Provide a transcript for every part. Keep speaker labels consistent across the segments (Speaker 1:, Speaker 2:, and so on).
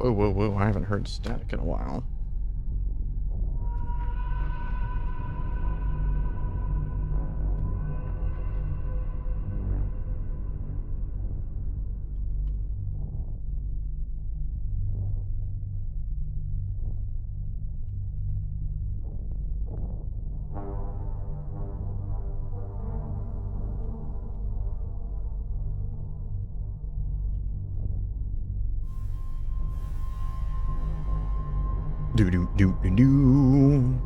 Speaker 1: Whoa, whoa, whoa. I haven't heard static in a while. Do do do do do.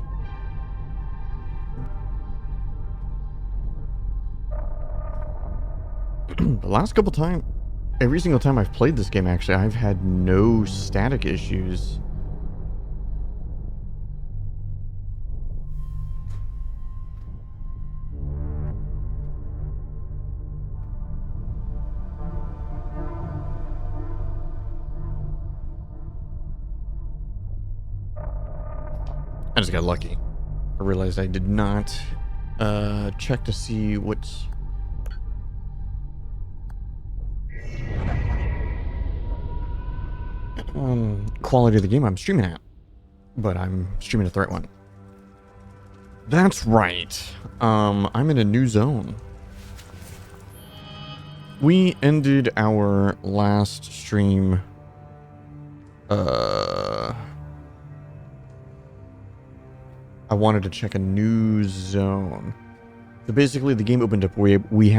Speaker 1: The last couple times, every single time I've played this game, actually, I've had no static issues. I just got lucky. I realized I did not check to see what's quality of the game I'm streaming at. But I'm streaming at the right one. That's right. I'm in a new zone. We ended our last stream I wanted to check a new zone. So basically the game opened up where we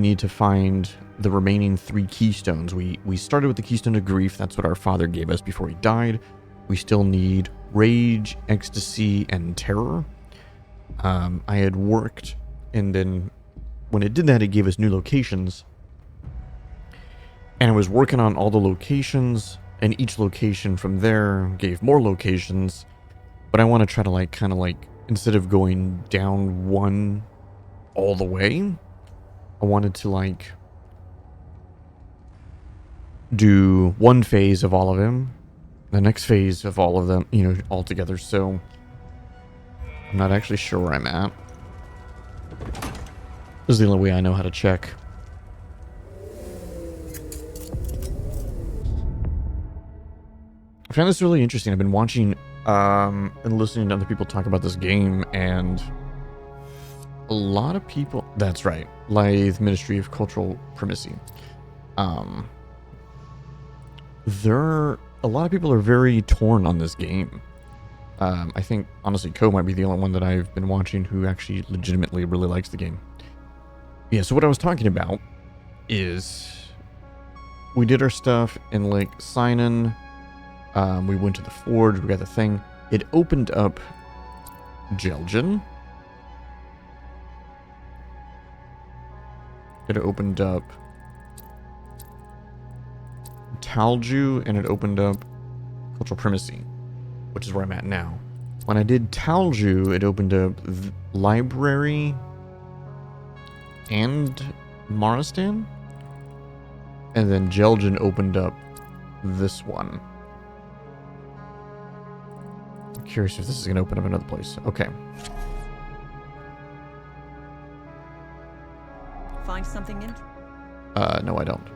Speaker 1: need to find the remaining 3 keystones. We started with the keystone of grief. That's what our father gave us before he died. We still need rage, ecstasy, and terror. I had worked, and then when it did that, it gave us new locations. And I was working on all the locations, and each location from there gave more locations. But I want to try to kind of instead of going down one all the way, I wanted to do one phase of all of them, the next phase of all of them, all together. So I'm not actually sure where I'm at. This is the only way I know how to check. I found this really interesting. I've been watching and listening to other people talk about this game, and a lot of people, that's right, Lithe Ministry of Cultural Primacy. A lot of people are very torn on this game. I think, honestly, Ko might be the only one that I've been watching who actually legitimately really likes the game. Yeah, so what I was talking about is we did our stuff in Lake Sinon. We went to the forge, we got the thing. It opened up Jelgen. It opened up Talju, and it opened up Cultural Primacy, which is where I'm at now. When I did Talju, it opened up Library and Maristan. And then Jelgen opened up this one. I'm curious if this is going to open up another place. Okay.
Speaker 2: Find something in?
Speaker 1: No, I don't.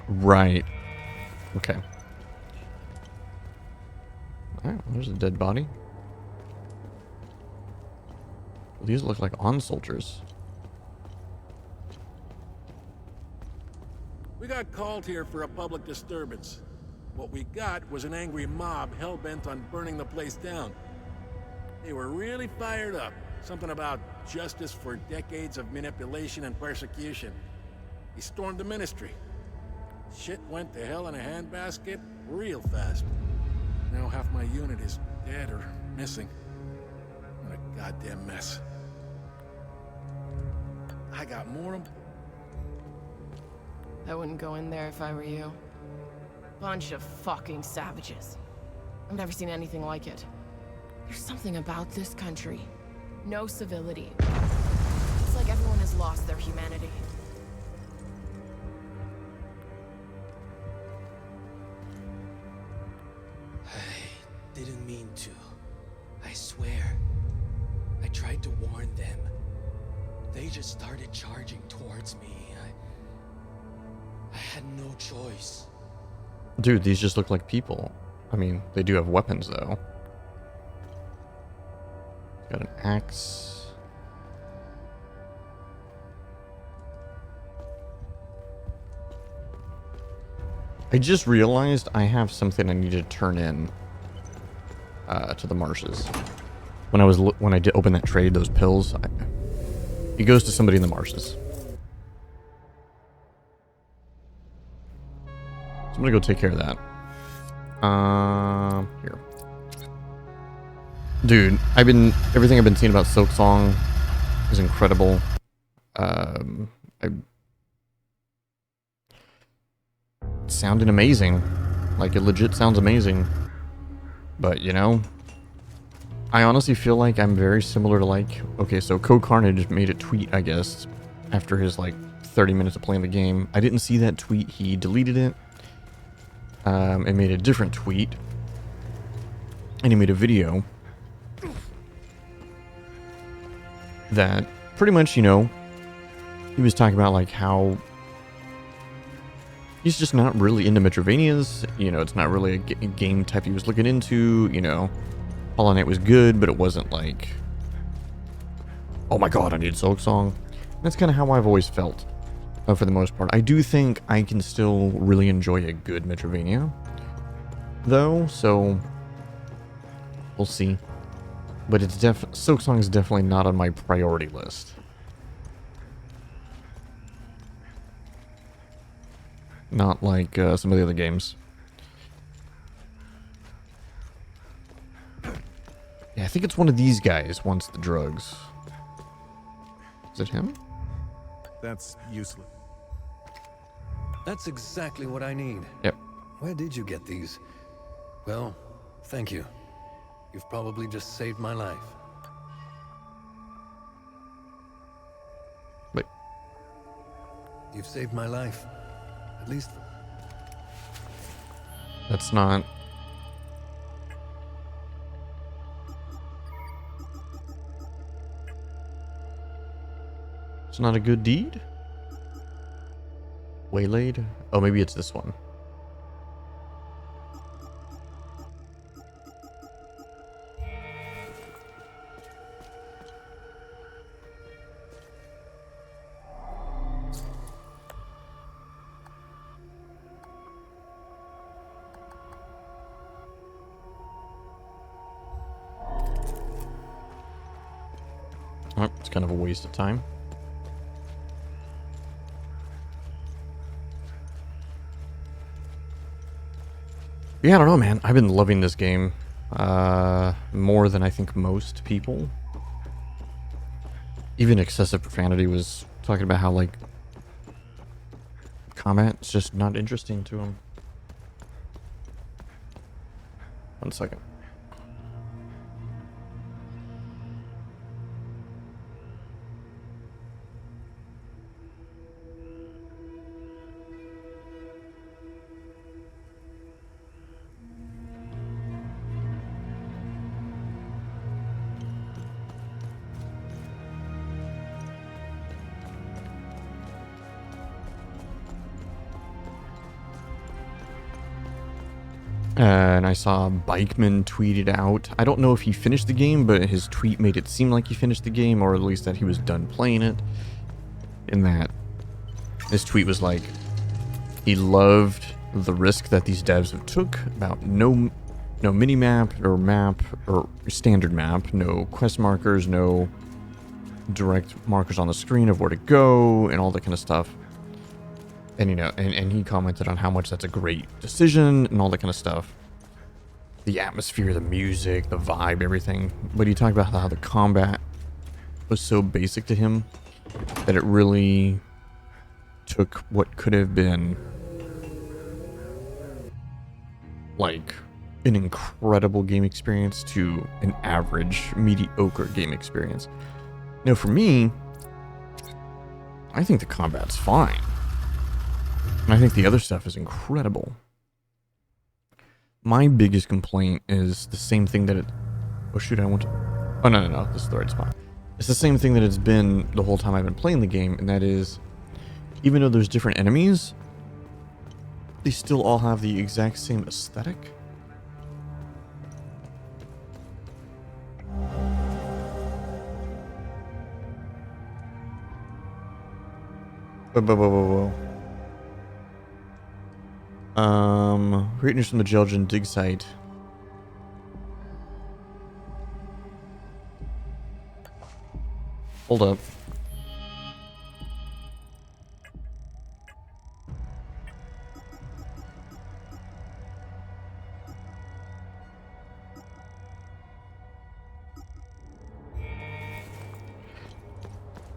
Speaker 1: Right. Okay. Alright, there's a dead body. Well, these look like on soldiers.
Speaker 3: We got called here for a public disturbance. What we got was an angry mob hell-bent on burning the place down. They were really fired up. Something about justice for decades of manipulation and persecution. He stormed the ministry. Shit went to hell in a handbasket real fast. Now half my unit is dead or missing. What a goddamn mess. I got more.
Speaker 2: I wouldn't go in there if I were you. Bunch of fucking savages. I've never seen anything like it. There's something about this country. No civility. It's like everyone has lost their humanity.
Speaker 4: I didn't mean to. I swear. I tried to warn them. They just started charging towards me. I had no choice.
Speaker 1: Dude, these just look like people. I mean, they do have weapons, though. Got an axe. I just realized I have something I need to turn in to the marshes. When I did open that trade, those pills, it goes to somebody in the marshes. So I'm gonna go take care of that. Here. Dude, everything I've been seeing about Silksong is incredible. It's sounding amazing. Like, it legit sounds amazing. But, you know, I honestly feel like I'm very similar to, like, okay, so Code Carnage made a tweet, I guess, after his, like, 30 minutes of playing the game. I didn't see that tweet. He deleted it. And made a different tweet. And he made a video that pretty much, you know, he was talking about, like, how he's just not really into Metroidvanias. You know, it's not really a game type he was looking into. You know, Hollow Knight was good, but it wasn't like, oh my god, I need Silksong. That's kind of how I've always felt, for the most part. I do think I can still really enjoy a good Metroidvania, though, so we'll see. But it's Silksong is definitely not on my priority list. Not like some of the other games. Yeah, I think it's one of these guys wants the drugs. Is it him?
Speaker 5: That's useless.
Speaker 6: That's exactly what I need.
Speaker 1: Yep.
Speaker 6: Where did you get these? Well, thank you. You've probably just saved my life.
Speaker 1: Wait.
Speaker 6: You've saved my life. At least...
Speaker 1: That's not... It's not a good deed? Waylaid? Oh, maybe it's this one. Oh, it's kind of a waste of time. Yeah, I don't know, man. I've been loving this game more than I think most people. Even excessive profanity was talking about how, like, combat's just not interesting to him. 1 second. And I saw Bikeman tweeted out. I don't know if he finished the game, but his tweet made it seem like he finished the game, or at least that he was done playing it. In that, this tweet was like, he loved the risk that these devs have took about no mini map or standard map, no quest markers, no direct markers on the screen of where to go and all that kind of stuff. And, you know, and he commented on how much that's a great decision and all that kind of stuff. The atmosphere, the music, the vibe, everything. But he talked about how the combat was so basic to him that it really took what could have been like an incredible game experience to an average, mediocre game experience. Now, for me, I think the combat's fine. And I think the other stuff is incredible. My biggest complaint is the same thing that it... Oh, shoot, I want to... Oh, no, this is the right spot. It's the same thing that it's been the whole time I've been playing the game, and that is, even though there's different enemies, they still all have the exact same aesthetic. Whoa. Great news from the Belgian dig site. Hold up.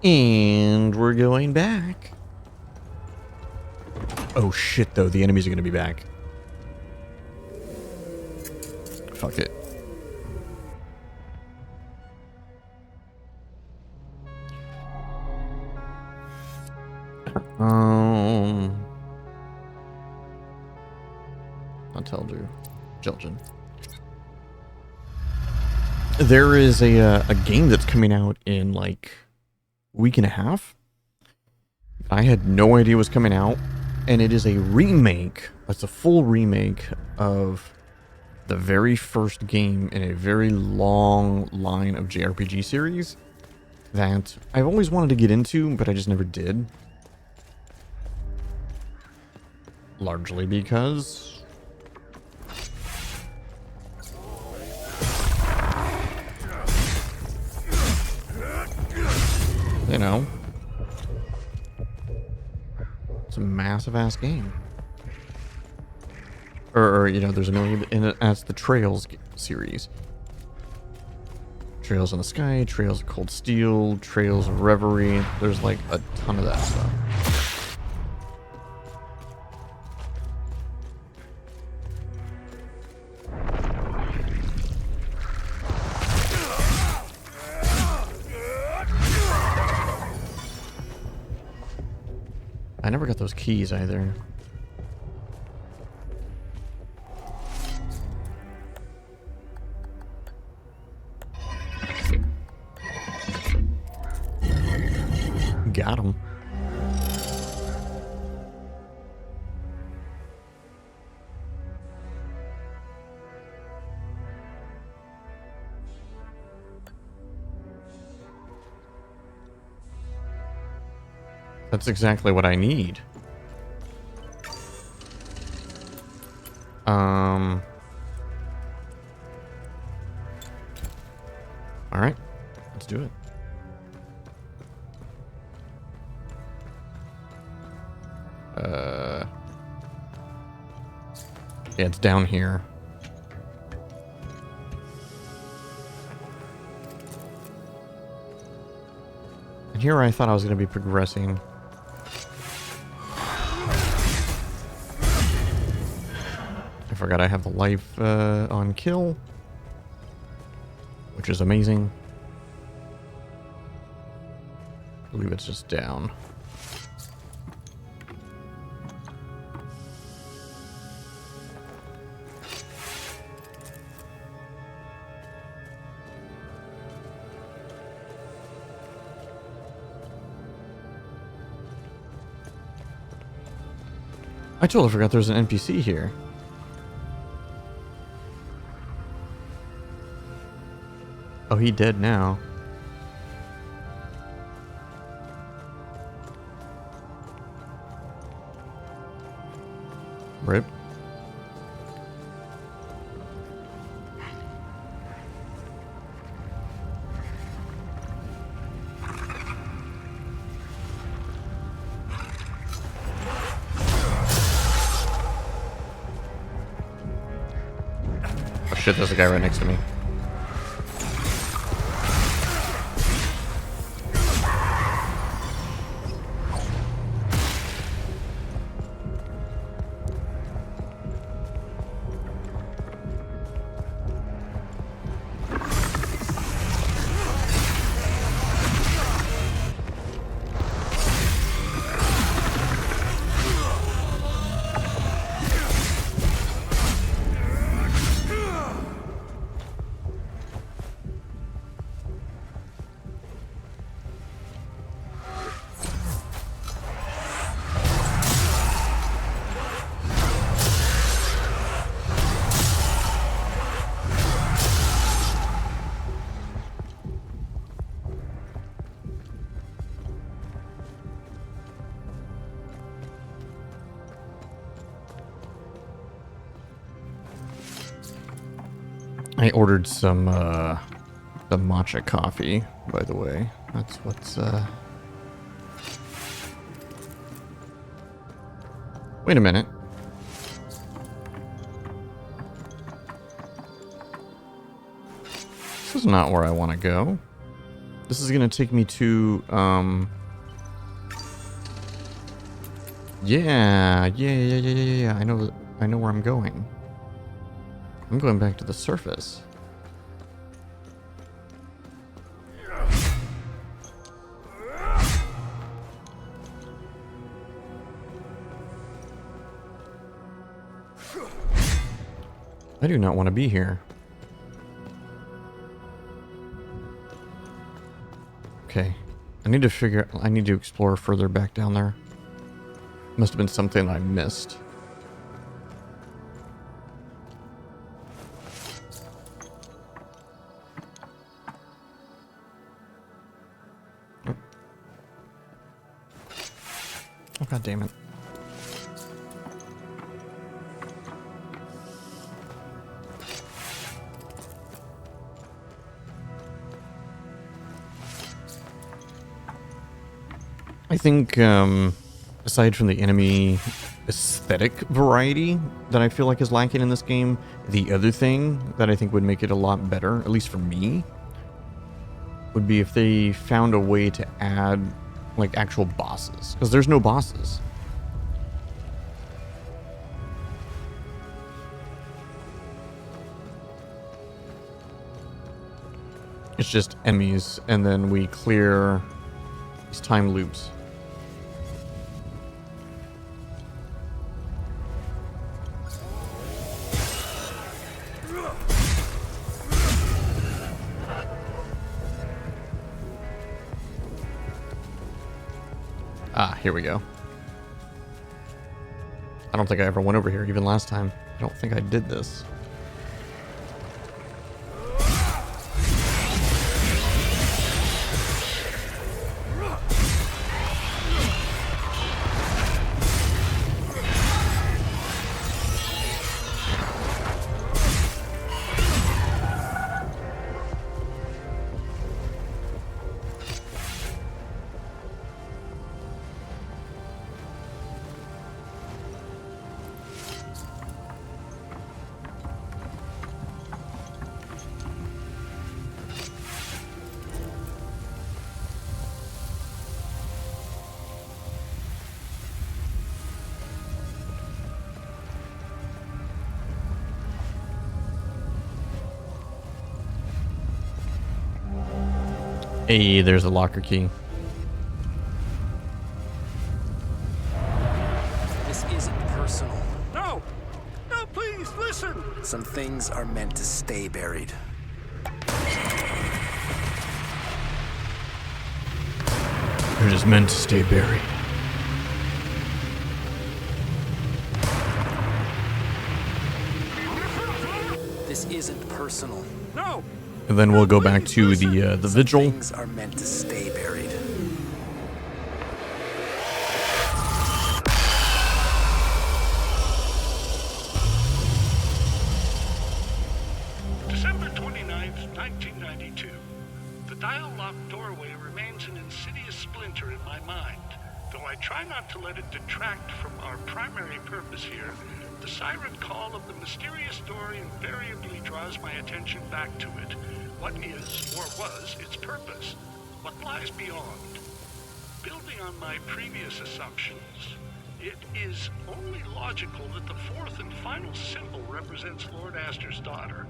Speaker 1: And we're going back. Oh shit, though. The enemies are going to be back. Fuck it. I'll tell you, Belgian. There is a game that's coming out in like a week and a half. I had no idea it was coming out, and it is a remake. It's a full remake of the very first game in a very long line of JRPG series that I've always wanted to get into, but I just never did. Largely because... you know, it's a massive ass game. Or you know, there's a million in it. That's the Trails series. Trails in the Sky, Trails of Cold Steel, Trails of Reverie. There's like a ton of that stuff. I never got those keys either. Got him. That's exactly what I need. All right, let's do it. Yeah, it's down here. And here I thought I was going to be progressing. I forgot I have the life on kill, which is amazing. I believe it's just down. I totally forgot there's an NPC here. Oh, he dead now. Rip. shit, there's a guy right next to me. I ordered some the matcha coffee, by the way. That's what's Wait a minute. This is not where I want to go. This is gonna take me to yeah. I know where I'm going. I'm going back to the surface. I do not want to be here. Okay. I need to explore further back down there. Must have been something I missed. Oh, God damn it. I think, aside from the enemy aesthetic variety that I feel like is lacking in this game, the other thing that I think would make it a lot better, at least for me, would be if they found a way to add like actual bosses, because there's no bosses. It's just enemies, and then we clear these time loops. Ah, here we go. I don't think I ever went over here, even last time. I don't think I did this. Hey, there's a locker key.
Speaker 7: This isn't personal.
Speaker 3: No! No, please, listen!
Speaker 7: Some things are meant to stay buried.
Speaker 1: They're just meant to stay buried.
Speaker 7: This isn't personal.
Speaker 3: No!
Speaker 1: And then we'll go back to the vigil.
Speaker 7: Things are meant to stay buried.
Speaker 8: December 29th, 1992. The dial-locked doorway remains an insidious splinter in my mind, though I try not to let it detract from our primary purpose here, The siren call of the mysterious door invariably draws my attention back to it. What is, or was, its purpose? What lies beyond? Building on my previous assumptions, it is only logical that the fourth and final symbol represents Lord Astor's daughter.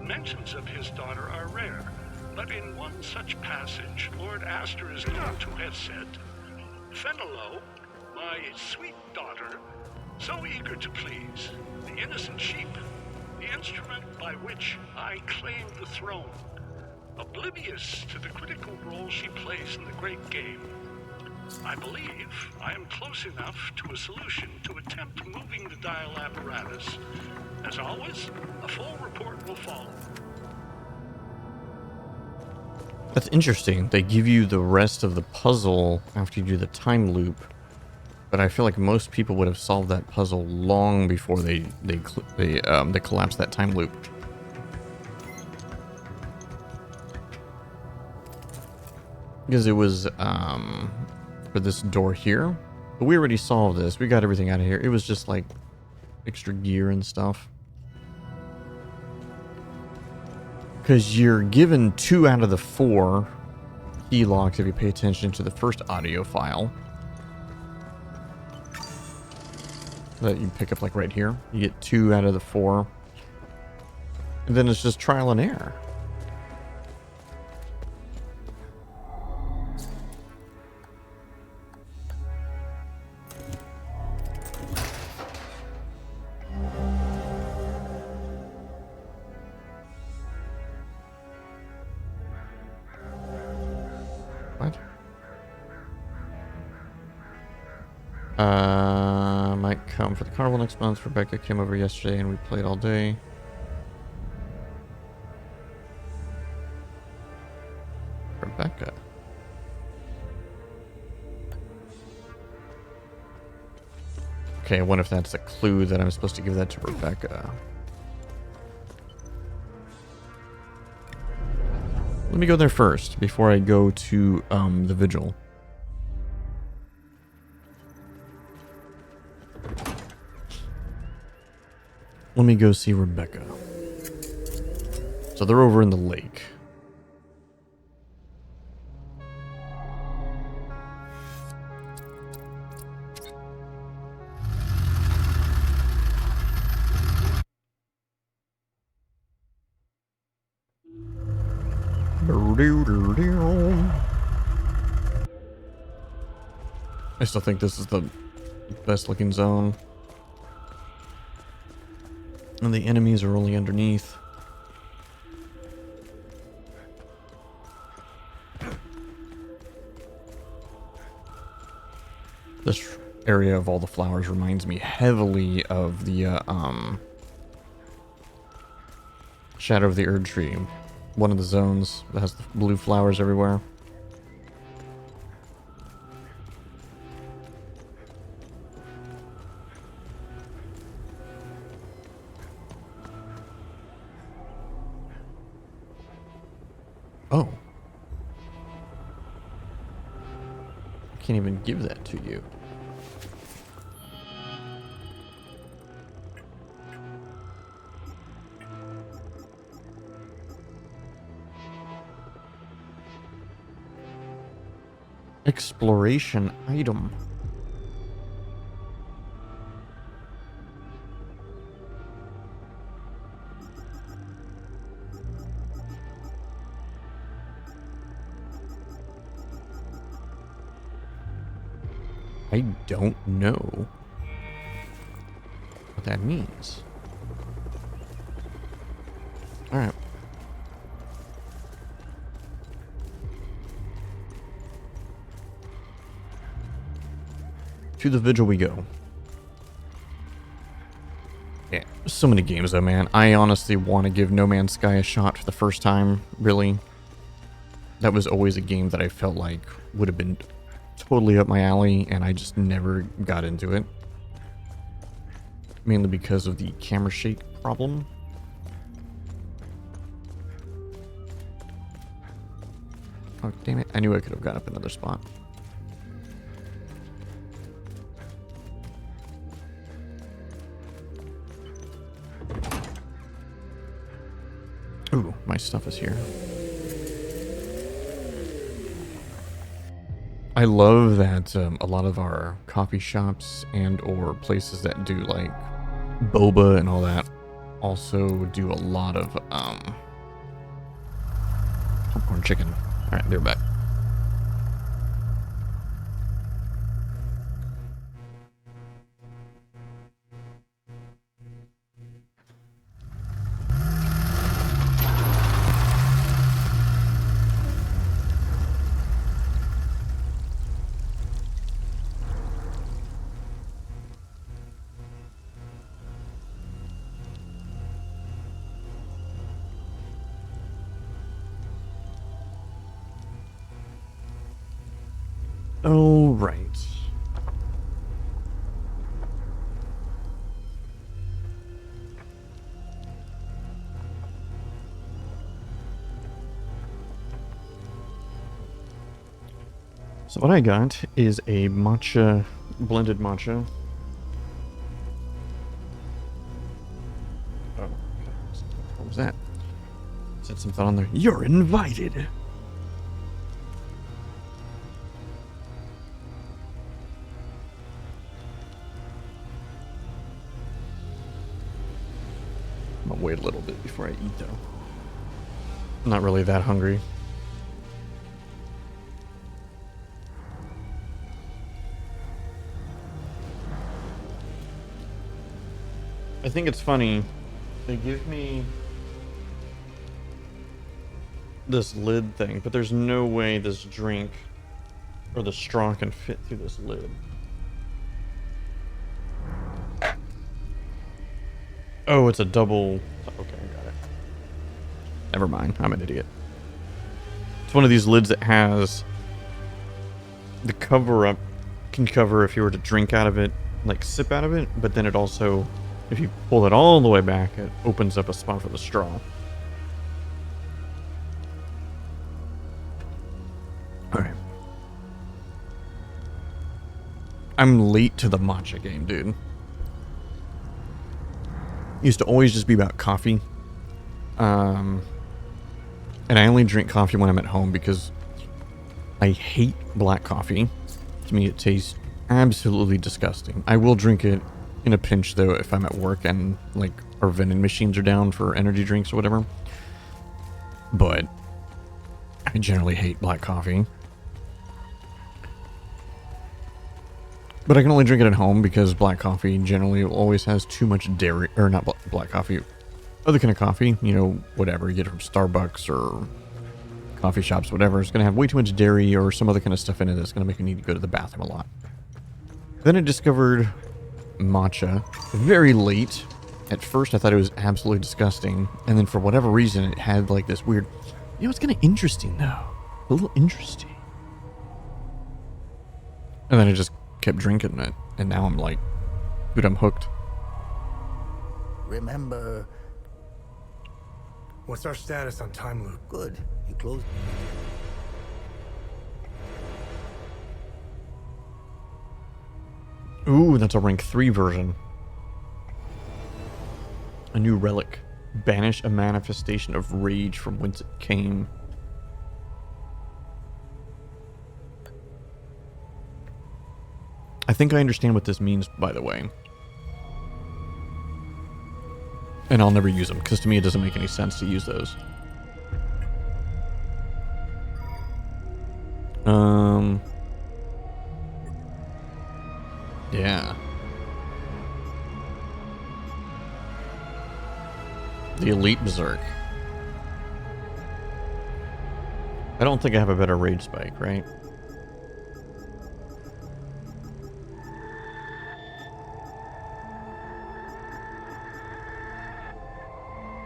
Speaker 8: Mentions of his daughter are rare, but in one such passage, Lord Astor is known to have said, "Fenello, my sweet daughter, so eager to please, the innocent sheep, the instrument by which I claimed the throne, oblivious to the critical role she plays in the great game. I believe I am close enough to a solution to attempt moving the dial apparatus. As always, a full report will follow."
Speaker 1: That's interesting. They give you the rest of the puzzle after you do the time loop, but I feel like most people would have solved that puzzle long before they collapsed that time loop. Because it was for this door here, but we already solved this. We got everything out of here. It was just like extra gear and stuff. Because you're given 2 out of the 4 key locks if you pay attention to the first audio file that you pick up, like right here. You get 2 out of the 4, and then it's just trial and error. What? Might come for the carnival next month. Rebecca came over yesterday and we played all day. Rebecca. Okay, I wonder if that's a clue that I'm supposed to give that to Rebecca. Let me go there first before I go to the vigil. Let me go see Rebecca. So they're over in the lake. I still think this is the best looking zone. And the enemies are only underneath. This area of all the flowers reminds me heavily of the Shadow of the Erd Tree. One of the zones that has the blue flowers everywhere. Oh. I can't even give that to you. Exploration item. I don't know what that means. All right. To the vigil we go. Yeah, so many games though, man. I honestly want to give No Man's Sky a shot for the first time, really. That was always a game that I felt like would have been totally up my alley, and I just never got into it. Mainly because of the camera shake problem. Oh, damn it. I knew I could have got up another spot. my stuff is here. I love that a lot of our coffee shops and or places that do like boba and all that also do a lot of popcorn chicken. All right, they're back. Oh, right. So what I got is a matcha, blended matcha. Oh, okay. What was that? Said something on there. You're invited. I'm gonna wait a little bit before I eat, though. I'm not really that hungry. I think it's funny. They give me this lid thing, but there's no way this drink or the straw can fit through this lid. Oh, it's a double. Okay, I got it. Never mind. I'm an idiot. It's one of these lids that has the cover up, can cover if you were to drink out of it, like sip out of it, but then it also, if you pull it all the way back, it opens up a spot for the straw. Alright. I'm late to the matcha game, dude. Used to always just be about coffee. And I only drink coffee when I'm at home because I hate black coffee. To me, it tastes absolutely disgusting. I will drink it in a pinch, though, if I'm at work and, like, our vending machines are down for energy drinks or whatever. But I generally hate black coffee. But I can only drink it at home because black coffee generally always has too much dairy, or not black coffee, other kind of coffee, you know, whatever you get from Starbucks or coffee shops, whatever. It's going to have way too much dairy or some other kind of stuff in it that's going to make you need to go to the bathroom a lot. Then I discovered matcha very late. At first I thought it was absolutely disgusting. And then for whatever reason it had like this weird, you know, it's kind of interesting though. A little interesting. And then I just kept drinking it. And now I'm like, dude, I'm hooked.
Speaker 9: Remember,
Speaker 5: What's our status on time loop?
Speaker 9: good, you closed.
Speaker 1: Ooh, that's a rank 3 version. A new relic. Banish a manifestation of rage from whence it came. I think I understand what this means, by the way. And I'll never use them, because to me it doesn't make any sense to use those. Yeah. The Elite Berserk. I don't think I have a better rage spike, right?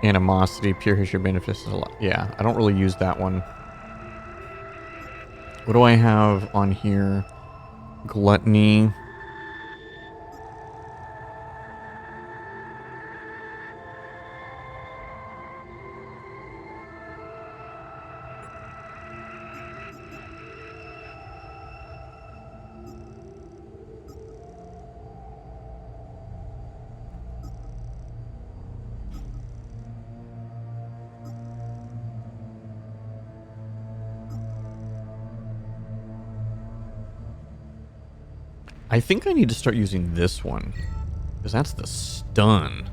Speaker 1: Animosity, pure history benefits a lot. Yeah, I don't really use that one. What do I have on here? Gluttony. I think I need to start using this one. Because that's the stun.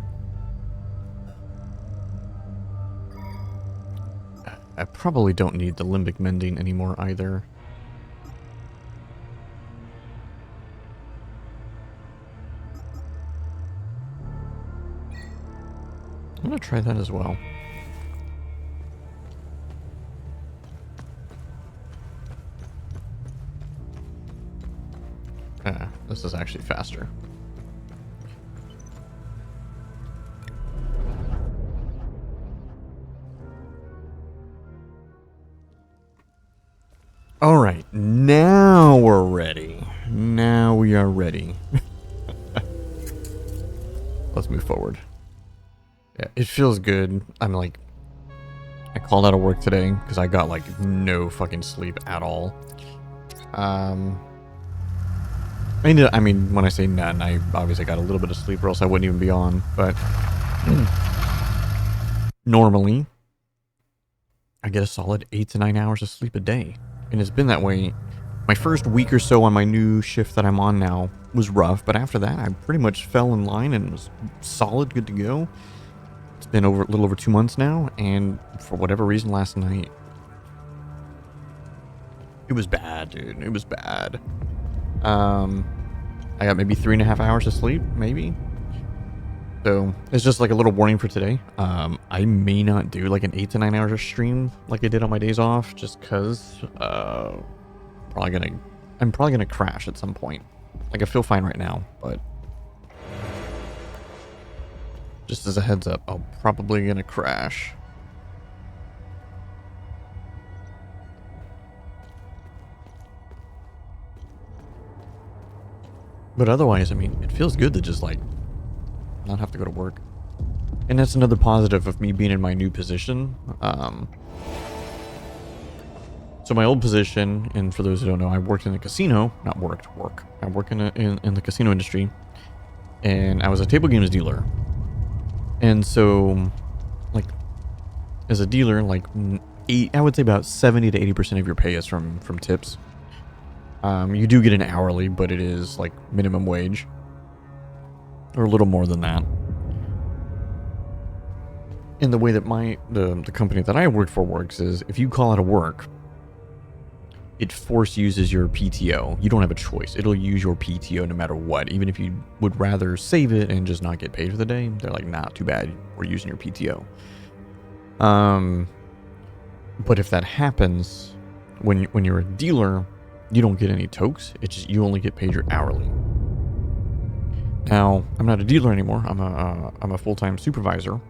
Speaker 1: I probably don't need the limbic mending anymore either. I'm gonna try that as well. This is actually faster. All right, now we're ready. Now we are ready. Let's move forward. Yeah, it feels good. I'm like, I called out of work today because I got like no fucking sleep at all. I mean, when I say none, I obviously got a little bit of sleep or else I wouldn't even be on, but normally I get a solid 8 to 9 hours of sleep a day. And it's been that way. My first week or so on my new shift that I'm on now was rough, but after that I pretty much fell in line and was solid, good to go. It's been a little over 2 months now, and for whatever reason last night, it was bad, dude. It was bad. I got maybe 3.5 hours of sleep, maybe. So it's just like a little warning for today. I may not do like an 8 to 9 hours of stream like I did on my days off, just cause I'm probably gonna crash at some point. Like I feel fine right now, but just as a heads up, I'm probably gonna crash. But otherwise, I mean, it feels good to just like not have to go to work. And that's another positive of me being in my new position. So my old position, and for those who don't know, I worked in the casino, not work. I work in the casino industry, and I was a table games dealer. And so, like, as a dealer, like, I would say about 70 to 80% of your pay is from tips. You do get an hourly, but it is like minimum wage, or a little more than that. And the way that the company that I worked for works is, if you call out of work, it force uses your PTO. You don't have a choice. It'll use your PTO no matter what. Even if you would rather save it and just not get paid for the day, they're like, nah, too bad, we're using your PTO. But if that happens, when you're a dealer, you don't get any tokes. It's just you only get paid your hourly. Now, I'm not a dealer anymore. I'm a full-time supervisor.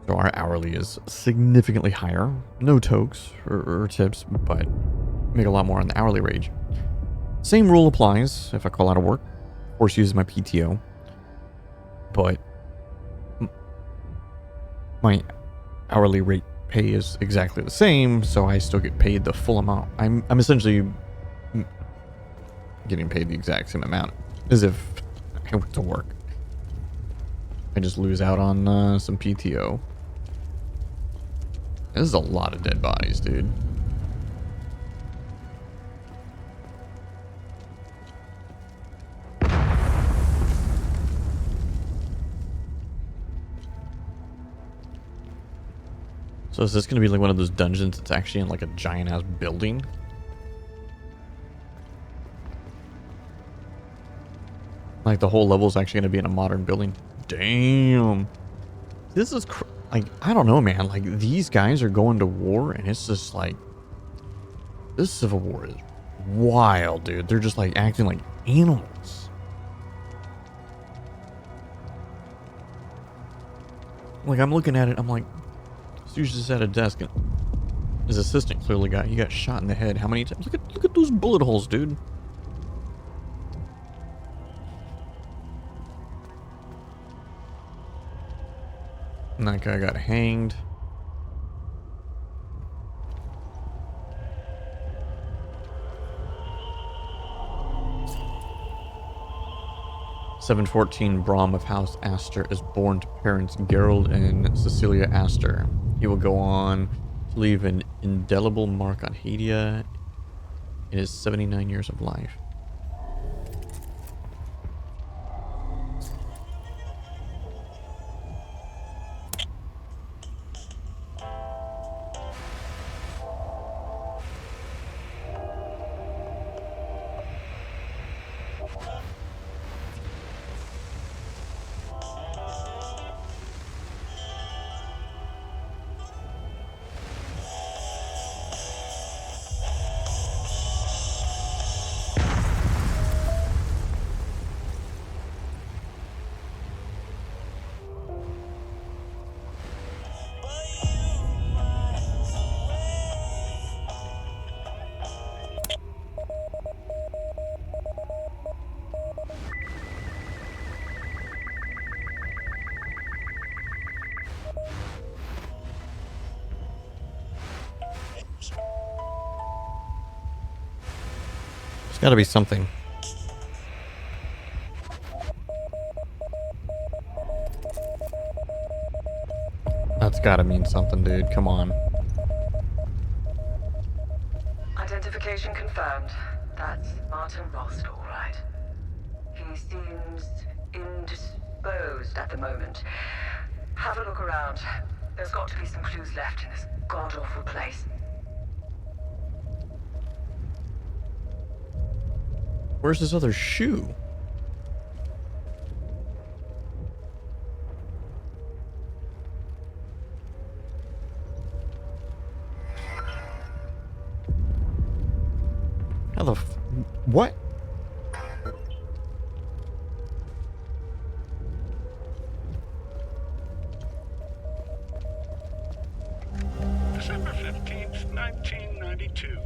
Speaker 1: So our hourly is significantly higher. No tokes or tips, but make a lot more on the hourly wage. Same rule applies if I call out of work. Of course, uses my PTO. But my hourly rate pay is exactly the same, so I still get paid the full amount. I'm essentially getting paid the exact same amount as if I went to work. I just lose out on some PTO. This is a lot of dead bodies, dude. So is this going to be like one of those dungeons that's actually in like a giant ass building? Like the whole level is actually going to be in a modern building? Damn. This is like, I don't know, man. Like, these guys are going to war, and it's just like, this Civil War is wild, dude. They're just like acting like animals. Like, I'm looking at it, I'm like, this dude's just at a desk, and his assistant clearly he got shot in the head. How many times? Look at those bullet holes, dude. And that guy got hanged. "714 Brom of House Astor is born to parents Gerald and Cecilia Astor. He will go on to leave an indelible mark on Hadia in his 79 years of life." There's got to be something. That's got to mean something, dude. Come on.
Speaker 9: Identification confirmed. That's Martin Rost, all right. He seems indisposed at the moment. Have a look around. There's got to be some clues left in this god-awful place.
Speaker 1: Where's this other shoe? How the what?
Speaker 8: December 15th, 1992.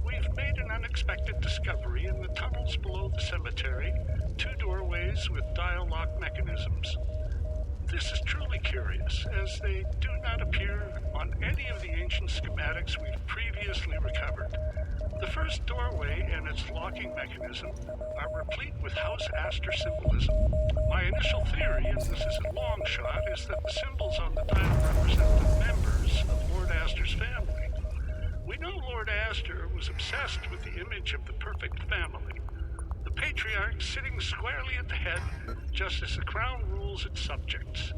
Speaker 8: We've made an unexpected discovery in the tunnels below the cemetery. 2 doorways with dial lock mechanisms. This is truly curious, as they do not appear on any of the ancient schematics we've previously recovered. The first doorway and its locking mechanism are replete with House Astor symbolism. My initial theory, and this is a long shot, is that the symbols on the dial represent the members of Lord Astor's family. We know Lord Astor was obsessed with the image of the perfect family. The patriarch sitting squarely at the head, just as the crown rules its subjects.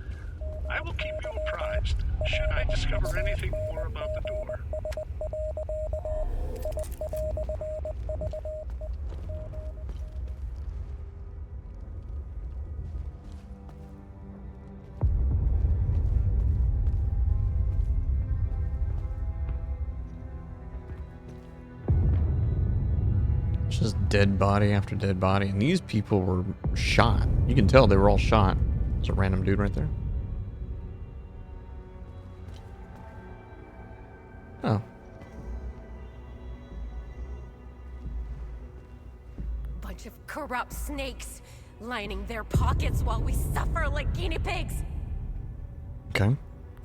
Speaker 8: I will keep you apprised, should I discover anything more about the door.
Speaker 1: Just dead body after dead body. And these people were shot. You can tell they were all shot. There's a random dude right there. Oh.
Speaker 10: Bunch of corrupt snakes lining their pockets while we suffer like guinea pigs.
Speaker 1: Okay.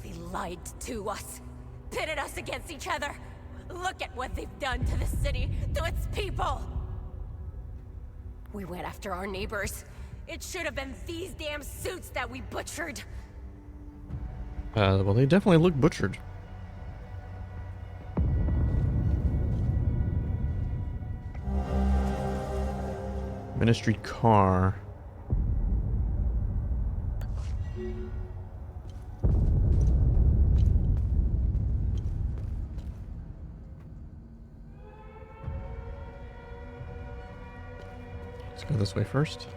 Speaker 10: They lied to us, pitted us against each other. Look at what they've done to the city, to its people. We went after our neighbors. It should have been these damn suits that we butchered.
Speaker 1: Well, they definitely look butchered. Ministry car. Let's go this way first.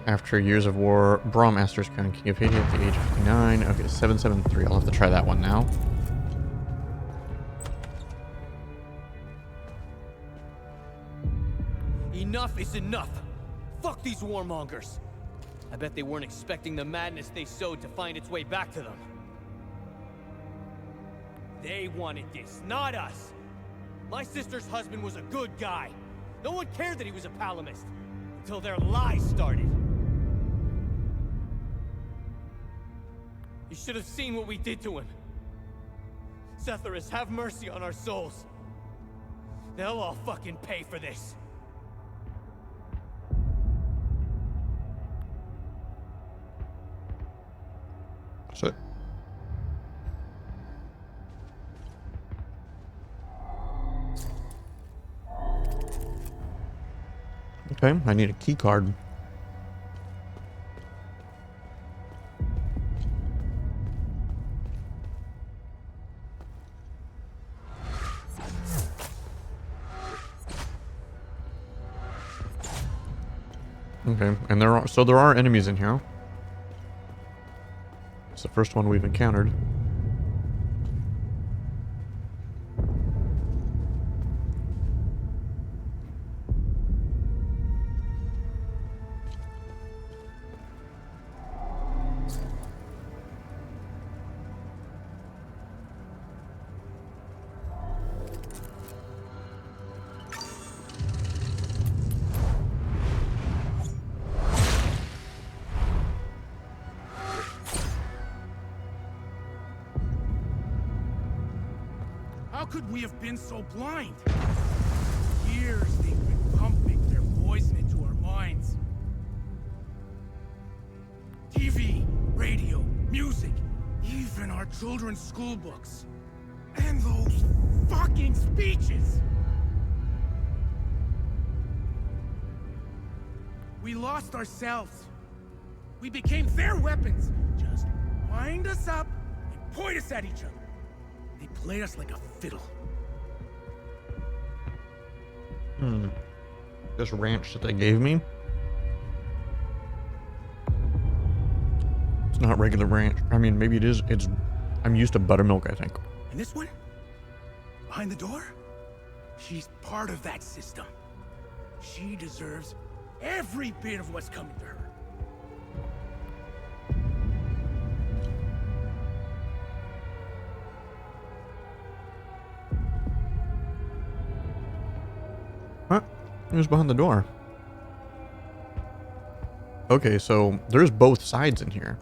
Speaker 1: After years of war, Brahm Astor's crowned King of Haiti at the age of 59. Okay, 773. I'll have to try that one now.
Speaker 11: Enough is enough! Fuck these warmongers! I bet they weren't expecting the madness they sowed to find its way back to them. They wanted this, not us! My sister's husband was a good guy. No one cared that he was a Palamist. Until their lies started. You should have seen what we did to him. Setharus, have mercy on our souls. They'll all fucking pay for this.
Speaker 1: That's it. Okay, I need a key card. Okay, and there are enemies in here. It's the first one we've encountered.
Speaker 12: How could we have been so blind? Years they've been pumping their poison into our minds. TV, radio, music, even our children's school books. And those fucking speeches! We lost ourselves. We became their weapons. Just wind us up and point us at each other. They played us like a fiddle.
Speaker 1: This ranch that they gave me. It's not regular ranch. I mean, maybe it is. I'm used to buttermilk, I think.
Speaker 12: And this one? Behind the door? She's part of that system. She deserves every bit of what's coming to her.
Speaker 1: Huh? Who's behind the door? Okay, so there's both sides in here.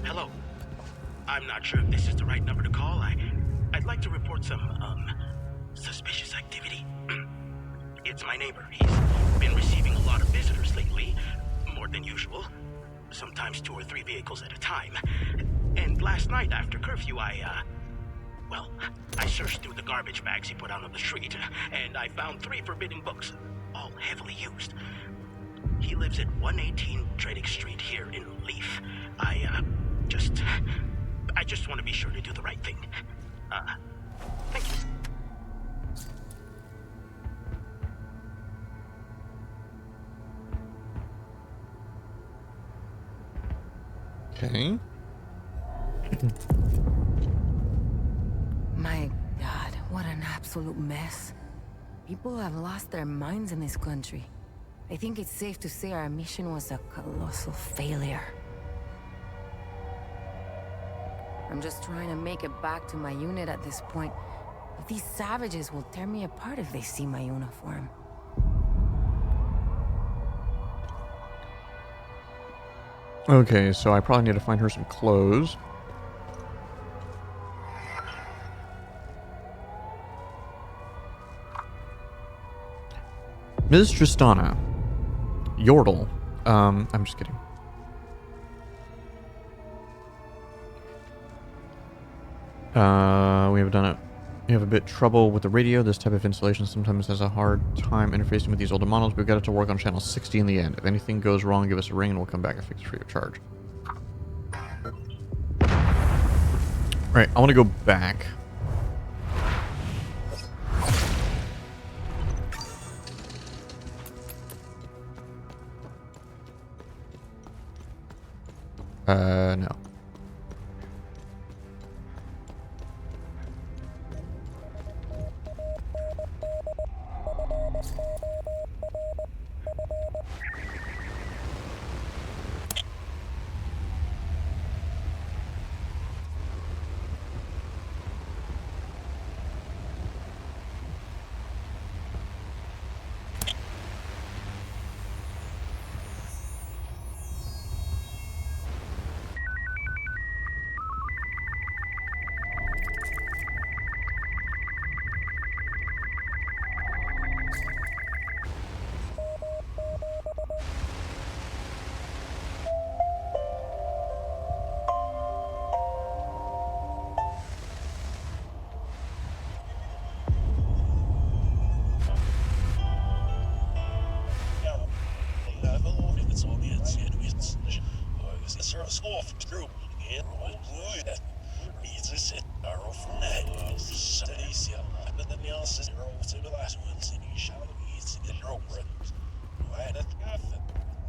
Speaker 13: Hello. I'm not sure if this is the right number to call. I'd like to report some, suspicious activity. It's my neighbor. He's been receiving a lot of visitors lately, more than usual. Sometimes 2 or 3 vehicles at a time. And last night after curfew, I searched through the garbage bags he put out on the street, and I found 3 forbidden books, all heavily used. He lives at 118 Trading Street here in Leaf. I just want to be sure to do the right thing. Thank you.
Speaker 1: Okay.
Speaker 14: My God, what an absolute mess. People have lost their minds in this country. I think it's safe to say our mission was a colossal failure. I'm just trying to make it back to my unit at this point. But these savages will tear me apart if they see my uniform.
Speaker 1: Okay, so I probably need to find her some clothes. Ms. Tristana. Yordle. I'm just kidding. We have done it. We have a bit trouble with the radio. This type of installation sometimes has a hard time interfacing with these older models. We've got it to work on channel 60 in the end. If anything goes wrong, give us a ring and we'll come back and fix it free of charge. Alright, I want to go back. No.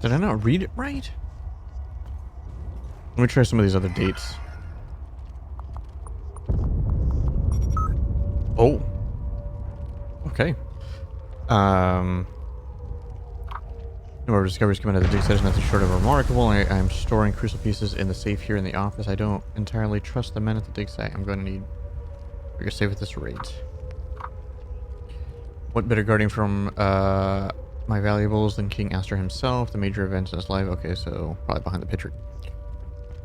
Speaker 1: Did I not read it right? Let me try some of these other dates. Oh. Okay. No more discoveries coming out of the dig site is nothing short of remarkable. I'm storing crucial pieces in the safe here in the office. I don't entirely trust the men at the dig site. I'm going to need bigger safe at this rate. What better guarding from my valuables than King Astor himself? The major events in his life. Okay, so probably behind the picture.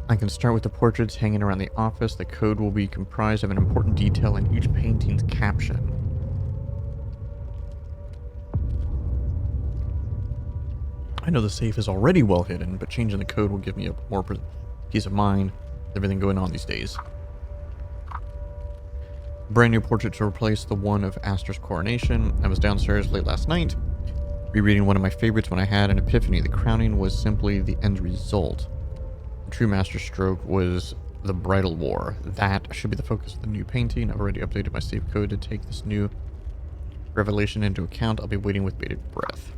Speaker 1: I can start with the portraits hanging around the office. The code will be comprised of an important detail in each painting's caption. I know the safe is already well hidden, but changing the code will give me a more peace of mind with everything going on these days. Brand new portrait to replace the one of Astor's coronation. I was downstairs late last night, rereading one of my favorites when I had an epiphany. The crowning was simply the end result. The true masterstroke was the bridal war. That should be the focus of the new painting. I've already updated my save code to take this new revelation into account. I'll be waiting with bated breath.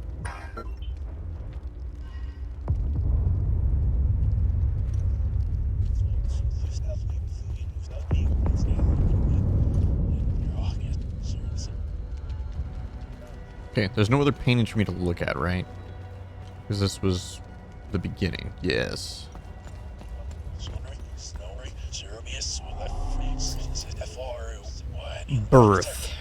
Speaker 1: Okay, there's no other paintings for me to look at, right? Because this was the beginning. Yes. Birth.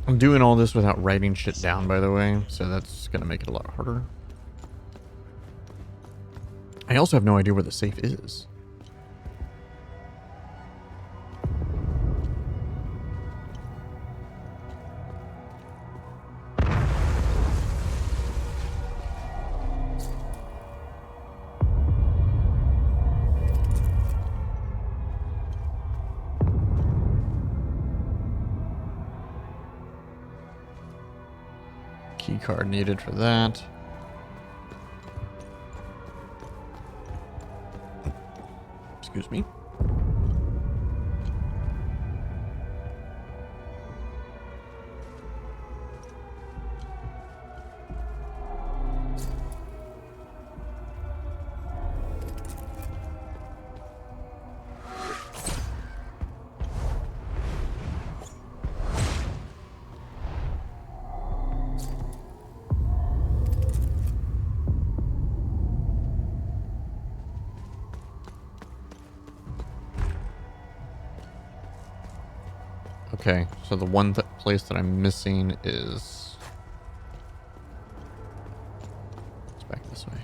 Speaker 1: I'm doing all this without writing shit down, by the way, so that's gonna make it a lot harder. I also have no idea where the safe is. Key card needed for that. Excuse me. Okay, so the one place that I'm missing is... It's back this way.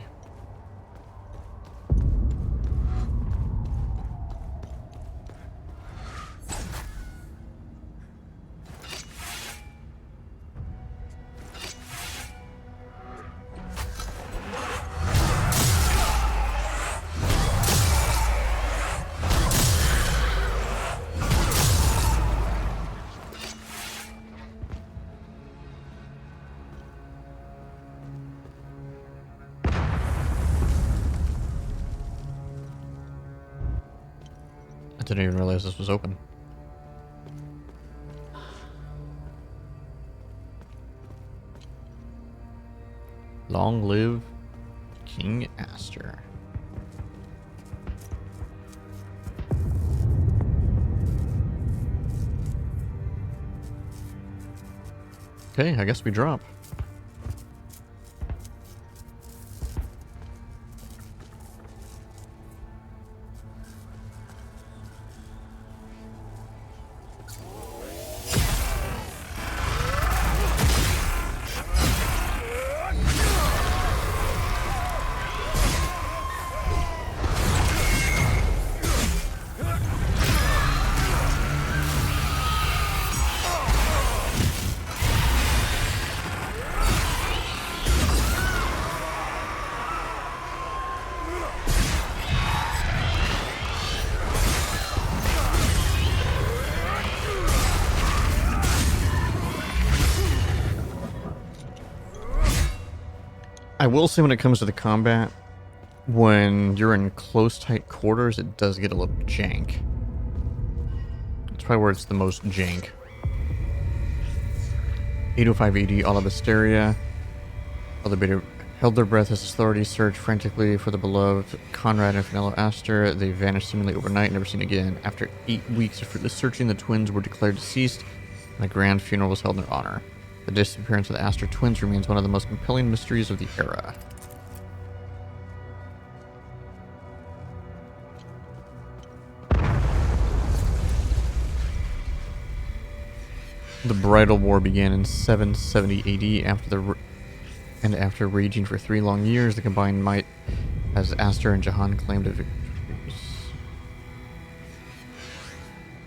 Speaker 1: I didn't even realize this was open. Long live King Astor. Okay, I guess we drop. I will say when it comes to the combat, when you're in close, tight quarters, it does get a little jank. That's probably where it's the most jank. 805 AD, all of Hysteria. Other beta held their breath as authorities searched frantically for the beloved Conrad and Fenella Astor. They vanished seemingly overnight, never seen again. After 8 weeks of fruitless searching, the twins were declared deceased, and a grand funeral was held in their honor. The disappearance of the Astor twins remains one of the most compelling mysteries of the era. The Bridal War began in 770 AD after raging for 3 long years, the combined might as Astor and Jahan claimed a victory.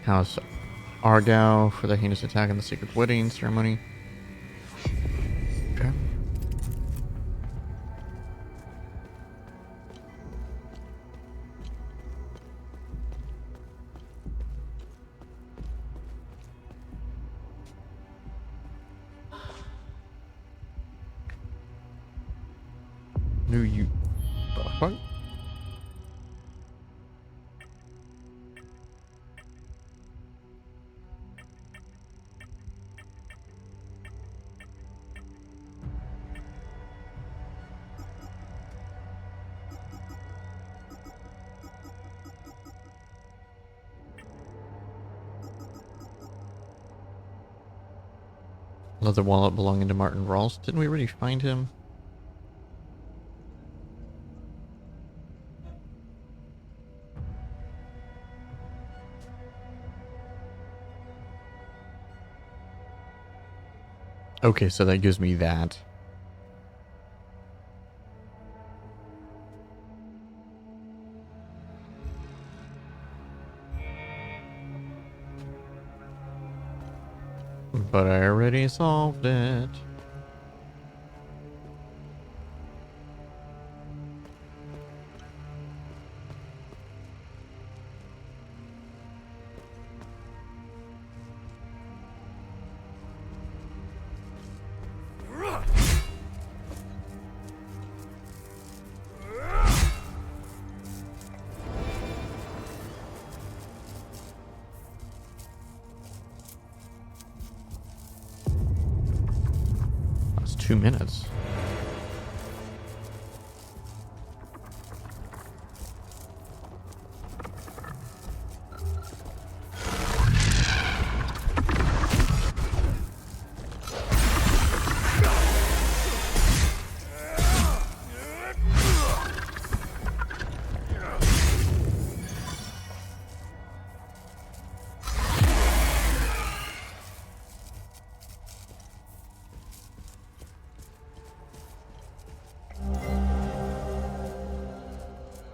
Speaker 1: House Argyle for the heinous attack and the secret wedding ceremony. Okay. Knew you. The fuck? Leather wallet belonging to Martin Rawls. Didn't we already find him? Okay, so that gives me that. But I already solved it. That's 2 minutes.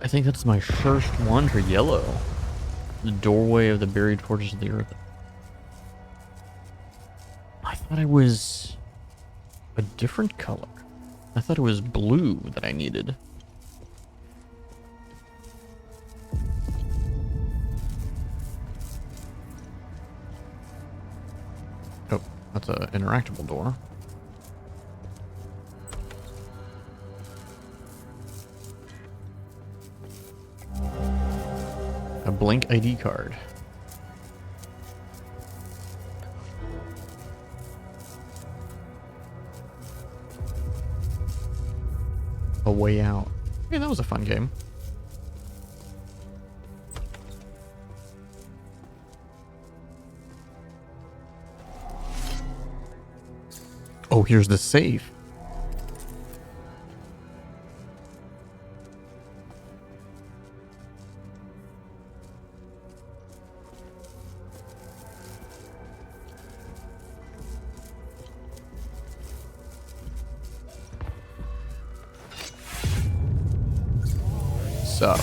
Speaker 1: I think that's my first one for yellow. The doorway of the buried fortress of the earth. I thought it was a different color. I thought it was blue that I needed. Oh, that's an interactable door. A blank ID card. A way out. Yeah, that was a fun game. Oh, here's the safe. Sup?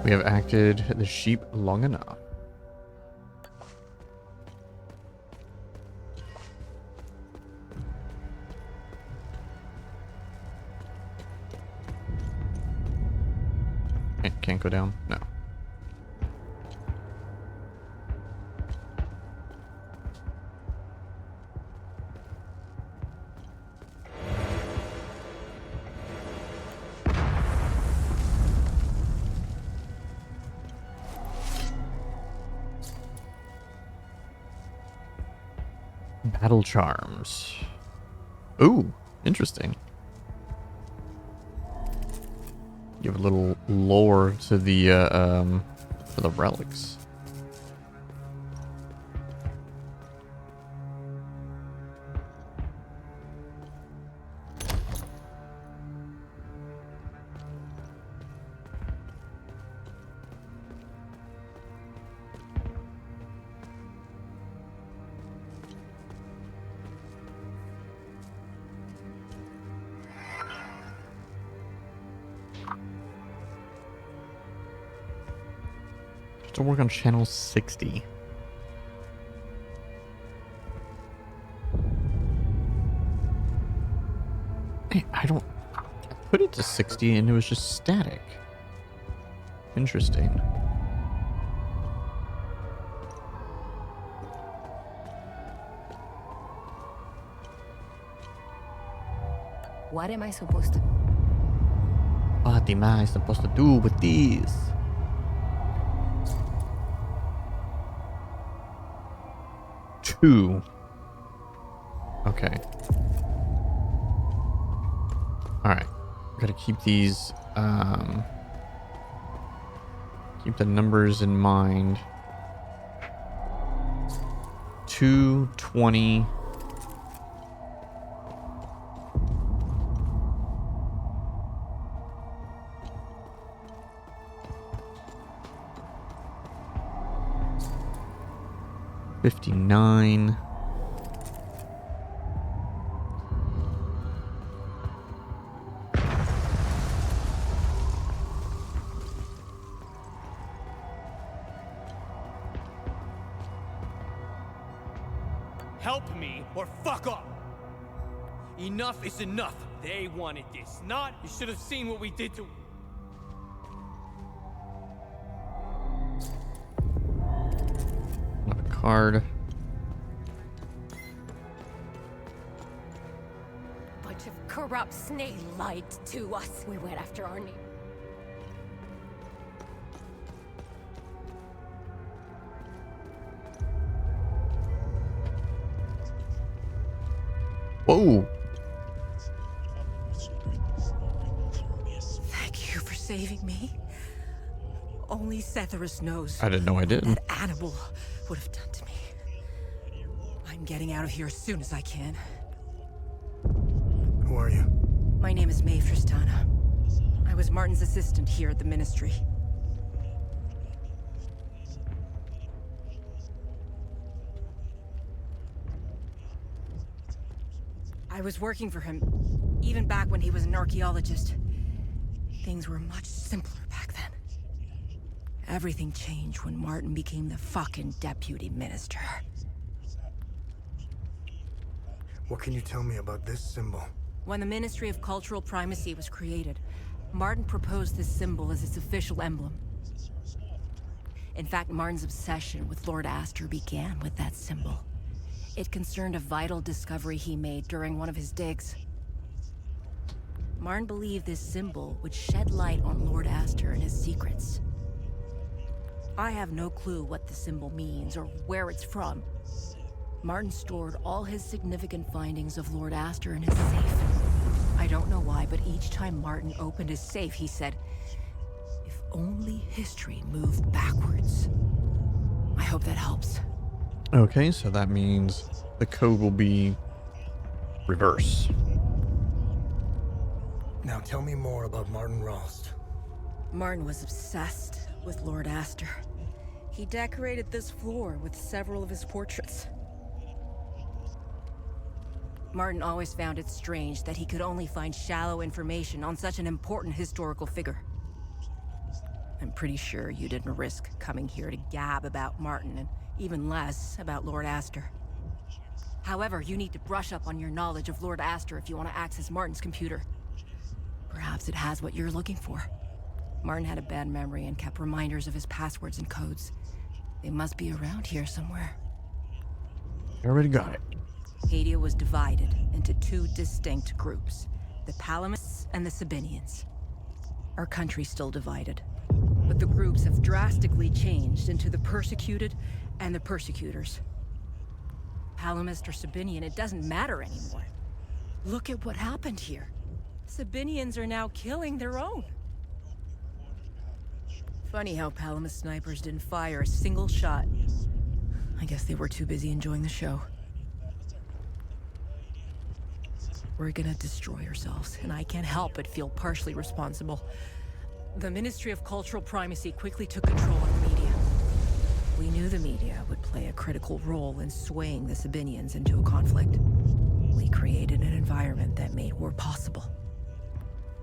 Speaker 1: We have acted the sheep long enough. Can't go down? No. Battle charms. Ooh, interesting. Give a little lore to the relics. To work on channel 60. I put it to 60 and it was just static. Interesting.
Speaker 14: What am I supposed to...
Speaker 1: What am I supposed to do with these? Two. Okay. Alright. Gotta keep these, keep the numbers in mind. 220. $59.
Speaker 11: Help me or fuck off. Enough is enough. They wanted this, not you should have seen what we did to.
Speaker 1: Another card.
Speaker 10: Bunch of corrupt snake lied to us. We went after our neighbor.
Speaker 1: Whoa.
Speaker 15: Thank you for saving me. Only Setharus knows.
Speaker 1: I didn't know I did.
Speaker 15: What that animal would have done to me. I'm getting out of here as soon as I can.
Speaker 5: Who are you?
Speaker 15: My name is Mae Tristana. I was Martin's assistant here at the Ministry. I was working for him, even back when he was an archaeologist. Things were much simpler back then. Everything changed when Martin became the fucking deputy minister.
Speaker 5: What can you tell me about this symbol?
Speaker 15: When the Ministry of Cultural Primacy was created, Martin proposed this symbol as its official emblem. In fact, Martin's obsession with Lord Astor began with that symbol. It concerned a vital discovery he made during one of his digs. Martin believed this symbol would shed light on Lord Astor and his secrets. I have no clue what the symbol means or where it's from. Martin stored all his significant findings of Lord Astor in his safe. I don't know why, but each time Martin opened his safe, he said, "If only history moved backwards." I hope that helps.
Speaker 1: Okay, so that means the code will be reverse.
Speaker 5: Now tell me more about Martin Rost.
Speaker 15: Martin was obsessed with Lord Astor. He decorated this floor with several of his portraits. Martin always found it strange that he could only find shallow information on such an important historical figure. I'm pretty sure you didn't risk coming here to gab about Martin, and even less about Lord Astor. However, you need to brush up on your knowledge of Lord Astor if you want to access Martin's computer. Perhaps it has what you're looking for. Martin had a bad memory and kept reminders of his passwords and codes. They must be around here somewhere.
Speaker 1: I already got it.
Speaker 15: Hadia was divided into two distinct groups, the Palamists and the Sabinians. Our country's still divided, but the groups have drastically changed into the persecuted and the persecutors. Palamist or Sabinian, it doesn't matter anymore. Look at what happened here. Sabinians are now killing their own. Funny how Palamist snipers didn't fire a single shot. I guess they were too busy enjoying the show. We're gonna destroy ourselves, and I can't help but feel partially responsible. The Ministry of Cultural Primacy quickly took control of the media. We knew the media would play a critical role in swaying the Sabinians into a conflict. We created an environment that made war possible.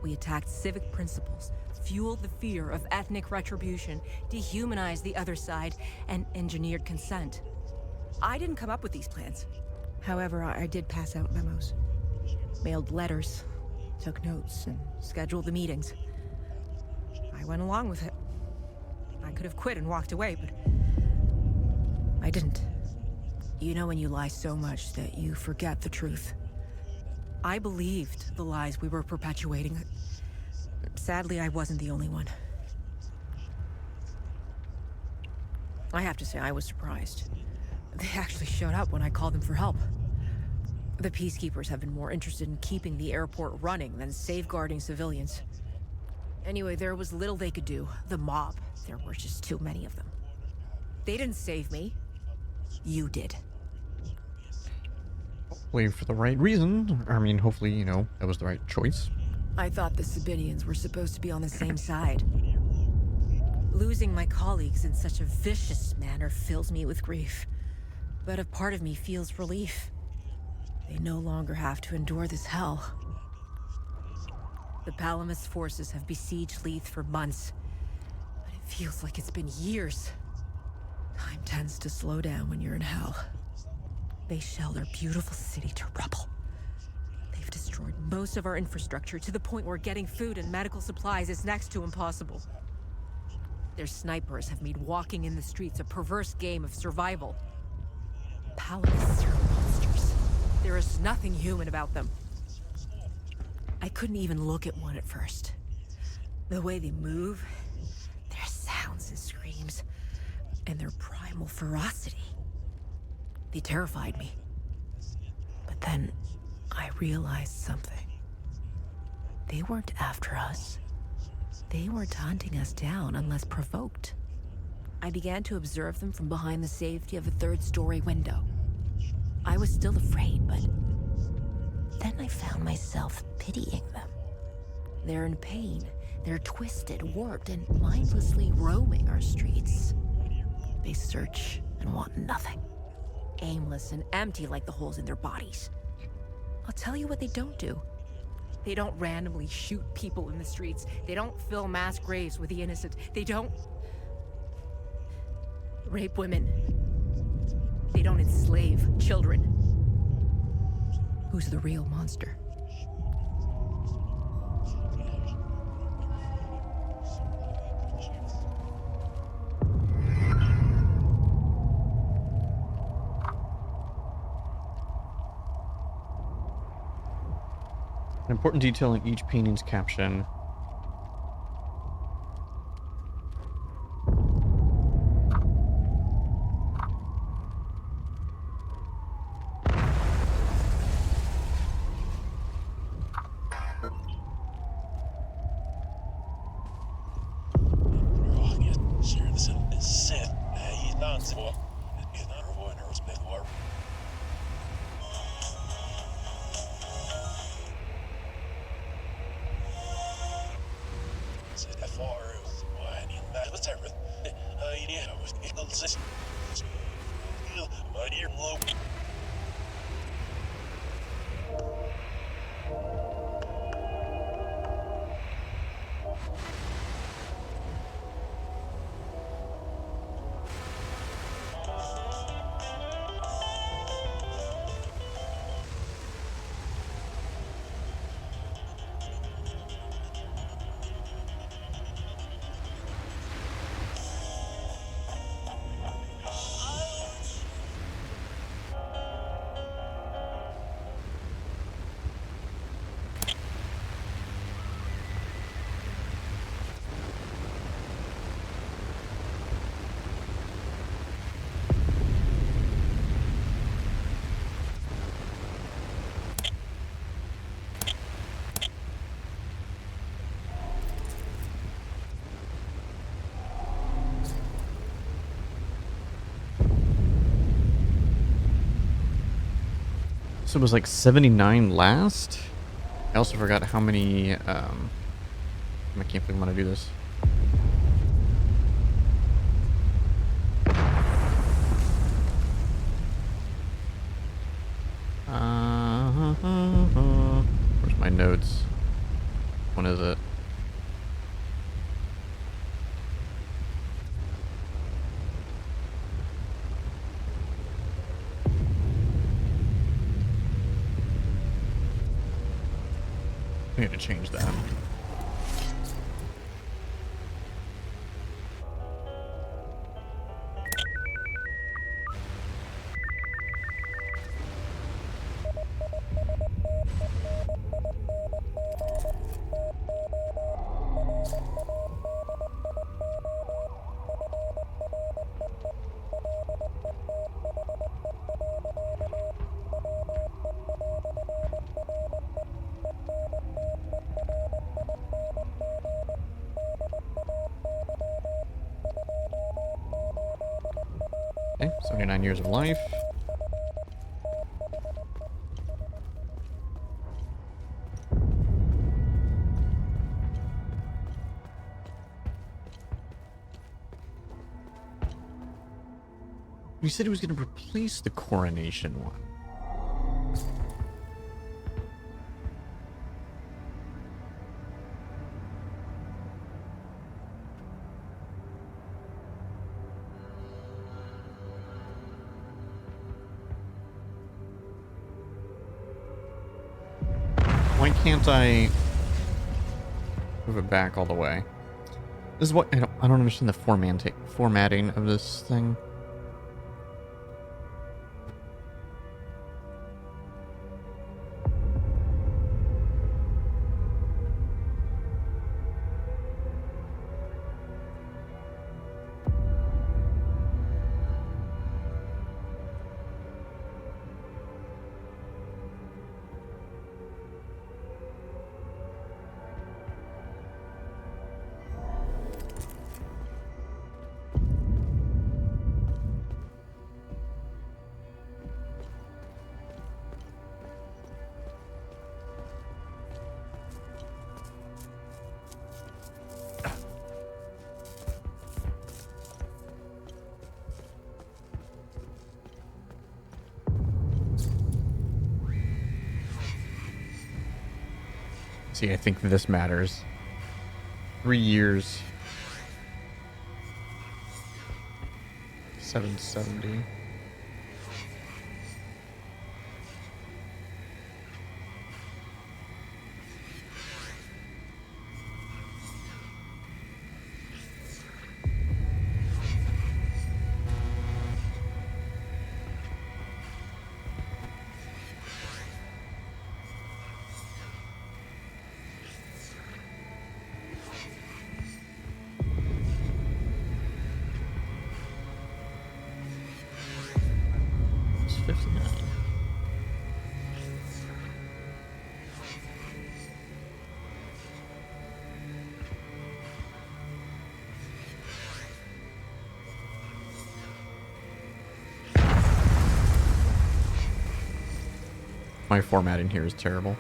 Speaker 15: We attacked civic principles, fueled the fear of ethnic retribution, dehumanized the other side, and engineered consent. I didn't come up with these plans. However, I did pass out memos, mailed letters, took notes, and scheduled the meetings. I went along with it. I could have quit and walked away, but I didn't. You know when you lie so much that you forget the truth. I believed the lies we were perpetuating. Sadly, I wasn't the only one. I have to say, I was surprised. They actually showed up when I called them for help. The peacekeepers have been more interested in keeping the airport running than safeguarding civilians. Anyway, there was little they could do. The mob, there were just too many of them. They didn't save me. You did.
Speaker 1: Hopefully for the right reason. I mean, hopefully, you know, that was the right choice.
Speaker 15: I thought the Sabinians were supposed to be on the same side. Losing my colleagues in such a vicious manner fills me with grief. But a part of me feels relief. They no longer have to endure this hell. The Palamist forces have besieged Leith for months, but it feels like it's been years. Time tends to slow down when you're in hell. They shelled our beautiful city to rubble. They've destroyed most of our infrastructure to the point where getting food and medical supplies is next to impossible. Their snipers have made walking in the streets a perverse game of survival. Palamists are monsters. There is nothing human about them. I couldn't even look at one at first. The way they move, their sounds and screams, and their primal ferocity. They terrified me. But then I realized something. They weren't after us. They weren't hunting us down unless provoked. I began to observe them from behind the safety of a third-story window. I was still afraid, but then I found myself pitying them. They're in pain. They're twisted, warped, and mindlessly roaming our streets. They search and want nothing. Aimless and empty like the holes in their bodies. I'll tell you what they don't do. They don't randomly shoot people in the streets. They don't fill mass graves with the innocent. They don't rape women. They don't enslave children. Who's the real monster?
Speaker 1: An important detail in each painting's caption. So it was like 79 last. I also forgot how many. I can't believe I'm gonna do this. Where's my notes? When is it? I need to change that. Okay, 79 years of life. You said he was going to replace the coronation one. Why can't I move it back all the way? This is what I don't understand the formatting of this thing. See, I think this matters. 3 years. 770. It's 59. My formatting here is terrible.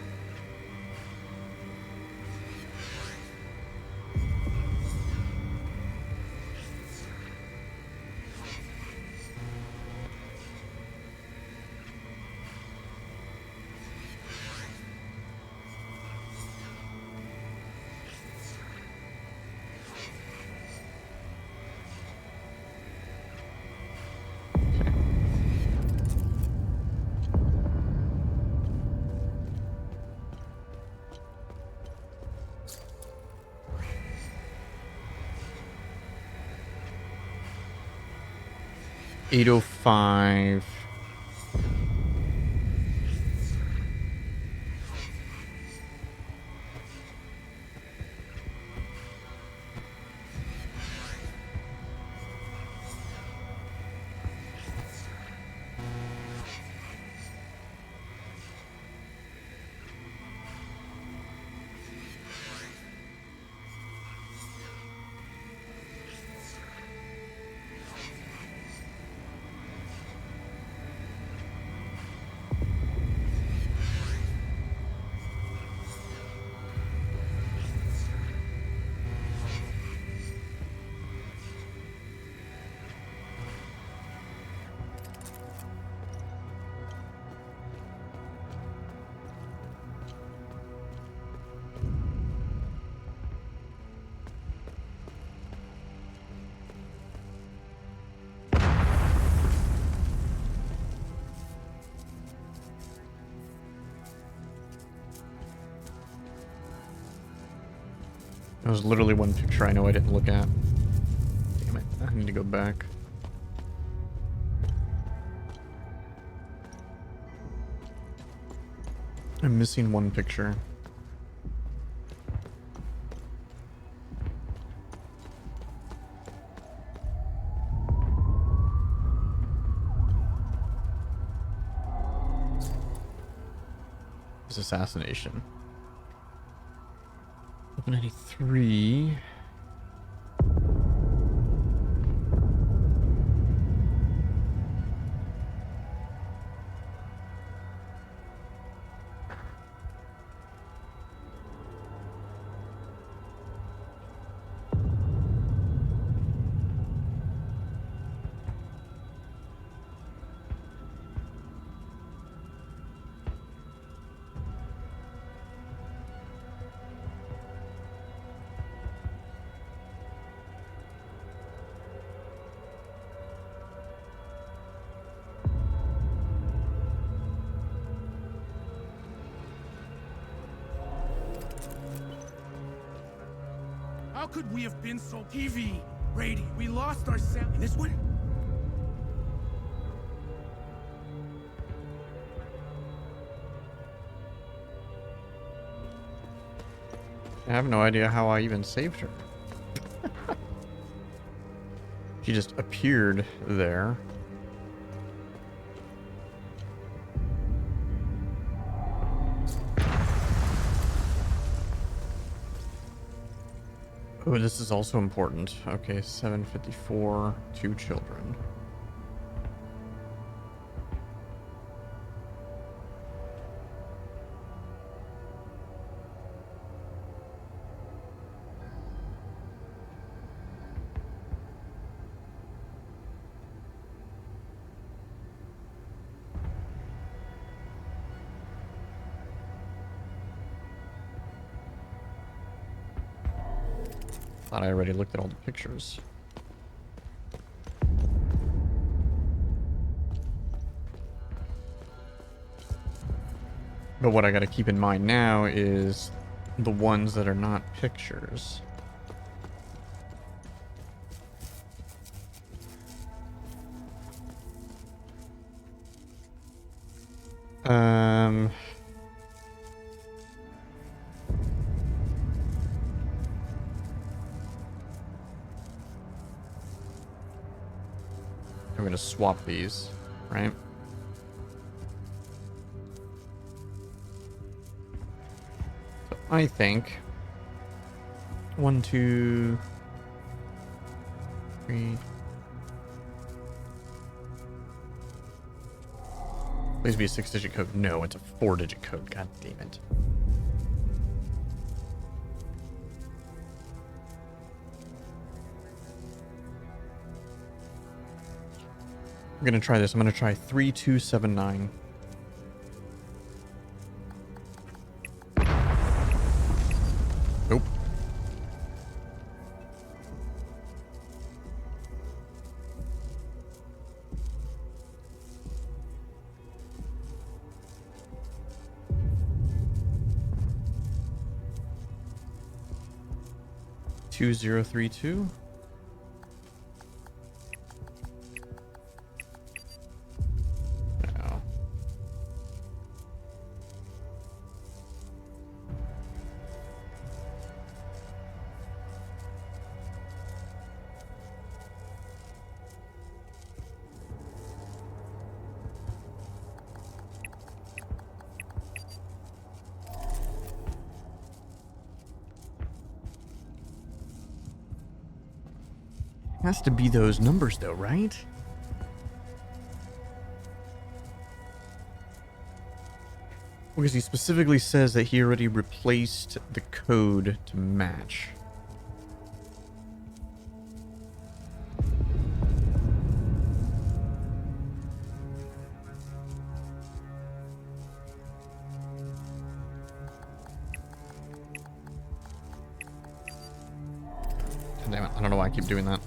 Speaker 1: $805. There was literally one picture I know I didn't look at. Damn it. I need to go back. I'm missing one picture. This assassination. 1193.
Speaker 12: How could we have been so TV? Radio. We lost our sound. This one?
Speaker 1: I have no idea how I even saved her. She just appeared there. Oh, this is also important. Okay, 754, 2 children. Thought I already looked at all the pictures. But what I gotta keep in mind now is the ones that are not pictures. I'm gonna swap these, right? So I think 1, 2, 3. Please be a 6-digit code. No, it's a 4-digit code. God damn it. I'm gonna try this. I'm gonna try 3279. Nope. Two 032. No. Has to be those numbers though, right? Because he specifically says that he already replaced the code to match. Damn it, I don't know why I keep doing that.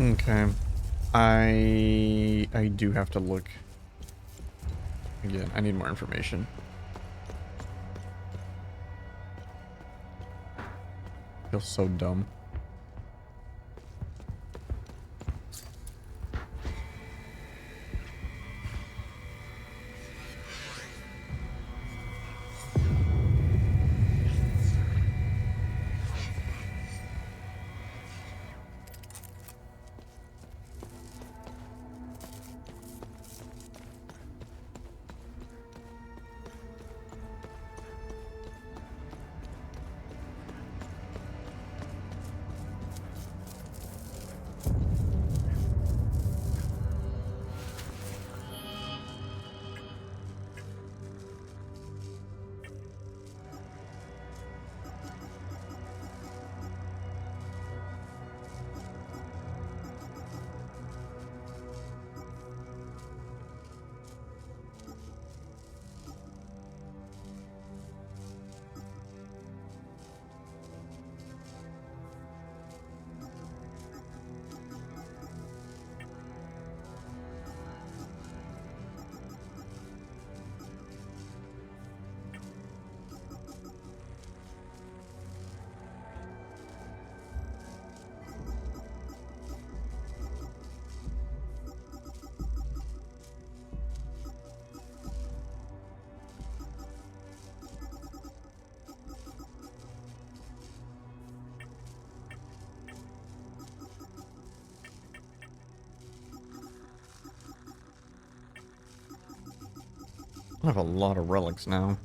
Speaker 1: Okay. I do have to look. Again, I need more information. I feel so dumb. I have a lot of relics now.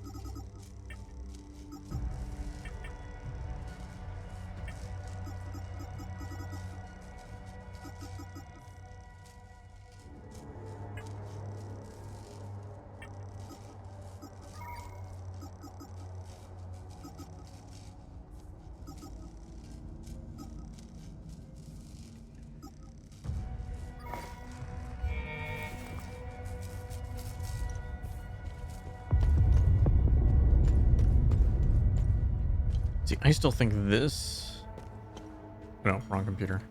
Speaker 1: See, I still think this... No, wrong computer.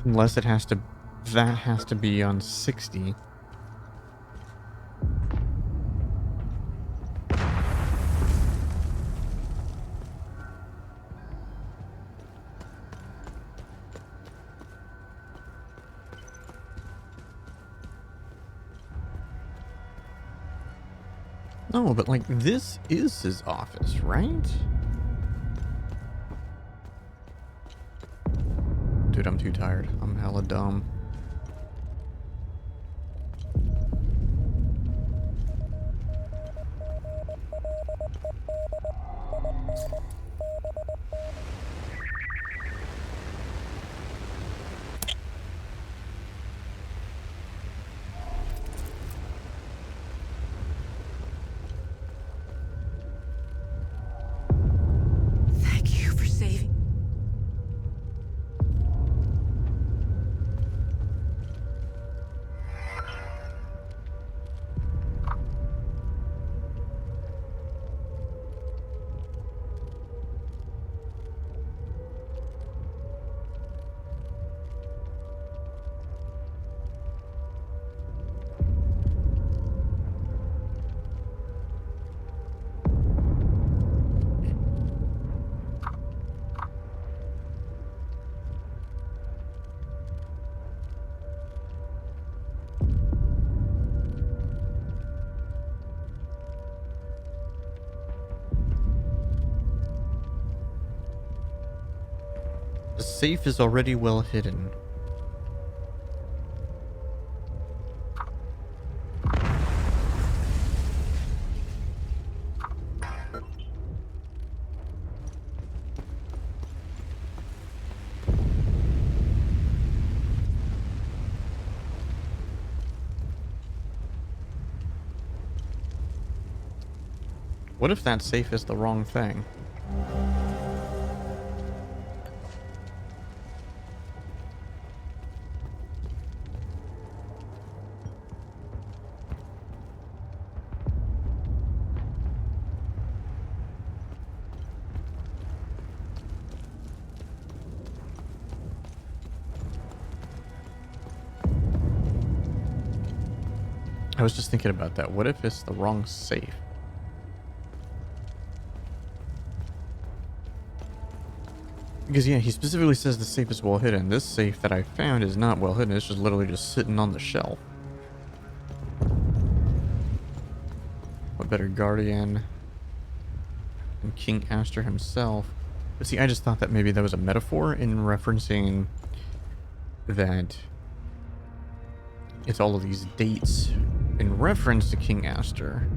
Speaker 1: Unless it has to... That has to be on 60. No, but like this is his office, right? Dude, I'm too tired. I'm hella dumb.
Speaker 15: Thank you for saving.
Speaker 1: The safe is already well hidden. What if that safe is the wrong thing? I was just thinking about that. What if it's the wrong safe? Because yeah, he specifically says the safe is well hidden. This safe that I found is not well hidden. It's just literally just sitting on the shelf. What better guardian than King Astor himself? But see, I just thought that maybe that was a metaphor in referencing that it's all of these dates in reference to King Astor.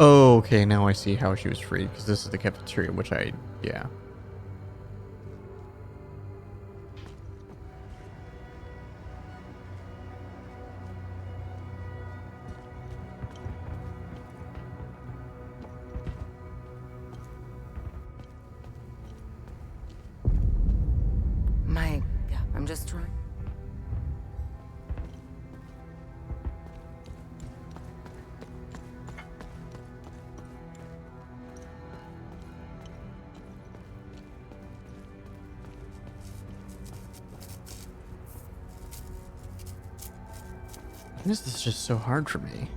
Speaker 1: Oh, okay, now I see how she was freed, because this is the cafeteria, which yeah.
Speaker 14: Yeah, I'm just trying.
Speaker 1: This is just so hard for me.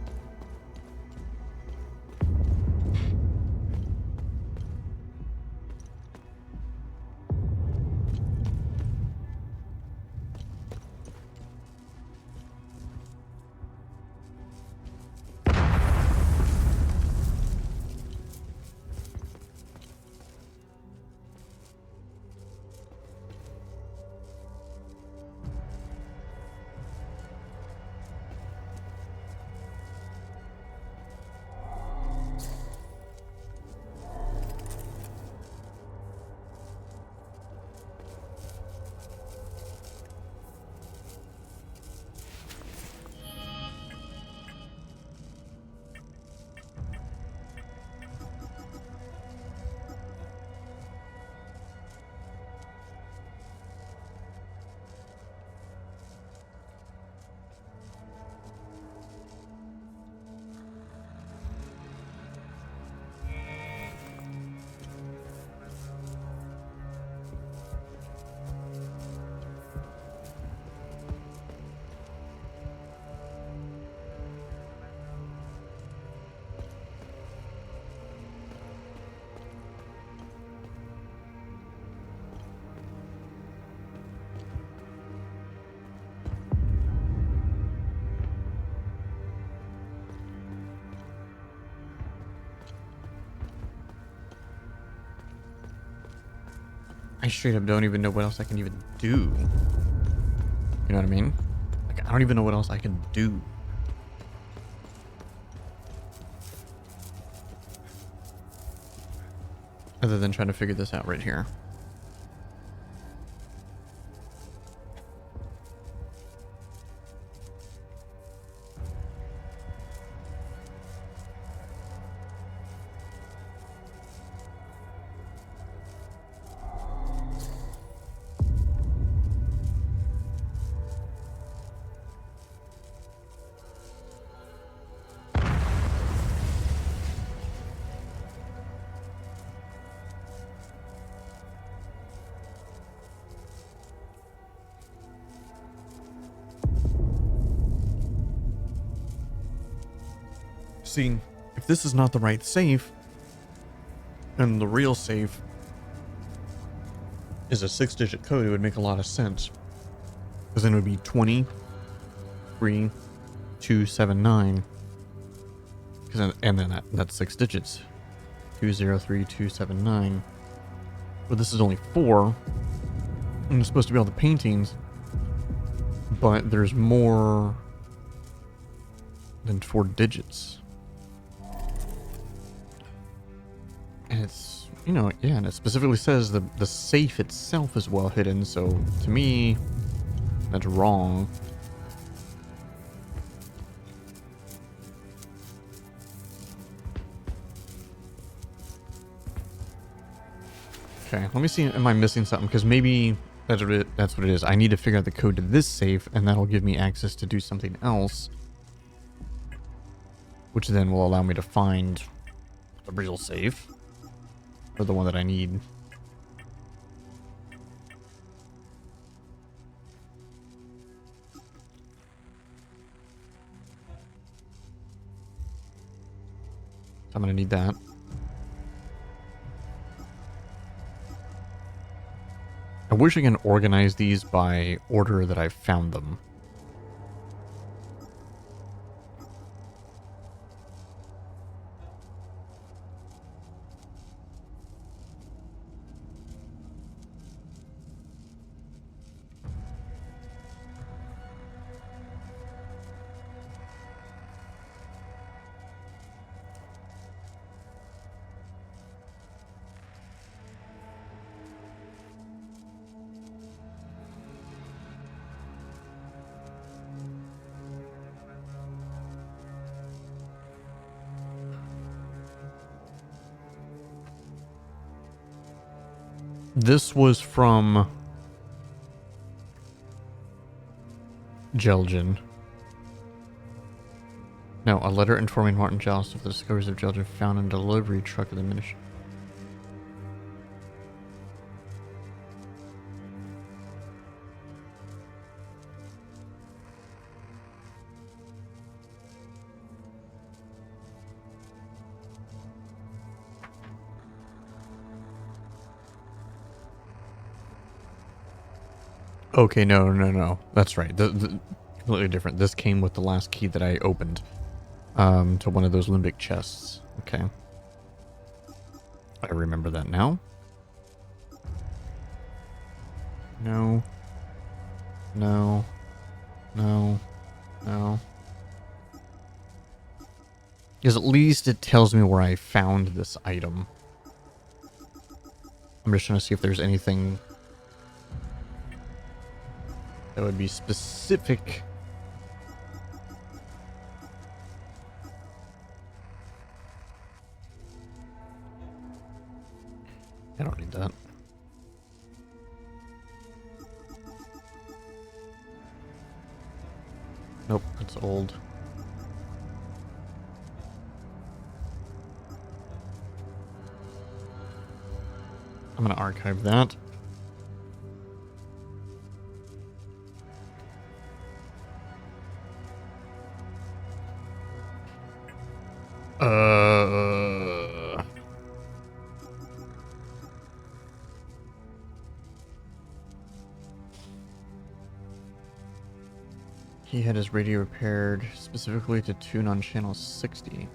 Speaker 1: I straight up don't even know what else I can even do. You know what I mean? Like, I don't even know what else I can do. Other than trying to figure this out right here. See, if this is not the right safe, and the real safe is a 6-digit code, it would make a lot of sense. Because then it would be 20279. And then that's 6 digits. 203279. But this is only 4. And it's supposed to be all the paintings. But there's more than 4 digits. And it's, you know, yeah, and it specifically says the safe itself is well hidden, so to me, that's wrong. Okay, let me see, am I missing something? Because maybe that's what it is. I need to figure out the code to this safe, and that'll give me access to do something else. Which then will allow me to find the real safe. Or the one that I need. So I'm going to need that. I wish I can organize these by order that I found them. This was from Jelgen. No, a letter informing Martin Joust of the discoveries of Jelgen found in a delivery truck of the munition. Okay, no. That's right. Completely different. This came with the last key that I opened to one of those limbic chests. Okay. I remember that now. No. Because at least it tells me where I found this item. I'm just trying to see if there's anything that would be specific. I don't need that. Nope, that's old. I'm gonna archive that. He had his radio repaired specifically to tune on channel 60.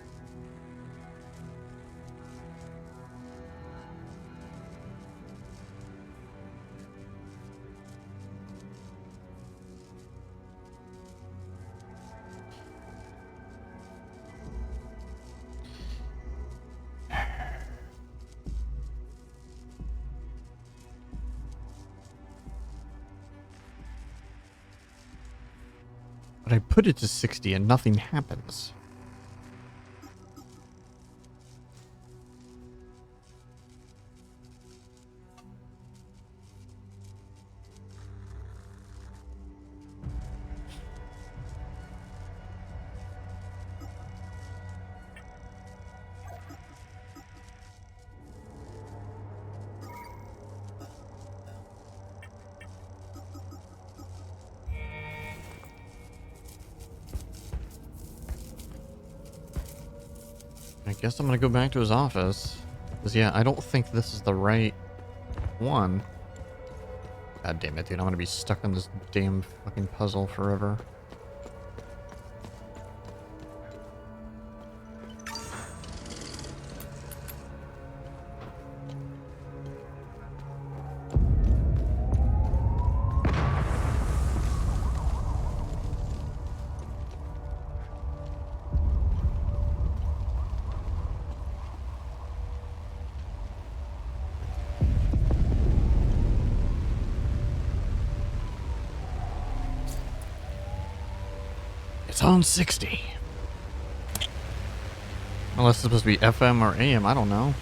Speaker 1: But I put it to 60 and nothing happens. I guess I'm gonna go back to his office. Because, yeah, I don't think this is the right one. God damn it, dude. I'm gonna be stuck on this damn fucking puzzle forever. It's on 60. Unless it's supposed to be FM or AM, I don't know.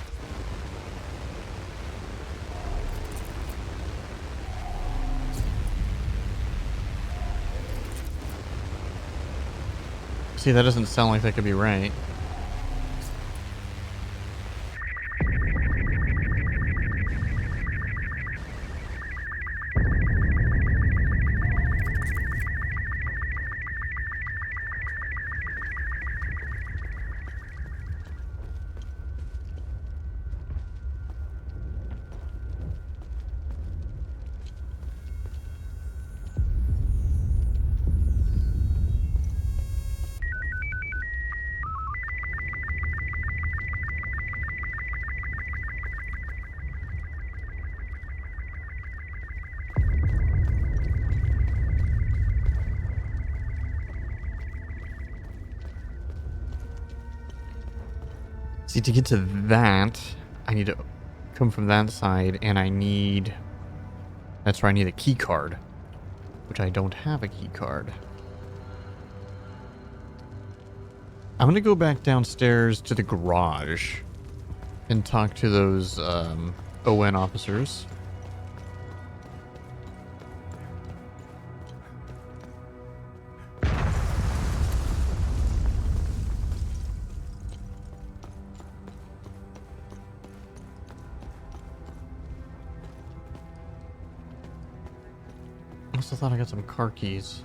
Speaker 1: See, that doesn't sound like that could be right. See, to get to that, I need to come from that side, and I need... That's where I need a key card, which I don't have a key card. I'm gonna go back downstairs to the garage and talk to those ON officers. I also thought I got some car keys.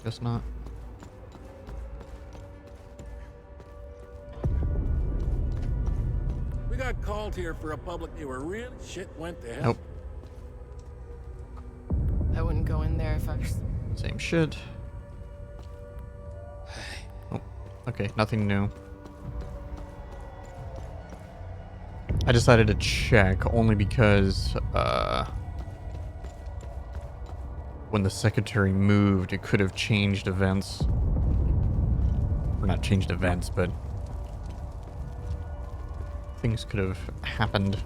Speaker 1: Guess not.
Speaker 3: We got called here for a public... You were real shit went to hell.
Speaker 1: Nope.
Speaker 2: I wouldn't go in there if I was...
Speaker 1: Same shit. Oh, okay, nothing new. I decided to check only because, when the secretary moved, it could have changed events. Or not changed events, but things could have happened.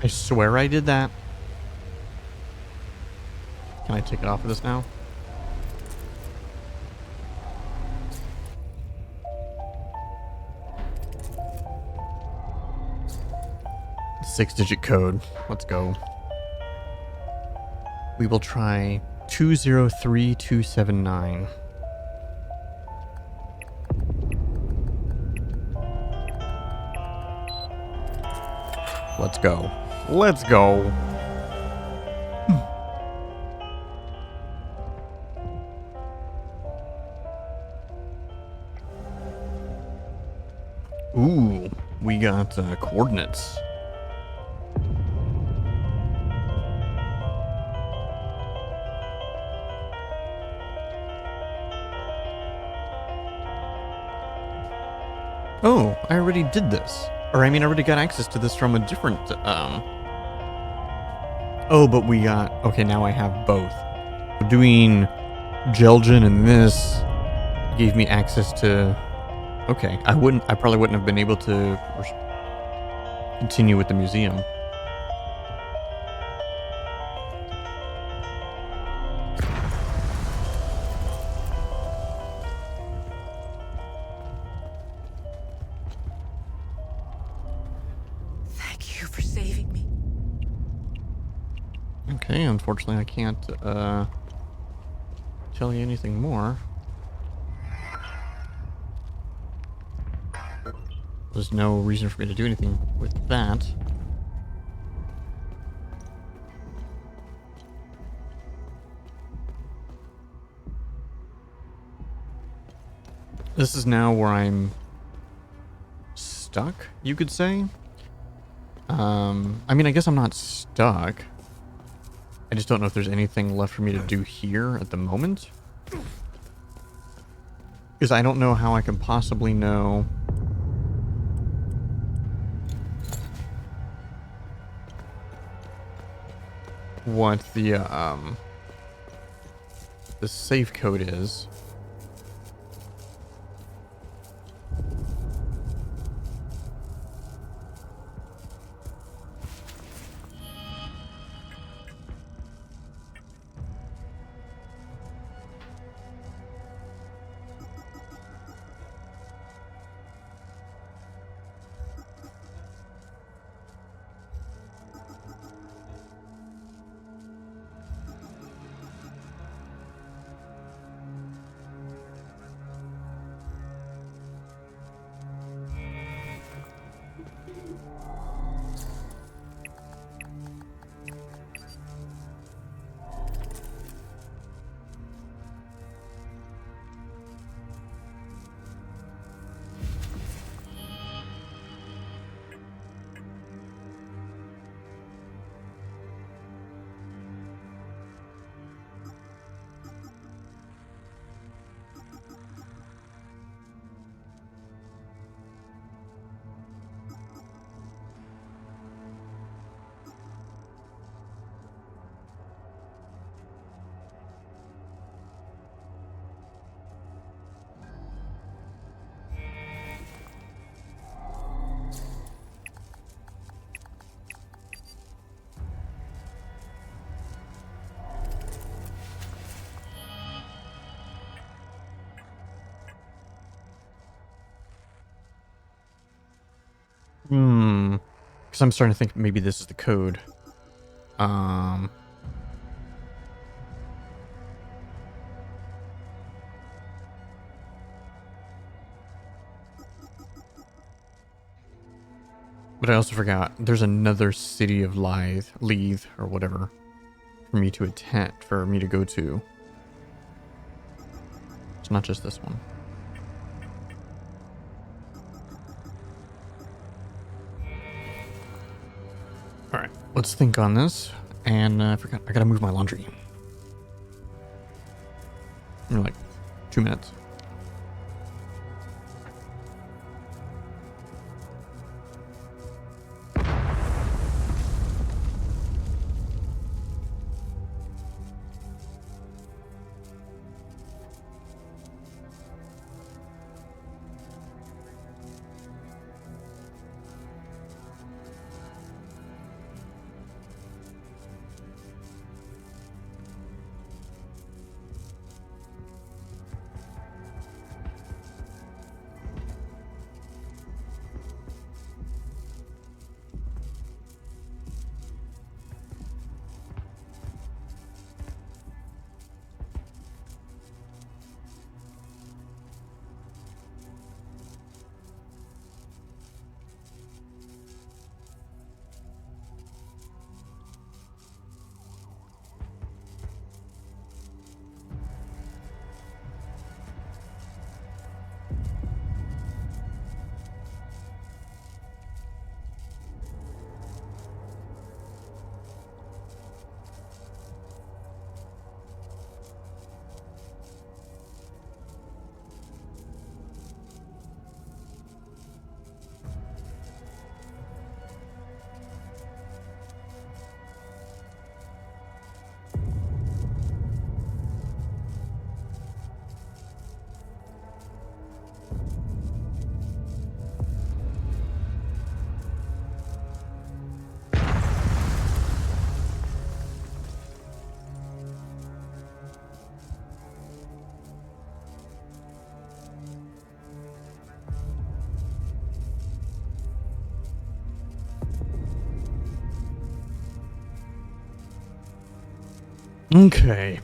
Speaker 1: I swear I did that. Can I take it off of this now? Six-digit code. Let's go. We will try 203279. Let's go. Let's go. Ooh, we got coordinates. Oh, I already did this. Or I mean, I already got access to this from a different, Oh, but we got... Okay, now I have both. Doing Gelgen and this gave me access to... Okay, I probably wouldn't have been able to continue with the museum.
Speaker 15: Thank you for saving me.
Speaker 1: Okay, unfortunately I can't, tell you anything more. There's no reason for me to do anything with that. This is now where I'm stuck, you could say. I mean, I guess I'm not stuck. I just don't know if there's anything left for me to do here at the moment. Because I don't know how I can possibly know what the safe code is. Because I'm starting to think maybe this is the code. But I also forgot, there's another city of Leith, or whatever, for me to attend, for me to go to. It's not just this one. Alright, let's think on this. And I forgot, I gotta move my laundry. In like 2 minutes. Okay.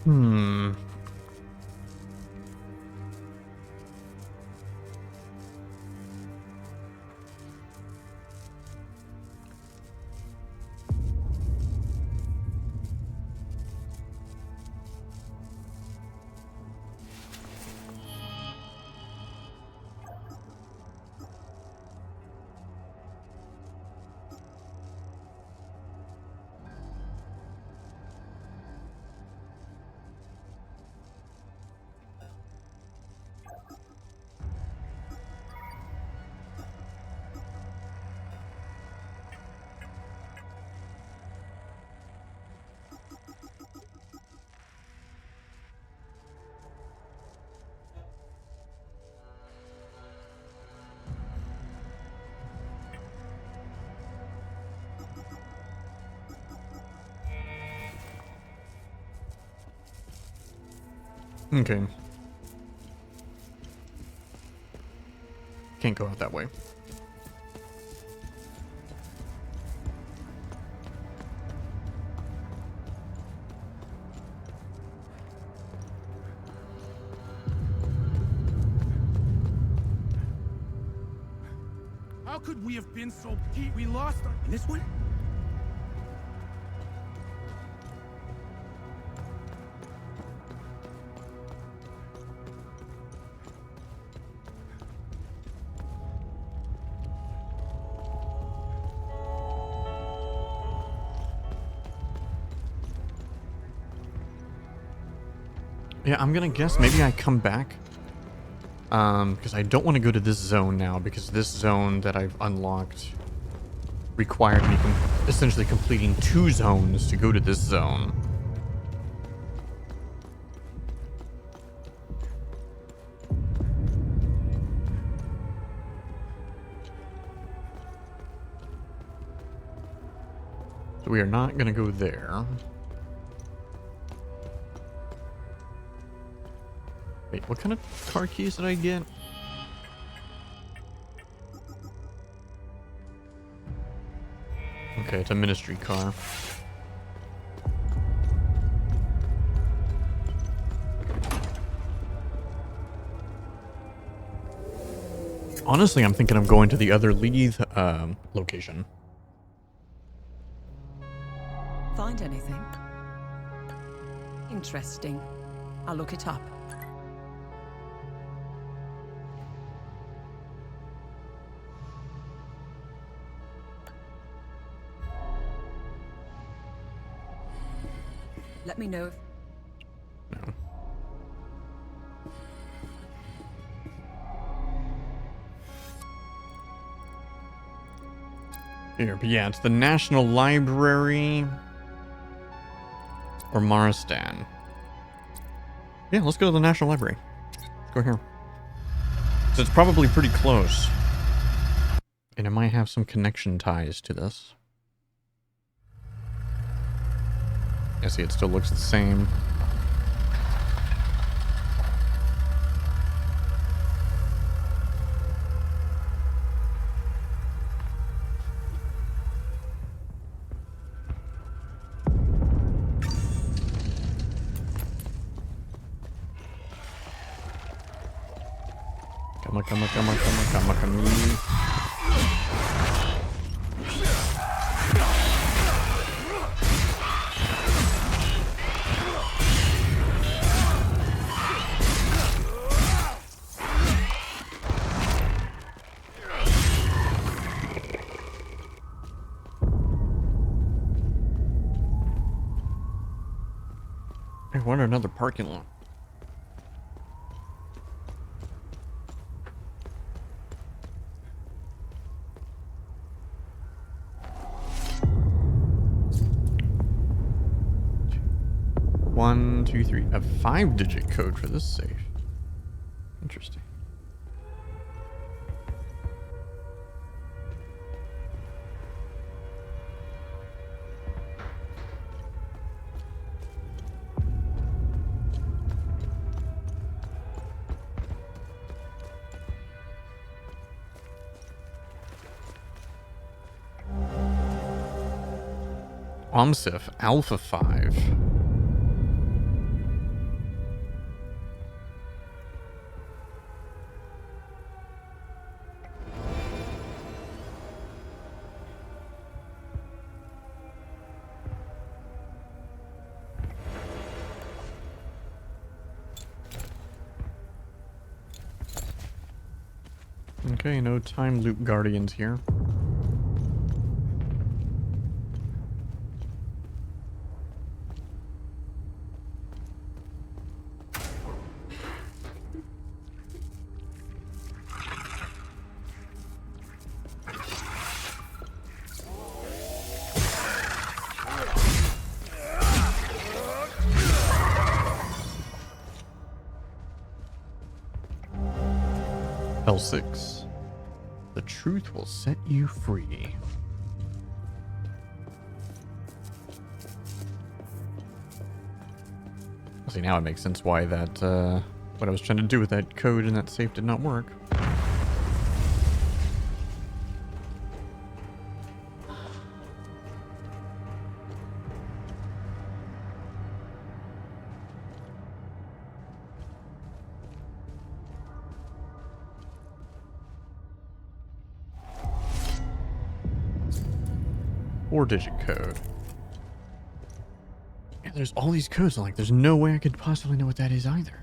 Speaker 1: Okay. Can't go out that way.
Speaker 12: How could we have been so we lost our... This one?
Speaker 1: Yeah, I'm gonna guess maybe I come back. Because I don't want to go to this zone now, because this zone that I've unlocked required me essentially completing 2 zones to go to this zone. So we are not gonna go there. Wait, what kind of car keys did I get? Okay, it's a ministry car. Honestly, I'm thinking of going to the other Leith location.
Speaker 15: Find anything? Interesting. I'll look it up. Let me know if...
Speaker 1: No. Here, but yeah, it's the National Library or Maristan. Yeah, let's go to the National Library. Let's go here. So it's probably pretty close. And it might have some connection ties to this. I see it still looks the same. Come on. I want another parking lot. One, two, three. A 5-digit code for this safe. Interesting. OMSIF Alpha 5. Okay, no time loop guardians here. L6. The truth will set you free. See, now it makes sense why that, what I was trying to do with that code in that safe did not work. Four-digit code. Yeah, there's all these codes. Like, there's no way I could possibly know what that is either.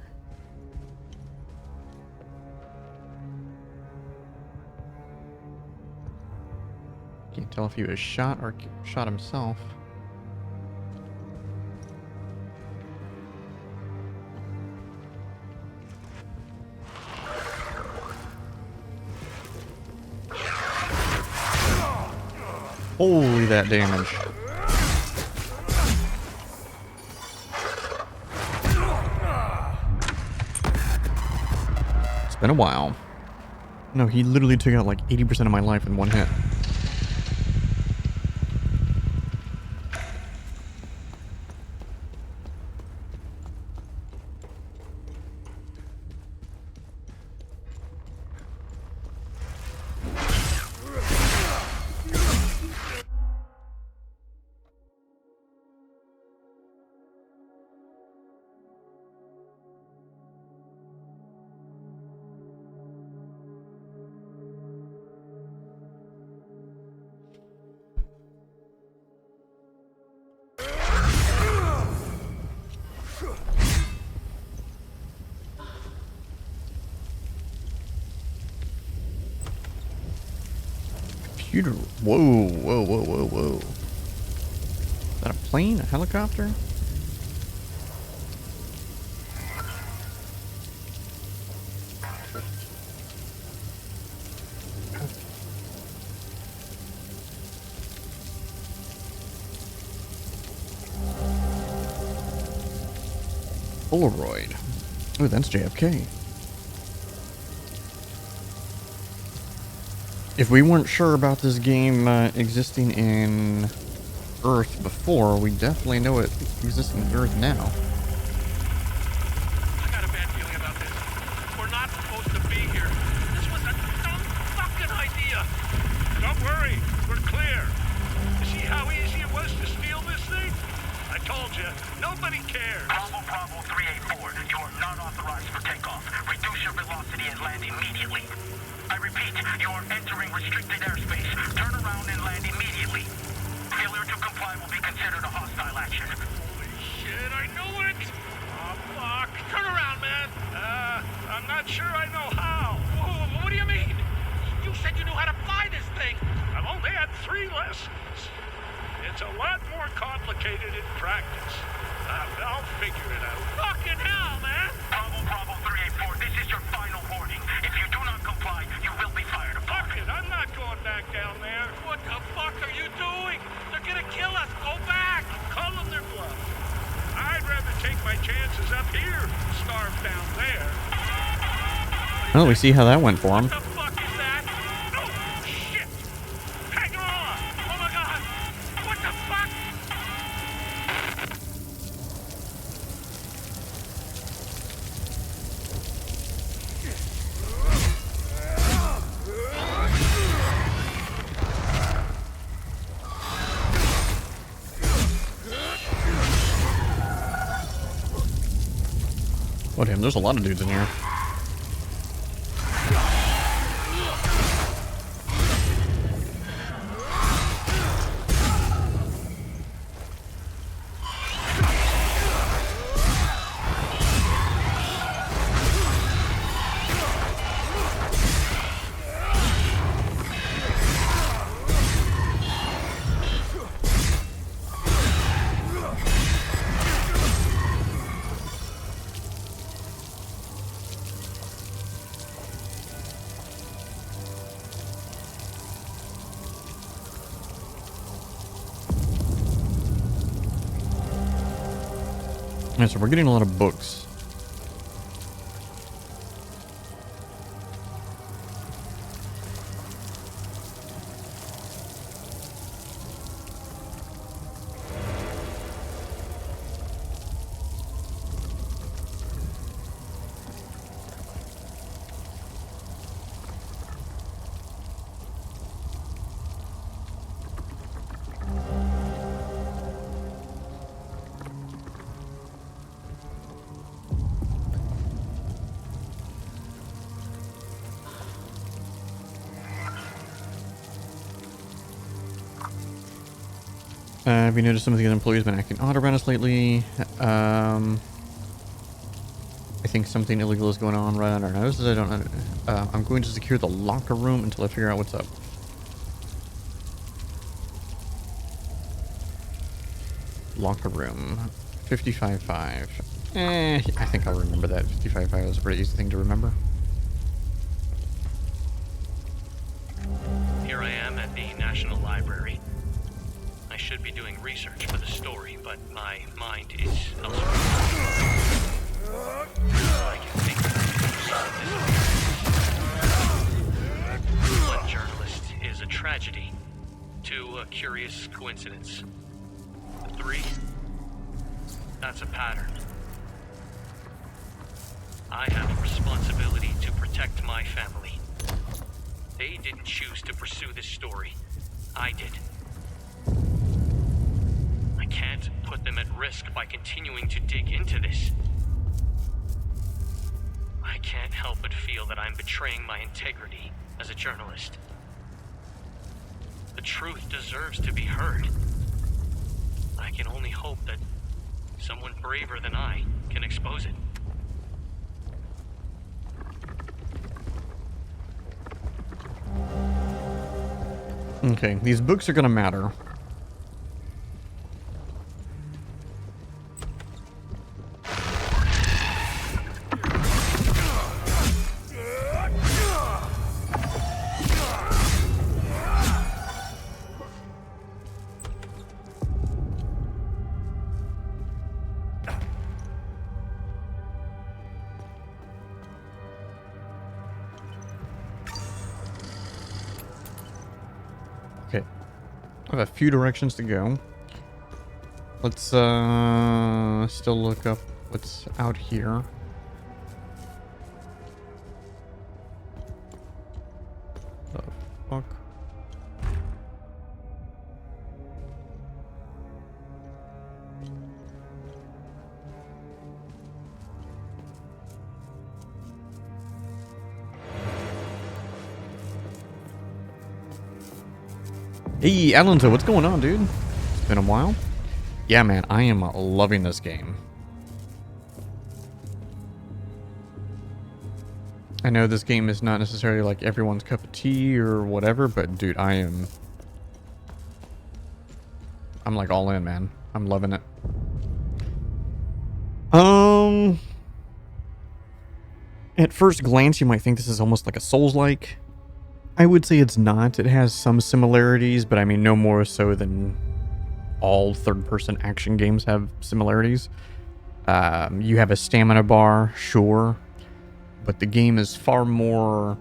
Speaker 1: Can't tell if he was shot or shot himself. Holy, that damage. It's been a while. No, he literally took out like 80% of my life in one hit. Computer. Whoa, whoa, whoa, whoa, whoa. Is that a plane? A helicopter? Polaroid. Oh, that's JFK. If we weren't sure about this game existing in Earth before, we definitely know it exists in Earth now.
Speaker 8: I got a bad feeling about this. We're not supposed to be here. This was a dumb fucking idea. Don't worry, we're clear. You see how easy it was to steal this thing? I told you, nobody cares.
Speaker 16: Bravo 384, you are not authorized for takeoff. Reduce your velocity and land immediately. I repeat, you are entering restricted airspace. Turn around and land immediately. Failure to comply will be considered a hostile action.
Speaker 8: Holy shit, I knew it! Oh, fuck. Turn around, man. I'm not sure I know how. Whoa, what do you mean? You said you knew how to fly this thing. I've only had 3 lessons. It's a lot more complicated in practice. I'll figure it out. Fucking hell, man!
Speaker 16: Bravo 384, this is your final warning. If you do not comply, you will be fired upon.
Speaker 8: Fuck it, I'm not going back down there. What the fuck are you doing? They're gonna kill us. Go back. I'm calling their bluff. I'd rather take my chances up here than starve down there.
Speaker 1: Well, we see how that went for him.
Speaker 8: What the fuck is that? Oh, shit! Hang on! Oh my god! What the fuck?
Speaker 1: Oh damn, there's a lot of dudes in here. Yeah, so we're getting a lot of books. Have you noticed some of the other employees been acting odd around us lately? I think something illegal is going on right under our noses. I don't know. I'm going to secure the locker room until I figure out what's up. Locker room. 55.5. I think I'll remember that. 55.5 is a pretty easy thing to remember.
Speaker 17: Here I am at the National Library. I should be doing research for the story, but my mind is elsewhere. I can think of one journalist is a tragedy. Two, a curious coincidence. Three, that's a pattern. I have a responsibility to protect my family. They didn't choose to pursue this story. I did. I can't put them at risk by continuing to dig into this. I can't help but feel that I'm betraying my integrity as a journalist. The truth deserves to be heard. I can only hope that someone braver than I can expose it.
Speaker 1: Okay, these books are gonna matter. Okay. I have a few directions to go. Let's still look up what's out here. The fuck? Hey, Alonso, what's going on, dude? It's been a while. Yeah, man, I am loving this game. I know this game is not necessarily like everyone's cup of tea or whatever, but dude, I'm like all in, man. I'm loving it. At first glance, you might think this is almost like a Souls-like. I would say it's not. It has some similarities, but I mean no more so than all third-person action games have similarities. You have a stamina bar, sure, but the game is far more...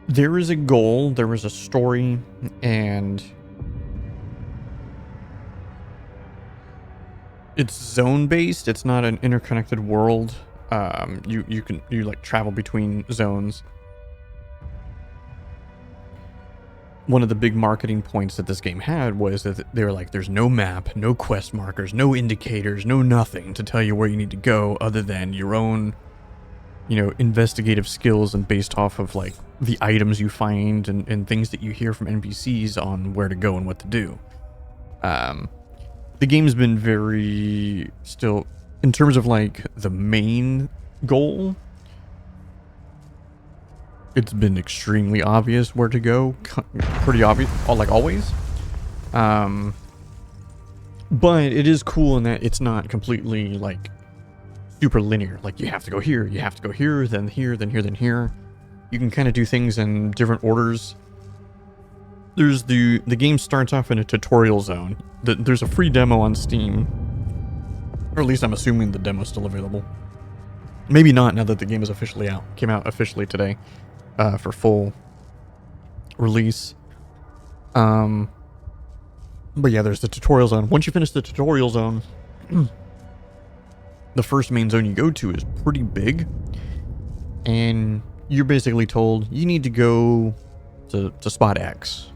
Speaker 1: There is a goal, there is a story, and it's zone-based. It's not an interconnected world. You like travel between zones. One of the big marketing points that this game had was that they were like, there's no map, no quest markers, no indicators, no nothing to tell you where you need to go other than your own, you know, investigative skills and based off of like the items you find and things that you hear from NPCs on where to go and what to do. The game's been very still, in terms of like the main goal, it's been extremely obvious where to go. Pretty obvious, like always. But it is cool in that it's not completely like super linear. Like you have to go here, you have to go here, then here, then here, then here. You can kind of do things in different orders. There's the game starts off in a tutorial zone. There's a free demo on Steam. Or at least I'm assuming the demo's still available. Maybe not now that the game is officially out. Came out officially today for full release. But yeah, there's the tutorial zone. Once you finish the tutorial zone, the first main zone you go to is pretty big. And you're basically told you need to go to spot X.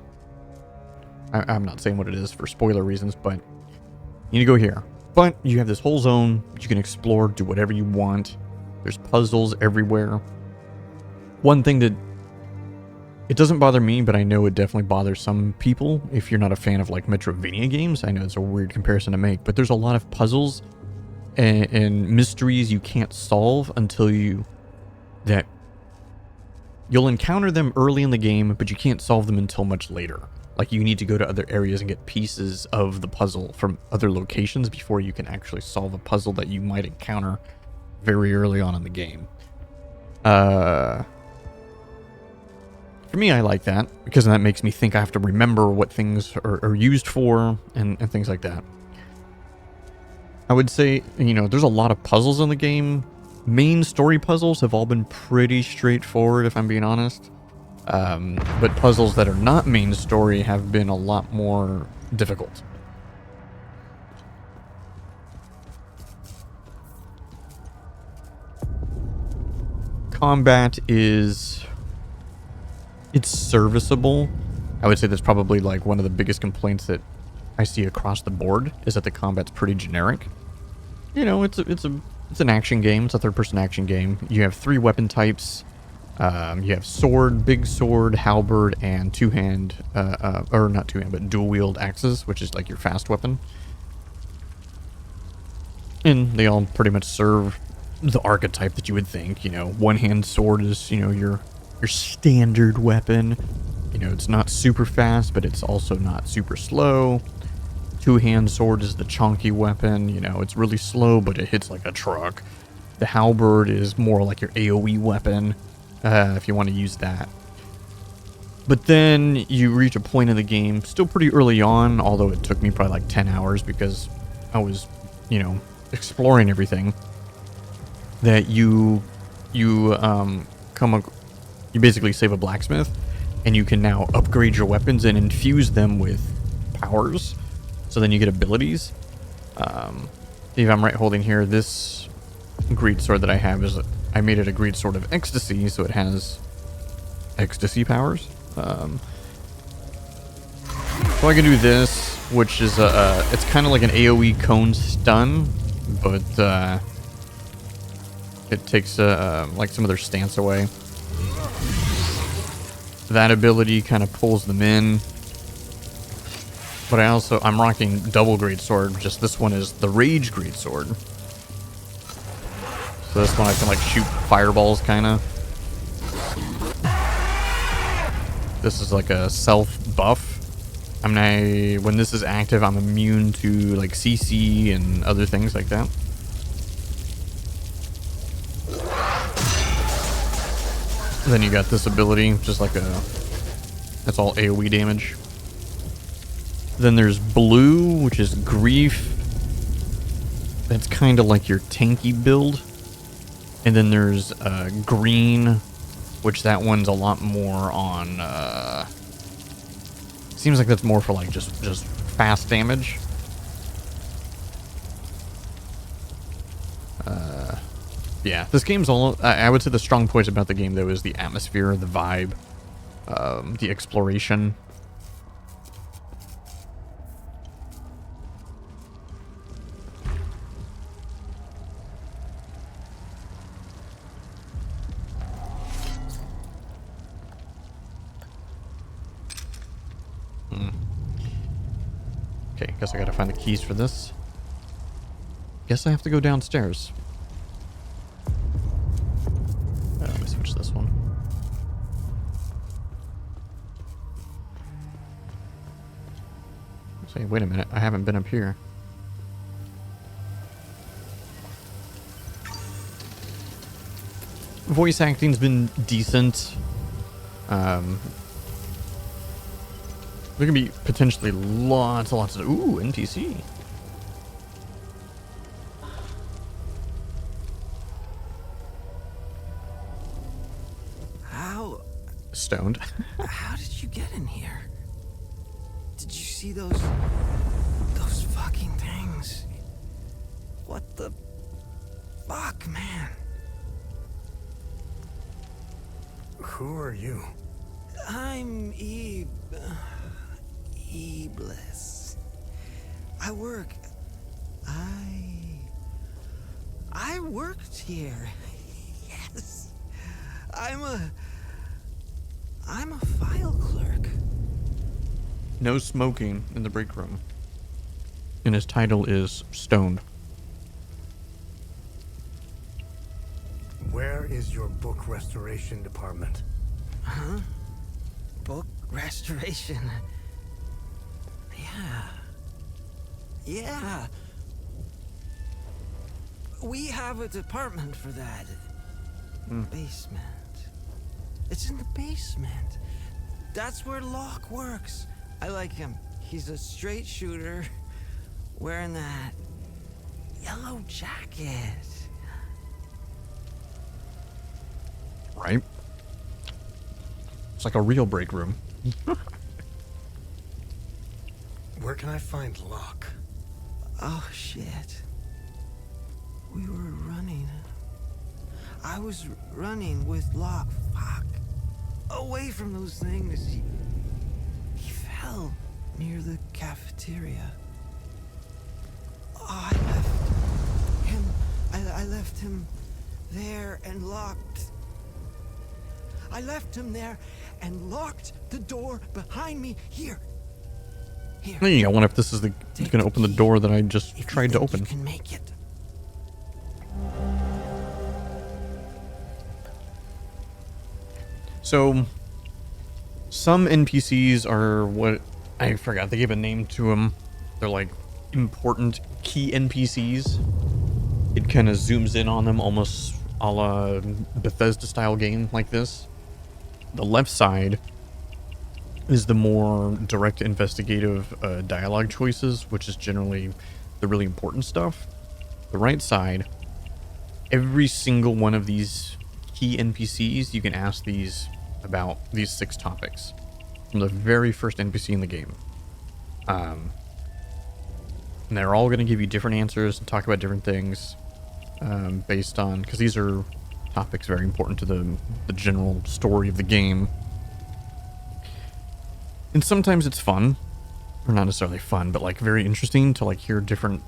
Speaker 1: I'm not saying what it is for spoiler reasons, but you need to go here. But you have this whole zone you can explore, do whatever you want. There's puzzles everywhere. One thing that it doesn't bother me, but I know it definitely bothers some people if you're not a fan of like Metroidvania games. I know it's a weird comparison to make, but there's a lot of puzzles and mysteries you can't solve until you'll encounter them early in the game, but you can't solve them until much later. Like you need to go to other areas and get pieces of the puzzle from other locations before you can actually solve a puzzle that you might encounter very early on in the game. For me, I like that because that makes me think I have to remember what things are used for and things like that. I would say, you know, there's a lot of puzzles in the game. Main story puzzles have all been pretty straightforward, if I'm being honest. But puzzles that are not main story have been a lot more difficult. Combat it's serviceable. I would say that's probably like one of the biggest complaints that I see across the board is that the combat's pretty generic. You know, it's an action game. It's a third-person action game. You have 3 weapon types. You have sword, big sword, halberd, and two-hand, or not two-hand, but dual-wield axes, which is like your fast weapon. And they all pretty much serve the archetype that you would think. You know, one-hand sword is, you know, your standard weapon. You know, it's not super fast, but it's also not super slow. Two-hand sword is the chonky weapon. You know, it's really slow, but it hits like a truck. The halberd is more like your AoE weapon, if you want to use that. But then you reach a point in the game, still pretty early on, although it took me probably like 10 hours because I was, you know, exploring everything, that you basically save a blacksmith, and you can now upgrade your weapons and infuse them with powers. So then you get abilities. If I'm right holding here, this greatsword that I have is, I made it a greatsword of ecstasy, so it has ecstasy powers. So I can do this, which is it's kind of like an AoE cone stun, but it takes like some of their stance away. That ability kind of pulls them in. But I'm rocking double greatsword, just this one is the rage greatsword. So this one I can like shoot fireballs kinda. This is like a self buff. When this is active, I'm immune to like CC and other things like that. Then you got this ability, just like that's all AoE damage. Then there's blue, which is grief. That's kind of like your tanky build. And then there's green, which that one's a lot more on. Seems like that's more for like just fast damage. Yeah, this game's all. I would say the strong points about the game though is the atmosphere, the vibe, the exploration. Okay, guess I gotta find the keys for this. Guess I have to go downstairs. Let me switch this one. Say, wait a minute, I haven't been up here. Voice acting's been decent. There can be potentially lots and lots of... Ooh, NPC.
Speaker 18: How...
Speaker 1: Stoned.
Speaker 18: How did you get in here? Did you see those fucking things? What the fuck, man?
Speaker 5: Who are you?
Speaker 18: I'm Iblis. I worked here. Yes. I'm a file clerk.
Speaker 1: No smoking in the break room. And his title is Stoned.
Speaker 5: Where is your book restoration department?
Speaker 18: Huh? Book restoration. Yeah. We have a department for that. Basement. It's in the basement. That's where Locke works. I like him. He's a straight shooter wearing that yellow jacket.
Speaker 1: Right? It's like a real break room.
Speaker 5: Where can I find Locke?
Speaker 18: Oh, shit. We were running. I was running with Locke. Fuck. Away from those things. He fell near the cafeteria. Oh, I left him there and locked. I left him there and locked the door behind me. Here.
Speaker 1: Hey, I wonder if this is going to open the door that I just tried to open.
Speaker 18: You can make it.
Speaker 1: So, some NPCs are what... I forgot, they gave a name to them. They're like important key NPCs. It kind of zooms in on them almost a la Bethesda style game like this. The left side is the more direct investigative dialogue choices, which is generally the really important stuff. The right side, every single one of these key NPCs, you can ask these about these 6 topics from the very first NPC in the game. And they're all going to give you different answers and talk about different things based on, because these are topics very important to the general story of the game. And sometimes it's fun, or not necessarily fun, but like very interesting to like hear different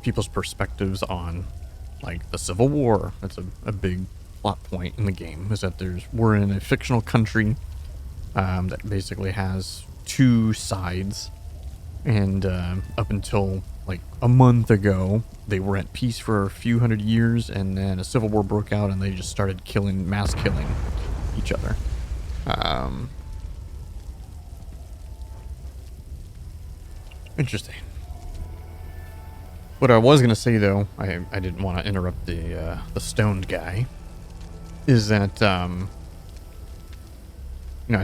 Speaker 1: people's perspectives on like the Civil War. That's a big plot point in the game, is that we're in a fictional country that basically has 2 sides, and up until like a month ago they were at peace for a few hundred years, and then a civil war broke out and they just started mass killing each other. Interesting. What I was gonna say though, I didn't want to interrupt the stoned guy, is that I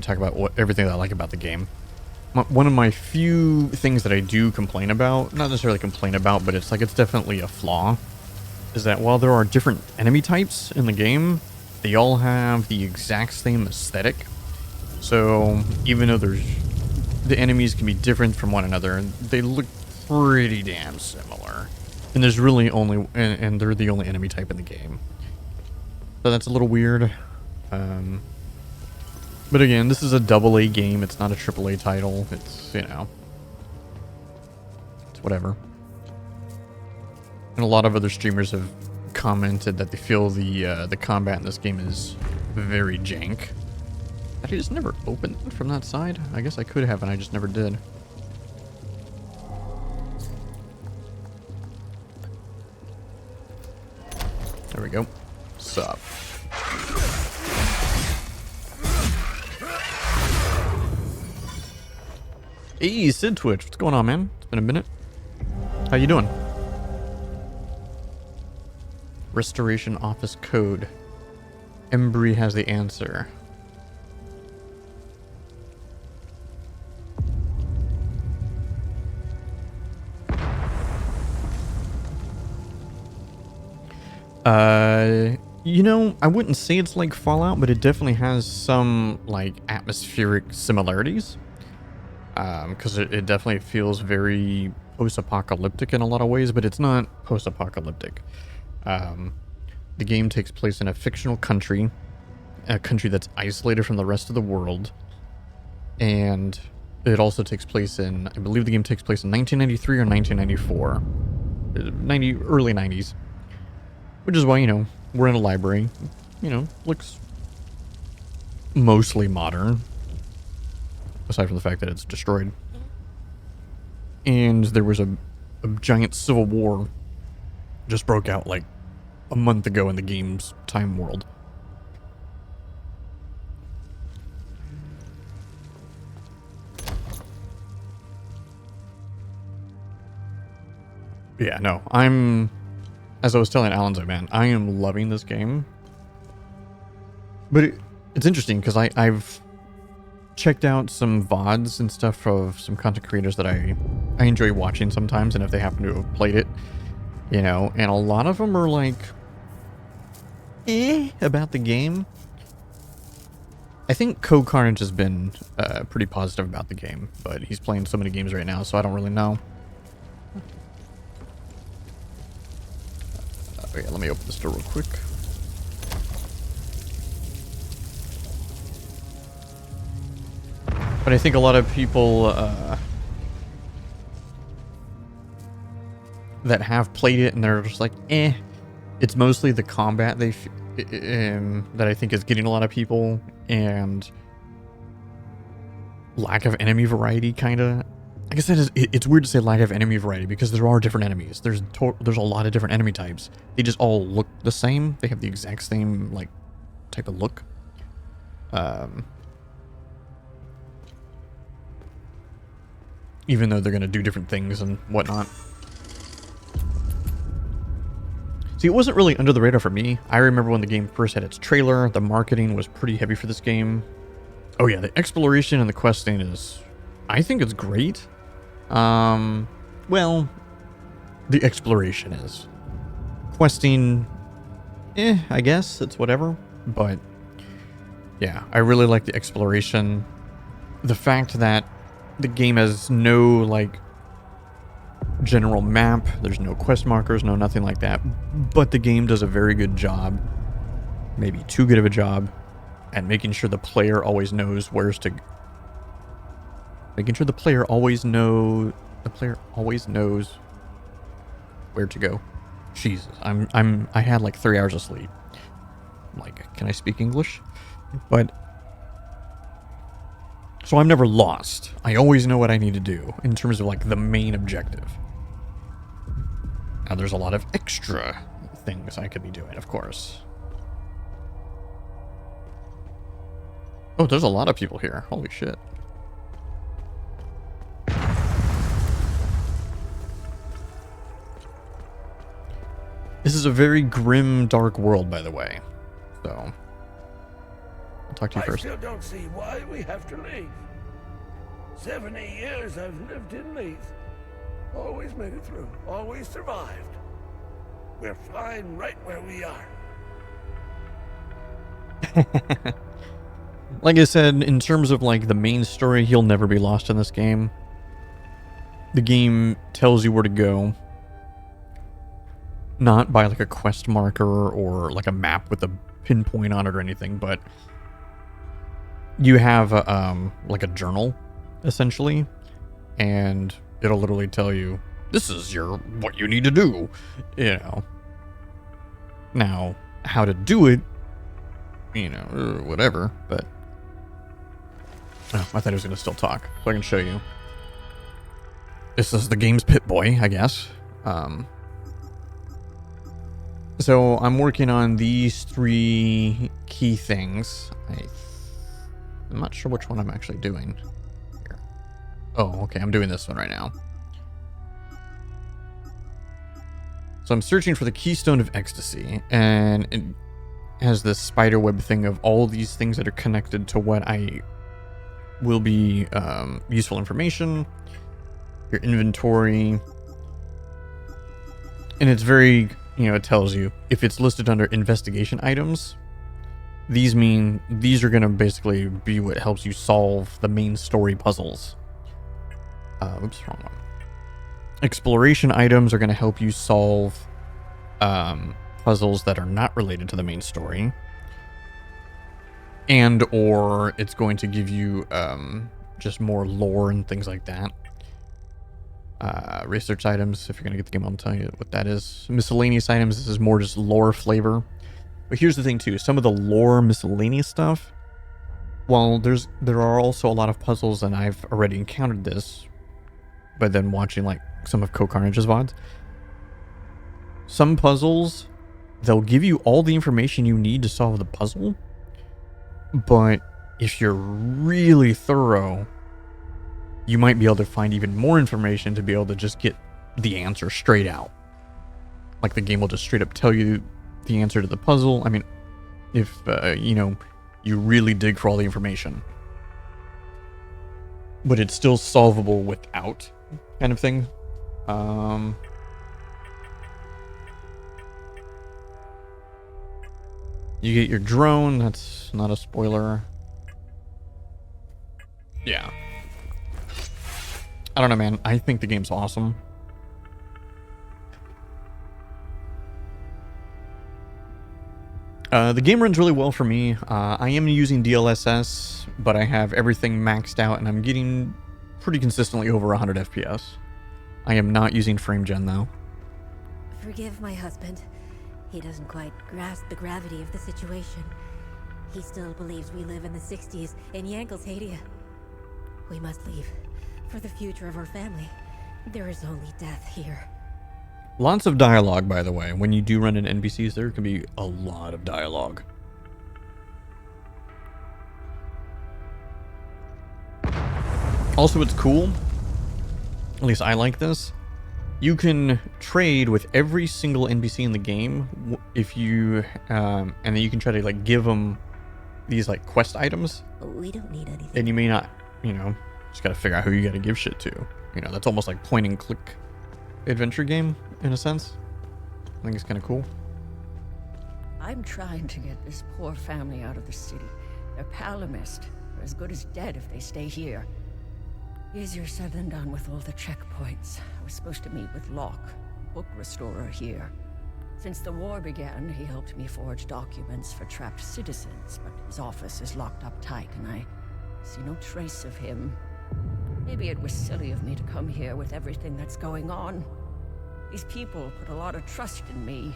Speaker 1: talk about everything that I like about the game. One of my few things that I do complain about, not necessarily complain about, but it's definitely a flaw, is that while there are different enemy types in the game, they all have the exact same aesthetic. So even though the enemies can be different from one another, they look pretty damn similar. And there's really only, and they're the only enemy type in the game. So that's a little weird. But again, this is a AA game. It's not a AAA title. It's, it's whatever. And a lot of other streamers have commented that they feel the combat in this game is very jank. I just never opened it from that side. I guess I could have, and I just never did. There we go. Sup. Hey, Sid Twitch, what's going on, man? It's been a minute. How you doing? Restoration Office Code. Embry has the answer. You know, I wouldn't say it's like Fallout, but it definitely has some like atmospheric similarities. Because it definitely feels very post-apocalyptic in a lot of ways, but it's not post-apocalyptic. The game takes place in a fictional country, a country that's isolated from the rest of the world, and it also takes place in, I believe the game takes place in 1993 or 1994, early 90s, which is why, you know, we're in a library, you know, looks mostly modern, aside from the fact that it's destroyed. And there was a giant civil war just broke out like a month ago in the game's time world. Yeah, no, as I was telling Alonzo, man, I am loving this game. But it's interesting because I've checked out some VODs and stuff of some content creators that I enjoy watching sometimes, and if they happen to have played it, you know, and a lot of them are like, about the game. I think Code Carnage has been pretty positive about the game, but he's playing so many games right now, so I don't really know. Okay, let me open this door real quick. But I think a lot of people that have played it and they're just like, it's mostly the combat that I think is getting a lot of people, and lack of enemy variety, kind of. I guess that is, it's weird to say lack of enemy variety because there are different enemies. There's a lot of different enemy types. They just all look the same. They have the exact same like type of look. Even though they're gonna do different things and whatnot. See, it wasn't really under the radar for me. I remember when the game first had its trailer, the marketing was pretty heavy for this game. Oh yeah, the exploration and the questing is, I think it's great. Well, the exploration is. Questing, I guess, it's whatever. But, yeah, I really like the exploration. The fact that the game has no, like, general map, there's no quest markers, no nothing like that. But the game does a very good job, maybe too good of a job, at making sure the player always knows where to go. Jesus, I had like 3 hours of sleep. I'm like, can I speak English? But so I'm never lost. I always know what I need to do in terms of like the main objective. Now there's a lot of extra things I could be doing, of course. Oh, there's a lot of people here. Holy shit. This is a very grim, dark world, by the way. So, I'll talk to you first.
Speaker 19: I still don't see why we have to leave. 70 years I've lived in Leith. Always made it through. Always survived. We're fine right where we are.
Speaker 1: Like I said, in terms of like the main story, you'll never be lost in this game. The game tells you where to go. Not by like a quest marker or like a map with a pinpoint on it or anything, but you have like a journal essentially, and it'll literally tell you, this is what you need to do, you know. Now, how to do it, you know, whatever, but oh, I thought he was gonna still talk, so I can show you. This is the game's Pip-Boy, I guess. So I'm working on these 3 key things. I'm not sure which one I'm actually doing here. Oh, okay, I'm doing this one right now. So I'm searching for the Keystone of Ecstasy, and it has this spiderweb thing of all these things that are connected to what I will be useful information, your inventory, and it's very you know, it tells you if it's listed under investigation items, these are going to basically be what helps you solve the main story puzzles. Oops, wrong one. Exploration items are going to help you solve puzzles that are not related to the main story. And or it's going to give you just more lore and things like that. Research items, if you're going to get the game, I'll tell you what that is. Miscellaneous items, this is more just lore flavor. But here's the thing too, some of the lore miscellaneous stuff, while there are also a lot of puzzles, and I've already encountered this, but then watching like some of Co-Carnage's VODs, some puzzles, they'll give you all the information you need to solve the puzzle, but if you're really thorough, you might be able to find even more information to be able to just get the answer straight out. Like the game will just straight up tell you the answer to the puzzle. I mean, if, you know, you really dig for all the information. But it's still solvable without, kind of thing. You get your drone, that's not a spoiler. Yeah. I don't know, man. I think the game's awesome. The game runs really well for me. I am using DLSS, but I have everything maxed out, and I'm getting pretty consistently over 100 FPS. I am not using frame gen, though.
Speaker 10: Forgive my husband. He doesn't quite grasp the gravity of the situation. He still believes we live in the 60s in Yankel's. We must leave. For the future of our family. There is only death here.
Speaker 1: Lots of dialogue, by the way. When you do run into NPCs, there can be a lot of dialogue. Also, it's cool. At least I like this. You can trade with every single NPC in the game if you, and then you can try to like give them these like quest items.
Speaker 10: We don't need anything.
Speaker 1: And you may not, you know, just gotta figure out who you gotta give shit to. You know, that's almost like point and click adventure game in a sense. I think it's kind of cool.
Speaker 20: I'm trying to get this poor family out of the city. They're palomist. They're as good as dead if they stay here. Easier said than done with all the checkpoints. I was supposed to meet with Locke, book restorer here. Since the war began, he helped me forge documents for trapped citizens, but his office is locked up tight, and I see no trace of him. Maybe it was silly of me to come here with everything that's going on. These people put a lot of trust in me.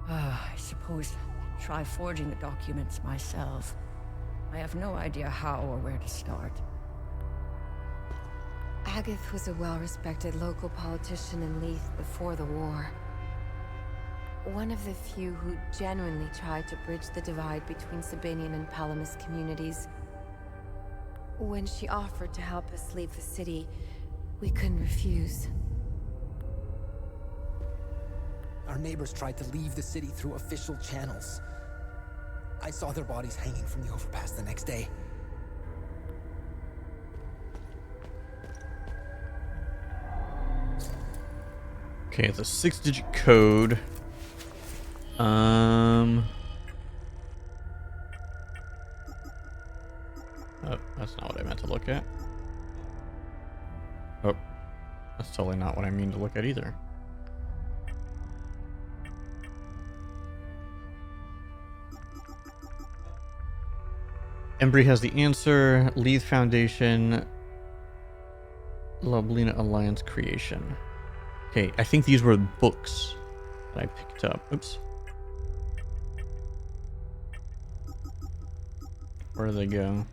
Speaker 20: I suppose I'll try forging the documents myself. I have no idea how or where to start.
Speaker 14: Agath was a well-respected local politician in Leith before the war. One of the few who genuinely tried to bridge the divide between Sabinian and Palamist communities. When she offered to help us leave the city, we couldn't refuse.
Speaker 7: Our neighbors tried to leave the city through official channels. I saw their bodies hanging from the overpass the next day.
Speaker 1: Okay, it's a 6-digit code. Oh, that's not what I meant to look at. Oh, that's totally not what I mean to look at either. Embry has the answer. Leith Foundation. Loblina Alliance creation. Okay, I think these were books that I picked up. Oops. Where do they go?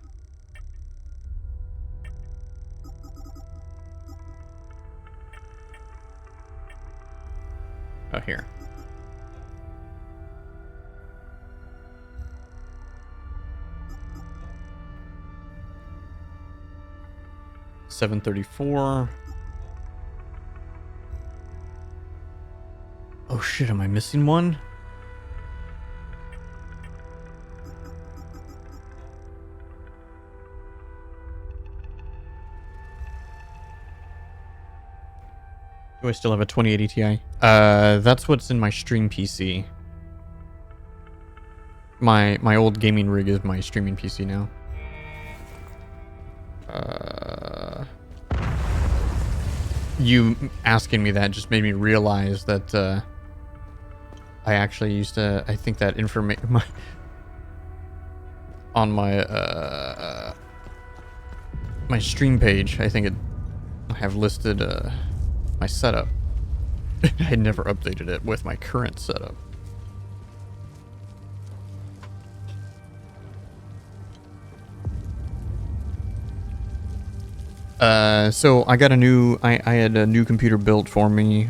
Speaker 1: Oh, here. $734. Oh shit, am I missing one? Do Do I still have a 2080 Ti? That's what's in my stream PC. My old gaming rig is my streaming PC now. You asking me that just made me realize that I actually used to. I think that information on my my stream page. I think I have listed my setup. I had never updated it with my current setup. So I got a new, I had a new computer built for me.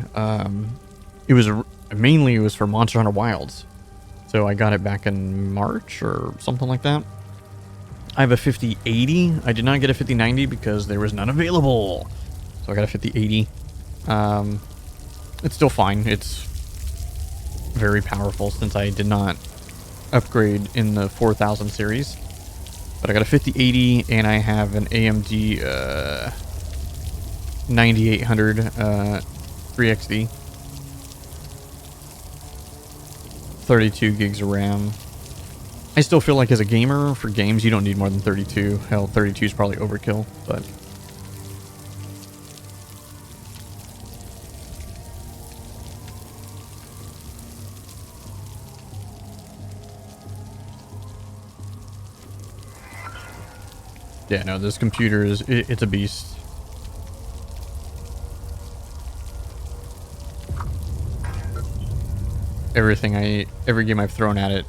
Speaker 1: It was mainly it was for Monster Hunter Wilds. So I got it back in March or something like that. I have a 5080. I did not get a 5090 because there was none available. So I got a 5080. It's still fine. It's very powerful since I did not upgrade in the 4000 series. But I got a 5080 and I have an AMD 9800 3XD. 32 gigs of RAM. I still feel like as a gamer, for games, you don't need more than 32. Hell, 32 is probably overkill, but... yeah, no, this computer is, it's a beast. Every game I've thrown at it,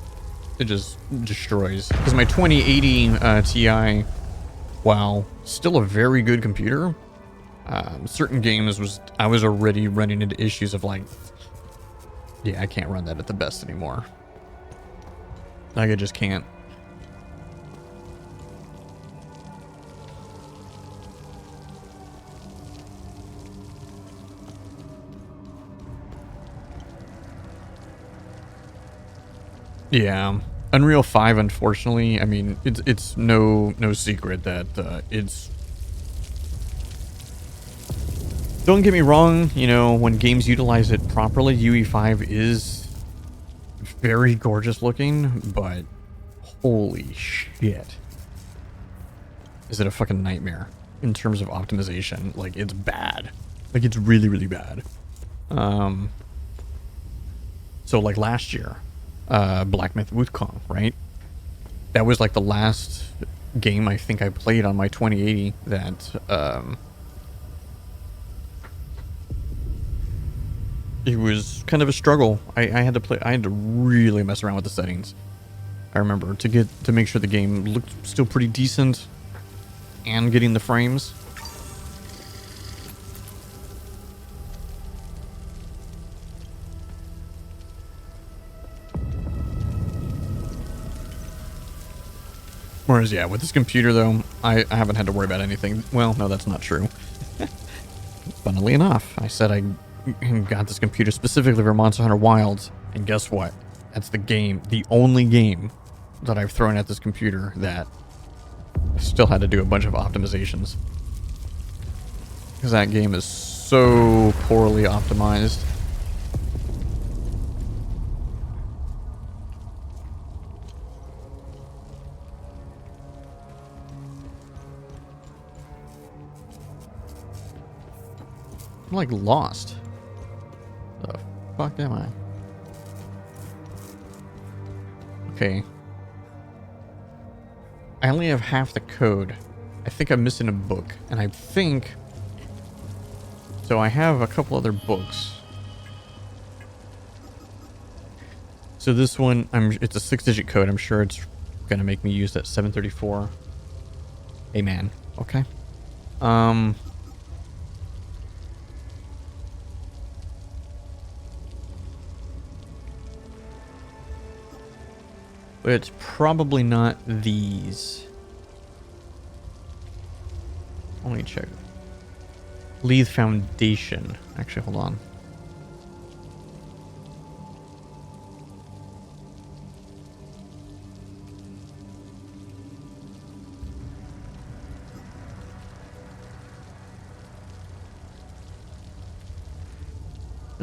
Speaker 1: it just destroys. Because my 2080 Ti, while still a very good computer, certain games I was already running into issues of like, yeah, I can't run that at the best anymore. Like, I just can't. Yeah, Unreal 5, unfortunately, I mean, it's no secret that it's... Don't get me wrong, you know, when games utilize it properly, UE5 is very gorgeous looking, but holy shit. Is it a fucking nightmare in terms of optimization? Like, it's bad. Like, it's really, really bad. So, like, last year... Black Myth Wukong, right? That was like the last game I think I played on my 2080 that it was kind of a struggle. I had to really mess around with the settings. I remember to make sure the game looked still pretty decent and getting the frames. Whereas, yeah, with this computer, though, I haven't had to worry about anything. Well, no, that's not true. Funnily enough, I said I got this computer specifically for Monster Hunter Wilds, and guess what? That's the only game that I've thrown at this computer that still had to do a bunch of optimizations. Because that game is so poorly optimized. I'm like lost. The fuck am I? Okay. I only have half the code. I think I'm missing a book. And I think... So I have a couple other books. So this one, it's a 6-digit code. I'm sure it's gonna make me use that 734. Hey man. Okay. But it's probably not these. Let me check. Leith Foundation. Actually, hold on.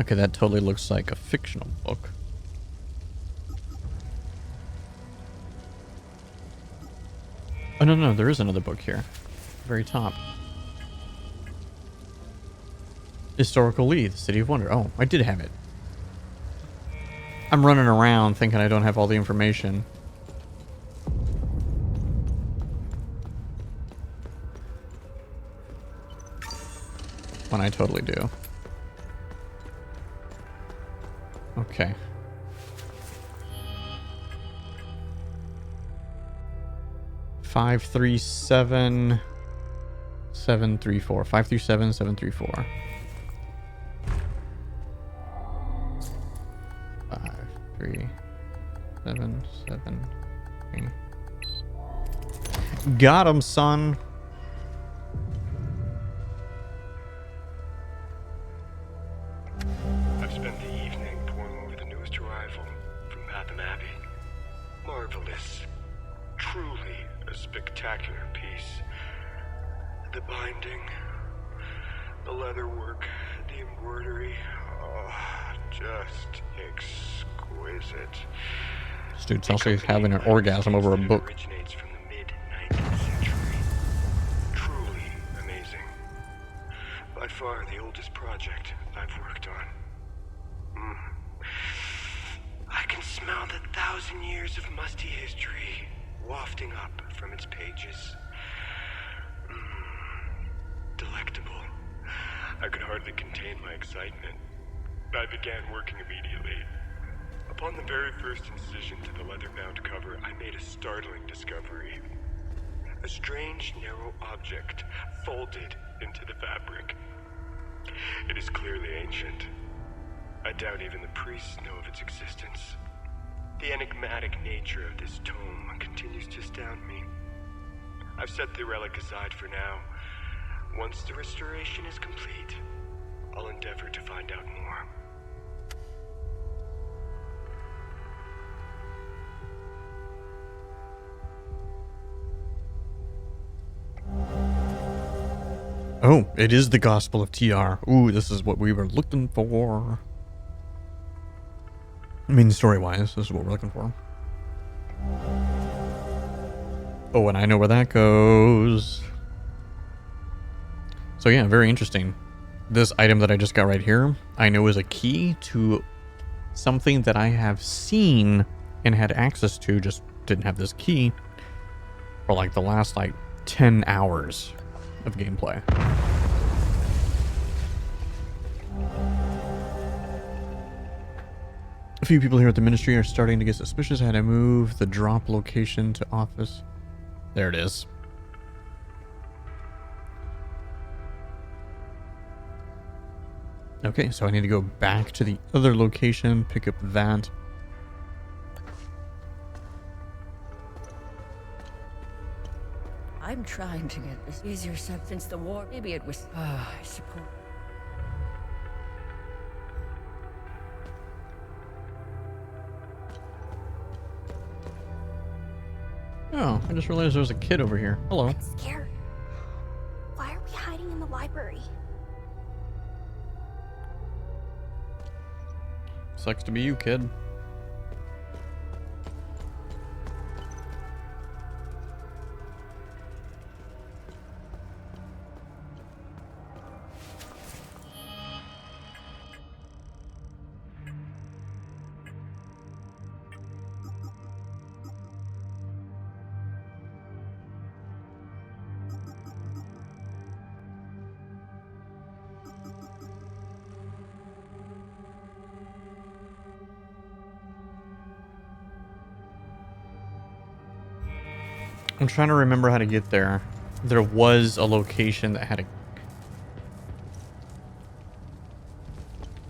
Speaker 1: Okay, that totally looks like a fictional book. Oh, no, no, there is another book here. Very top. Historical Lee, the City of Wonder. Oh, I did have it. I'm running around thinking I don't have all the information. When I totally do. Okay. Five, 3, 7, 7, 3, 4. 5, 3, 7, 7, 3, 4. 5, 3, 7, 7, 3. Got him, son.
Speaker 21: I've spent the evening poring over the newest arrival from Batham Abbey. Marvelous. Truly a spectacular piece. The binding, the leatherwork, the embroidery, oh, just exquisite.
Speaker 1: This dude's also having an orgasm over a book.
Speaker 21: Originates from the mid-19th century. Truly amazing. By far the oldest project I've worked on. I can smell the 1,000 years of musty history wafting up from its pages. Delectable. I could hardly contain my excitement. I began working immediately. Upon the very first incision to the leather-bound cover, I made a startling discovery. A strange, narrow object folded into the fabric. It is clearly ancient. I doubt even the priests know of its existence. The enigmatic nature of this tome continues to astound me. I've set the relic aside for now. Once the restoration is complete, I'll endeavor to find out more.
Speaker 1: Oh, it is the Gospel of TR. Ooh, this is what we were looking for. I mean, story-wise, this is what we're looking for. Oh, and I know where that goes. So yeah, very interesting. This item that I just got right here, I know is a key to something that I have seen and had access to, just didn't have this key for like the last 10 hours of gameplay. A few people here at the ministry are starting to get suspicious. I had to move the drop location to office. There it is. Okay, so I need to go back to the other location, pick up that.
Speaker 20: I'm trying to get this easier since the war. Maybe it was. I suppose.
Speaker 1: Oh, I just realized there was a kid over here. Hello.
Speaker 22: I'm scared. Why are we hiding in the library?
Speaker 1: Sucks to be you, kid. I'm trying to remember how to get there. There was a location that had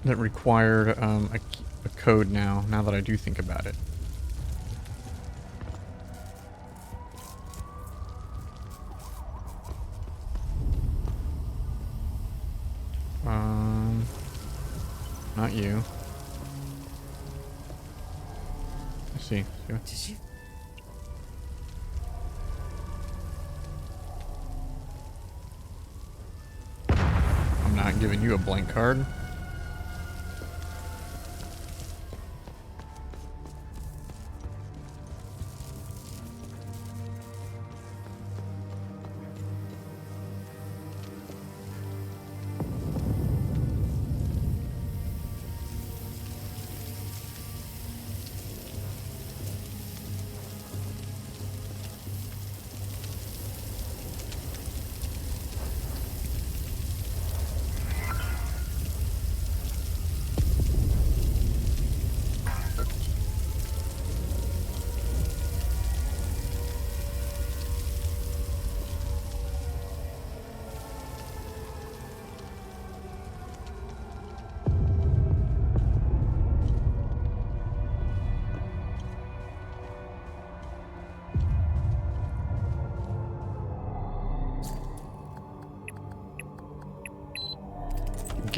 Speaker 1: that required a code now that I do think about it. Not you. Let's see.
Speaker 18: Did you?
Speaker 1: I'm not giving you a blank card.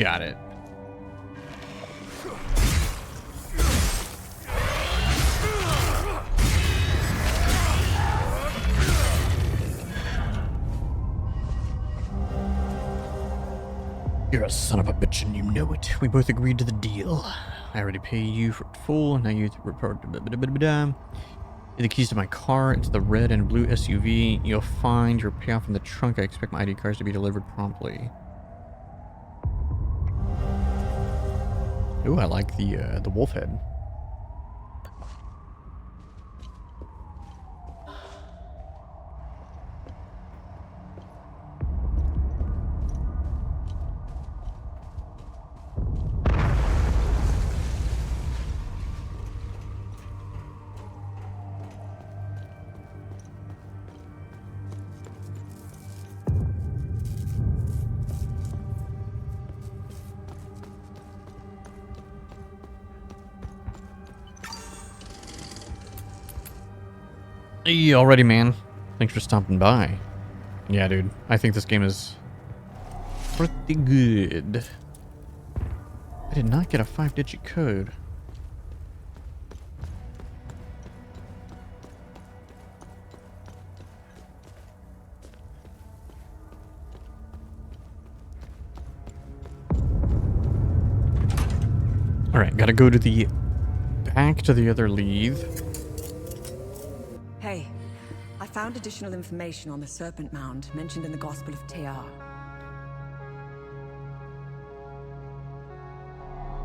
Speaker 1: Got it. You're a son of a bitch and you know it. We both agreed to the deal. I already paid you for full, and now you report. The keys to my car. It's the red and blue SUV. You'll find your payoff in the trunk. I expect my ID cards to be delivered promptly. Ooh, I like the wolf head. Hey, already, man. Thanks for stopping by. Yeah, dude. I think this game is pretty good. I did not get a 5-digit code. Alright, gotta go to the back to the other Leave.
Speaker 15: Hey, I found additional information on the Serpent Mound mentioned in the Gospel of Tear.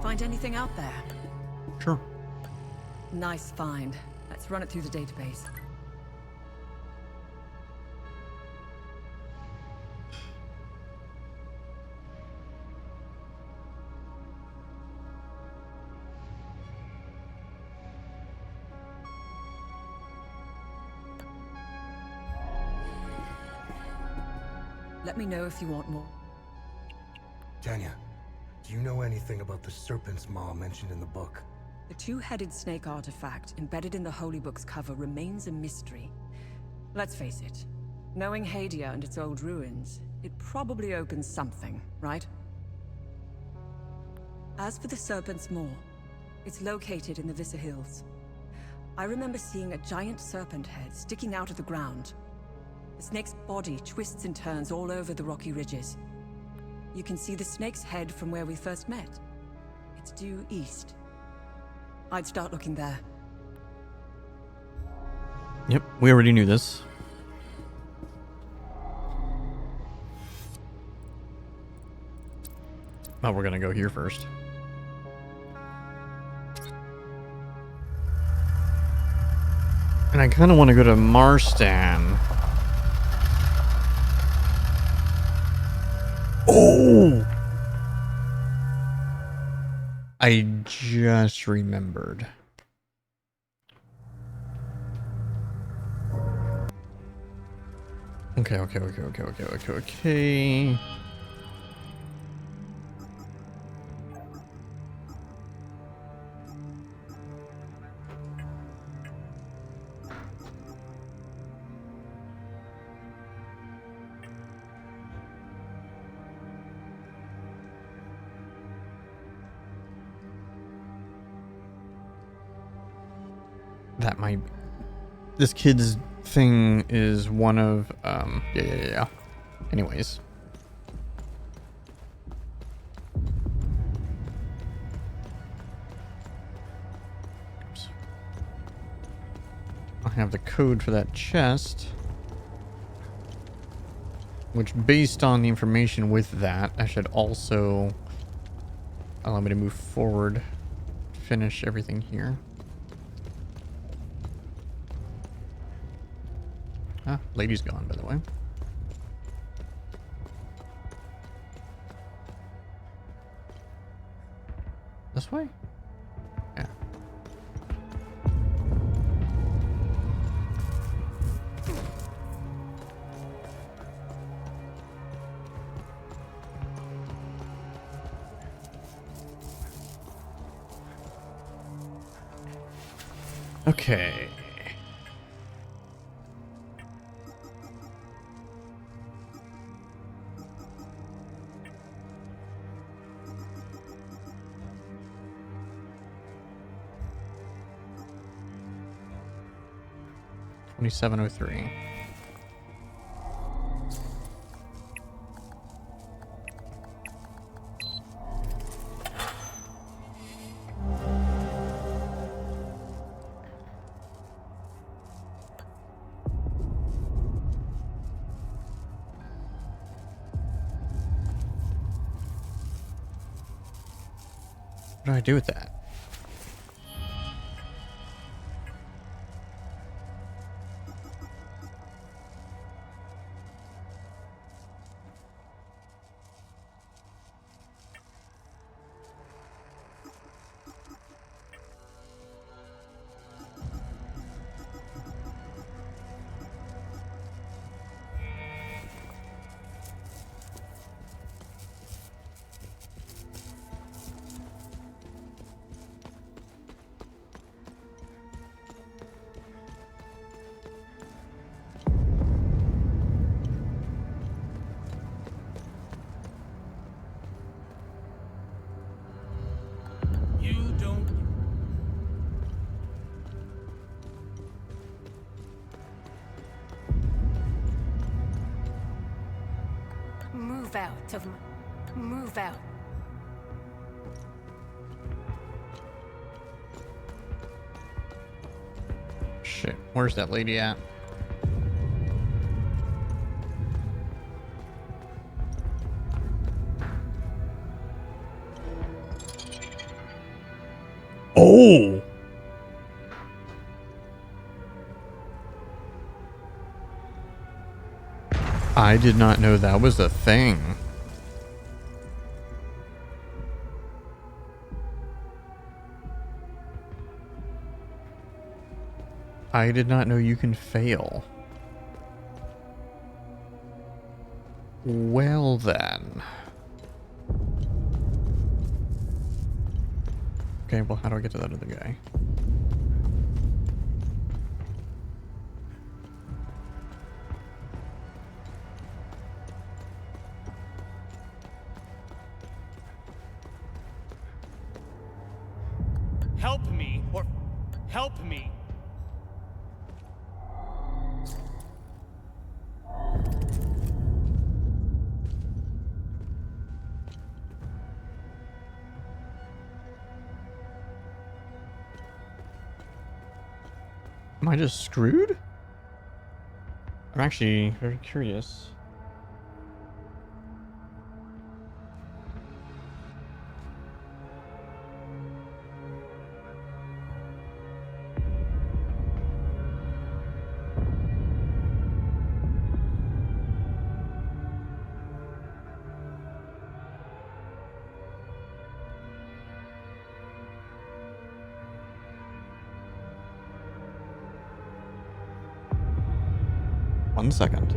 Speaker 15: Find anything out there?
Speaker 1: Sure.
Speaker 15: Nice find. Let's run it through the database. Let me know if you want more.
Speaker 5: Tanya, do you know anything about the Serpent's Maw mentioned in the book?
Speaker 15: The two-headed snake artifact embedded in the Holy Book's cover remains a mystery. Let's face it, knowing Hadia and its old ruins, it probably opens something, right? As for the Serpent's Maw, it's located in the Vissa Hills. I remember seeing a giant serpent head sticking out of the ground. The snake's body twists and turns all over the rocky ridges. You can see the snake's head from where we first met. It's due east. I'd start looking there.
Speaker 1: Yep, we already knew this. Oh, we're gonna go here first. And I kind of want to go to Marstan. Oh! I just remembered. Okay. That might... This kid's thing is one of, yeah. Anyways. Oops. I have the code for that chest. Which, based on the information with that, I should also allow me to move forward. Finish everything here. Ah, lady's gone, by the way. This way? Yeah. Okay. 2703. What do I do with that?
Speaker 12: You don't.
Speaker 10: Move out of my... Move out.
Speaker 1: Shit, where's that lady at? Oh! I did not know that was a thing. I did not know you can fail. Well then. Okay, well how do I get to that other guy?
Speaker 11: Help me, or help me.
Speaker 1: Am I just screwed? I'm actually very curious. One second.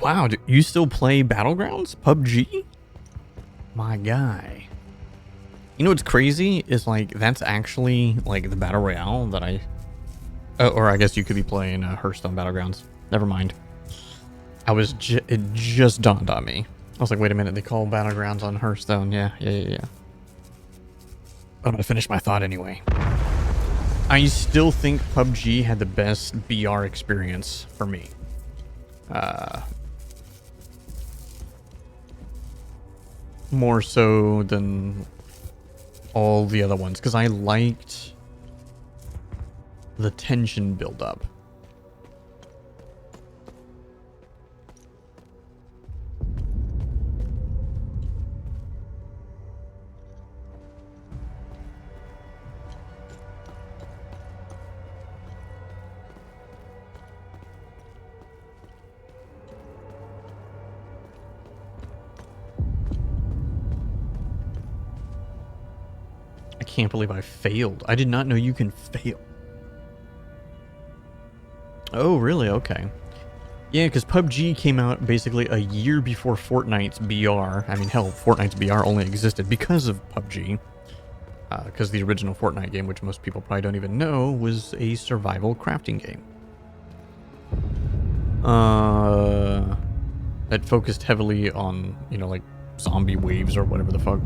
Speaker 1: Wow, you still play Battlegrounds? PUBG? My guy. You know what's crazy is like that's actually like the battle royale that I Or I guess you could be playing Hearthstone Battlegrounds. Never mind. It just dawned on me. I was like, wait a minute, they call Battlegrounds on Hearthstone. Yeah. But I'm gonna finish my thought anyway. I still think PUBG had the best BR experience for me. More so than all the other ones, because I liked the tension build-up. I can't believe I failed. I did not know you can fail. Oh, really? Okay. Yeah, because PUBG came out basically a year before Fortnite's BR. I mean, hell, Fortnite's BR only existed because of PUBG. Because the original Fortnite game, which most people probably don't even know, was a survival crafting game. That focused heavily on, you know, like zombie waves or whatever the fuck.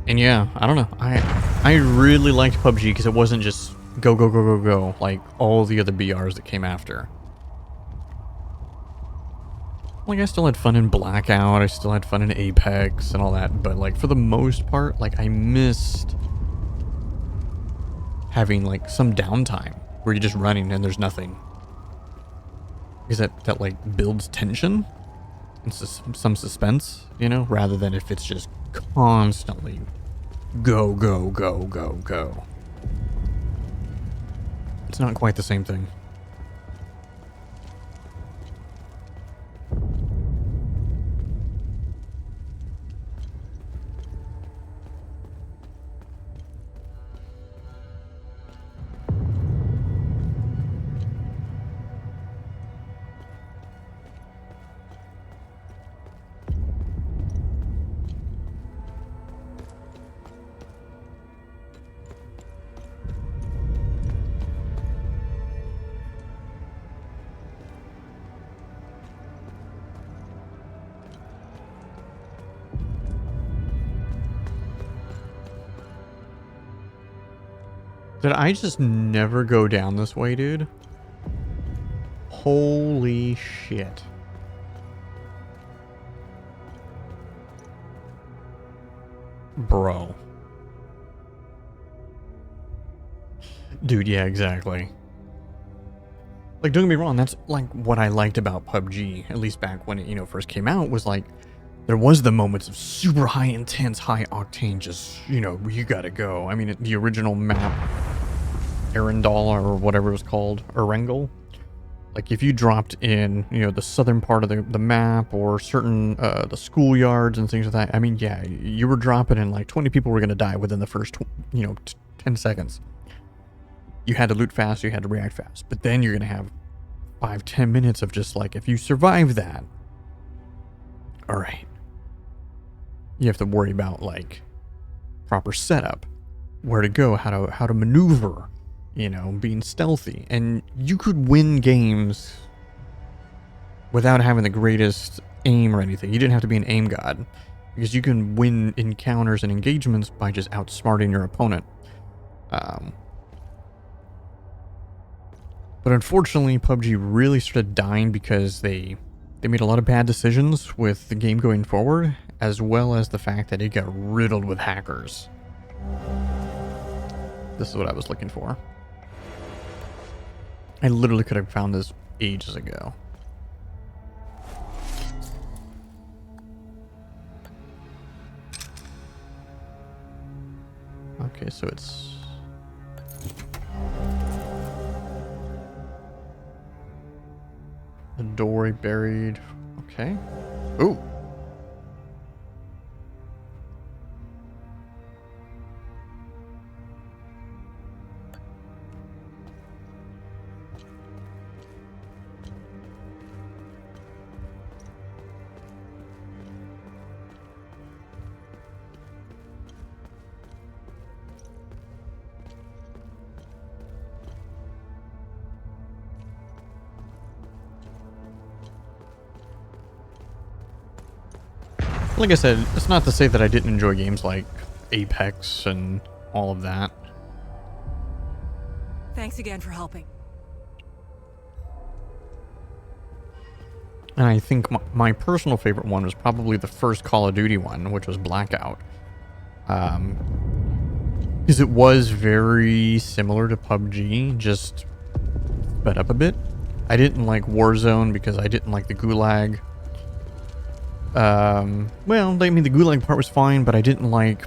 Speaker 1: And yeah, I don't know. I really liked PUBG because it wasn't just go, go, go, go, go, like all the other BRs that came after. Like, I still had fun in Blackout, I still had fun in Apex and all that, but like for the most part, like I missed having like some downtime where you're just running and there's nothing. Because that like builds tension and some suspense, you know, rather than if it's just constantly go, go, go, go, go. It's not quite the same thing. Did I just never go down this way, dude? Holy shit. Bro. Dude, yeah, exactly. Like, don't get me wrong, that's like what I liked about PUBG, at least back when it, you know, first came out, was like, there was the moments of super high intense, high octane, just, you know, you gotta go. I mean, the original map, Arendal or whatever it was called, Erangel, like if you dropped in, you know, the southern part of the map or certain, the schoolyards and things like that, I mean, yeah, you were dropping in like 20 people were gonna die within the first, you know, 10 seconds. You had to loot fast, you had to react fast, but then you're gonna have 5-10 minutes of just like, if you survive that, all right, you have to worry about like proper setup, where to go, how to maneuver, you know, being stealthy, and you could win games without having the greatest aim or anything. You didn't have to be an aim god, because you can win encounters and engagements by just outsmarting your opponent. But unfortunately, PUBG really started dying because they made a lot of bad decisions with the game going forward, as well as the fact that it got riddled with hackers. This is what I was looking for. I literally could have found this ages ago. Okay, so it's... a dory buried. Okay. Ooh. Like I said, it's not to say that I didn't enjoy games like Apex and all of that.
Speaker 15: Thanks again for helping.
Speaker 1: And I think my personal favorite one was probably the first Call of Duty one, which was Blackout. Because it was very similar to PUBG, just sped up a bit. I didn't like Warzone because I didn't like the Gulag. Well, I mean, the Gulag part was fine, but I didn't like...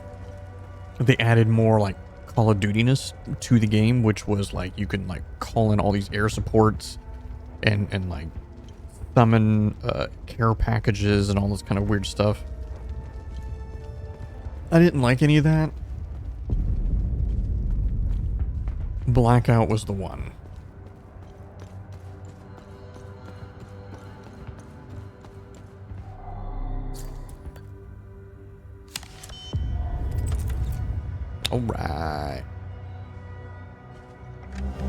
Speaker 1: They added more, like, Call of Duty-ness to the game, which was, like, you could, like, call in all these air supports and like, summon care packages and all this kind of weird stuff. I didn't like any of that. Blackout was the one. Alright.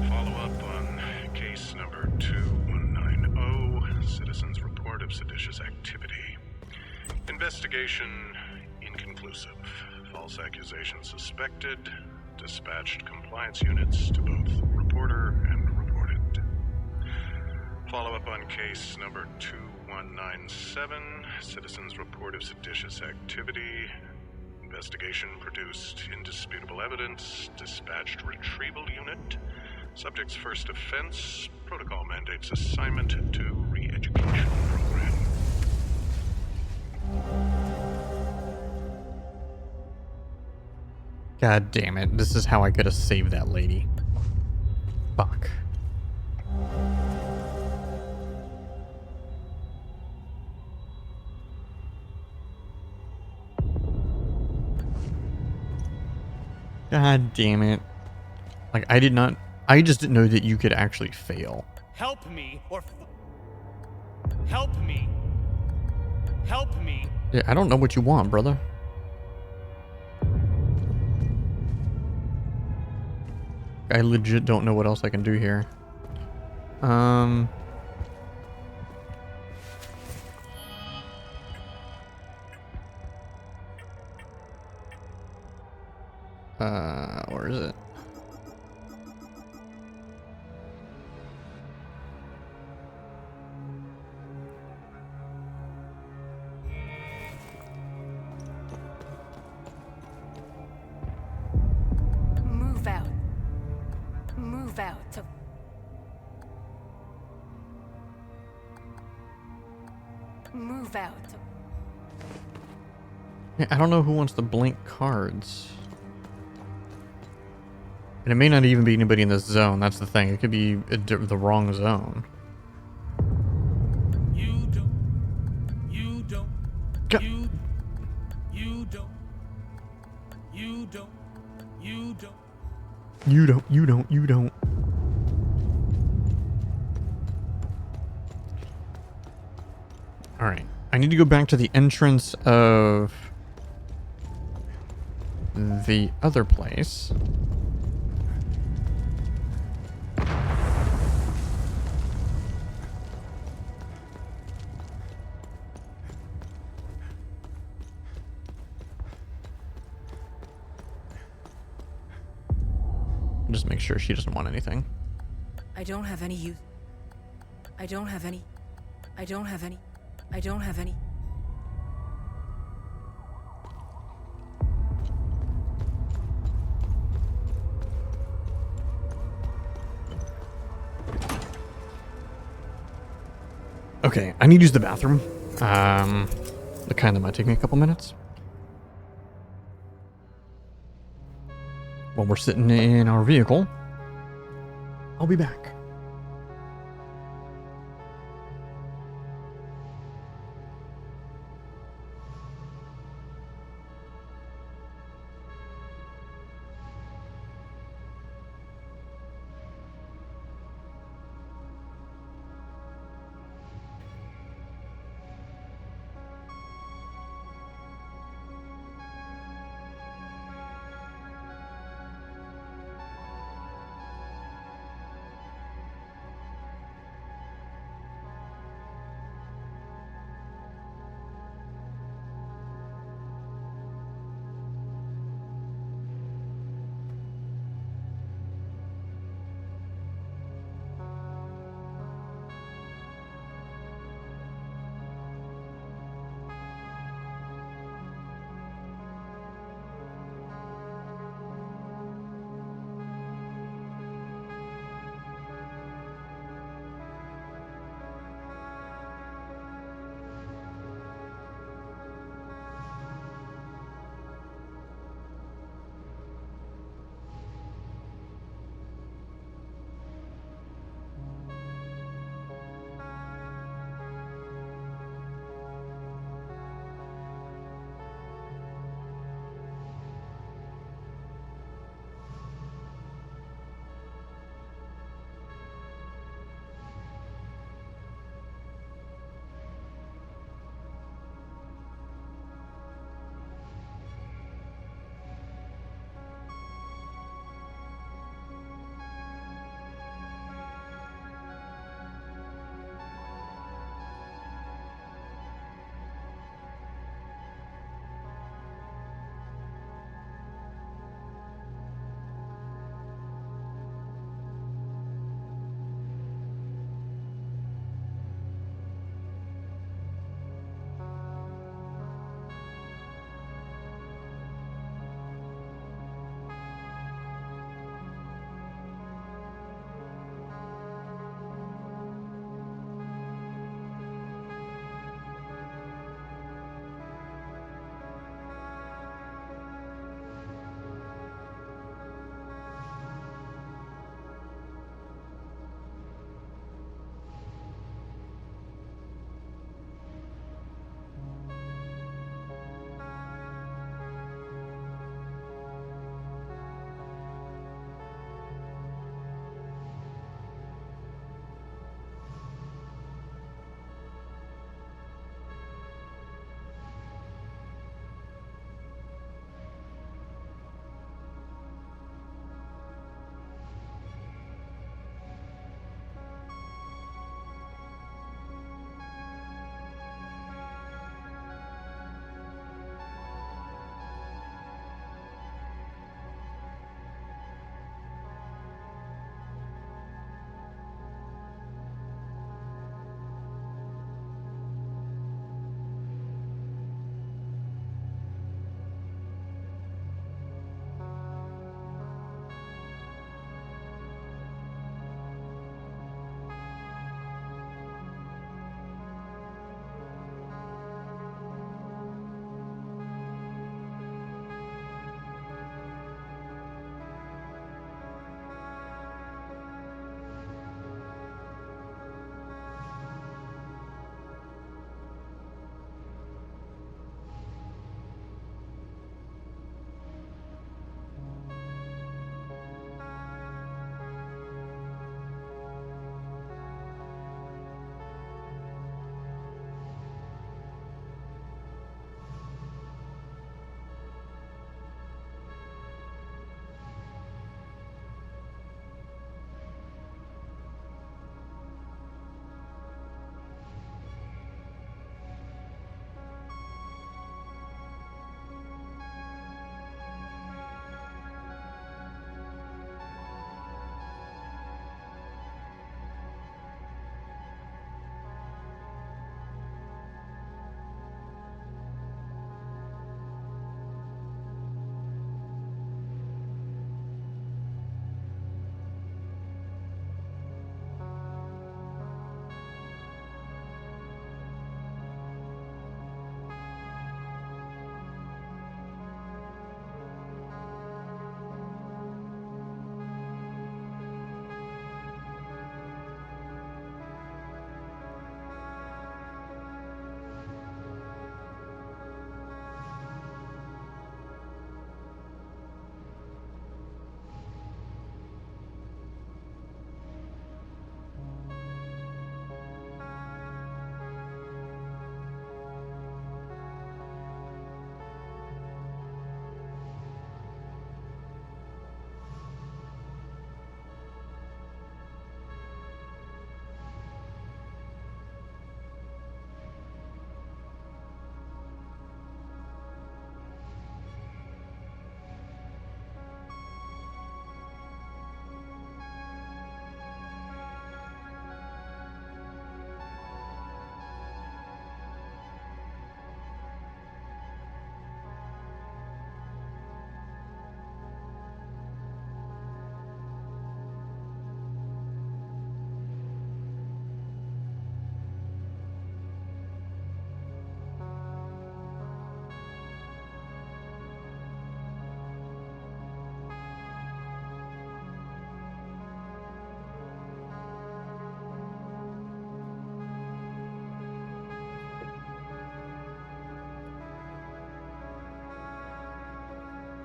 Speaker 4: Follow up on case number 2190, Citizen's Report of Seditious Activity. Investigation inconclusive. False accusation suspected. Dispatched compliance units to both reporter and reported. Follow up on case number 2197, Citizen's Report of Seditious Activity. Investigation produced indisputable evidence. Dispatched retrieval unit. Subject's first offense. Protocol mandates assignment to re-education program.
Speaker 1: God damn it. This is how I could have saved that lady. Fuck. God damn it. Like, I just didn't know that you could actually fail.
Speaker 11: Help me, or help me. Help me.
Speaker 1: Yeah, I don't know what you want, brother. I legit don't know what else I can do here. Where is it?
Speaker 10: Move out. Move out. Move out.
Speaker 1: Yeah, I don't know who wants the blank cards. And it may not even be anybody in this zone. That's the thing. It could be the wrong zone.
Speaker 12: You don't. You don't. You don't. You don't. You don't.
Speaker 1: You don't. You don't. You don't. Alright. I need to go back to the entrance of the other place. Just make sure she doesn't want anything.
Speaker 15: I don't have any use. I don't have any. I don't have any. I don't have any.
Speaker 1: Okay, I need to use the bathroom. The kind that might take me a couple minutes. While we're sitting in our vehicle, I'll be back.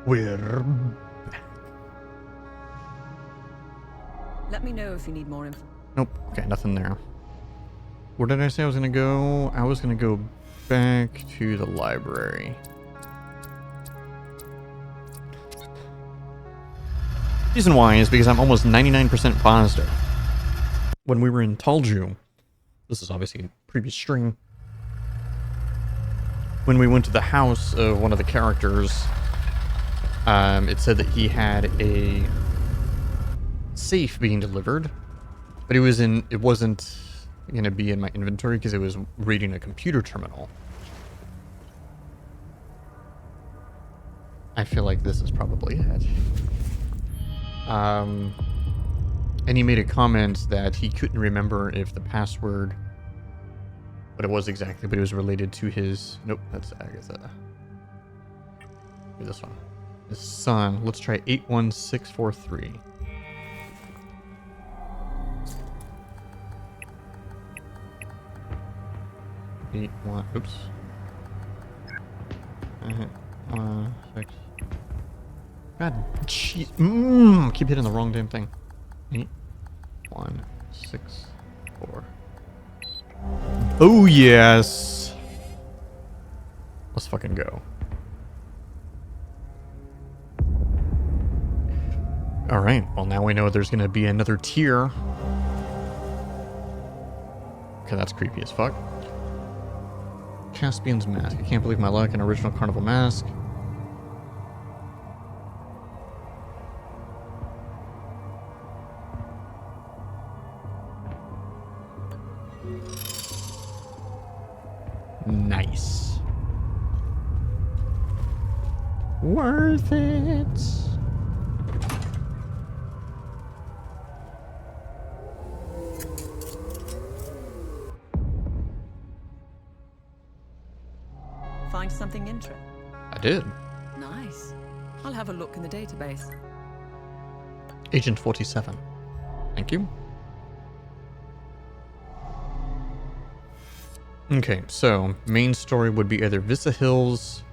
Speaker 1: We're
Speaker 15: Let me know if you need more info.
Speaker 1: Nope. Okay, nothing there. Where did I say I was gonna go? I was gonna go back to the library. Reason why is because I'm almost 99% positive. When we were in Talju, this is obviously a previous stream, when we went to the house of one of the characters, it said that he had a safe being delivered, but it wasn't gonna be in my inventory because it was reading a computer terminal. I feel like this is probably it. And he made a comment that he couldn't remember if the password, what it was exactly, but it was related to his, nope, that's Agatha. Maybe this one. His son. Let's try 81643. Oops. 6. God, jeez. Keep hitting the wrong damn thing. 8, 1, 6, 4. Oh yes. Let's fucking go. All right. Well, now we know there's gonna be another tier. Okay, that's creepy as fuck. Caspian's mask. I can't believe my luck. An original carnival mask. Nice. Worth it.
Speaker 15: Find something interesting?
Speaker 1: I did.
Speaker 15: Nice. I'll have a look in the database.
Speaker 1: Agent 47. Thank you. Okay, so main story would be either Vista Hills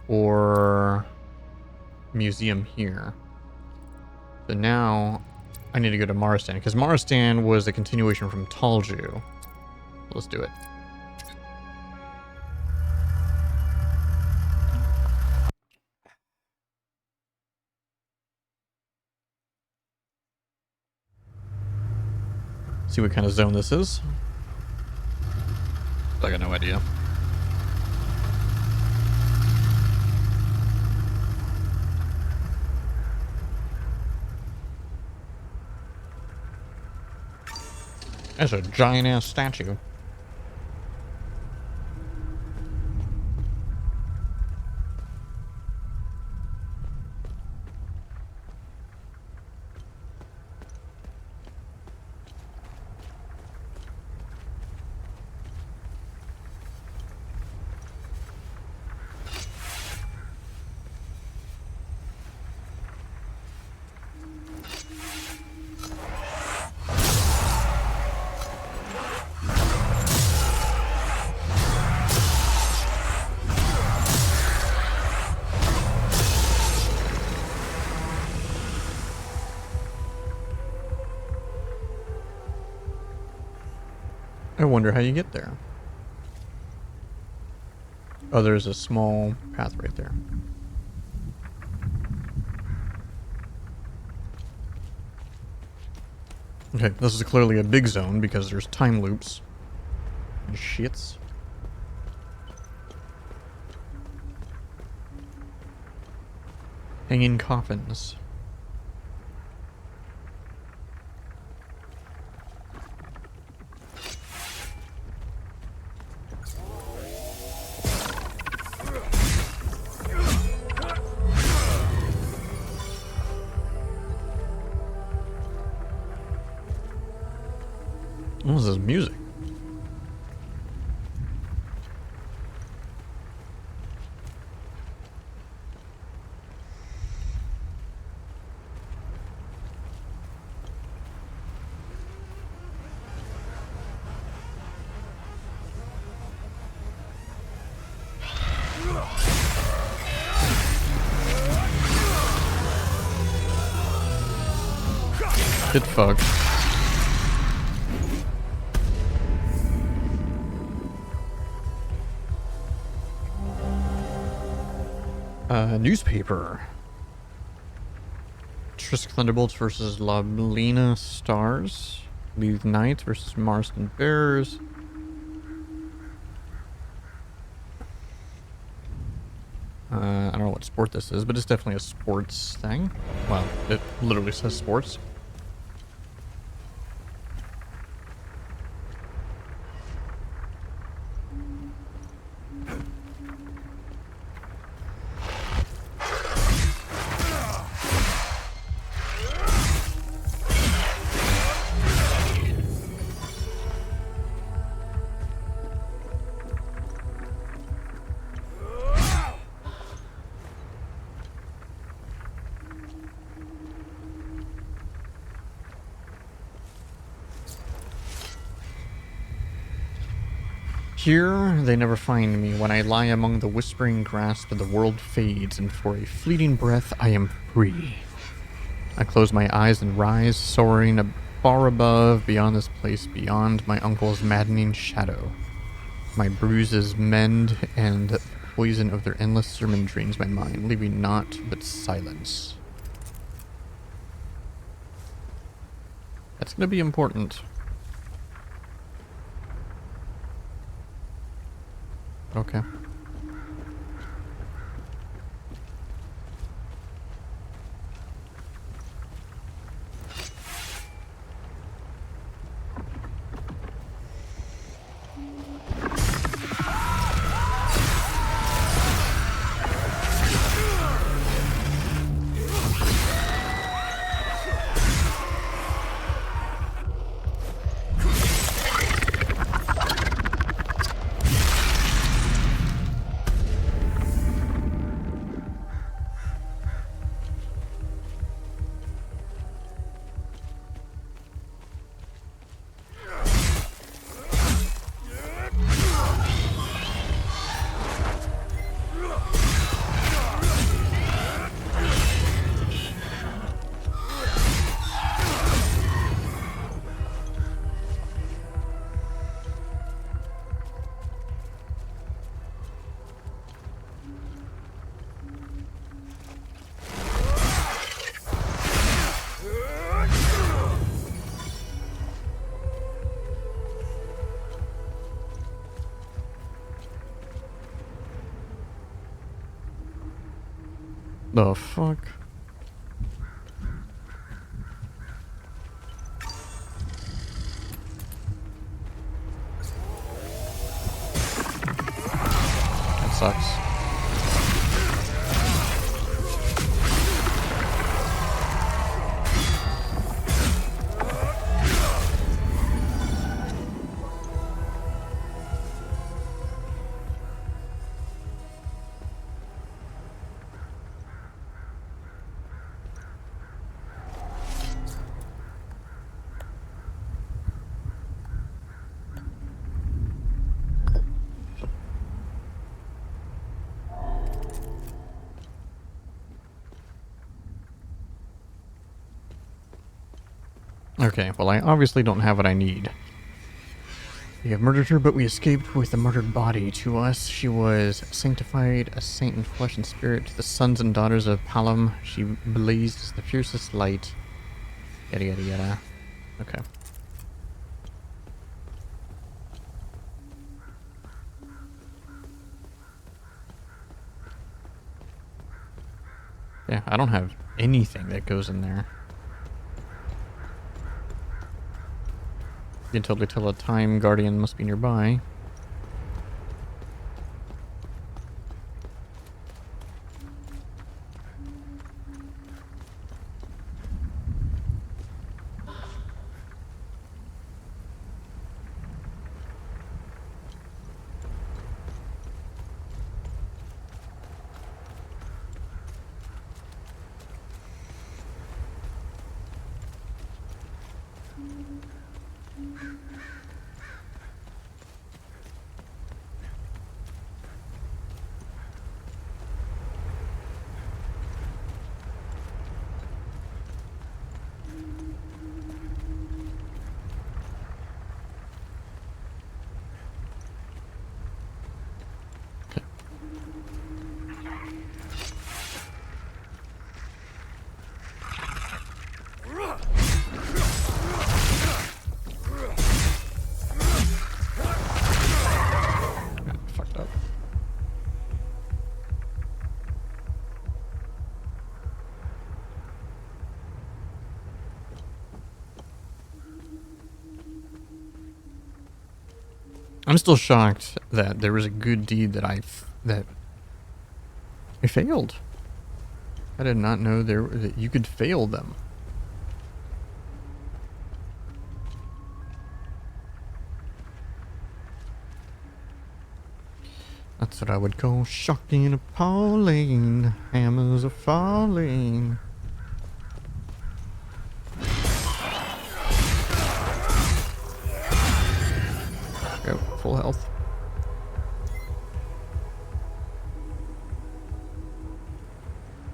Speaker 1: or museum here. So now I need to go to Marstan because Marstan was a continuation from Talju. Let's do it. See what kind of zone this is. I got no idea. That's a giant ass statue. I wonder how you get there. Oh, there's a small path right there. Okay, this is clearly a big zone because there's time loops and shits. Hanging coffins. What is this music? Get fucked. Newspaper. Trisk Thunderbolts versus Lablina Stars. Leave Knights versus Marston Bears. I don't know what sport this is, but it's definitely a sports thing. Well, it literally says sports. Here, they never find me. When I lie among the whispering grasp, the world fades, and for a fleeting breath, I am free. I close my eyes and rise, soaring far above, beyond this place, beyond my uncle's maddening shadow. My bruises mend, and the poison of their endless sermon drains my mind, leaving naught but silence. That's gonna be important. Okay. The fuck? That sucks. Okay, well I obviously don't have what I need. We have murdered her, but we escaped with the murdered body. To us, she was sanctified, a saint in flesh and spirit. To the sons and daughters of Palom, she blazed as the fiercest light. Yada yada yada. Okay. Yeah, I don't have anything that goes in there. You can totally tell a time guardian must be nearby. I'm still shocked that there was a good deed that I failed. I did not know that you could fail them. That's what I would call shocking and appalling. Hammers are falling. Go, full health.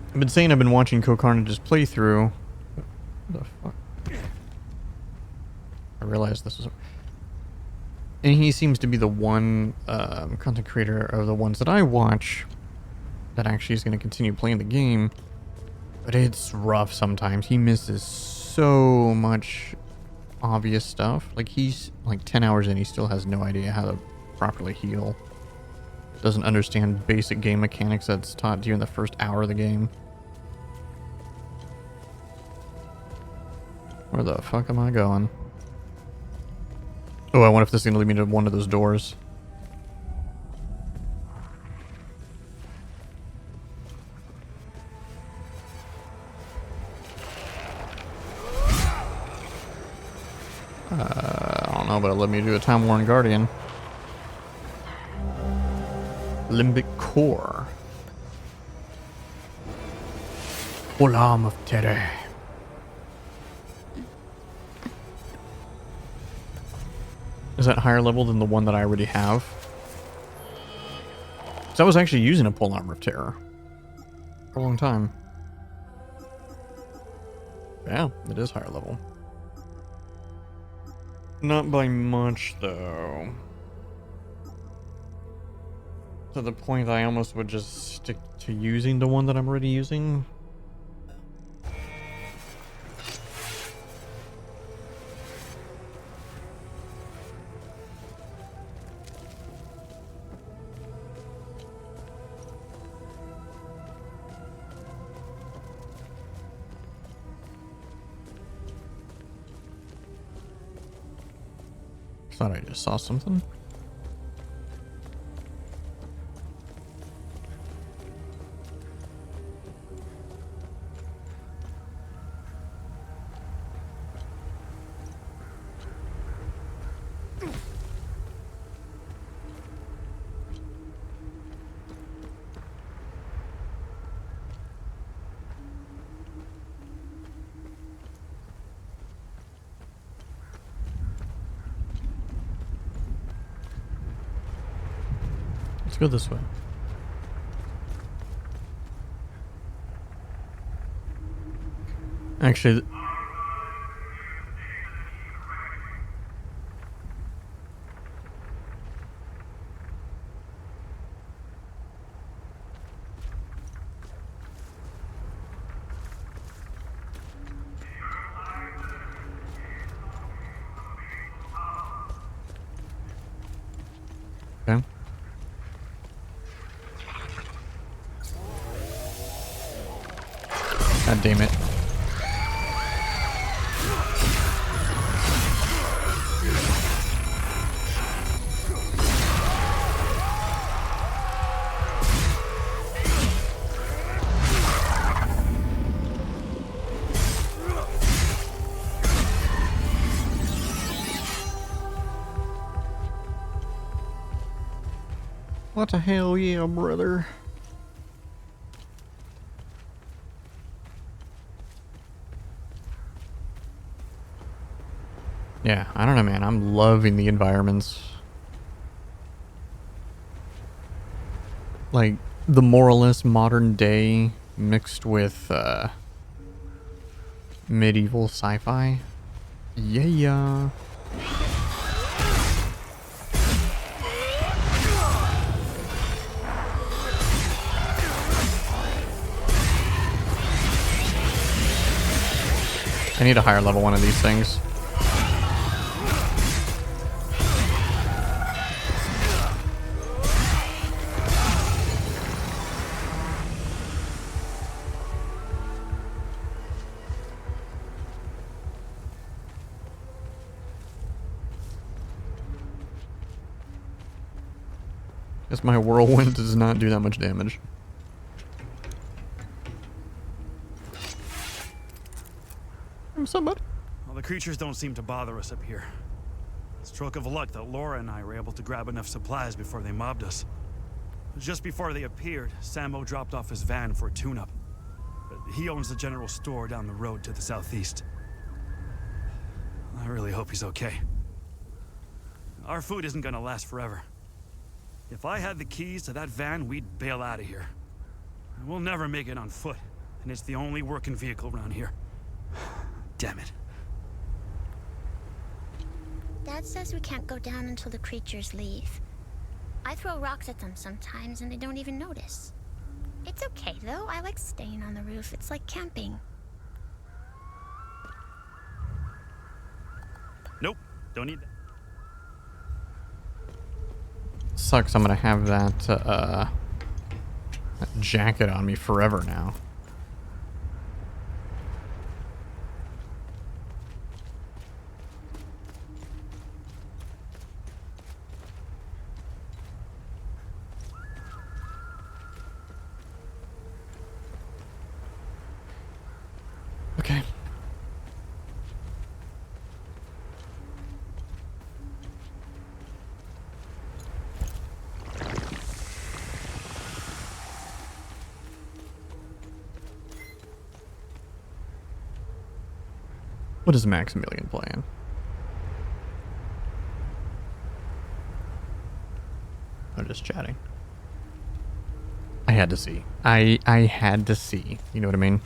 Speaker 1: I've been saying I've been watching Carnage's playthrough. What the fuck? I realized this was... And he seems to be the one content creator of the ones that I watch that actually is going to continue playing the game. But it's rough sometimes. He misses so much obvious stuff. Like, he's like 10 hours in, he still has no idea how to properly heal. Doesn't understand basic game mechanics that's taught to you in the first hour of the game. Where the fuck am I going? Oh, I wonder if this is going to lead me to one of those doors. I don't know, but it led me to a Time Worn Guardian. Limbic Core. Olam of Terror. Is that higher level than the one that I already have? So I was actually using a Pole Armor of Terror for a long time. Yeah, it is higher level. Not by much, though. To the point I almost would just stick to using the one that I'm already using. Thought I just saw something. Let's go this way. Actually, okay. God damn it. What the hell, yeah, brother. Yeah, I don't know, man. I'm loving the environments. Like, the more or less modern day mixed with medieval sci-fi. Yeah. I need a higher level one of these things. Guess my whirlwind does not do that much damage. Somebody.
Speaker 6: Well, the creatures don't seem to bother us up here. Stroke of luck that Laura and I were able to grab enough supplies before they mobbed us. Just before they appeared, Sammo dropped off his van for a tune-up. He owns the general store down the road to the southeast. I really hope he's okay. Our food isn't gonna last forever. If I had the keys to that van, we'd bail out of here. We'll never make it on foot, and it's the only working vehicle around here. Damn it.
Speaker 9: Dad says we can't go down until the creatures leave. I throw rocks at them sometimes and they don't even notice. It's okay though, I like staying on the roof. It's like camping.
Speaker 6: Nope, don't need that.
Speaker 1: Sucks, I'm gonna have that jacket on me forever now. Okay. What is Maximilian playing? I'm just chatting. I had to see. I had to see. You know what I mean?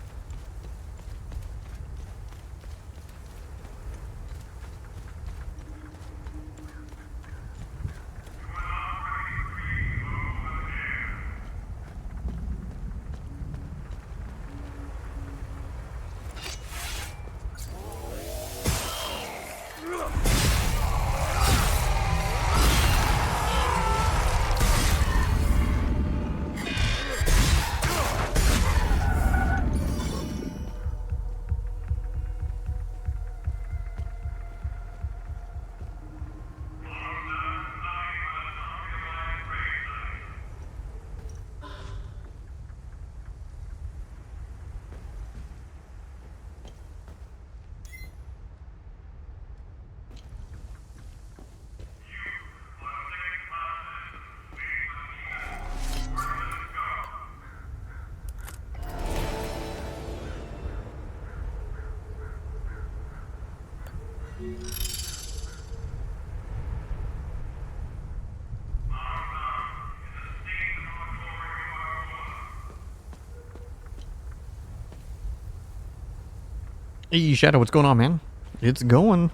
Speaker 1: Hey Shadow, what's going on, man? It's going.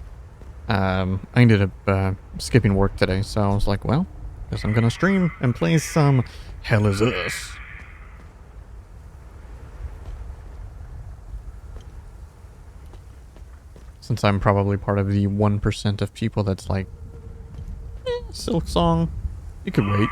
Speaker 1: I ended up skipping work today, so I was like, well, guess I'm gonna stream and play some Hell Is Us. Since I'm probably part of the 1% of people that's like, Silk Song, you could wait.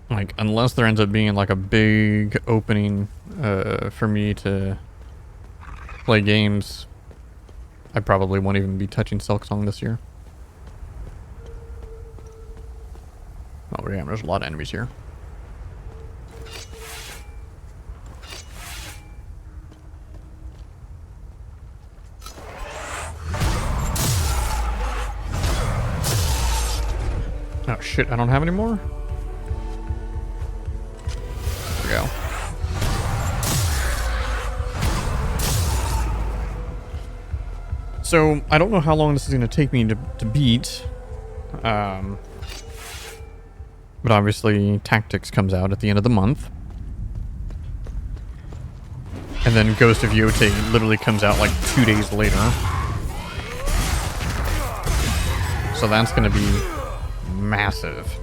Speaker 1: Like, unless there ends up being like a big opening for me to play games, I probably won't even be touching Silk Song this year. Oh yeah, there's a lot of enemies here. Oh shit, I don't have any more? There we go. So, I don't know how long this is going to take me to beat. But obviously, Tactics comes out at the end of the month. And then Ghost of Yotei literally comes out like 2 days later. So that's going to be massive.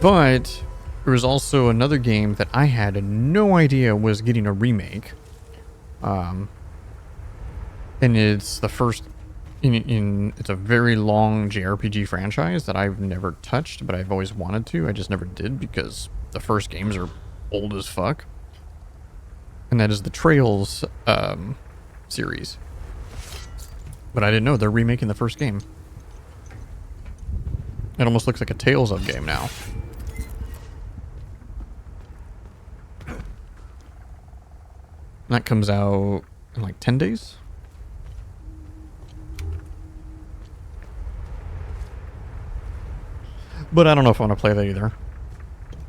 Speaker 1: But there was also another game that I had no idea was getting a remake. And it's the first it's a very long JRPG franchise that I've never touched, but I've always wanted to. I just never did because the first games are old as fuck. and that is the Trails series. But I didn't know they're remaking the first game. It almost looks like a Tales of game now. And that comes out in like 10 days. But I don't know if I want to play that either.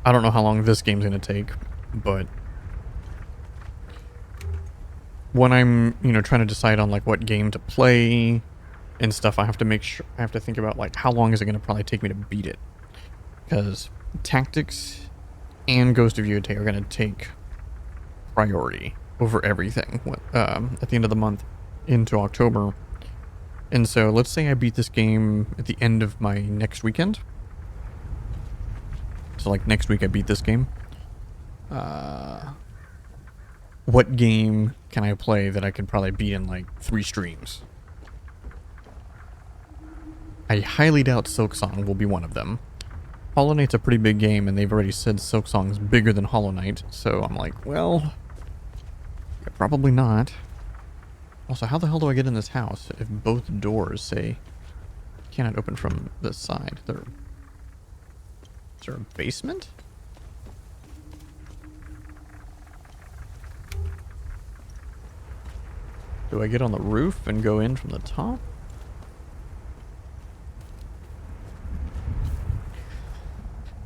Speaker 1: I don't know how long this game's going to take, but when I'm, you know, trying to decide on like what game to play and stuff, I have to make sure, I have to think about like how long is it going to probably take me to beat it. Because Tactics and Ghost of Yotei are going to take priority over everything at the end of the month into October. And so let's say I beat this game at the end of my next weekend. So like next week I beat this game. What game can I play that I could probably beat in like 3 streams? I highly doubt Silksong will be one of them. Hollow Knight's a pretty big game, and they've already said Silksong's bigger than Hollow Knight, so I'm like, well, yeah, probably not. Also, how the hell do I get in this house if both doors say cannot open from this side? Is there a basement? Do I get on the roof and go in from the top?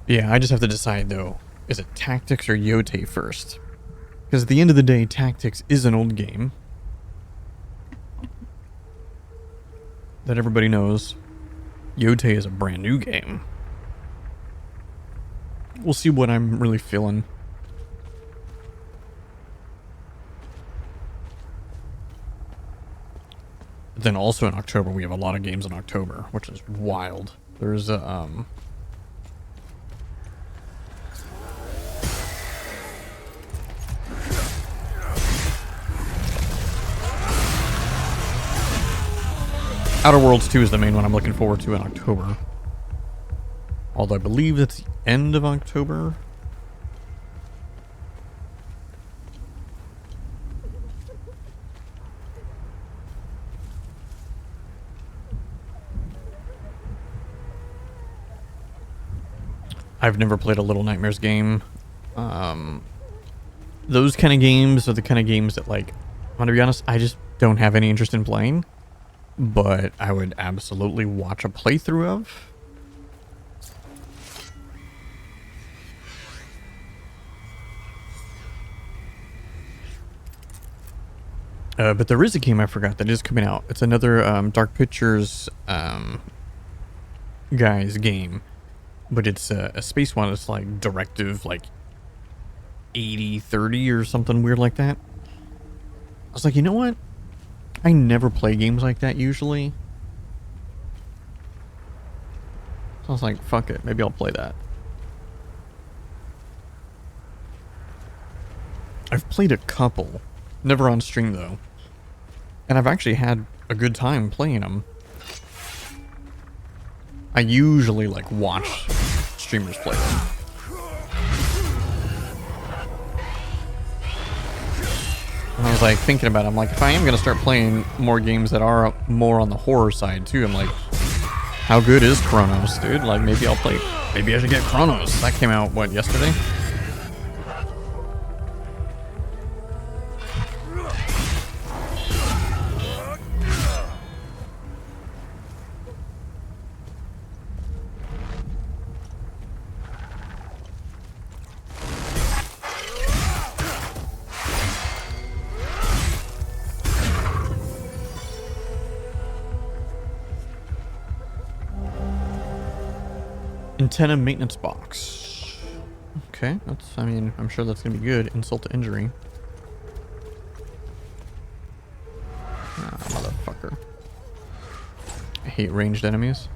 Speaker 1: Yeah, I just have to decide though, is it Tactics or Yotei first? Because at the end of the day, Tactics is an old game that everybody knows. Yotei is a brand new game. We'll see what I'm really feeling. But then also in October, we have a lot of games in October, which is wild. There's Outer Worlds 2 is the main one I'm looking forward to in October. Although I believe that's the end of October. I've never played a Little Nightmares game. Those kind of games are the kind of games that, like, I'm gonna be honest, I just don't have any interest in playing. But I would absolutely watch a playthrough of. But there is a game I forgot that is coming out. It's another Dark Pictures guys game. But it's a space one. It's like directive like 80-30 or something weird like that. I was like, you know what? I never play games like that usually. So I was like, fuck it. Maybe I'll play that. I've played a couple. Never on stream though. And I've actually had a good time playing them. I usually like watch streamers play them. And I was like thinking about it, I'm like, if I am gonna start playing more games that are more on the horror side too, I'm like, how good is Chronos, dude? Like maybe I'll play, maybe I should get Chronos. That came out, what, yesterday? Antenna maintenance box. Okay, that's, I mean, I'm sure that's gonna be good. Insult to injury. Ah, motherfucker. I hate ranged enemies.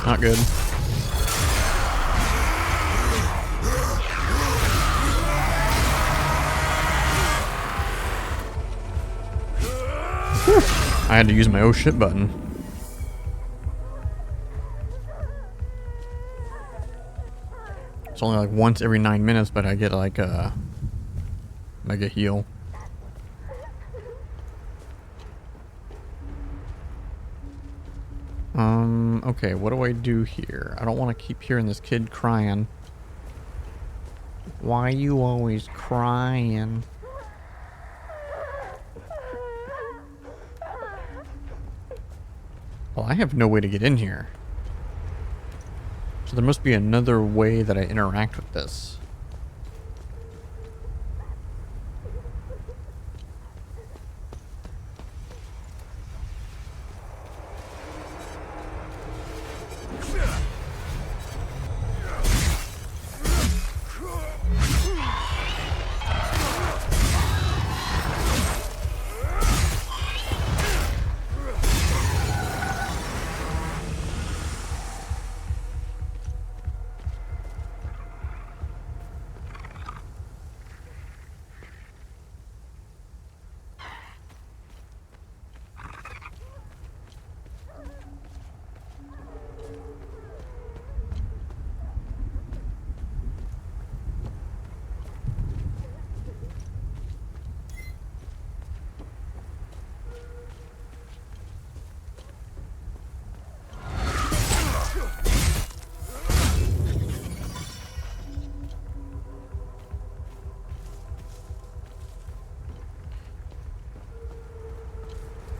Speaker 1: Not good. Whew. I had to use my oh shit button. It's only like once every 9 minutes, but I get like a mega heal. Okay, what do I do here? I don't want to keep hearing this kid crying. Why you always crying? Well, I have no way to get in here. So there must be another way that I interact with this.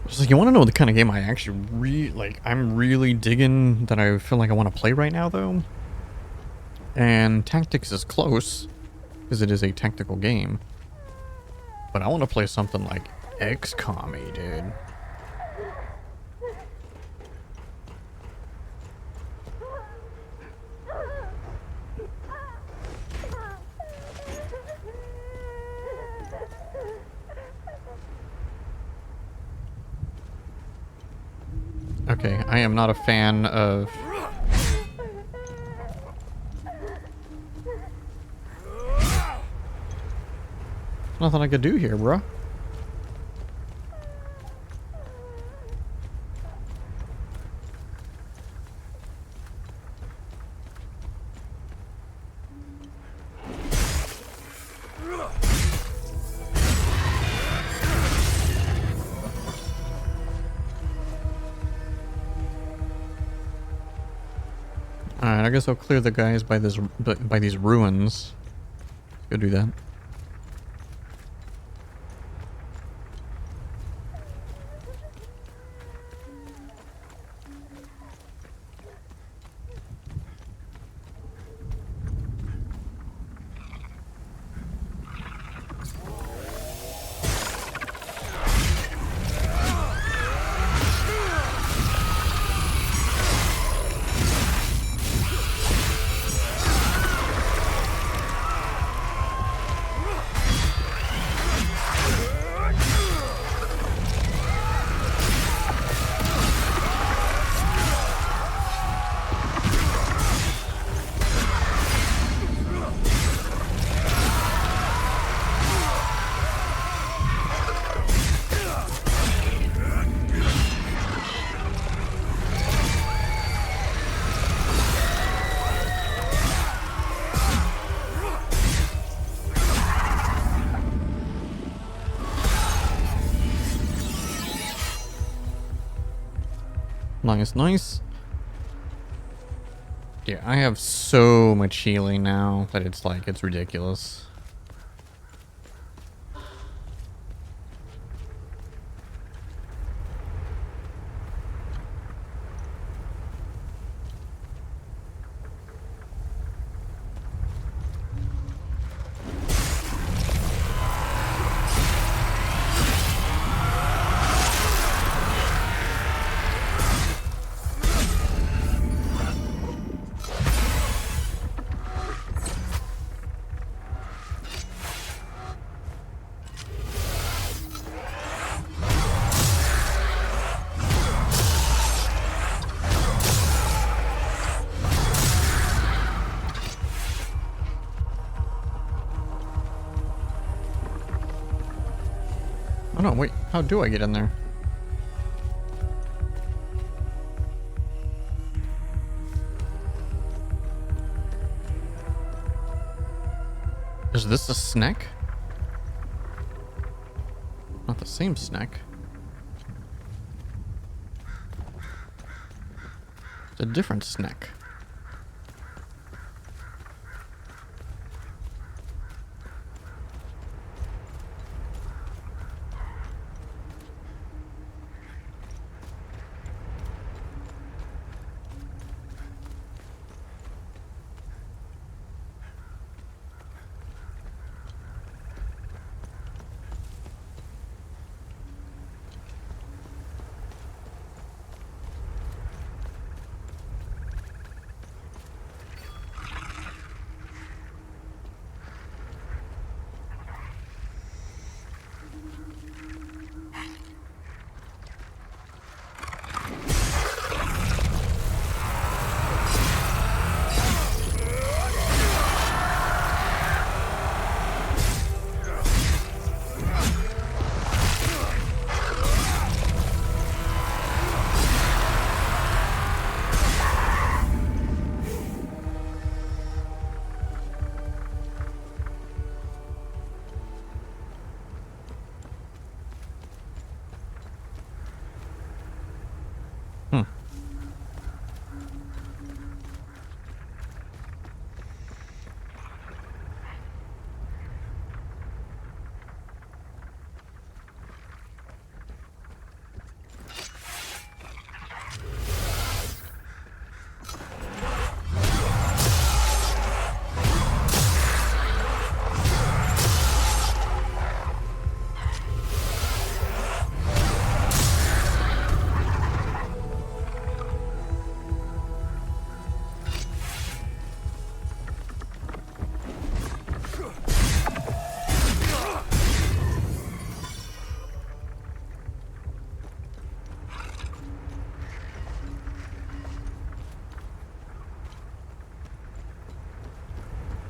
Speaker 1: It's like, you want to know the kind of game I actually I'm really digging that I feel like I want to play right now, though? And Tactics is close, because it is a tactical game. But I want to play something like XCOM-y, dude. Okay, I am not a fan of... Nothing I could do here, bro. Alright, I guess I'll clear the guys by this by these ruins. Go do that. Nice, nice. Yeah, I have so much healing now that it's like, it's ridiculous. Oh no, wait. How do I get in there? Is this a snack? Not the same snack. It's a different snack.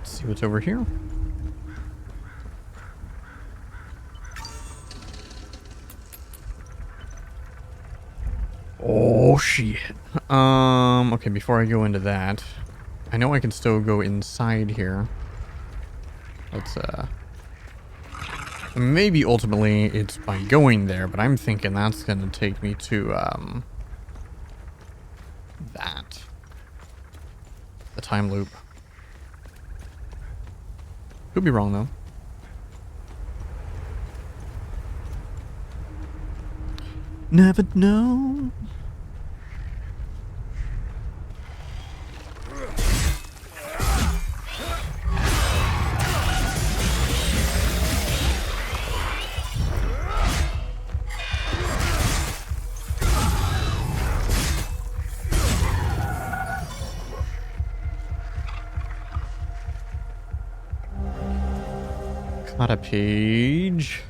Speaker 1: See what's over here. Oh shit. Okay, before I go into that, I know I can still go inside here. Let's maybe ultimately it's by going there, but I'm thinking that's gonna take me to that. The time loop. Could be wrong though. Never know. Got a page.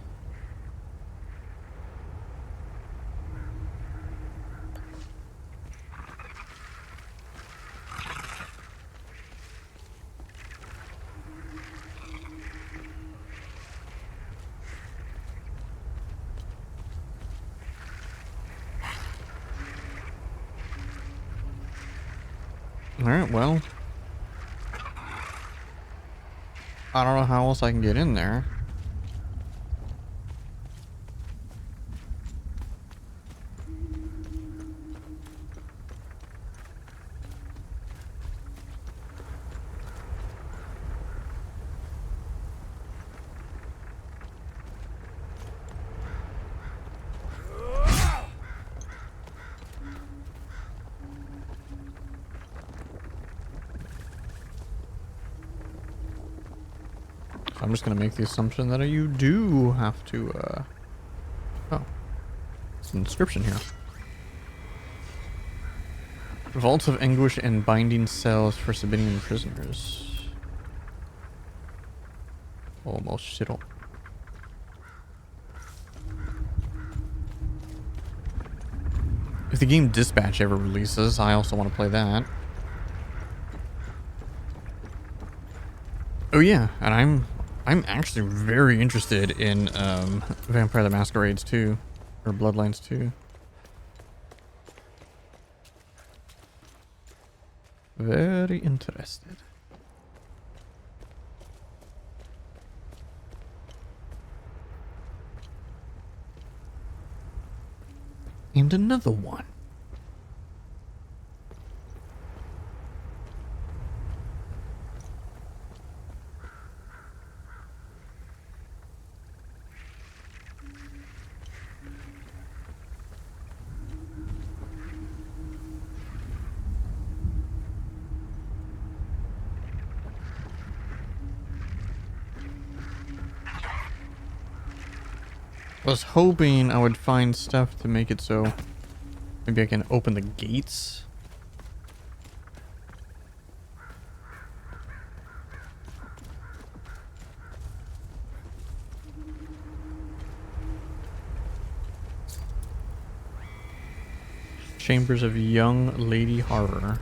Speaker 1: Alright, well. I don't know how else I can get in there. I'm just gonna make the assumption that you do have to, oh. It's an inscription here. Vaults of anguish and binding cells for Sabinian prisoners. Almost shittle. If the game Dispatch ever releases, I also want to play that. Oh yeah, and I'm actually very interested in Vampire the Masquerades 2, or Bloodlines 2. Very interested. And another one. I was hoping I would find stuff to make it so maybe I can open the gates. Chambers of Young Lady Horror.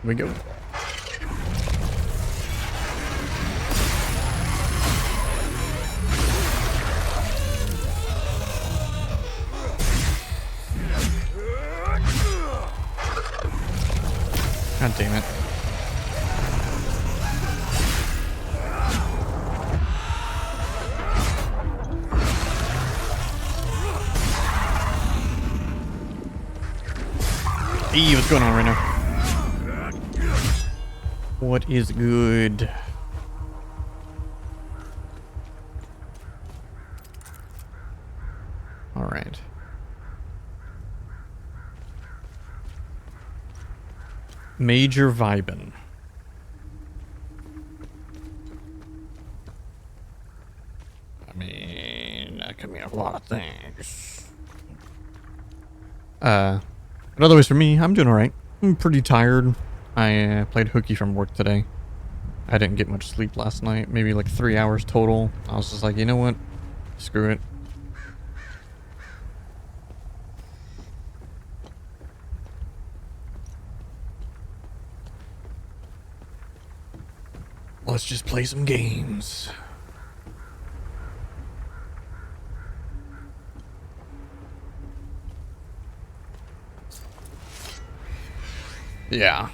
Speaker 1: Here we go. God damn it. Hey, what's going on right now? What is good? All right. Major vibin'. I mean, that could mean a lot of things. But otherwise for me, I'm doing all right. I'm pretty tired. I played hooky from work today. I didn't get much sleep last night, maybe like 3 hours total. I was just like, you know what? Screw it. Let's just play some games. Yeah.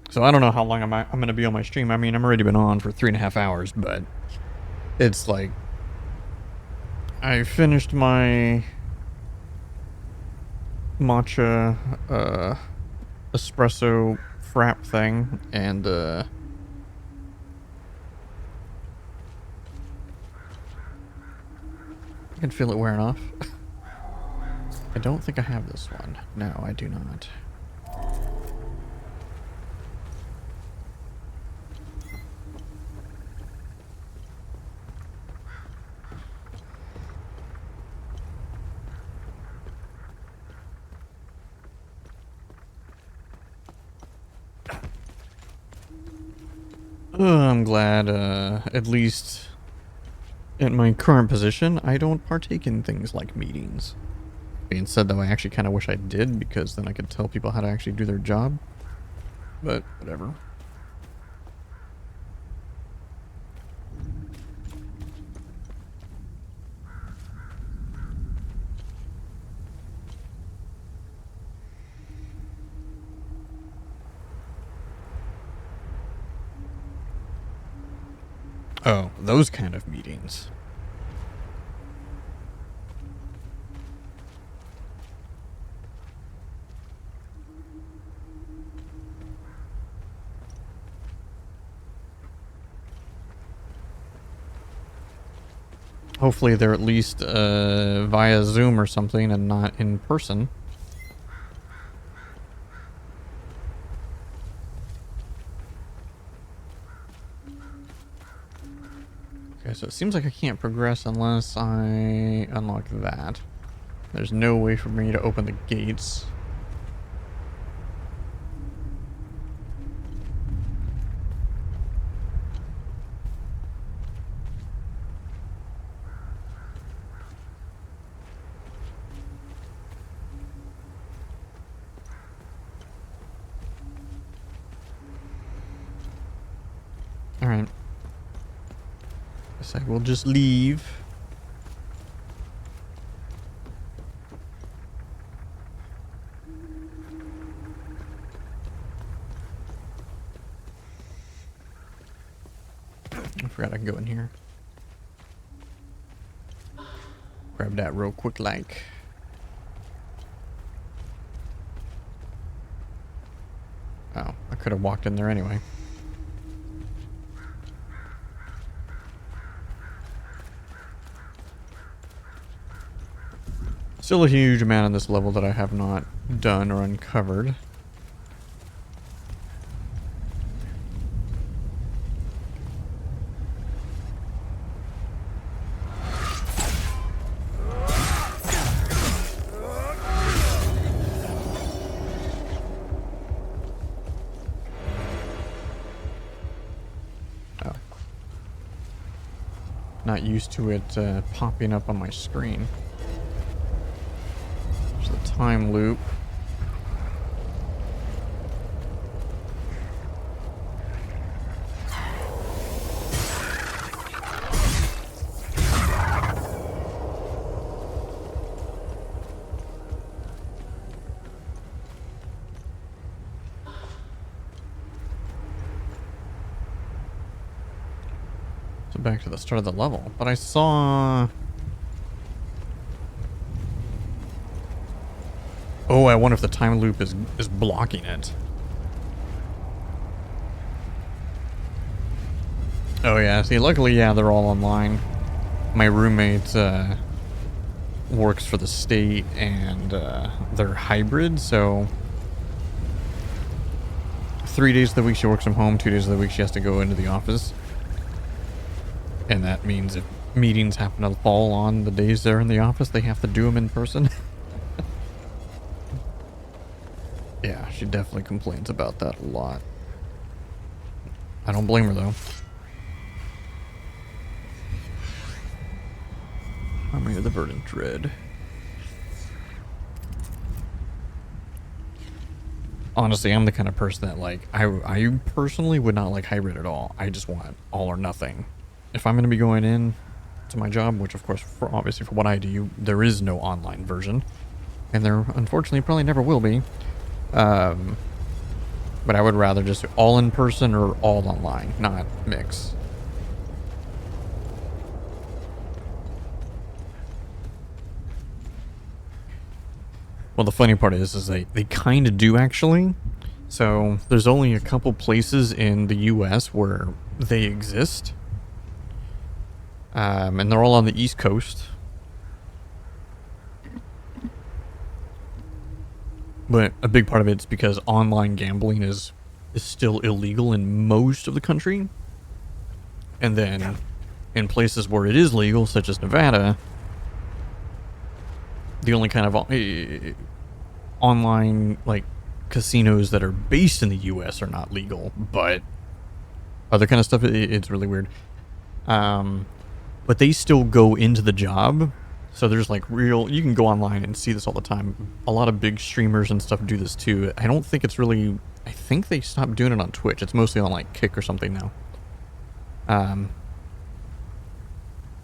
Speaker 1: So I don't know how long I'm going to be on my stream. I mean, I'm already been on for 3.5 hours, but it's like I finished my matcha espresso frap thing, and I can feel it wearing off. I don't think I have this one. No, I do not. I'm glad, at least in my current position, I don't partake in things like meetings. Being said, though, I actually kind of wish I did, because then I could tell people how to actually do their job. But, whatever. Oh, those kind of meetings. Hopefully they're at least via Zoom or something and not in person. Okay, so it seems like I can't progress unless I unlock that. There's no way for me to open the gates. Alright. Guess I will just leave. I forgot I can go in here. Grab that real quick like. Oh, I could have walked in there anyway. Still a huge amount on this level that I have not done or uncovered. Oh. Not used to it popping up on my screen. The time loop. So back to the start of the level, but I saw. Oh, I wonder if the time loop is blocking it. Oh yeah, see, luckily, yeah, they're all online. My roommate works for the state, and they're hybrid, so 3 days of the week she works from home, 2 days of the week she has to go into the office. And that means if meetings happen to fall on the days they're in the office, they have to do them in person. Yeah, she definitely complains about that a lot. I don't blame her, though. Army of the Verdant Dread. Honestly, I'm the kind of person that, like, I personally would not like hybrid at all. I just want all or nothing. If I'm going to be going in to my job, which, of course, obviously for what I do, there is no online version. And there, unfortunately, probably never will be. But I would rather just all in person or all online, not mix. Well, the funny part is they kind of do actually. So there's only a couple places in the US where they exist. And they're all on the East Coast. But a big part of it's because online gambling is still illegal in most of the country. And then in places where it is legal, such as Nevada, the only kind of online like casinos that are based in the US are not legal, but other kind of stuff, it's really weird. But they still go into the job. So there's like you can go online and see this all the time. A lot of big streamers and stuff do this too. I don't think it's really, I think they stopped doing it on Twitch. It's mostly on like Kick or something now.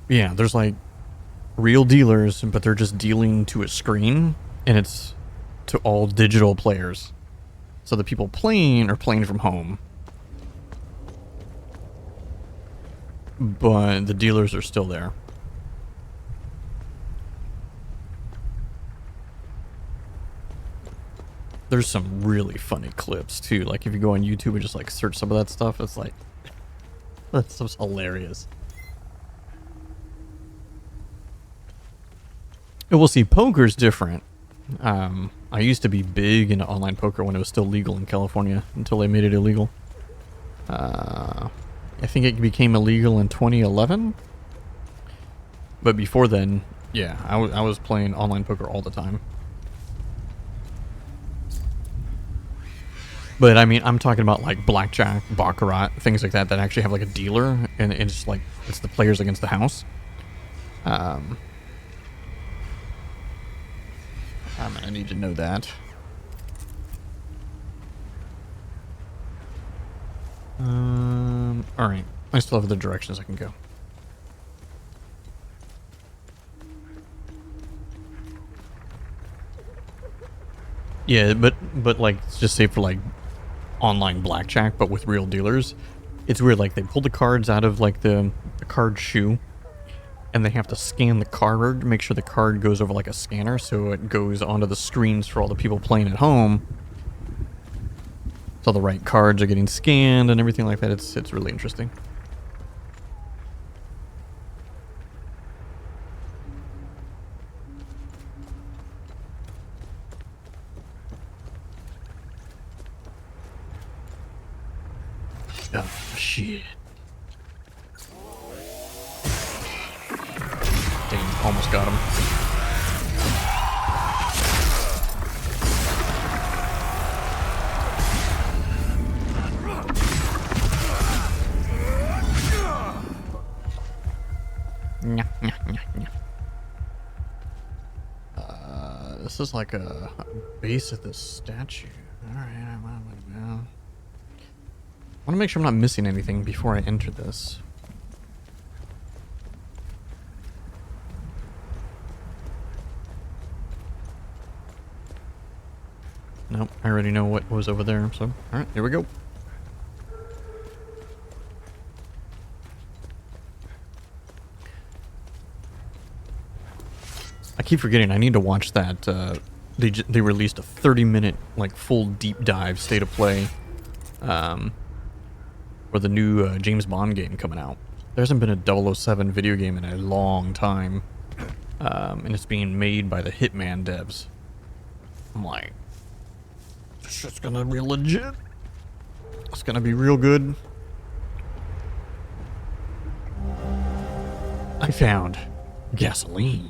Speaker 1: Yeah, there's like real dealers, but they're just dealing to a screen, and it's to all digital players. So the people playing are playing from home. But the dealers are still there. There's some really funny clips too. Like if you go on YouTube and just like search some of that stuff, it's like that stuff's hilarious. We'll see. Poker's different. I used to be big into online poker when it was still legal in California until they made it illegal. I think it became illegal in 2011. But before then, yeah, I was playing online poker all the time. But I mean, I'm talking about like blackjack, baccarat, things like that actually have like a dealer, and it's like it's the players against the house. I'm gonna need to know that. All right, I still have the directions I can go. Yeah, but like just say for like online blackjack, but with real dealers, it's weird. Like they pull the cards out of like the card shoe, and they have to scan the card, make sure the card goes over like a scanner, so it goes onto the screens for all the people playing at home. So the right cards are getting scanned and everything like that. It's really interesting. Oh, shit. Dang, almost got him. This is like a base of this statue. Alright, I want to make sure I'm not missing anything before I enter this. Nope, I already know what was over there, so alright, here we go. I keep forgetting I need to watch that. They released a 30-minute like full deep dive state of play for the new James Bond game coming out. There hasn't been a 007 video game in a long time, and it's being made by the Hitman devs. I'm like, this shit's gonna be legit. It's gonna be real good. I found gasoline.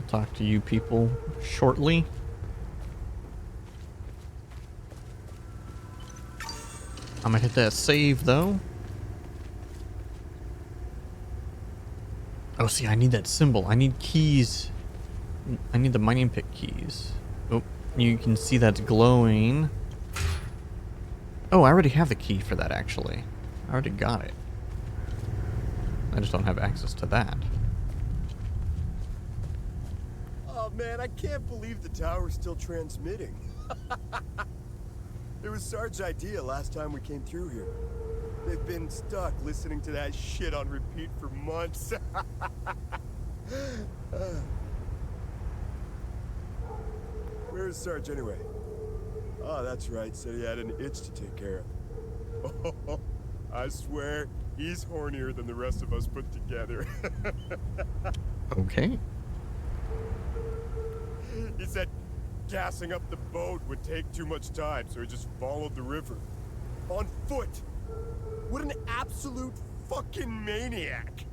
Speaker 1: Talk to you people shortly. I'm gonna hit that save though. Oh, see, I need that symbol. I need keys. I need the mining pick keys. Oh, you can see that's glowing. Oh, I already have the key for that actually. I already got it. I just don't have access to that.
Speaker 3: Oh man, I can't believe the tower's still transmitting. It was Sarge's idea last time we came through here. They've been stuck listening to that shit on repeat for months. Where's Sarge anyway? Oh, that's right, said he had an itch to take care of. Oh, I swear, he's hornier than the rest of us put together.
Speaker 1: Okay.
Speaker 3: He said gassing up the boat would take too much time, so he just followed the river. On foot! What an absolute fucking maniac!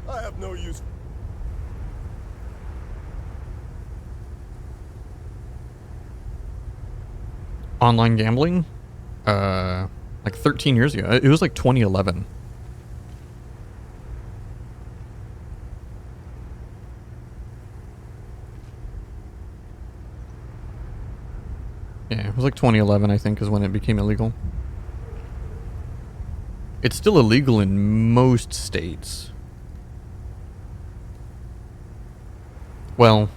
Speaker 3: I have no use.
Speaker 1: Online gambling? Like 13 years ago. It was like 2011. Yeah, it was like 2011, I think, is when it became illegal. It's still illegal in most states. Well,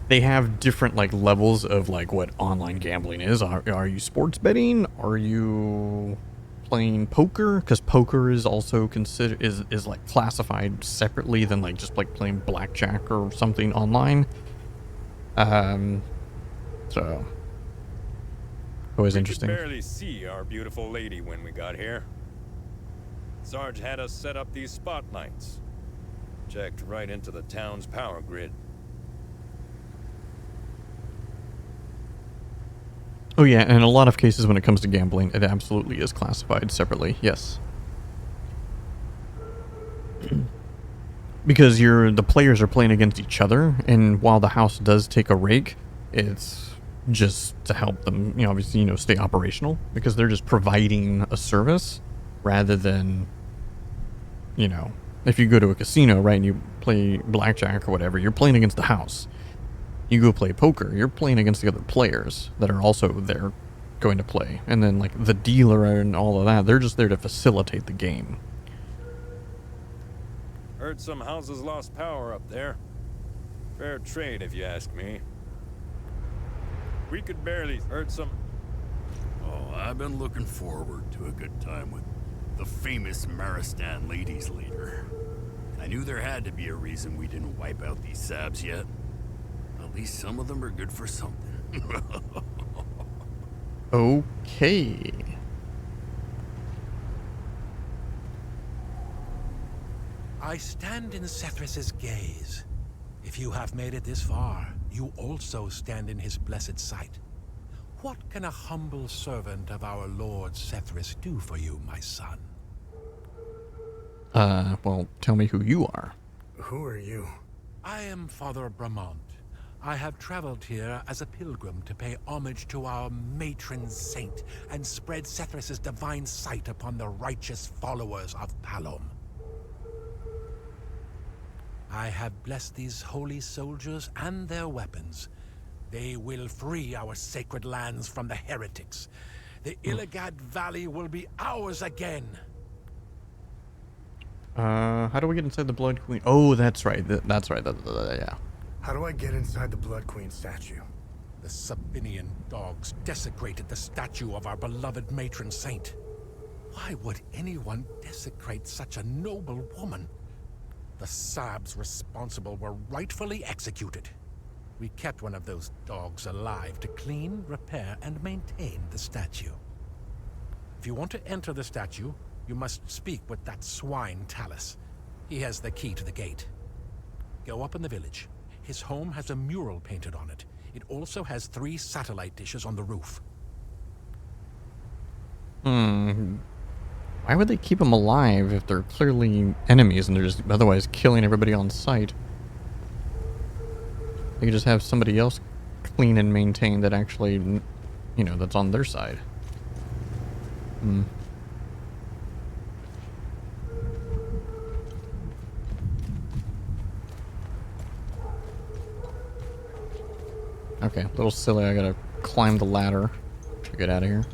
Speaker 1: they have different like levels of like what online gambling is. Are you sports betting? Are you playing poker? Because poker is also considered is like classified separately than like just like playing blackjack or something online. So always interesting.
Speaker 2: We could barely see our beautiful lady when we got here. Sarge had us set up these spotlights. Checked right into the town's power grid.
Speaker 1: Oh yeah, and in a lot of cases when it comes to gambling, it absolutely is classified separately, yes. Because the players are playing against each other, and while the house does take a rake, it's just to help them, obviously, stay operational, because they're just providing a service rather than, if you go to a casino, right, and you play blackjack or whatever, you're playing against the house. You go play poker, you're playing against the other players that are also there going to play. And then, like, the dealer and all of that, they're just there to facilitate the game.
Speaker 2: Heard some houses lost power up there. Fair trade, if you ask me. We could barely heard some...
Speaker 13: Oh, I've been looking forward to a good time with the famous Maristan ladies leader. I knew there had to be a reason we didn't wipe out these sabs yet. At least some of them are good for something.
Speaker 1: Okay.
Speaker 23: I stand in Sethrus's gaze. If you have made it this far, you also stand in his blessed sight. What can a humble servant of our Lord Sethrus do for you, my son?
Speaker 1: Well, tell me who you are.
Speaker 23: Who are you? I am Father Bramont. I have traveled here as a pilgrim to pay homage to our matron saint and spread Sethrus's divine sight upon the righteous followers of Palom. I have blessed these holy soldiers and their weapons. They will free our sacred lands from the heretics. The Illigad Valley will be ours again.
Speaker 1: How do we get inside the Blood Queen? Oh, that's right. That's right. Yeah.
Speaker 5: How do I get inside the Blood Queen statue?
Speaker 23: The Sabinian dogs desecrated the statue of our beloved matron saint. Why would anyone desecrate such a noble woman? The Sabs responsible were rightfully executed. We kept one of those dogs alive to clean, repair, and maintain the statue. If you want to enter the statue, you must speak with that swine Talus. He has the key to the gate. Go up in the village. His home has a mural painted on it. It also has 3 satellite dishes on the roof.
Speaker 1: Why would they keep them alive if they're clearly enemies and they're just otherwise killing everybody on sight? They could just have somebody else clean and maintain that actually, that's on their side. Okay, a little silly. I gotta climb the ladder to get out of here.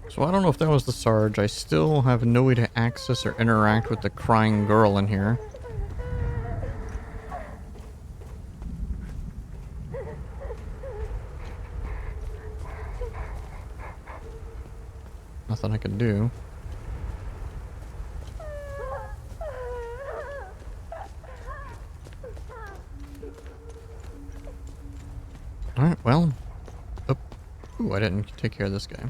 Speaker 1: So I don't know if that was the Sarge. I still have no way to access or interact with the crying girl in here. Nothing I can do. Alright, well. Oh. Ooh, I didn't take care of this guy.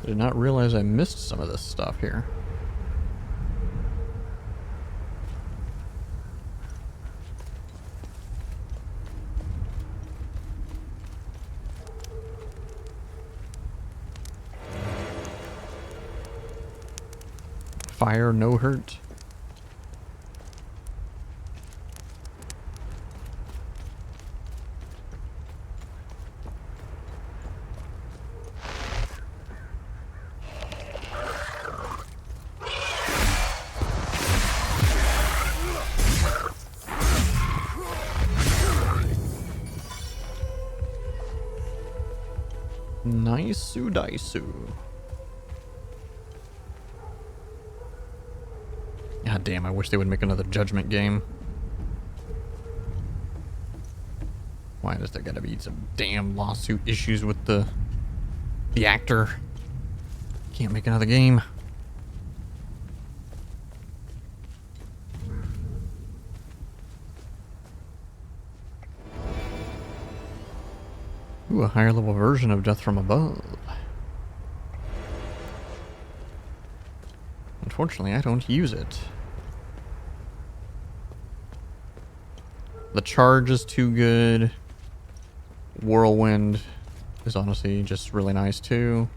Speaker 1: I did not realize I missed some of this stuff here. fire, no hurt. Nice-oo dice-oo. God damn, I wish they would make another Judgment game. Why does there gotta be some damn lawsuit issues with the actor? Can't make another game. Ooh, a higher level version of Death from Above. Unfortunately, I don't use it. The charge is too good. Whirlwind is honestly just really nice too.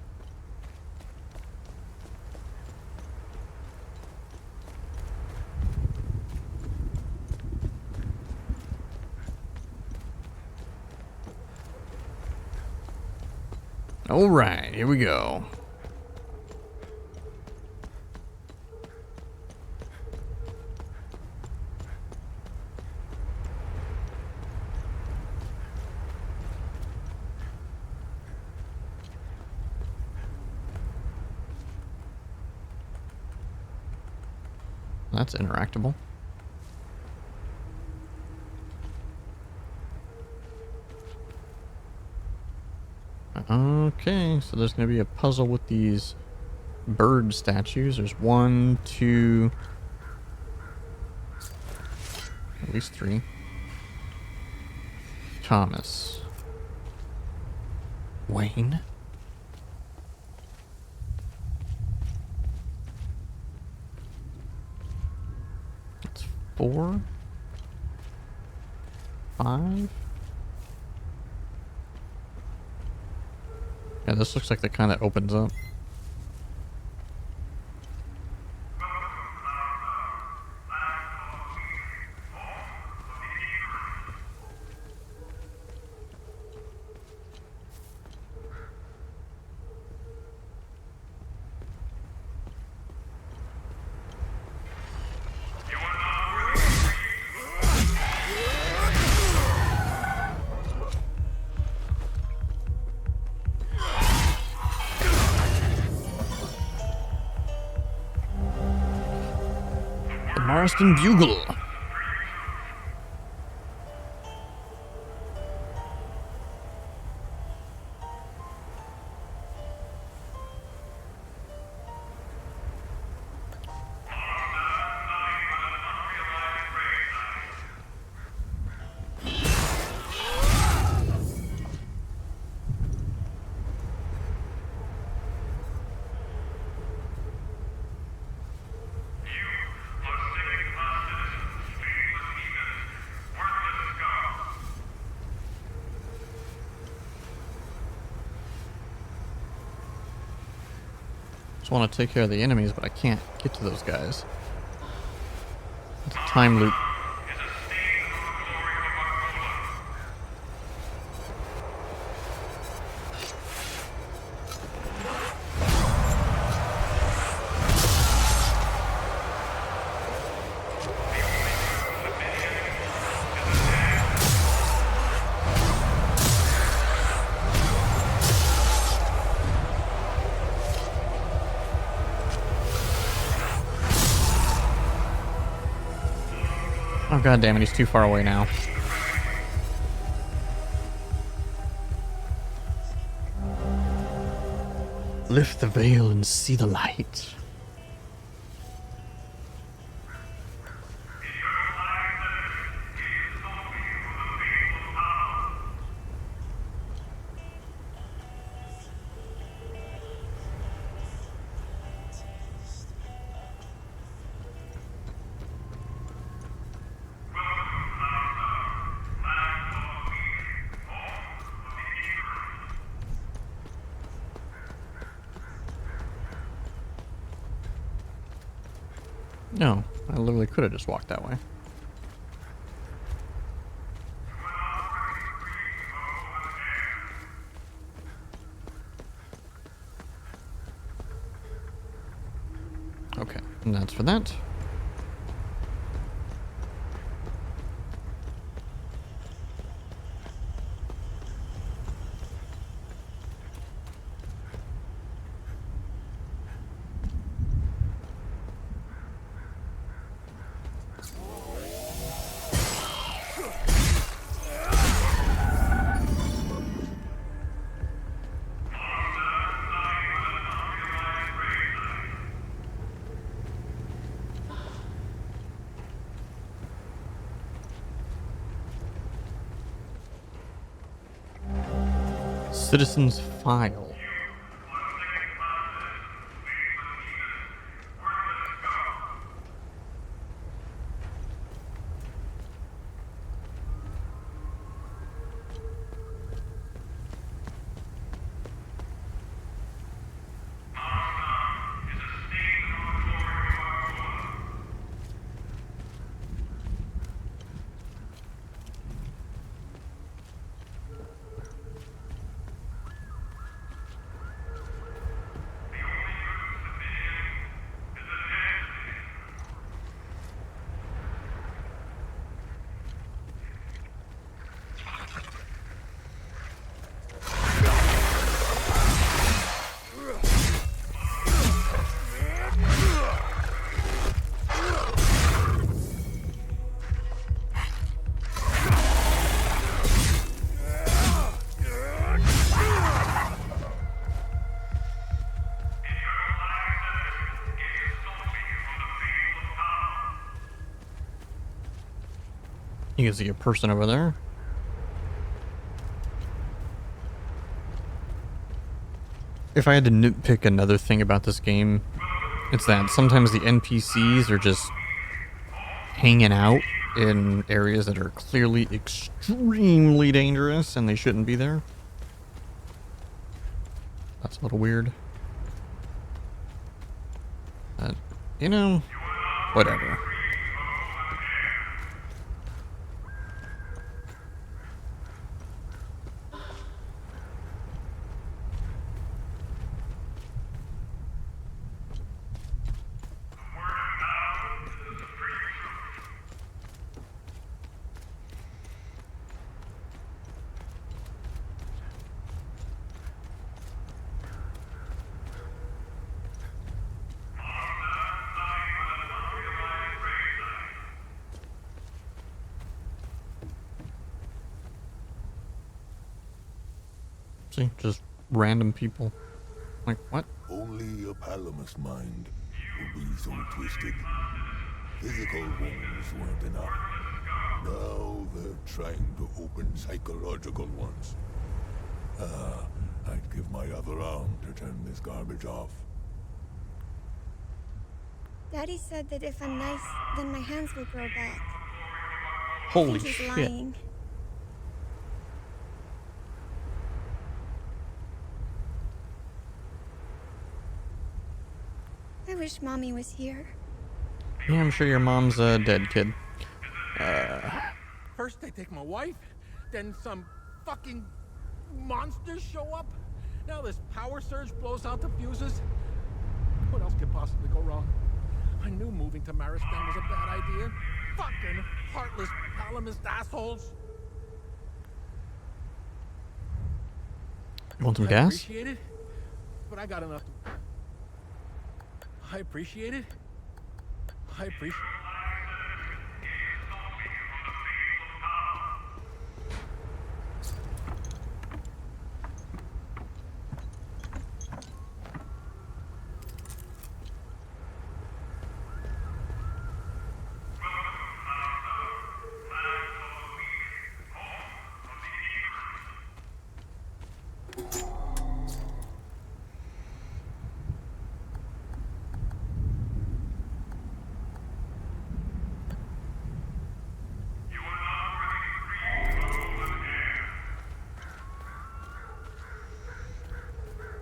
Speaker 1: All right, here we go. That's interactable. Okay, so there's going to be a puzzle with these bird statues. There's 1, 2, at least 3. Thomas. Wayne. That's 4. 5. Yeah, this looks like the kind that opens up. Marston Bugle. Just want to take care of the enemies, but I can't get to those guys. It's a time loop. Oh god damn it, he's too far away now. Lift the veil and see the light. No, I literally could have just walked that way. Okay, and that's for that. Citizen's file. You can see a person over there. If I had to nitpick another thing about this game, it's that sometimes the NPCs are just hanging out in areas that are clearly extremely dangerous and they shouldn't be there. That's a little weird. But, you know, whatever. See, just random people. Like, what?
Speaker 8: Only a Palamas mind will be so twisted. Physical wounds weren't enough. Now they're trying to open psychological ones. I'd give my other arm to turn this garbage off.
Speaker 16: Daddy said that if I'm nice, then my hands will grow back.
Speaker 1: Holy
Speaker 16: I think he's
Speaker 1: shit.
Speaker 16: lying. I wish Mommy was here.
Speaker 1: Yeah, I'm sure your mom's a dead kid.
Speaker 12: First they take my wife, then some fucking monsters show up. Now this power surge blows out the fuses. What else could possibly go wrong? I knew moving to Maristan was a bad idea. Fucking heartless Palamist assholes.
Speaker 1: You want some
Speaker 12: I
Speaker 1: gas?
Speaker 12: appreciate it, but I got enough. I appreciate it. I appreciate.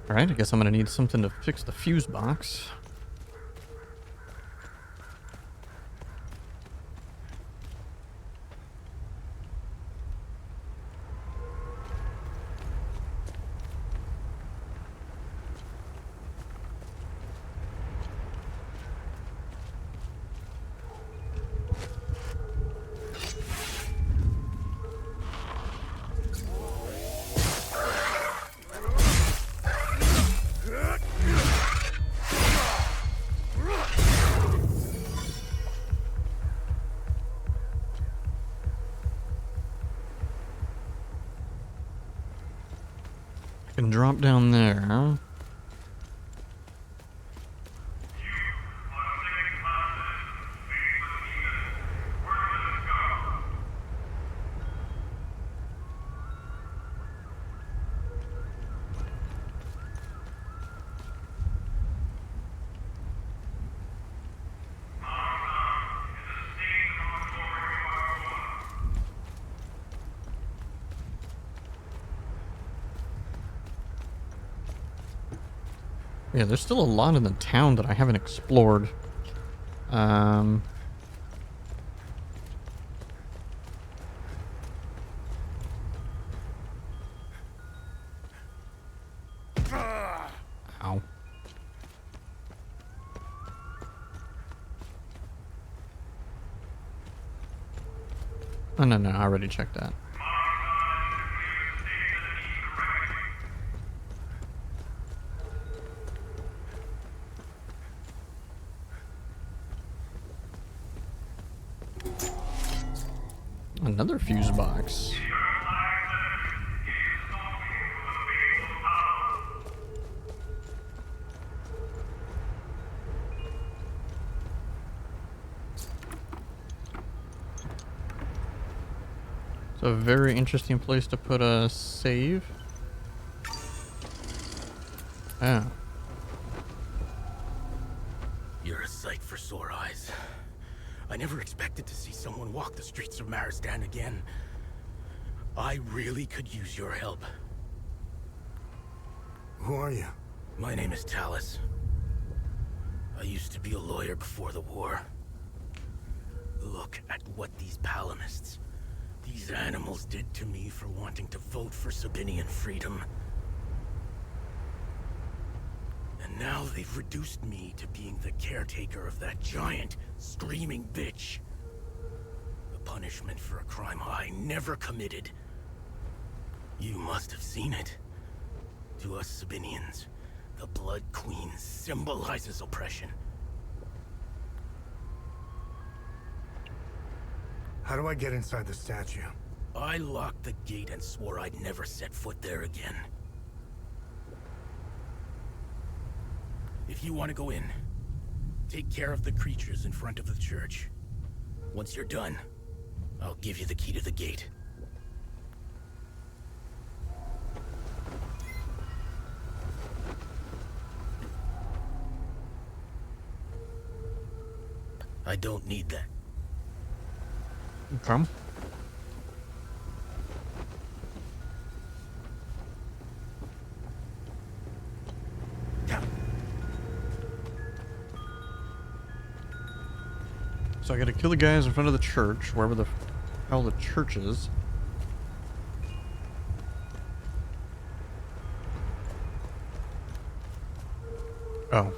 Speaker 1: Alright, I guess I'm gonna need something to fix the fuse box. can drop down there, huh? Yeah, there's still a lot in the town that I haven't explored. Ow. Oh, no, I already checked that. Another fuse box. It's a very interesting place to put a save. Ah.
Speaker 14: You're a sight for sore eyes. I never expected to see someone walk the streets of Maristan again. I really could use your help.
Speaker 5: Who are you?
Speaker 14: My name is Talus. I used to be a lawyer before the war. Look at what these palamists, these animals did to me for wanting to vote for Sabinian freedom. And now they've reduced me to being the caretaker of that giant, screaming bitch. The punishment for a crime I never committed. You must have seen it. To us Sabinians, the Blood Queen symbolizes oppression.
Speaker 5: How do I get inside the statue?
Speaker 14: I locked the gate and swore I'd never set foot there again. If you want to go in, take care of the creatures in front of the church. Once you're done, I'll give you the key to the gate. I don't need that.
Speaker 1: Come. So I gotta kill the guys in front of the church, wherever the hell the church is. Oh.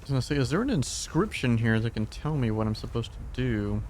Speaker 1: I was gonna say, is there an inscription here that can tell me what I'm supposed to do?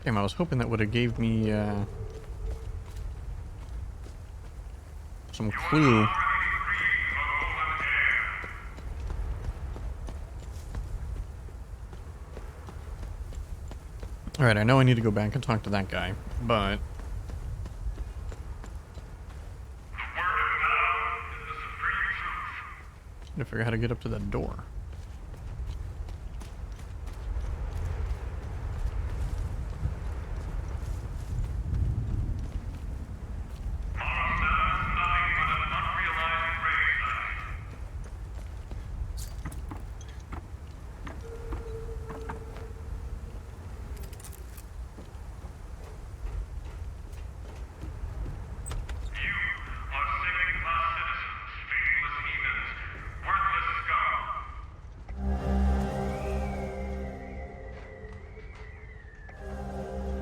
Speaker 1: Damn, I was hoping that would have gave me some clue. Alright, I know I need to go back and talk to that guy, but... I gotta figure out how to get up to that door.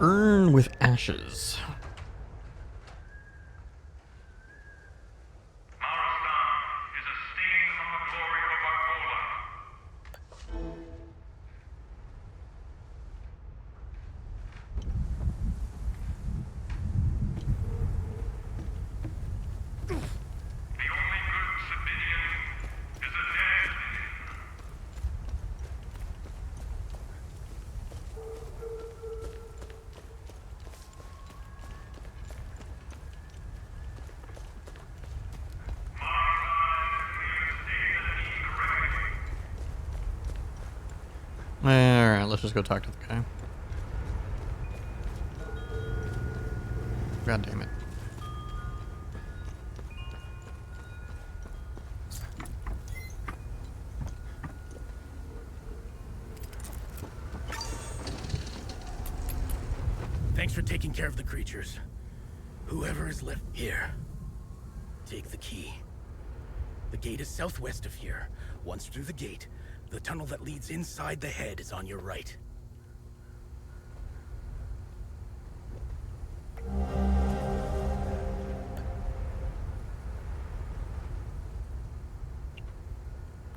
Speaker 1: Urn with ashes. Alright, let's just go talk to the guy. God damn it.
Speaker 14: Thanks for taking care of the creatures. Whoever is left here, take the key. The gate is southwest of here. Once through the gate, the tunnel that leads inside the head is on your right.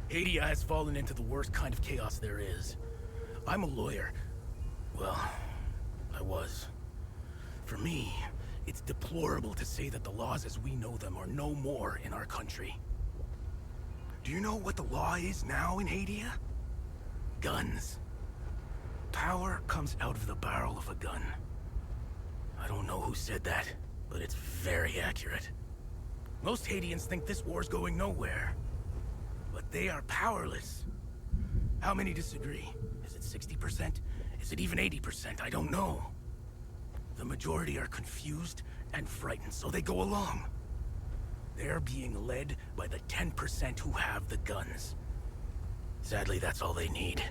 Speaker 14: Hadia has fallen into the worst kind of chaos there is. I'm a lawyer. Well, I was. For me, it's deplorable to say that the laws as we know them are no more in our country. Do you know what the law is now in Hadia? Guns. Power comes out of the barrel of a gun. I don't know who said that, but it's very accurate. Most Hadians think this war's going nowhere. But they are powerless. How many disagree? Is it 60%? Is it even 80%? I don't know. The majority are confused and frightened, so they go along. They're being led by the 10% who have the guns. Sadly, that's all they need.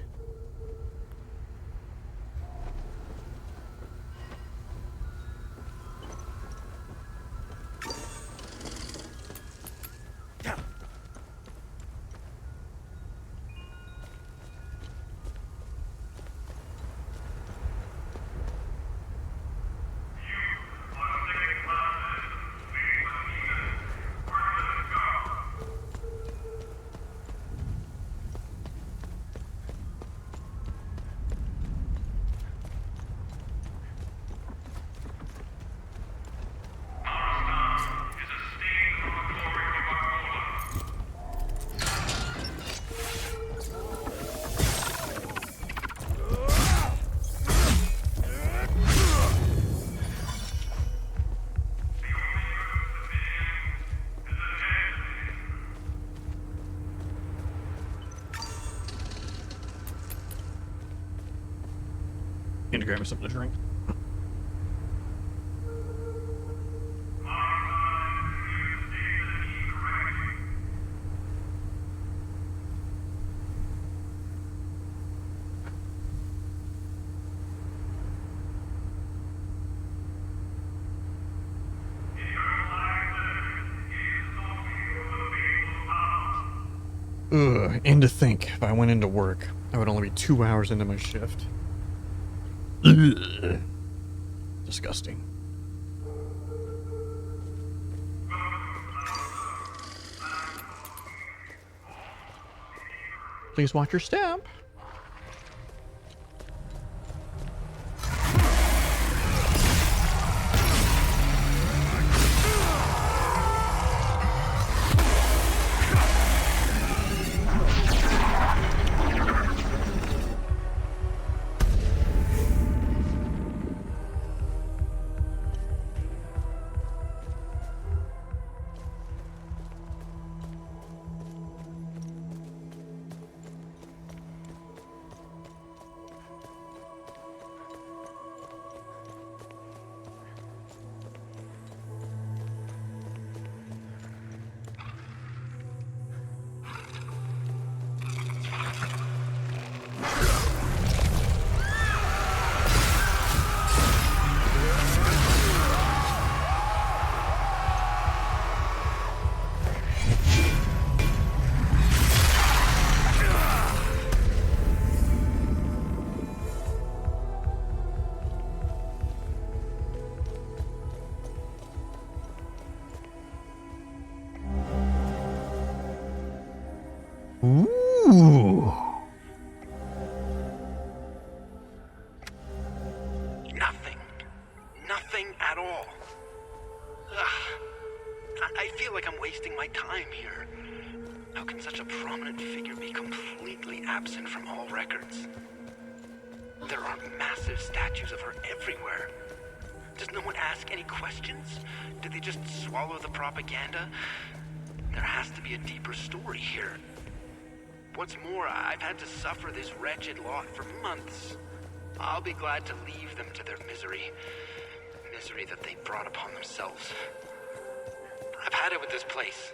Speaker 1: Need to grab me something to drink. Ugh, and to think, if I went into work, I would only be 2 hours into my shift. Ugh. Disgusting. Please watch your step. Ooh.
Speaker 7: Nothing. Nothing at all. I feel like I'm wasting my time here. How can such a prominent figure be completely absent from all records? There are massive statues of her everywhere. Does no one ask any questions? Did they just swallow the propaganda? There has to be a deeper story here. What's more, I've had to suffer this wretched lot for months. I'll be glad to leave them to their misery. Misery that they brought upon themselves. I've had it with this place.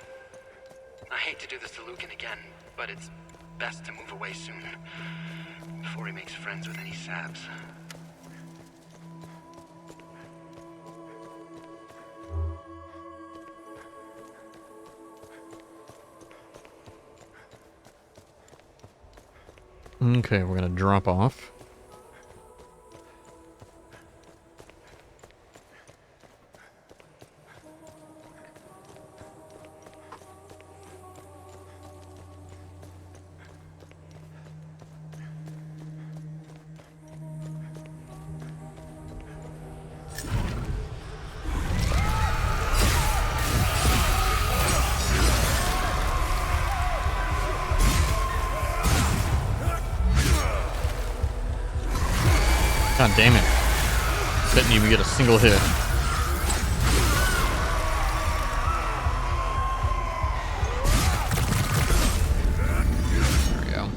Speaker 7: I hate to do this to Lucan again, but it's best to move away soon. Before he makes friends with any Sabs.
Speaker 1: Okay, we're gonna drop off. God damn it. Didn't even get a single hit. There we go.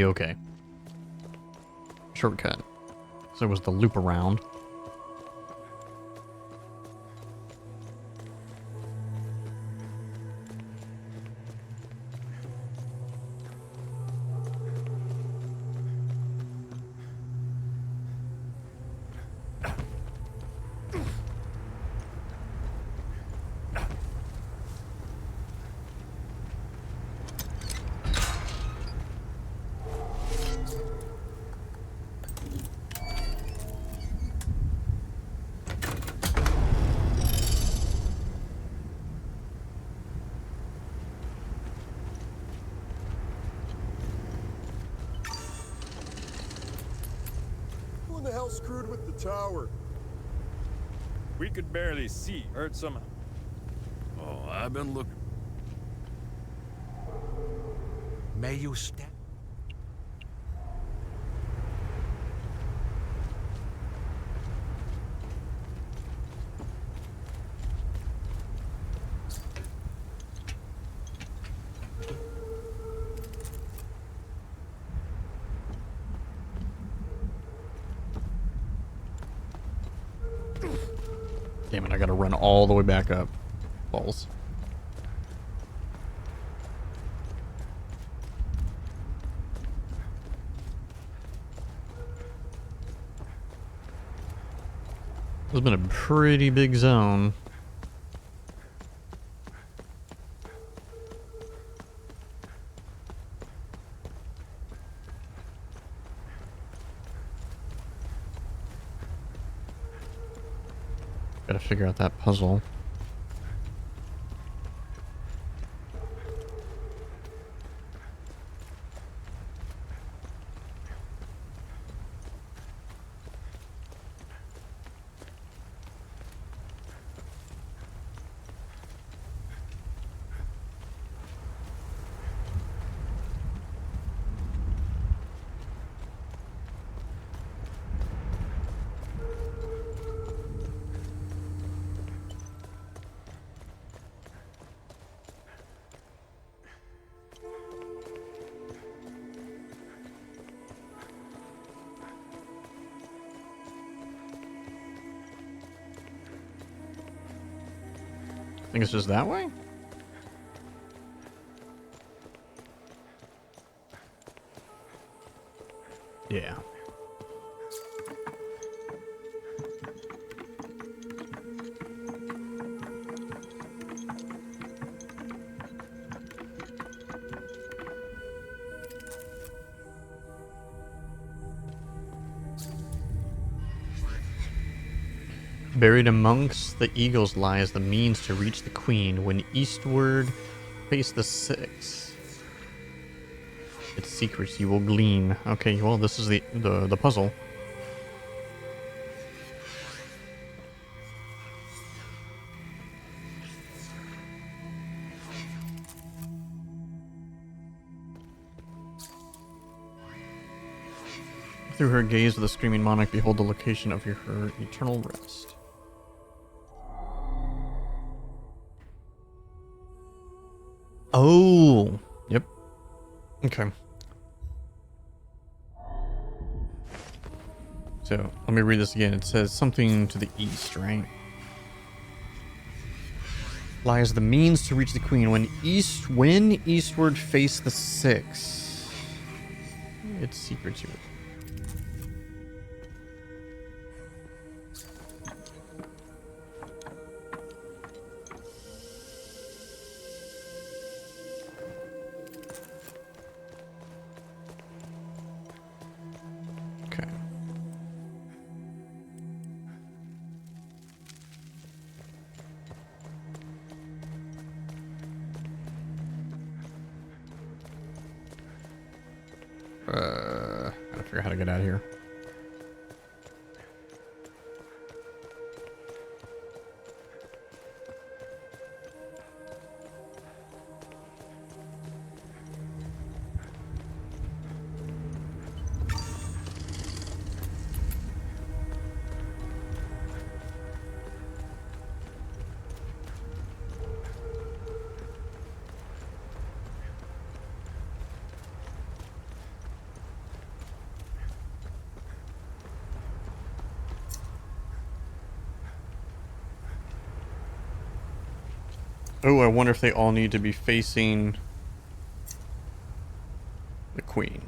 Speaker 1: Okay. Shortcut. So it was the loop around.
Speaker 3: Who in the hell screwed with the tower?
Speaker 2: We could barely see. Heard some...
Speaker 13: Oh, I've been looking...
Speaker 23: May you stand?
Speaker 1: Damn it, I gotta run all the way back up. Balls. This has been a pretty big zone. Gotta figure out that puzzle. think it's just that way? Yeah. Buried amongst the eagles lies the means to reach the queen. When eastward face the 6. Its secrets you will glean. Okay, well this is the puzzle. Through her gaze of the screaming monarch, behold the location of her eternal rest. Oh, yep. Okay. So, let me read this again. It says something to the east, right? Lies the means to reach the queen. When eastward face the 6. Its secrets you. Gotta figure out how to get out of here. Oh, I wonder if they all need to be facing the queen.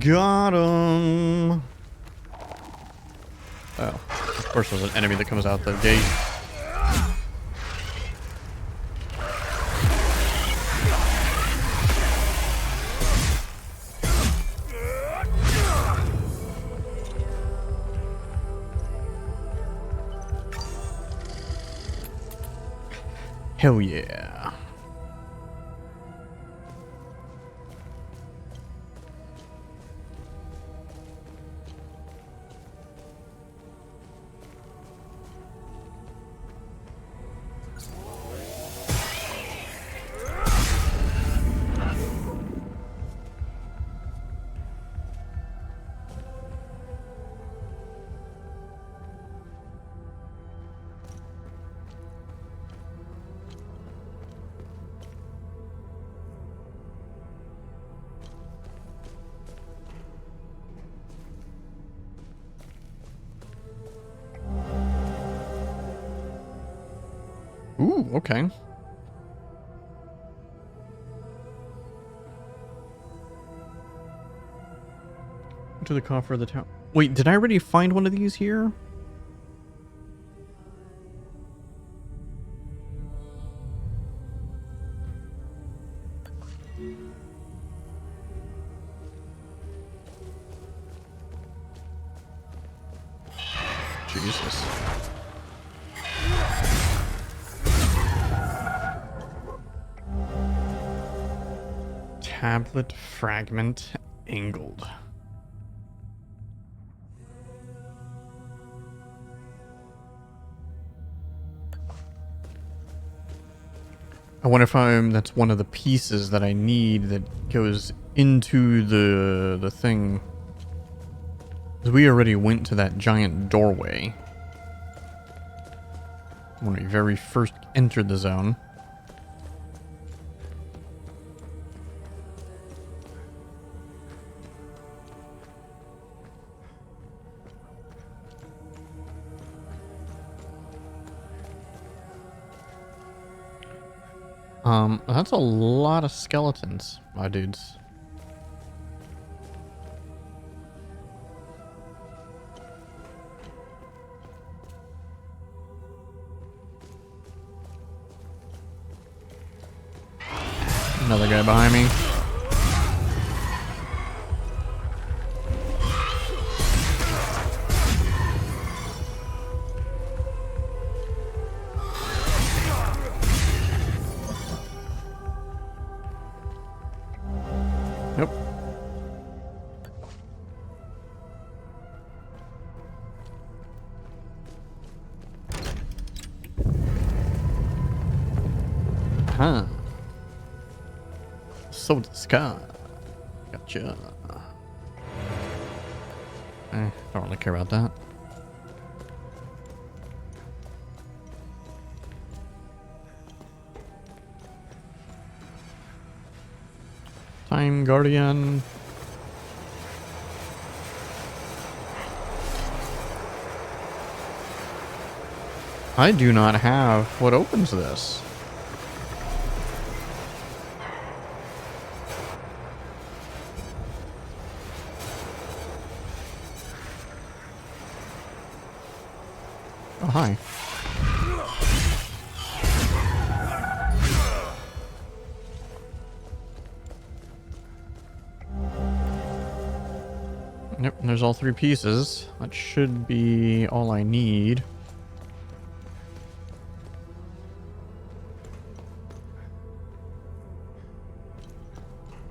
Speaker 1: Got him. Oh, of course there's an enemy that comes out the gate. Hell yeah. Ooh, okay. To the coffer of the town. Wait, did I already find one of these here? Jesus. Tablet fragment angled. I wonder if that's one of the pieces that I need that goes into the thing. 'Cause we already went to that giant doorway when we very first entered the zone. That's a lot of skeletons, my dudes. Another guy behind me. Nope. Huh. So sky. Gotcha. Don't really care about that. Time Guardian. I do not have what opens this. Oh, hi. Yep, and there's all three pieces. That should be all I need.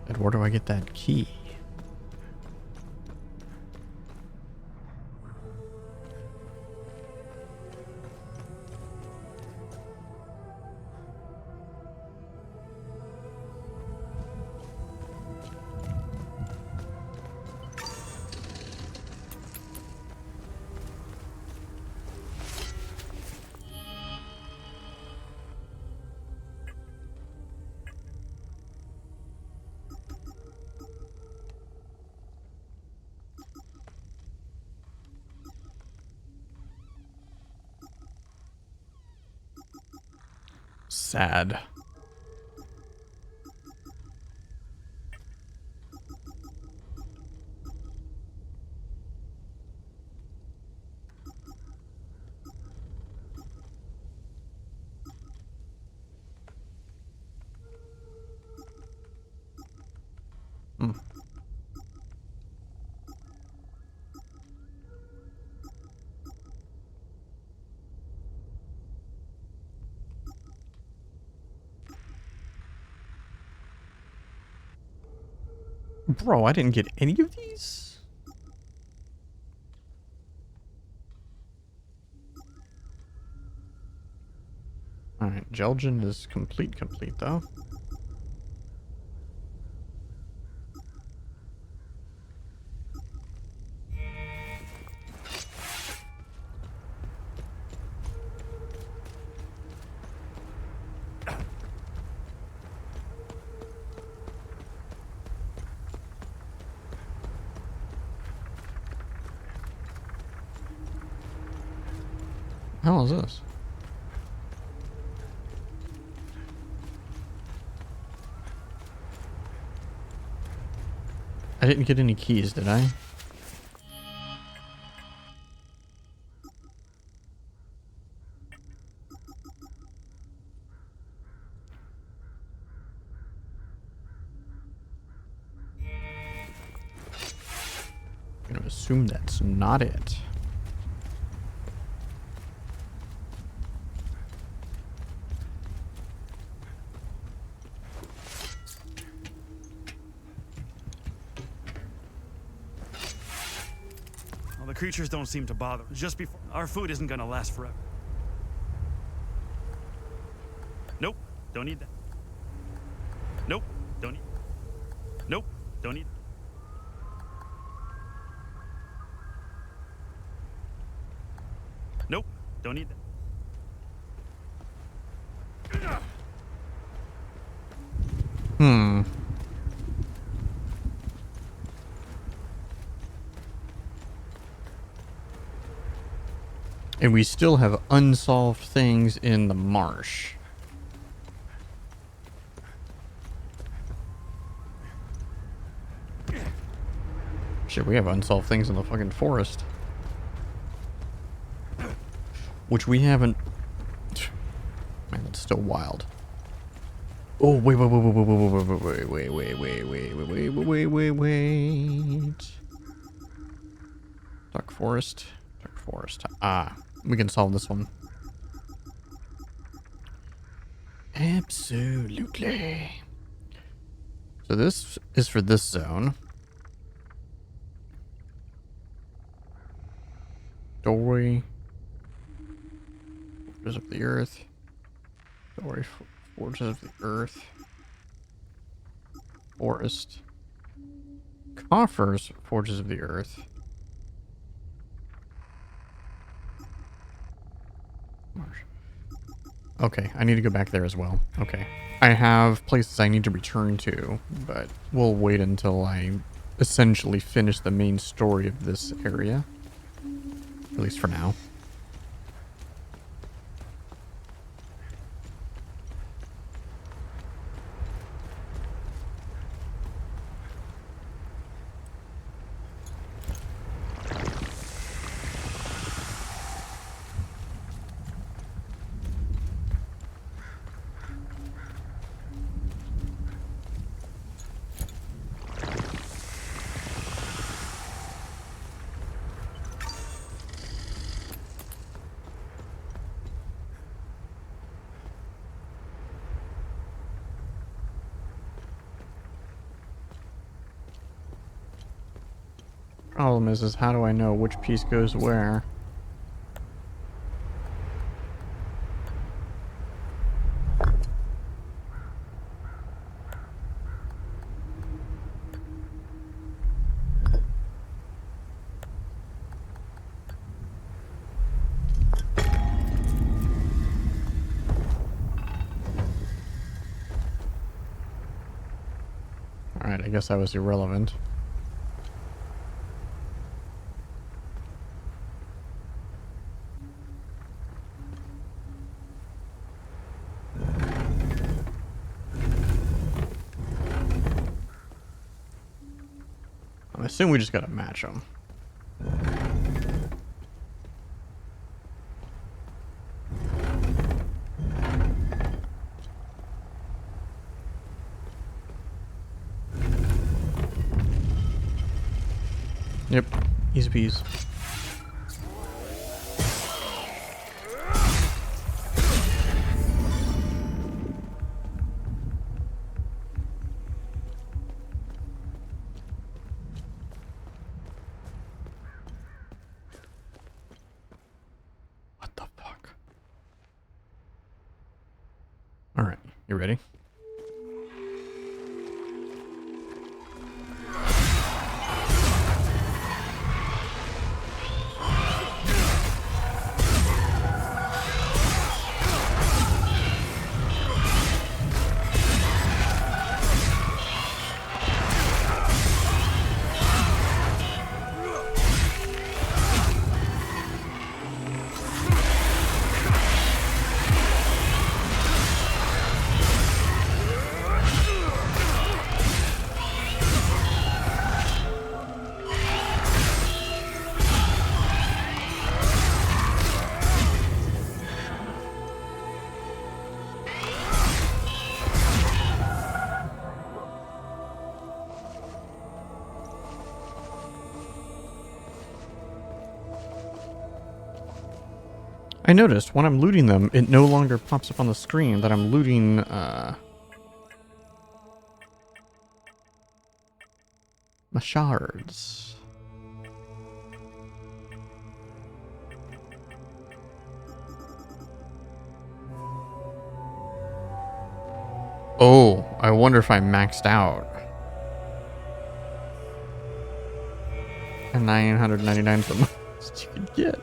Speaker 1: And where do I get that key? Sad. Bro, I didn't get any of these? Alright, Gelgen is complete though. How is this? I didn't get any keys, did I? assume that's not it.
Speaker 6: Well, the creatures don't seem to bother. Just before our food isn't gonna last forever. Nope, don't need that. Nope, don't need. Nope, don't need. Nope, don't need that.
Speaker 1: Hmm. And we still have unsolved things in the marsh. Shit, we have unsolved things in the fucking forest. Which we haven't... Man, that's still wild. Oh, wait. Dark forest. Ah, we can solve this one. Absolutely. So this is for this zone. Doorway. Forges of the earth. Doorway. Forges of the earth. Forest. Coffers. Forges of the earth. Marsh. Okay, I need to go back there as well. Okay. I have places I need to return to, but we'll wait until I essentially finish the main story of this area. At least for now. Problem is how do I know which piece goes where? Alright, I guess that was irrelevant. I assume we just gotta match them. Yep, easy peas. What the fuck? All right, you ready? I noticed when I'm looting them, it no longer pops up on the screen that I'm looting, my shards. Oh, I wonder if I maxed out. And 999 is the most you could get.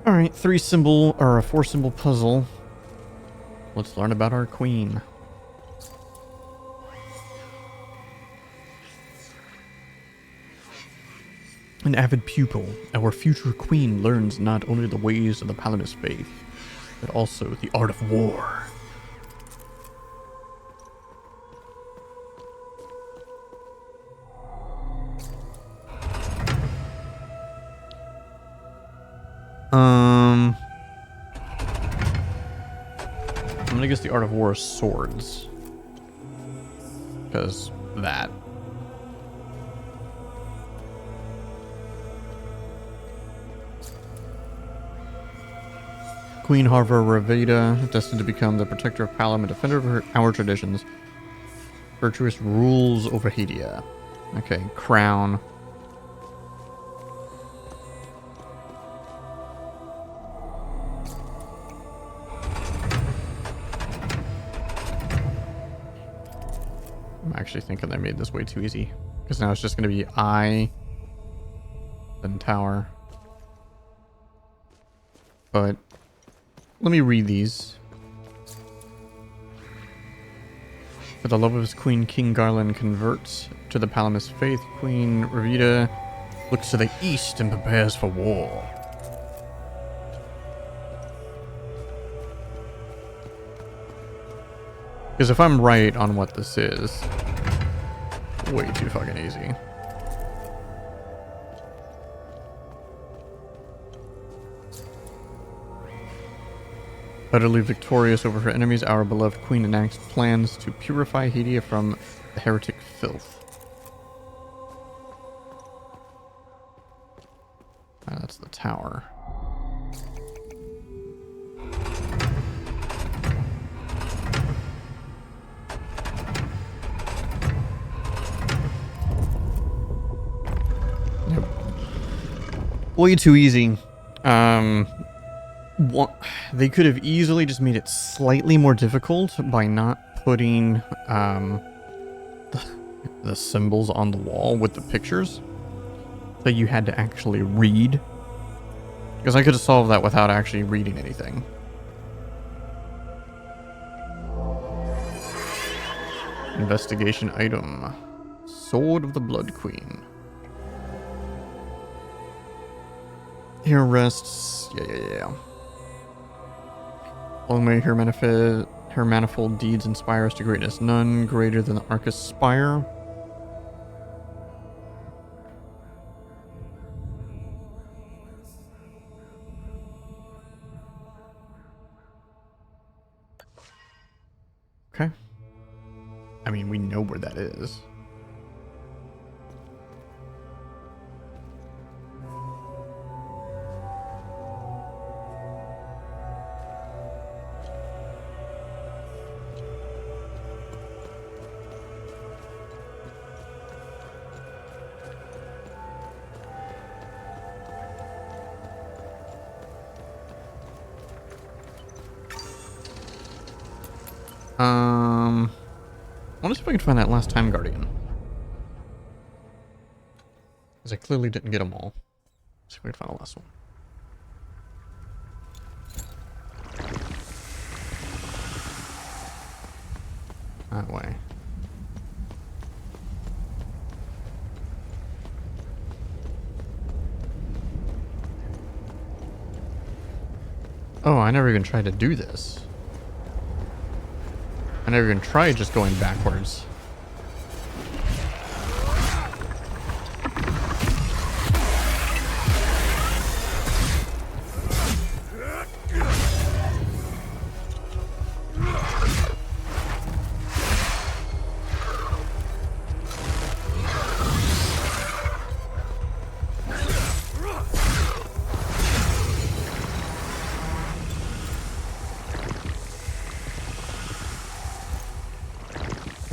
Speaker 1: Alright, 3-symbol or a 4-symbol puzzle. Let's learn about our queen. An avid pupil, our future queen learns not only the ways of the Palinist faith, but also the art of war. I'm gonna guess the art of war is swords. Because that. Queen Harva Raveda, destined to become the protector of Palom and defender of our traditions. Virtuous rules over Hadia. Okay, crown. I'm actually thinking I made this way too easy. Because now it's just going to be I, then tower. But let me read these. For the love of his queen, King Garland converts to the Palamist faith. Queen Ravida looks to the east and prepares for war. Because if I'm right on what this is, way too fucking easy. Utterly victorious over her enemies, our beloved queen enacts plans to purify Hadia from the heretic filth. That's the tower. Yep. Way too easy. They could have easily just made it slightly more difficult by not putting the symbols on the wall with the pictures that you had to actually read. Because I could have solved that without actually reading anything. Investigation item. Sword of the Blood Queen. Here rests... Yeah. Long may her manifold deeds inspire us to greatness. None greater than the Arcus Spire. Okay. I mean, we know where that is. I wonder if I can find that last time Guardian. Because I clearly didn't get them all. Let's see if we can find the last one. That way. Oh, I never even tried to do this. I never even tried just going backwards.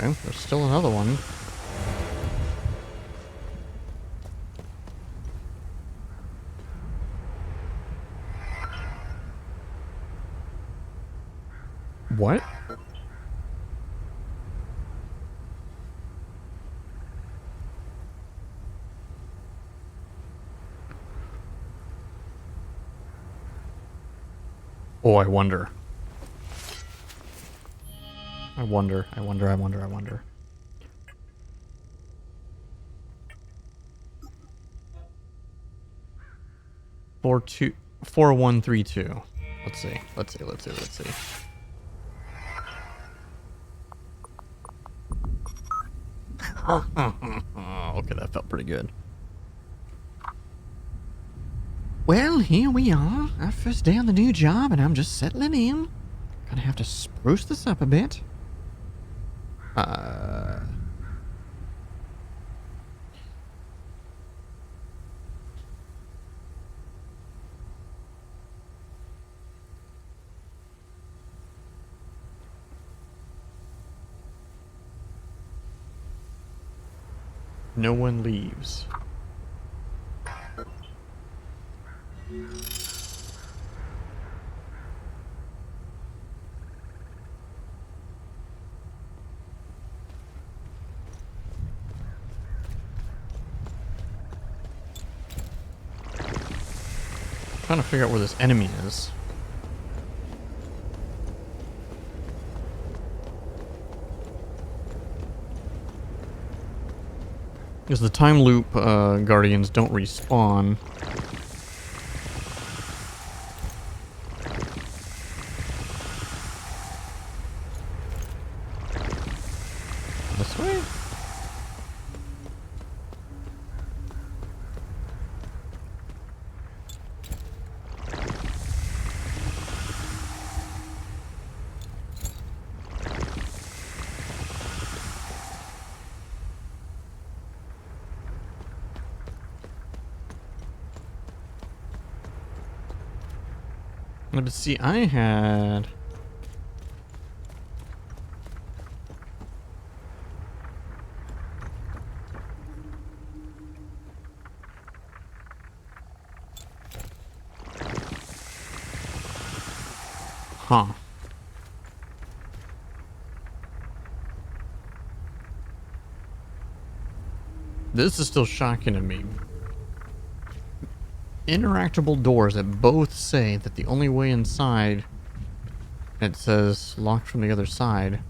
Speaker 1: Okay, there's still another one. What? Oh, I wonder. I wonder. 4132. Let's see. Okay, that felt pretty good. Well, here we are. Our first day on the new job, and I'm just settling in. Gonna have to spruce this up a bit. No one leaves. Trying to figure out where this enemy is. Because the time loop guardians don't respawn. This way? But see, I had... Huh. This is still shocking to me. Interactable doors that both say that the only way inside, it says locked from the other side.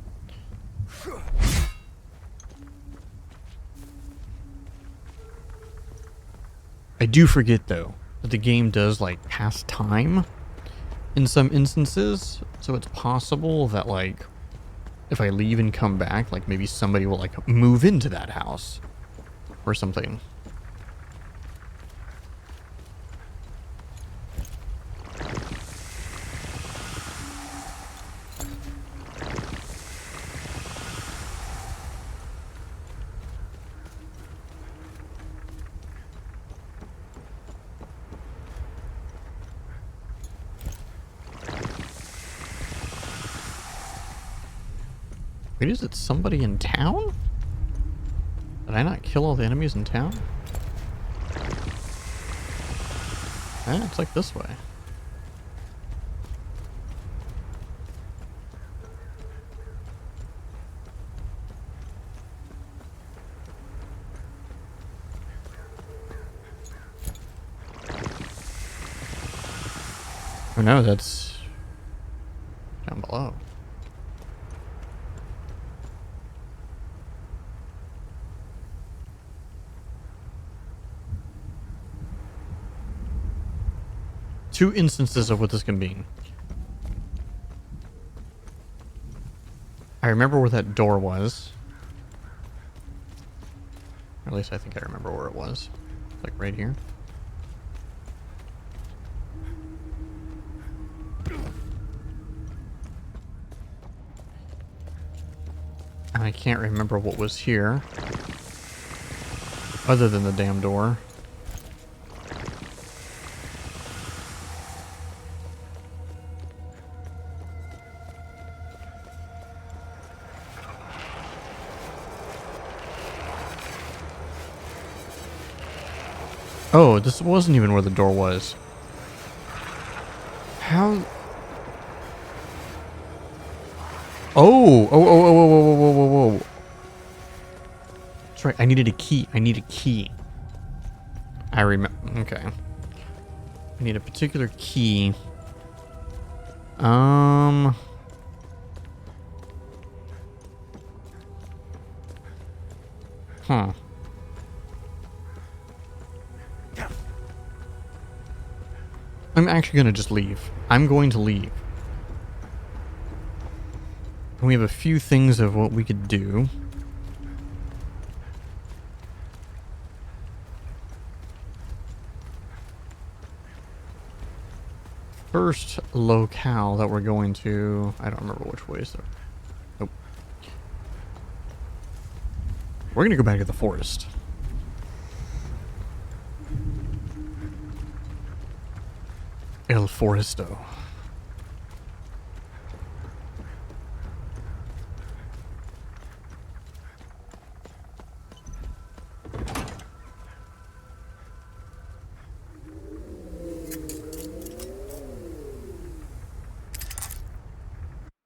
Speaker 1: I do forget though that the game does like pass time in some instances, so it's possible that like if I leave and come back, like maybe somebody will like move into that house or something. Wait, is it somebody in town? Did I not kill all the enemies in town? It's like this way. Oh no, that's down below. Two instances of what this can mean. I remember where that door was. Or at least I think I remember where it was. Like right here. And I can't remember what was here. Other than the damn door. Oh, this wasn't even where the door was. How? Oh, whoa. That's right. I needed a key. I need a key. I remember. Okay. I need a particular key. Huh. I'm actually gonna just leave. I'm going to leave. And we have a few things of what we could do. First locale that we're going to... I don't remember which way is there. Nope. We're gonna go back to the forest. El Foresto.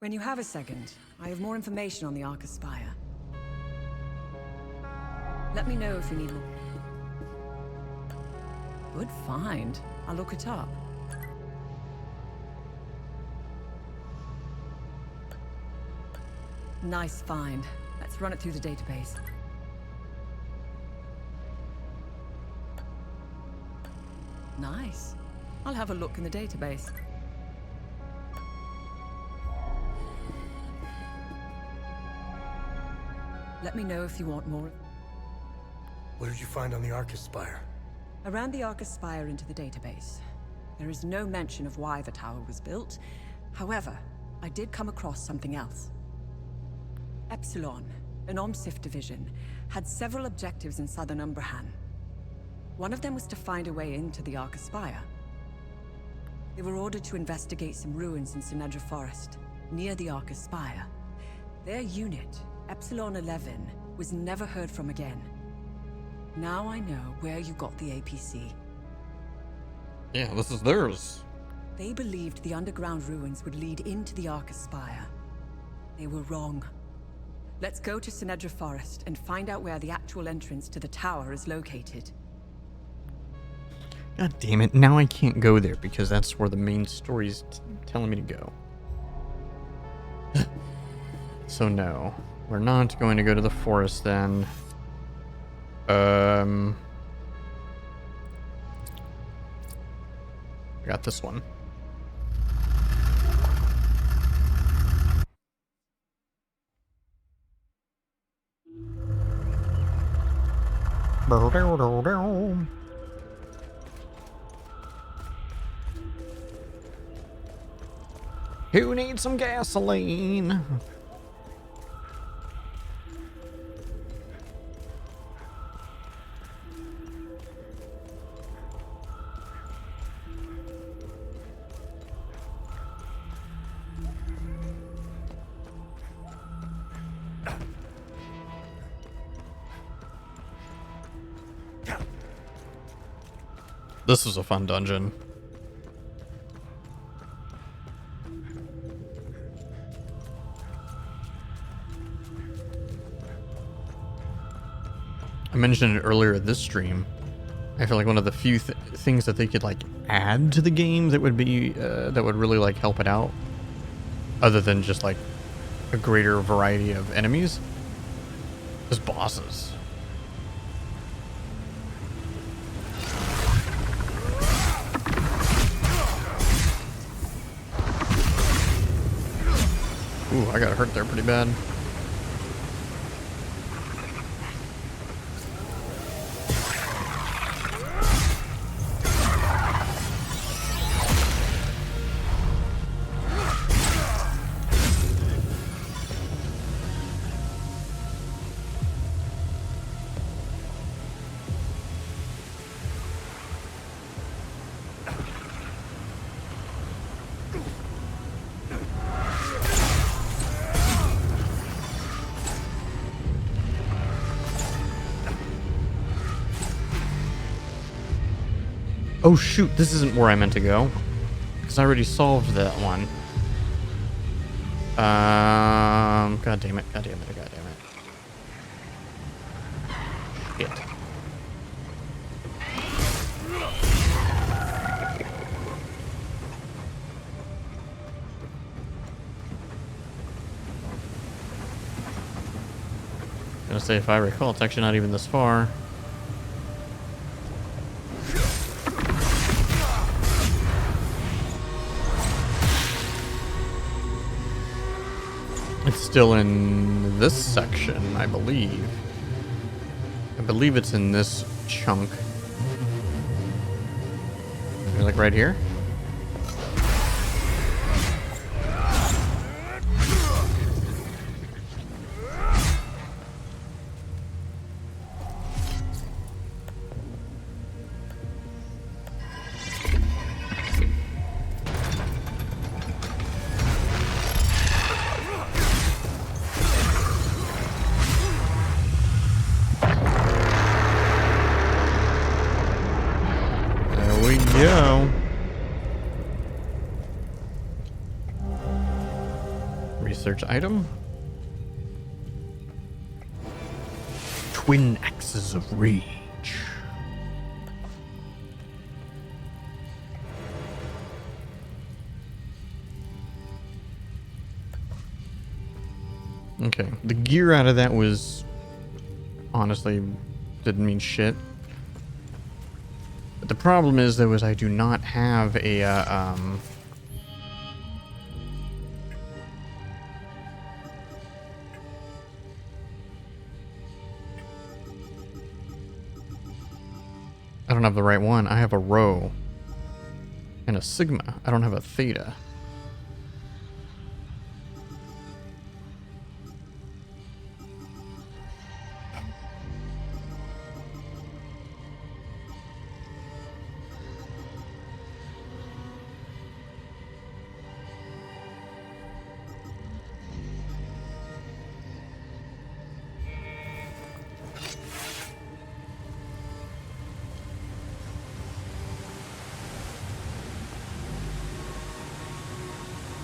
Speaker 15: When you have a second, I have more information on the Arca Spire. Let me know if you need more. Good find. I'll look it up. Nice find. Let's run it through the database. Nice. I'll have a look in the database. Let me know if you want more.
Speaker 5: What did you find on the Arca Spire?
Speaker 15: I ran the Arca Spire into the database. There is no mention of why the tower was built. However, I did come across something else. Epsilon, an OMSIF division, had several objectives in southern Umbrahan. One of them was to find a way into the Arca Spire. They were ordered to investigate some ruins in Sinedra Forest, near the Arca Spire. Their unit, Epsilon 11, was never heard from again. Now I know where you got the APC.
Speaker 1: Yeah, this is theirs.
Speaker 15: They believed the underground ruins would lead into the Arca Spire. They were wrong. Let's go to Sinedra Forest and find out where the actual entrance to the tower is located.
Speaker 1: God damn it, now I can't go there because that's where the main story's telling me to go. So no, we're not going to go to the forest then. I got this one. Who needs some gasoline? This was a fun dungeon. I mentioned it earlier in this stream. I feel like one of the few things that they could like add to the game that would be that would really like help it out, other than just like a greater variety of enemies, is bosses. Ooh, I got hurt there pretty bad. Oh shoot, this isn't where I meant to go. Because I already solved that one. God damn it, god damn it, god damn it. Shit. I'm gonna say, if I recall, it's actually not even this far. It's still in this section, I believe. I believe it's in this chunk. Like right here? Go. Research item. Twin axes of rage. Okay, the gear out of that was honestly didn't mean shit. But the problem is, though, is I do not have a, I don't have the right one. I have a Rho and a Sigma. I don't have a Theta.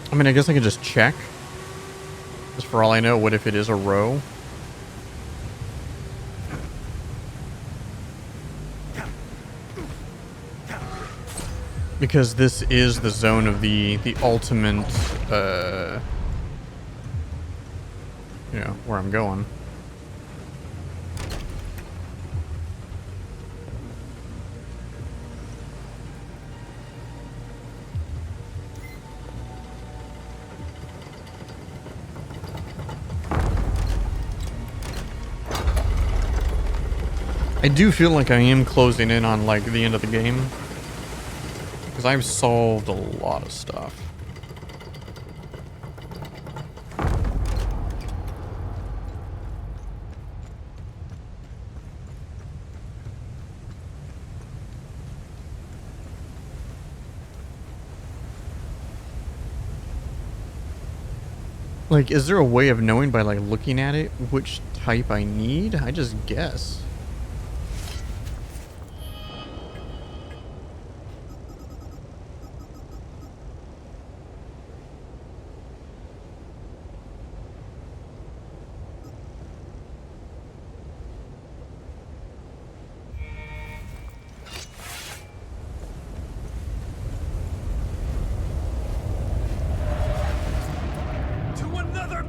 Speaker 1: I mean, I guess I could just check. Just for all I know, what if it is a Rho? Because this is the zone of the ultimate, you know, where I'm going. I do feel like I am closing in on, like, the end of the game. Because I've solved a lot of stuff. Like, is there a way of knowing by, like, looking at it which type I need? I just guess.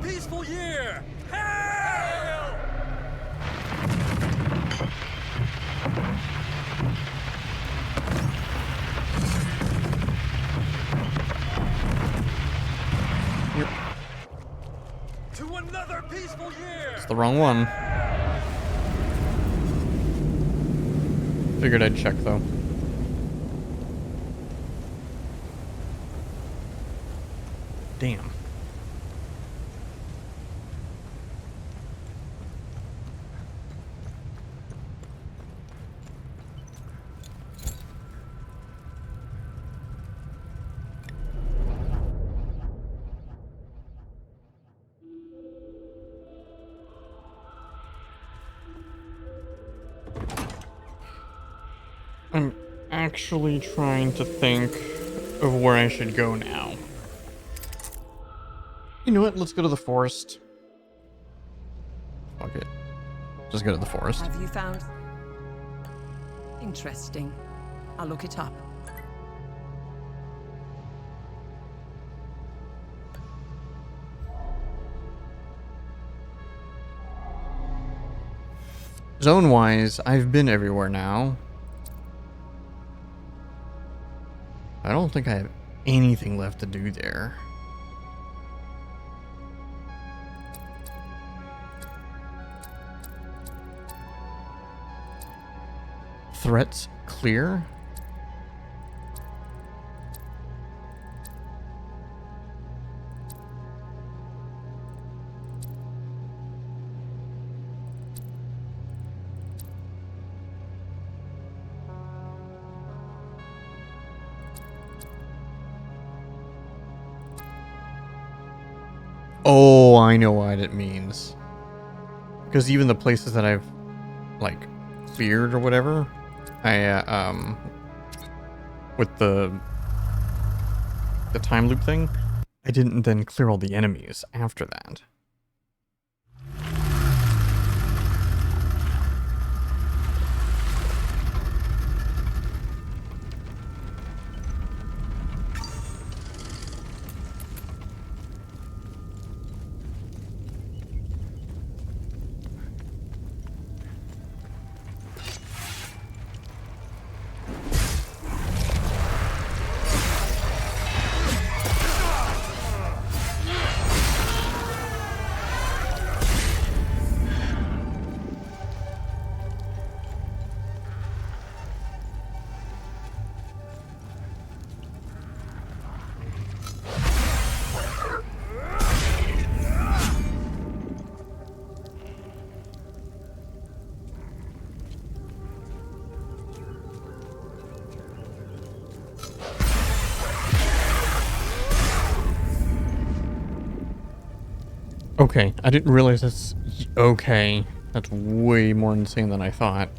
Speaker 17: Peaceful year! Hail!
Speaker 1: Yep.
Speaker 17: To another peaceful year!
Speaker 1: It's the wrong one. Figured I'd check though. Damn. I'm actually trying to think of where I should go now. You know what? Let's go to the forest. Fuck it. Just go to the forest.
Speaker 15: Have you found? Interesting. I'll look it up.
Speaker 1: Zone-wise, I've been everywhere now. I don't think I have anything left to do there. Threats clear? Oh, I know what it means. Because even the places that I've, like, cleared or whatever, I, with the time loop thing, I didn't then clear all the enemies after that. Okay, I didn't realize that's... Okay, that's way more insane than I thought.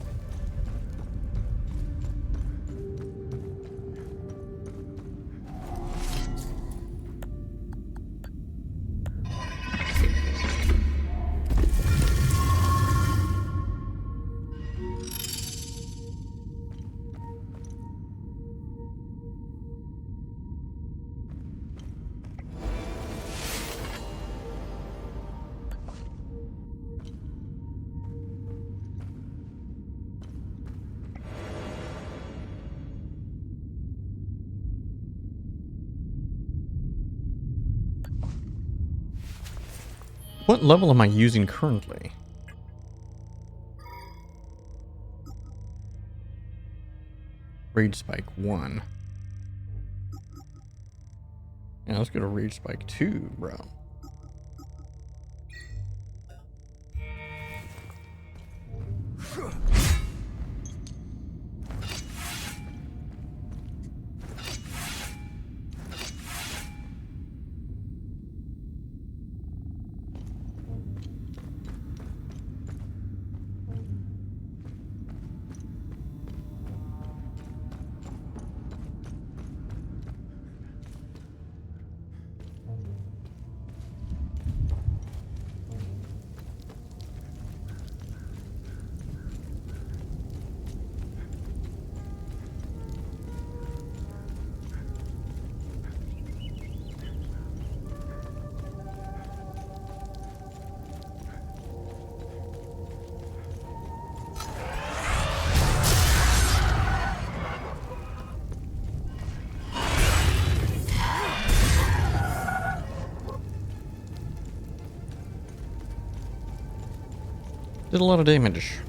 Speaker 1: What level am I using currently? Rage Spike 1. Yeah, let's go to Rage Spike 2, bro. Did a lot of damage.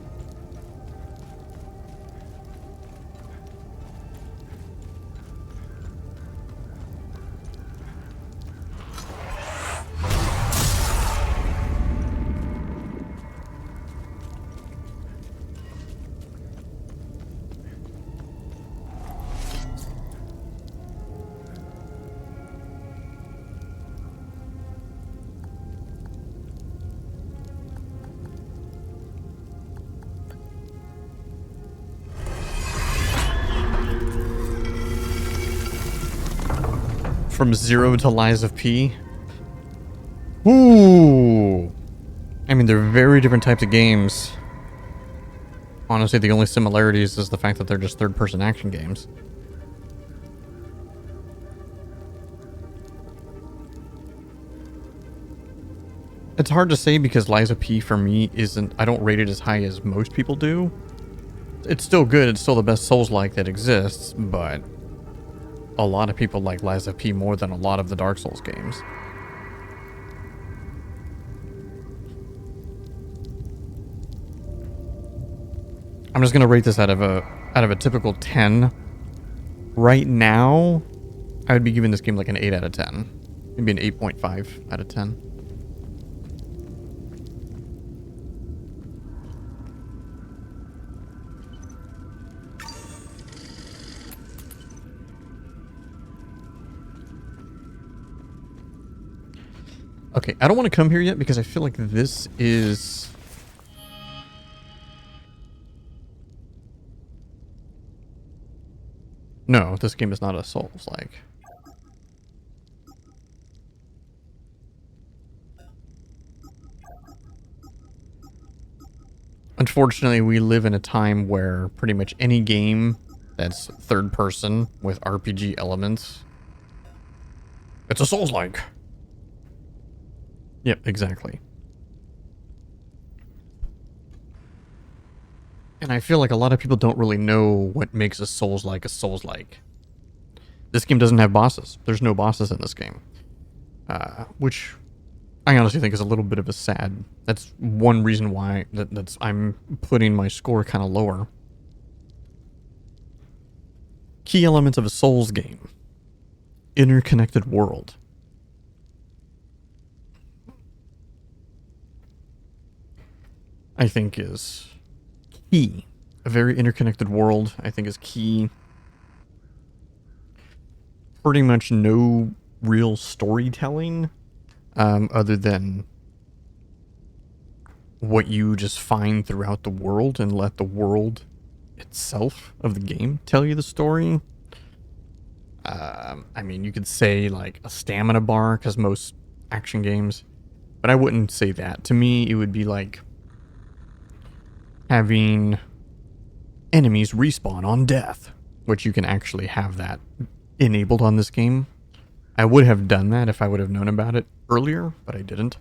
Speaker 1: from Zero to Lies of P. Ooh. I mean, they're very different types of games. Honestly, the only similarities is the fact that they're just third-person action games. It's hard to say because Lies of P for me isn't... I don't rate it as high as most people do. It's still good, it's still the best Souls-like that exists, but a lot of people like Lies of P more than a lot of the Dark Souls games. I'm just gonna rate this out of a typical 10. Right now, I would be giving this game like an 8 out of 10. Maybe an 8.5 out of 10. Okay, I don't want to come here yet because I feel like this is... No, this game is not a Souls-like. Unfortunately, we live in a time where pretty much any game that's third person with RPG elements, it's a Souls-like. Yep, exactly. And I feel like a lot of people don't really know what makes a Souls-like a Souls-like. This game doesn't have bosses. There's no bosses in this game. Which I honestly think is a little bit of a sad... That's one reason why I'm putting my score kind of lower. Key elements of a Souls game. Interconnected world. I think is key. A very interconnected world, I think, is key. Pretty much no real storytelling, other than what you just find throughout the world and let the world itself of the game tell you the story. I mean, you could say like a stamina bar, because most action games, but I wouldn't say that. To me, it would be like having enemies respawn on death, which you can actually have that enabled on this game. I would have done that if I would have known about it earlier, but I didn't.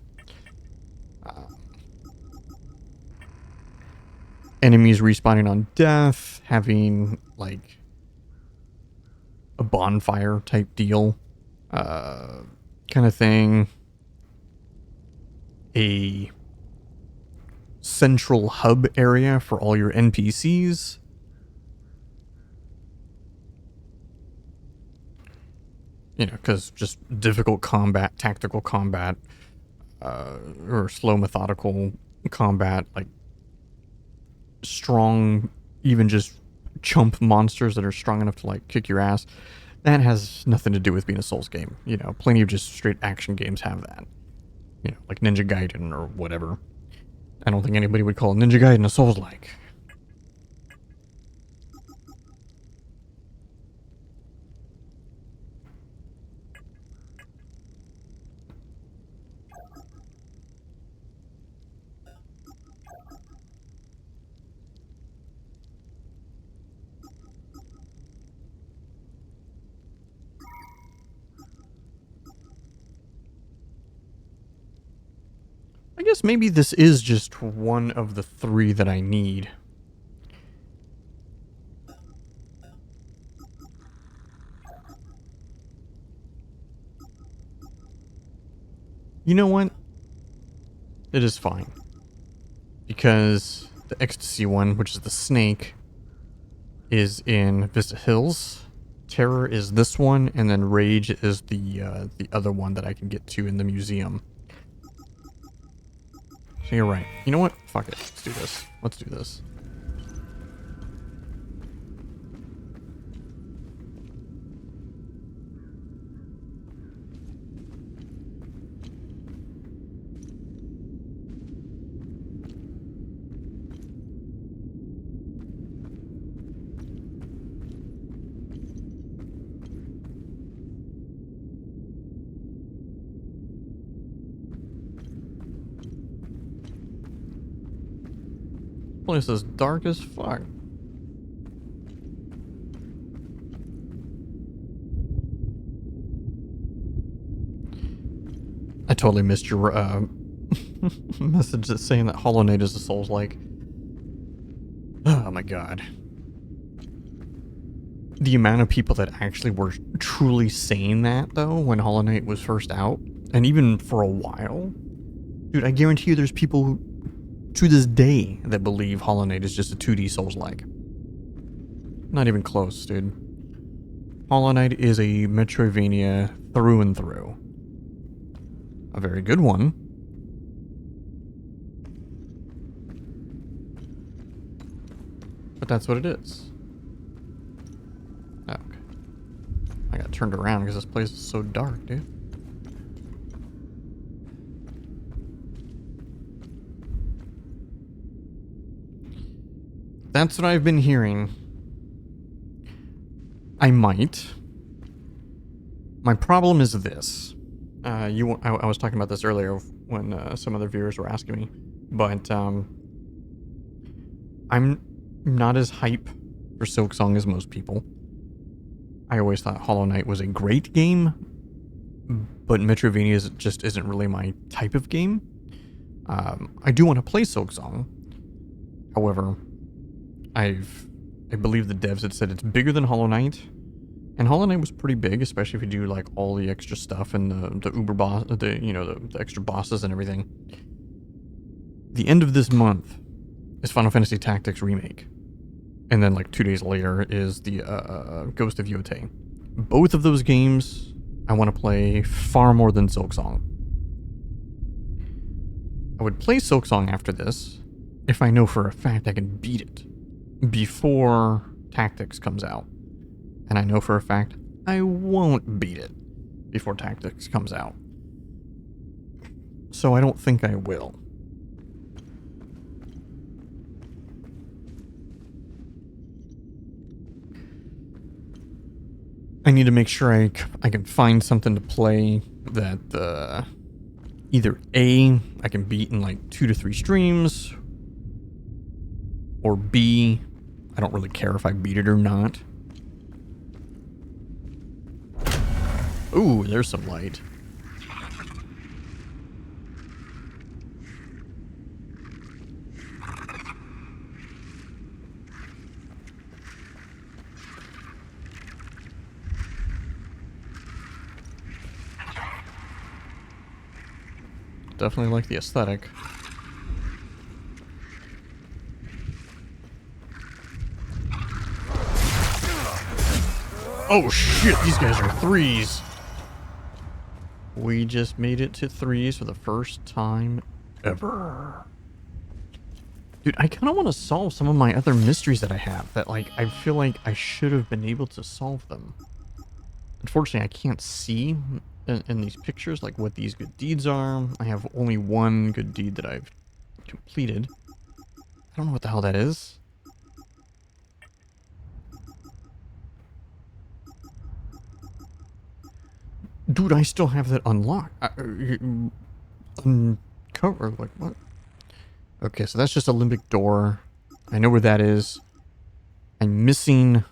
Speaker 1: Enemies respawning on death, having like a bonfire type deal, kind of thing. A central hub area for all your NPCs. You know, because just difficult combat, tactical combat, or slow methodical combat, like strong, even just chump monsters that are strong enough to like kick your ass. That has nothing to do with being a Souls game. You know, plenty of just straight action games have that. You know, like Ninja Gaiden or whatever. I don't think anybody would call Ninja Gaiden a Souls-like. I guess maybe this is just one of the 3 that I need. You know what? It is fine. Because the ecstasy one, which is the snake, is in Vista Hills. Terror is this one, and then Rage is the other one that I can get to in the museum. So you're right. You know what? Fuck it. Let's do this. Let's do this. Place is dark as fuck. I totally missed your message that's saying that Hollow Knight is a Souls-like. Oh my god. The amount of people that actually were truly saying that, though, when Hollow Knight was first out, and even for a while. Dude, I guarantee you there's people who, to this day, that believe Hollow Knight is just a 2D Souls-like. Not even close, dude. Hollow Knight is a Metroidvania through and through. A very good one. But that's what it is. Okay. I got turned around because this place is so dark, dude. That's what I've been hearing. I might. My problem is this. I was talking about this earlier when some other viewers were asking me, but I'm not as hype for Silksong as most people. I always thought Hollow Knight was a great game, but Metroidvania just isn't really my type of game. I do want to play Silksong. However, I believe the devs had said it's bigger than Hollow Knight. And Hollow Knight was pretty big, especially if you do like all the extra stuff and the uber boss, the extra bosses and everything. The end of this month is Final Fantasy Tactics Remake, and then like 2 days later is the Ghost of Yotei. Both of those games I want to play far more than Silksong. I would play Silksong after this if I know for a fact I can beat it before Tactics comes out. And I know for a fact I won't beat it before Tactics comes out. So I don't think I will. I need to make sure I can find something to play that either A, I can beat in like 2 to 3 streams, or B, I don't really care if I beat it or not. Ooh, there's some light. Definitely like the aesthetic. Oh shit, these guys are 3s. We just made it to 3s for the first time ever. Dude, I kind of want to solve some of my other mysteries that I have that, like, I feel like I should have been able to solve them. Unfortunately, I can't see in these pictures, like, what these good deeds are. I have only one good deed that I've completed. I don't know what the hell that is. Dude, I still have that unlocked. Uncovered, like, what? Okay, so that's just a limbic door. I know where that is. I'm missing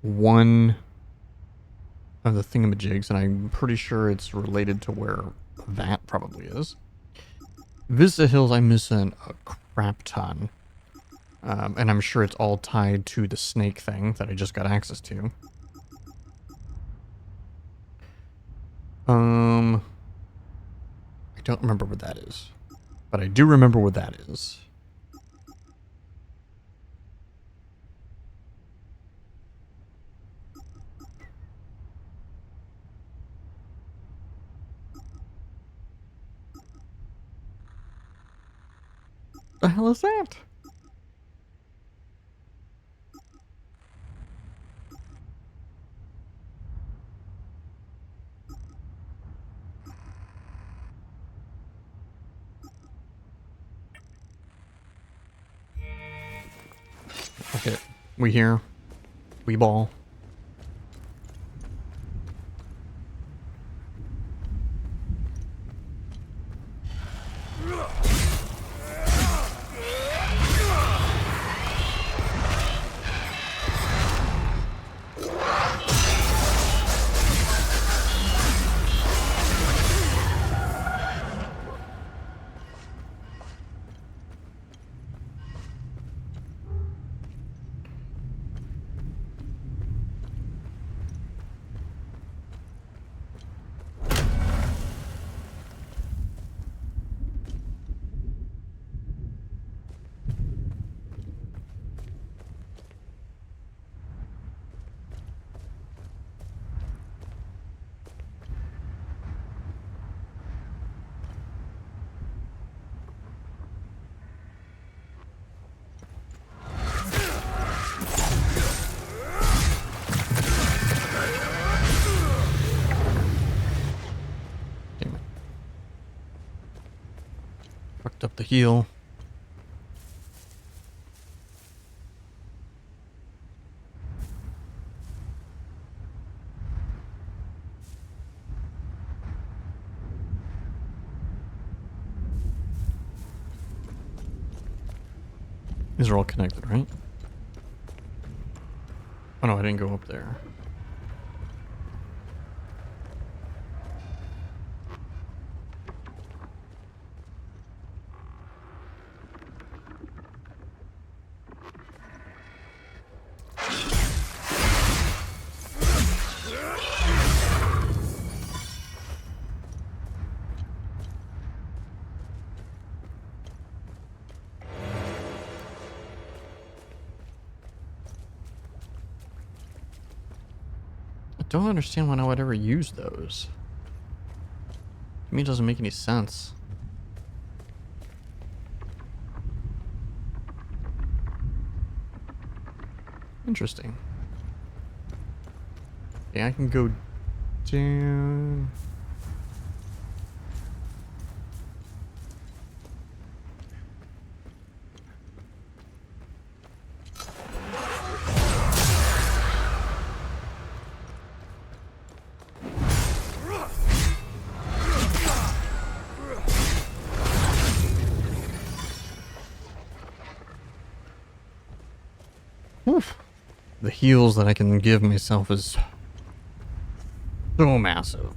Speaker 1: one of the thingamajigs, and I'm pretty sure it's related to where that probably is. Vista Hills, I'm missing a crap ton. And I'm sure it's all tied to the snake thing that I just got access to. I don't remember what that is, but I do remember what that is. The hell is that? Okay, we here. We ball. Fucked up the heel. These are all connected, right? Oh no, I didn't go up there. I don't understand when I would ever use those. To me, it doesn't make any sense. Interesting. Yeah, I can go down. Oof. The heals that I can give myself is so massive.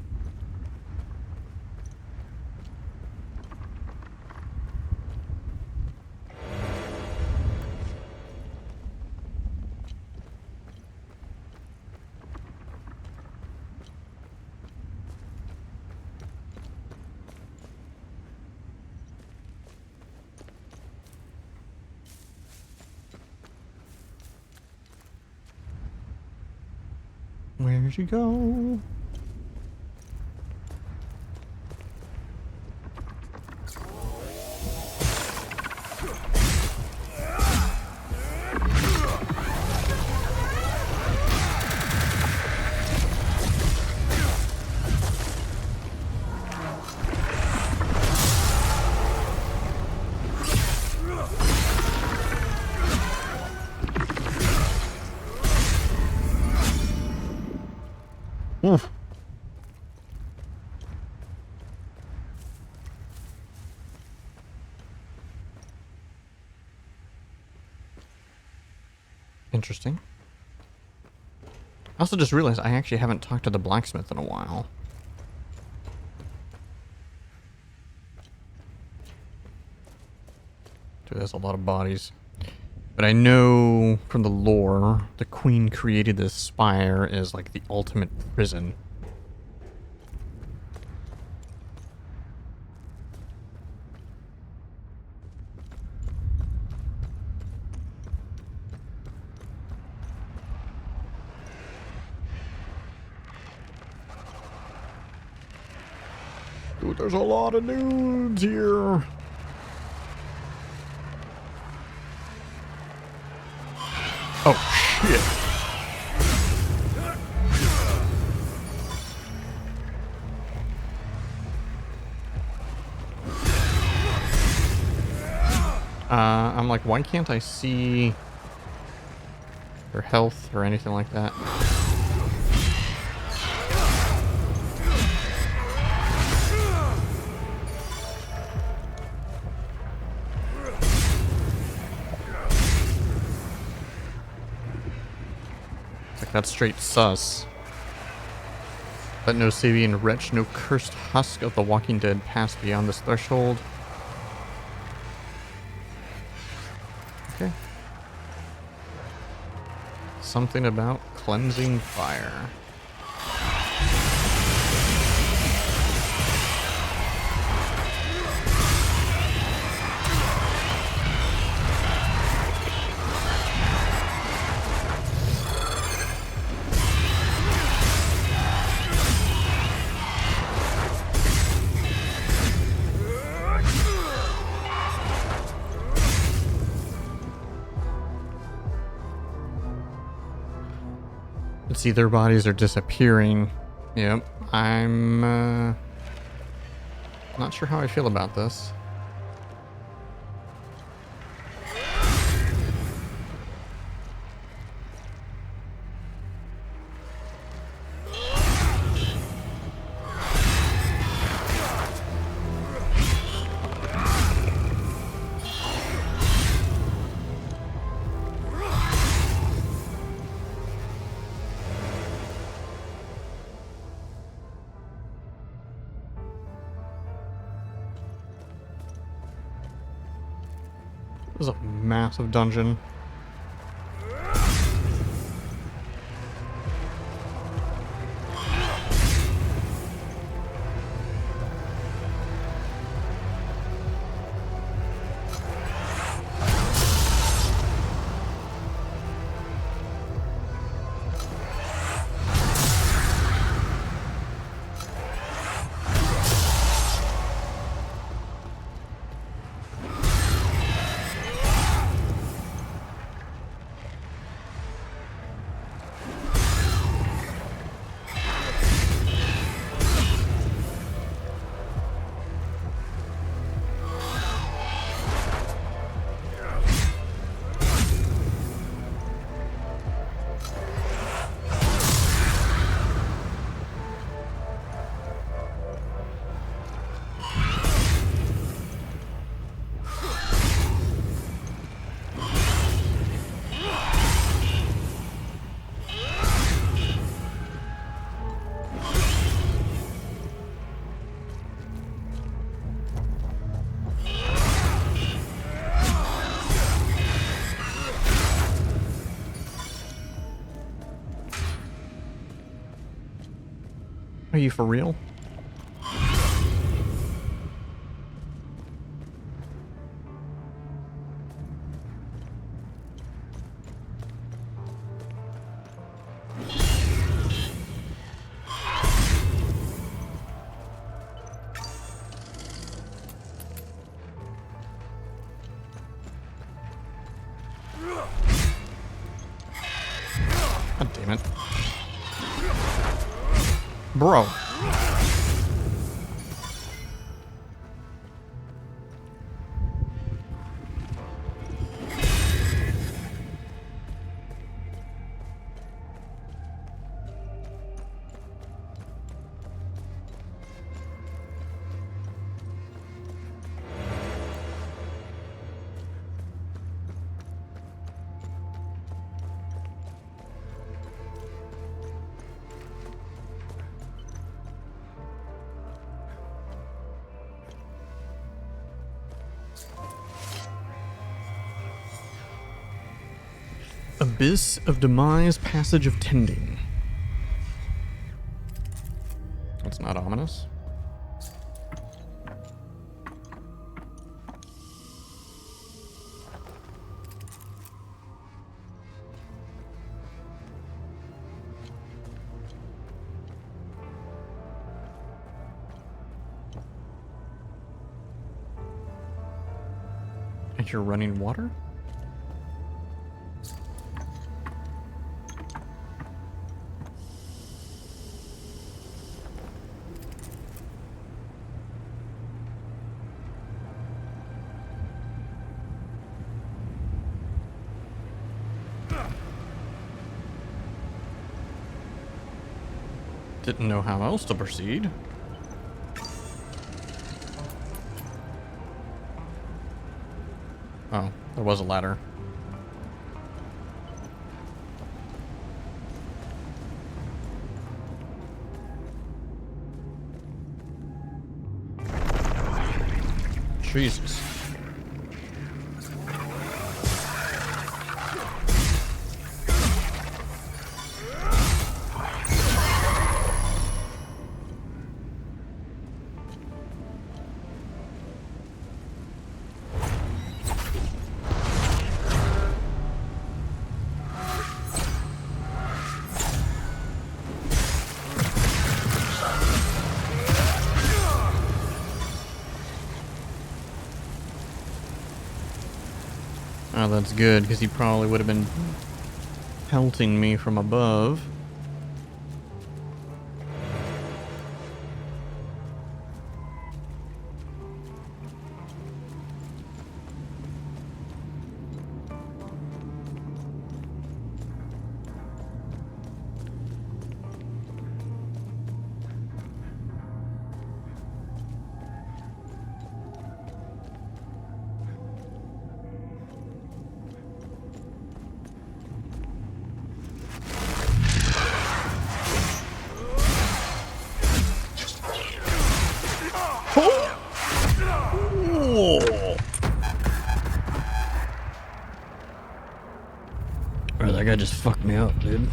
Speaker 1: Where'd you go? Oof. Interesting. I also just realized I actually haven't talked to the blacksmith in a while. Dude, there's a lot of bodies. But I know from the lore, the queen created this spire as like the ultimate prison. Dude, there's a lot of dudes here. Oh, shit. I'm like, why can't I see their health or anything like that? That's straight sus. Let no Sabian wretch, no cursed husk of the Walking Dead pass beyond this threshold. Okay. Something about cleansing fire. See, their bodies are disappearing. Yep, I'm not sure how I feel about this. This is a massive dungeon. Are you for real? God damn it. Bro. Abyss of Demise, Passage of Tending. That's not ominous. And you're running water? Didn't know how else to proceed. Oh, there was a ladder. Jesus. Oh, that's good, because he probably would have been pelting me from above. guy just fucked me up, dude.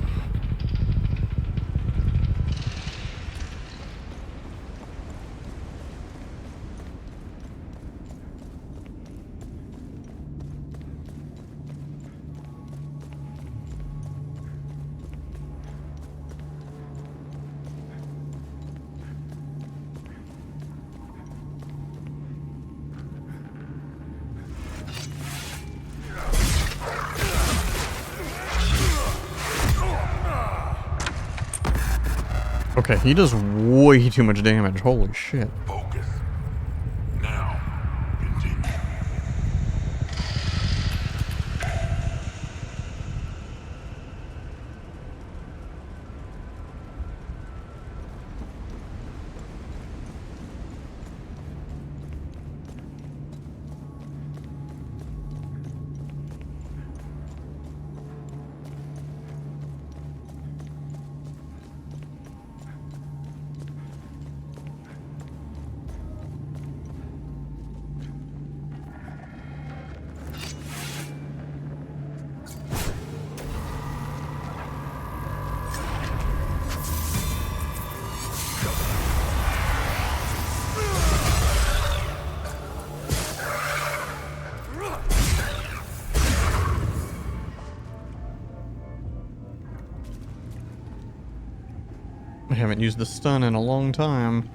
Speaker 1: Okay, he does way too much damage. Holy shit.
Speaker 8: Focus. Now, continue.
Speaker 1: I haven't used the stun in a long time.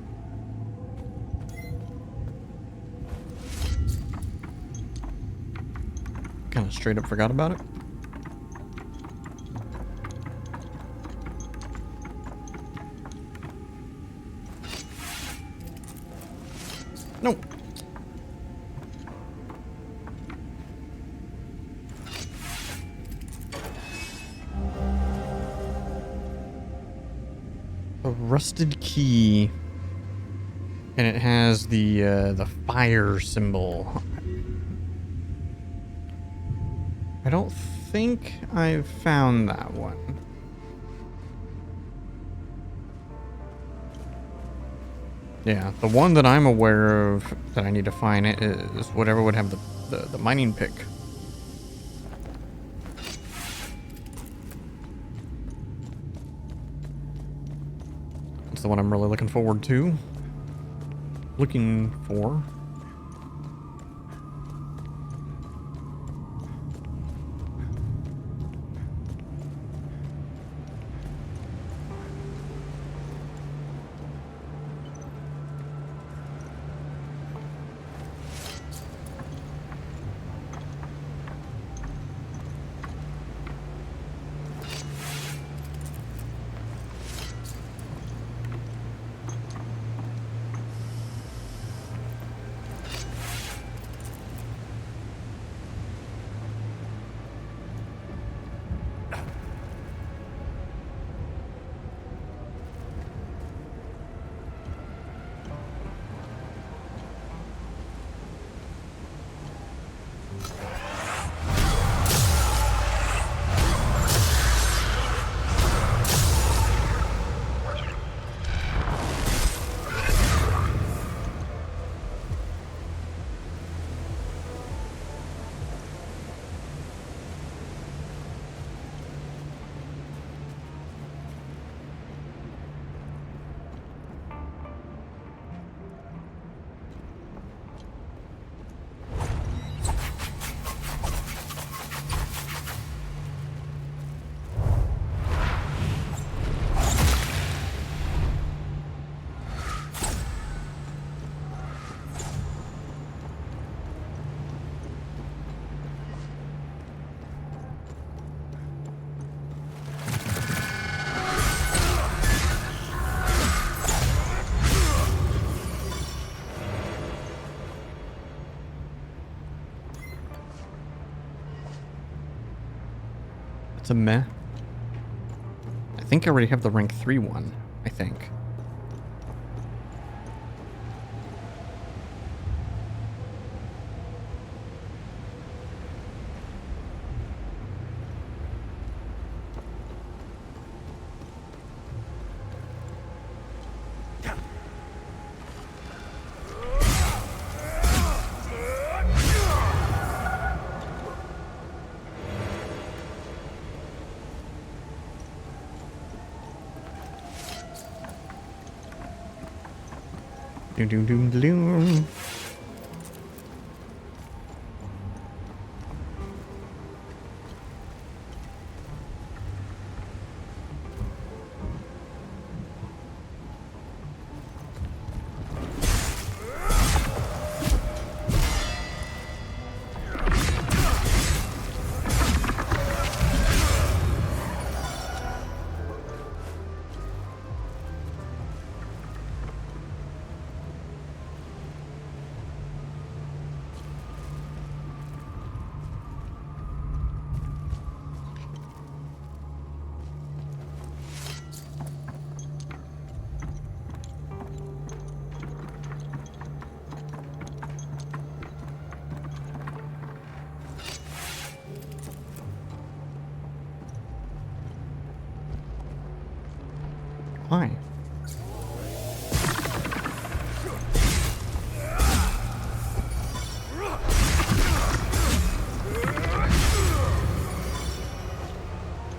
Speaker 1: Kind of straight up forgot about it. No. A rusted key, and it has the fire symbol. I don't think I've found that one. Yeah, the one that I'm aware of that I need to find it is whatever would have the mining pick. That's the one I'm really looking forward to. Looking for. It's a meh. I think I already have the rank 3 one, I think. Doom, doom, doom, doom. Why?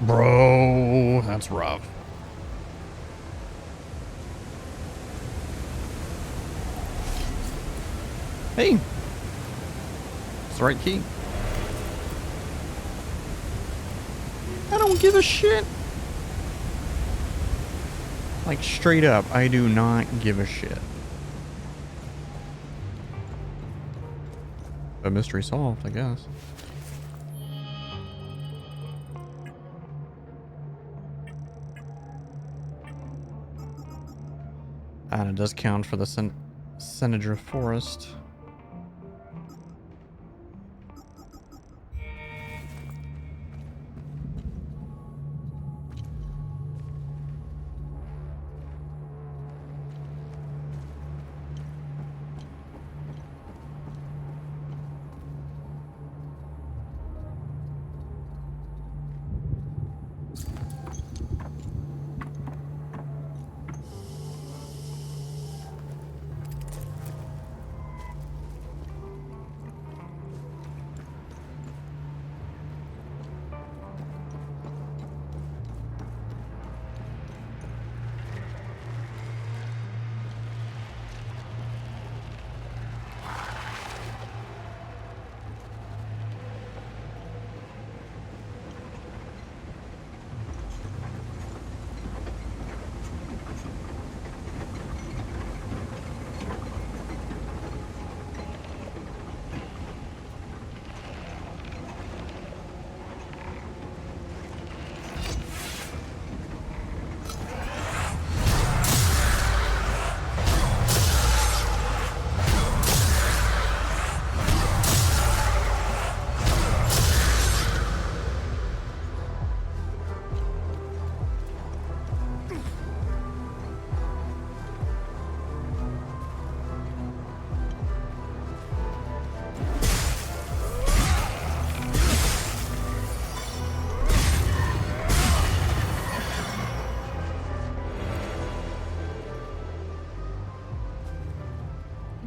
Speaker 1: Bro, that's rough. Hey, it's the right key. I don't give a shit. Like, straight up, I do not give a shit. A mystery solved, I guess. And it does count for the Senedra Forest.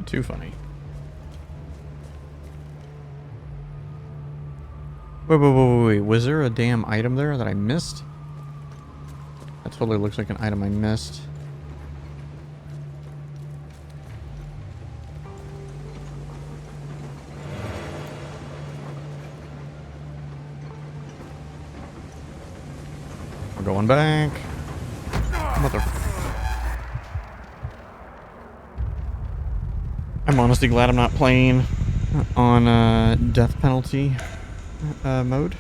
Speaker 1: Too funny. Wait. Was there a damn item there that I missed? That totally looks like an item I missed. We're going back. Mother... I'm honestly glad I'm not playing on death penalty mode.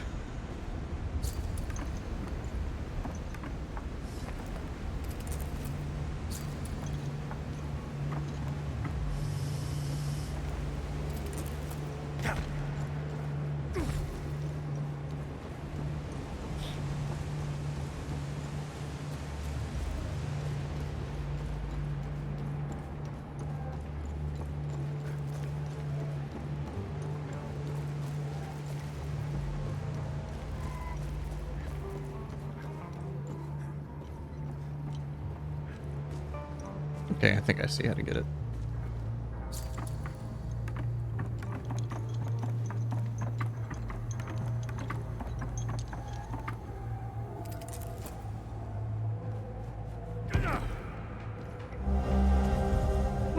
Speaker 1: Okay, I think I see how to get it.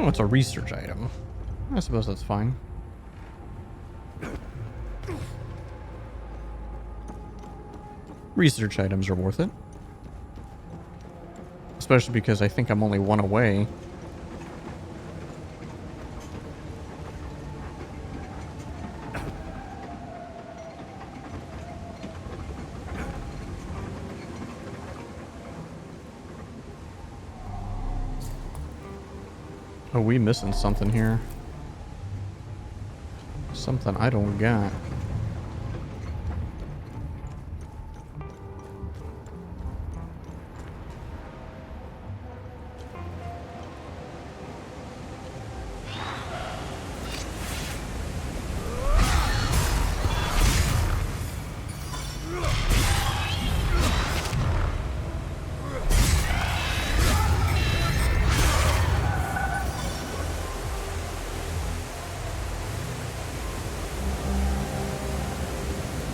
Speaker 1: Oh, it's a research item. I suppose that's fine. Research items are worth it. Especially because I think I'm only one away. Oh, we missing something here. Something I don't got.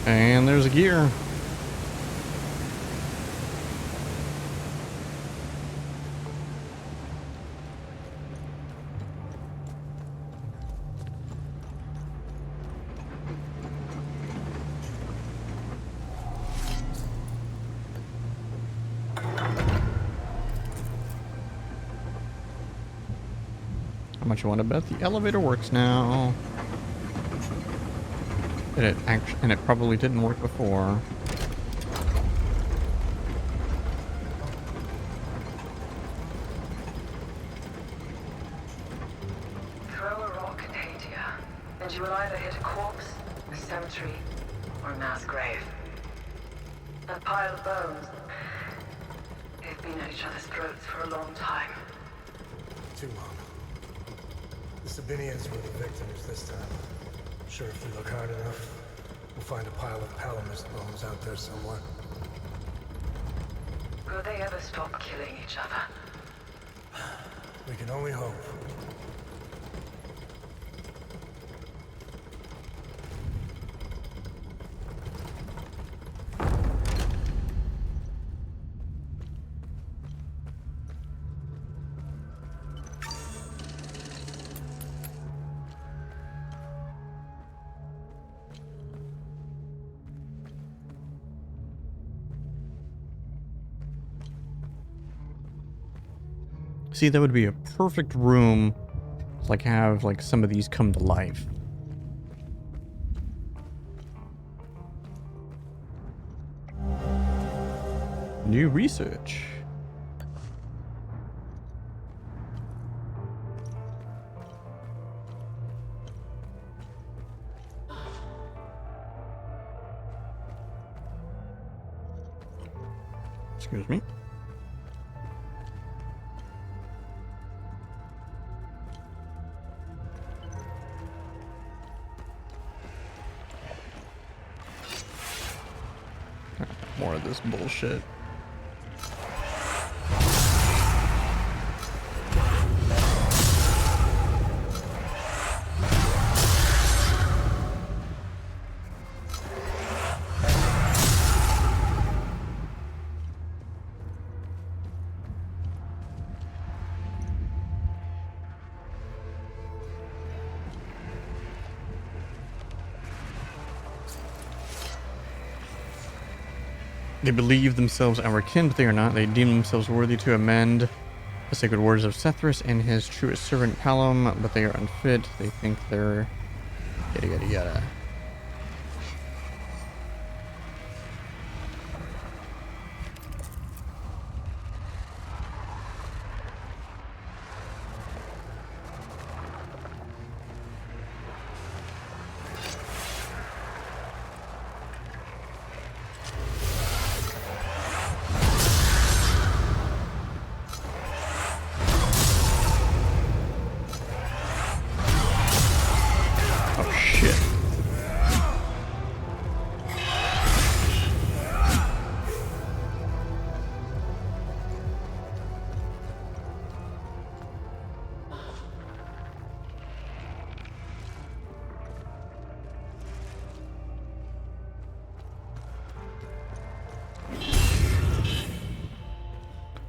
Speaker 1: And there's a gear. How much you want to bet the elevator works now? And it probably didn't work before.
Speaker 19: Throw a rock in Hadia, and you will either hit a corpse, a cemetery, or a mass grave. A pile of bones. They've been at each other's throats for a long time.
Speaker 5: Too long. The Sabinians were the victims this time. Sure, if we look hard enough, we'll find a pile of Palamist bones out there somewhere.
Speaker 19: Will they ever stop killing each other?
Speaker 5: We can only hope.
Speaker 1: See, that would be a perfect room to like have like some of these come to life. New research. Excuse me. More of this bullshit. They believe themselves our kin, but they are not. They deem themselves worthy to amend the sacred words of Sethris and his truest servant Palom, but they are unfit. They think they're yada yada yada.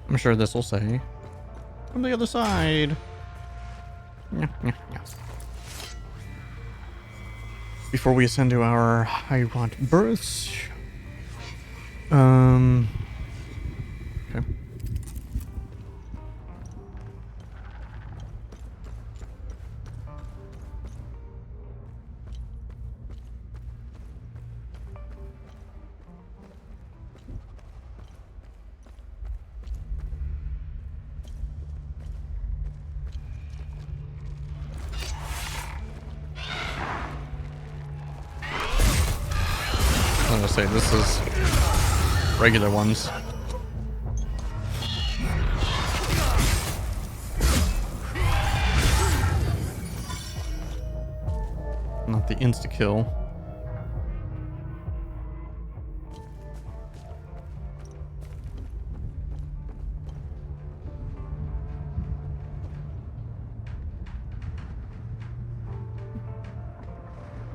Speaker 1: I'm sure this will say, from the other side. Before we ascend to our high-rot berths. Okay. I'm gonna say this is regular ones. Not the insta-kill.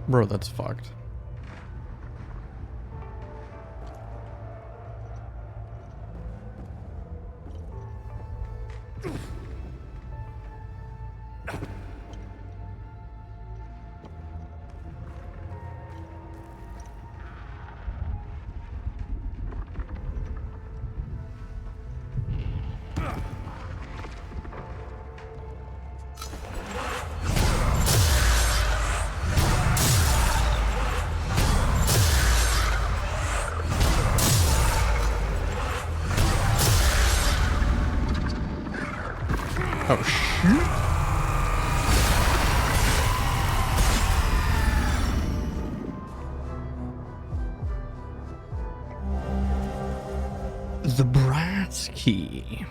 Speaker 1: Bro, that's fucked. Oh, shoot. The brass key.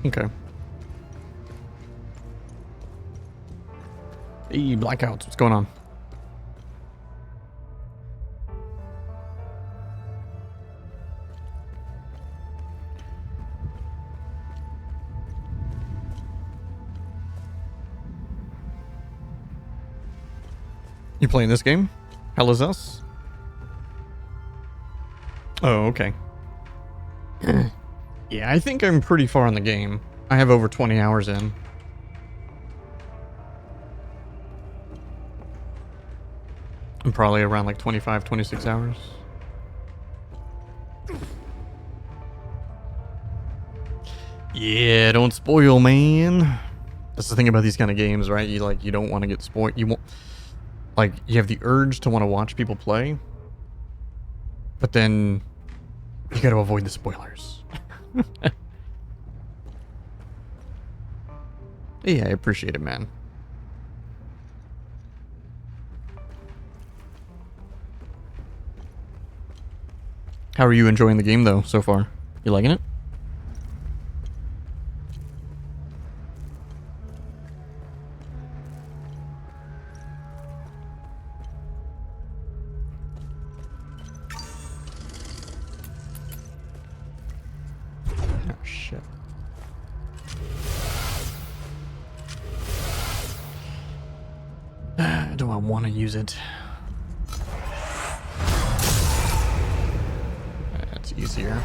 Speaker 1: Okay. Hey, blackouts, what's going on? You playing this game? Hell is us? Oh, okay. Yeah, I think I'm pretty far in the game. I have over 20 hours in. I'm probably around like 25, 26 hours. Yeah, don't spoil, man. That's the thing about these kind of games, right? You don't want to get spoiled. You won't, like, you have the urge to want to watch people play, but then you got to avoid the spoilers. Yeah, I appreciate it, man. How are you enjoying the game, though, so far? You liking it? Oh, shit. Do I want to use it? That's easier.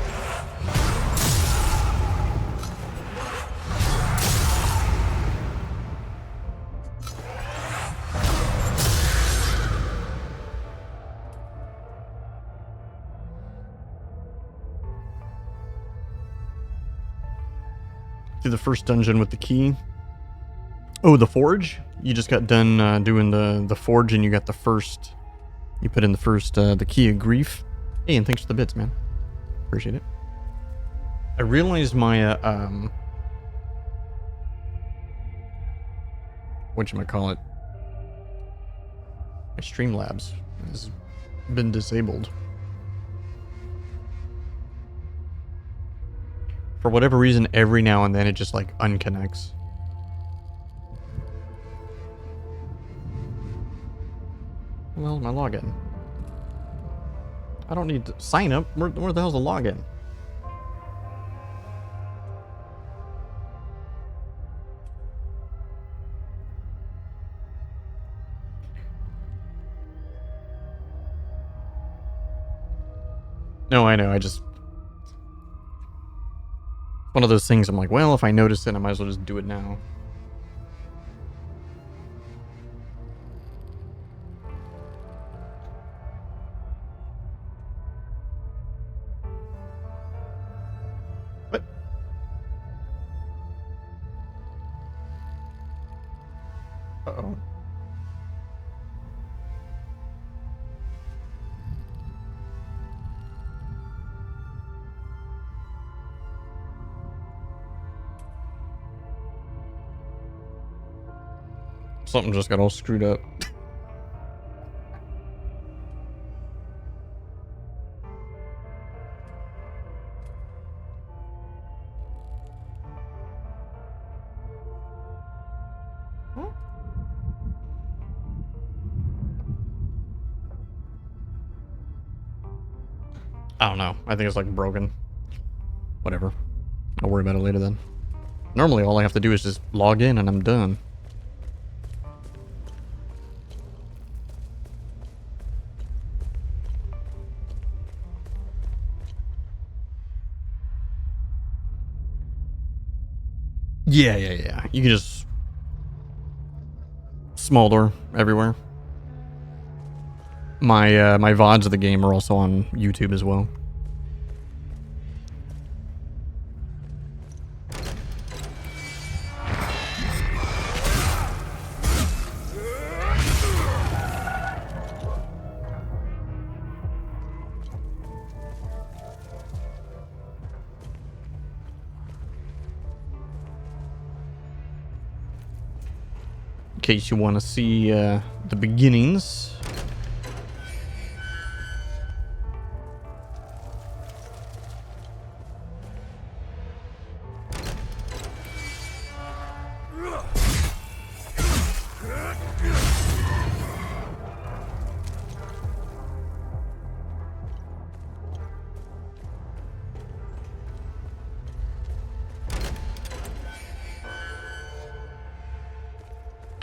Speaker 1: Do the first dungeon with the key. Oh, the forge? You just got done doing the forge and you got the first... You put in the first, the key of grief. Hey, and thanks for the bits, man. Appreciate it. I realized my, whatchamacallit? My Streamlabs has been disabled. For whatever reason, every now and then it just, like, unconnects. Well, my login. I don't need to sign up. Where the hell's the login? No, I know. I just... One of those things I'm like, well, if I notice it, I might as well just do it now. What? Uh-oh. Something just got all screwed up. I don't know. I think it's like broken. Whatever. I'll worry about it later then. Normally all I have to do is just log in and I'm done. Yeah. You can just... Small door everywhere. My VODs of the game are also on YouTube as well. In case you want to see the beginnings.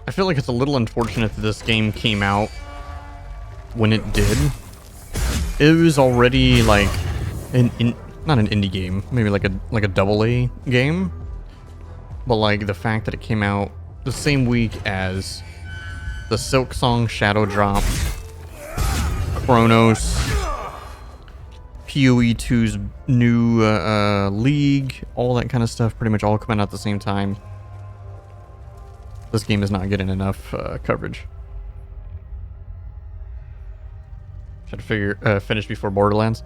Speaker 1: I feel like it's a little unfortunate that this game came out when it did. It was already like not an indie game, maybe like a AA game. But like the fact that it came out the same week as the Silksong Shadow Drop, Chronos, PoE 2's new League, all that kind of stuff, pretty much all coming out at the same time. This game is not getting enough coverage. Should finish before Borderlands.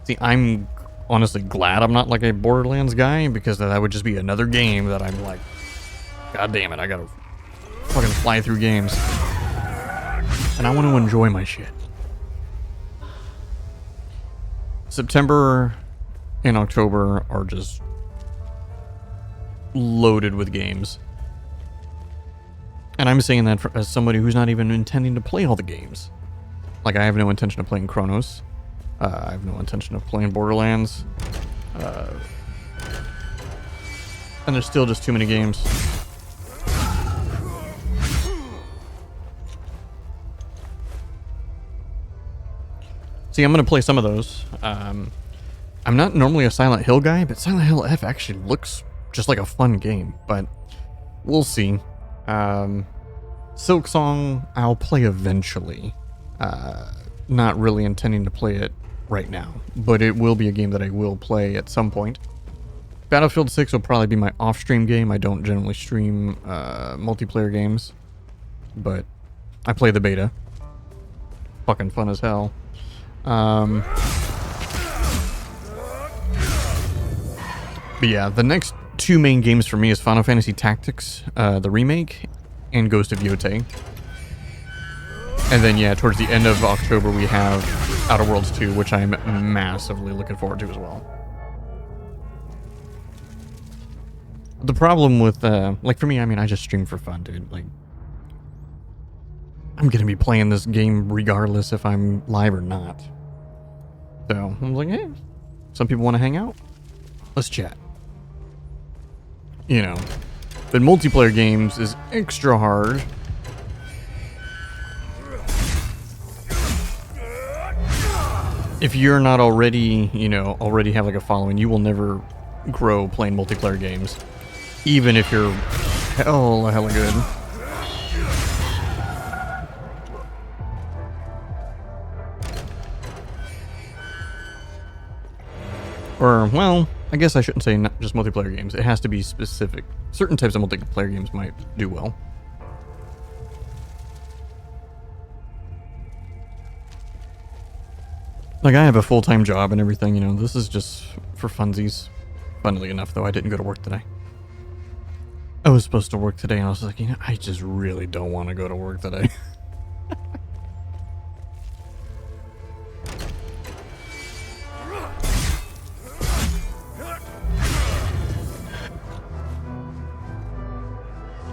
Speaker 1: See, I'm honestly glad I'm not like a Borderlands guy, because that would just be another game that I'm like, God damn it, I gotta fucking fly through games. And I want to enjoy my shit. September and October are just loaded with games. And I'm saying that as somebody who's not even intending to play all the games. Like, I have no intention of playing Chronos. I have no intention of playing Borderlands. And there's still just too many games. See, I'm going to play some of those. I'm not normally a Silent Hill guy, but Silent Hill F actually looks just like a fun game. But we'll see. Silksong, I'll play eventually. Not really intending to play it right now, but it will be a game that I will play at some point. Battlefield 6 will probably be my off-stream game. I don't generally stream multiplayer games, but I play the beta. Fucking fun as hell. But yeah, the next two main games for me is Final Fantasy Tactics, the remake, and Ghost of Yotei. And then, yeah, towards the end of October, we have Outer Worlds 2, which I'm massively looking forward to as well. The problem with, like, for me, I mean, I just stream for fun, dude. Like, I'm gonna be playing this game regardless if I'm live or not. So, I'm like, hey, some people want to hang out? Let's chat. You know. But multiplayer games is extra hard. if you're not already, you know, already have like a following, you will never grow playing multiplayer games. Even if you're hella good. Or, well, I guess I shouldn't say not just multiplayer games. It has to be specific. Certain types of multiplayer games might do well. Like, I have a full-time job and everything, you know. This is just for funsies. Funnily enough, though, I didn't go to work today. I was supposed to work today, and I was like, you know, I just really don't want to go to work today.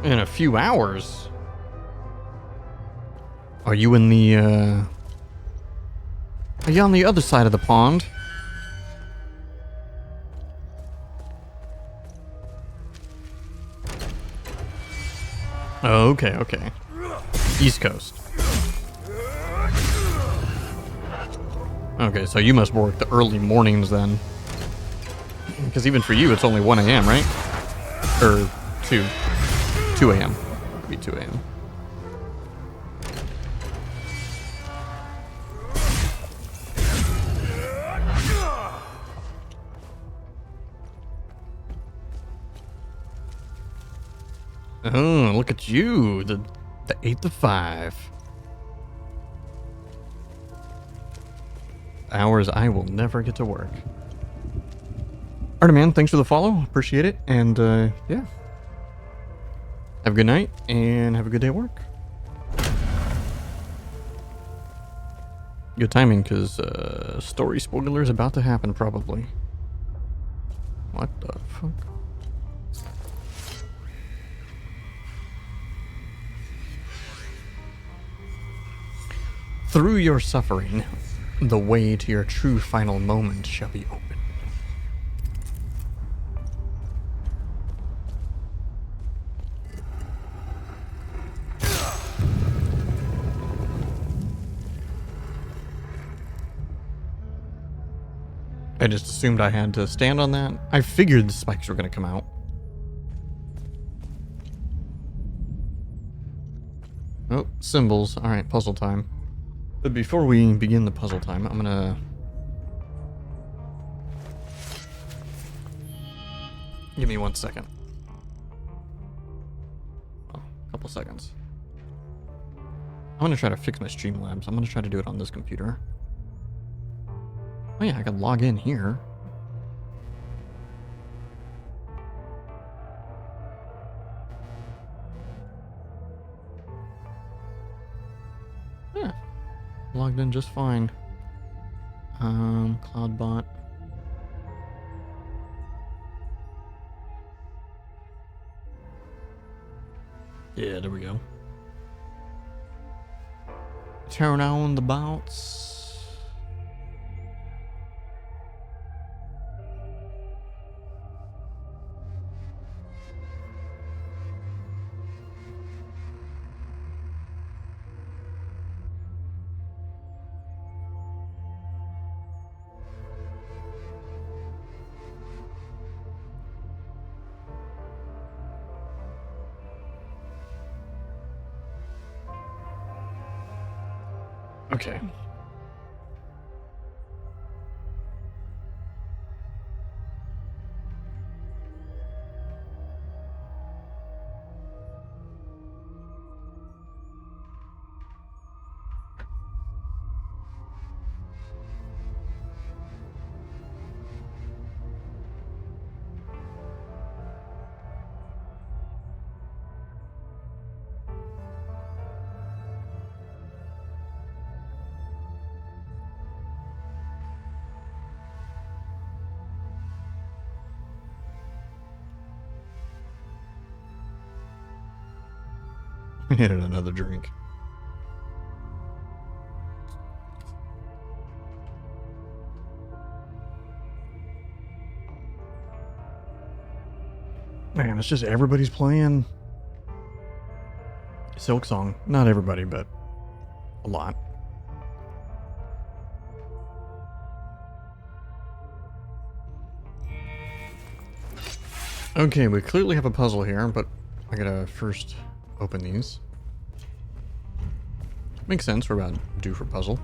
Speaker 1: In a few hours? Are you in the, Are you on the other side of the pond? Oh, okay, okay. East Coast. Okay, so you must work the early mornings then. Because even for you, it's only 1 a.m., right? Or 2. 2 a.m. It'd be 2 a.m. Oh, look at you. The 8 to 5. Hours I will never get to work. Alright, man. Thanks for the follow. Appreciate it. And, yeah. Have a good night, and have a good day at work. Good timing, because story spoiler is about to happen, probably. What the fuck? Through your suffering, the way to your true final moment shall be open. I just assumed I had to stand on that. I figured the spikes were going to come out. Oh, symbols. Alright, puzzle time. But before we begin the puzzle time, I'm gonna... Give me 1 second. Oh, a couple seconds. I'm gonna try to fix my Streamlabs. I'm gonna try to do it on this computer. Oh yeah, I can log in here. Yeah. Logged in just fine. CloudBot. Yeah, there we go. Turn on the bounce. Okay. I needed another drink. Man, it's just everybody's playing Silk Song. Not everybody, but a lot. Okay, we clearly have a puzzle here, but I gotta first open these. Makes sense, we're about due for puzzle.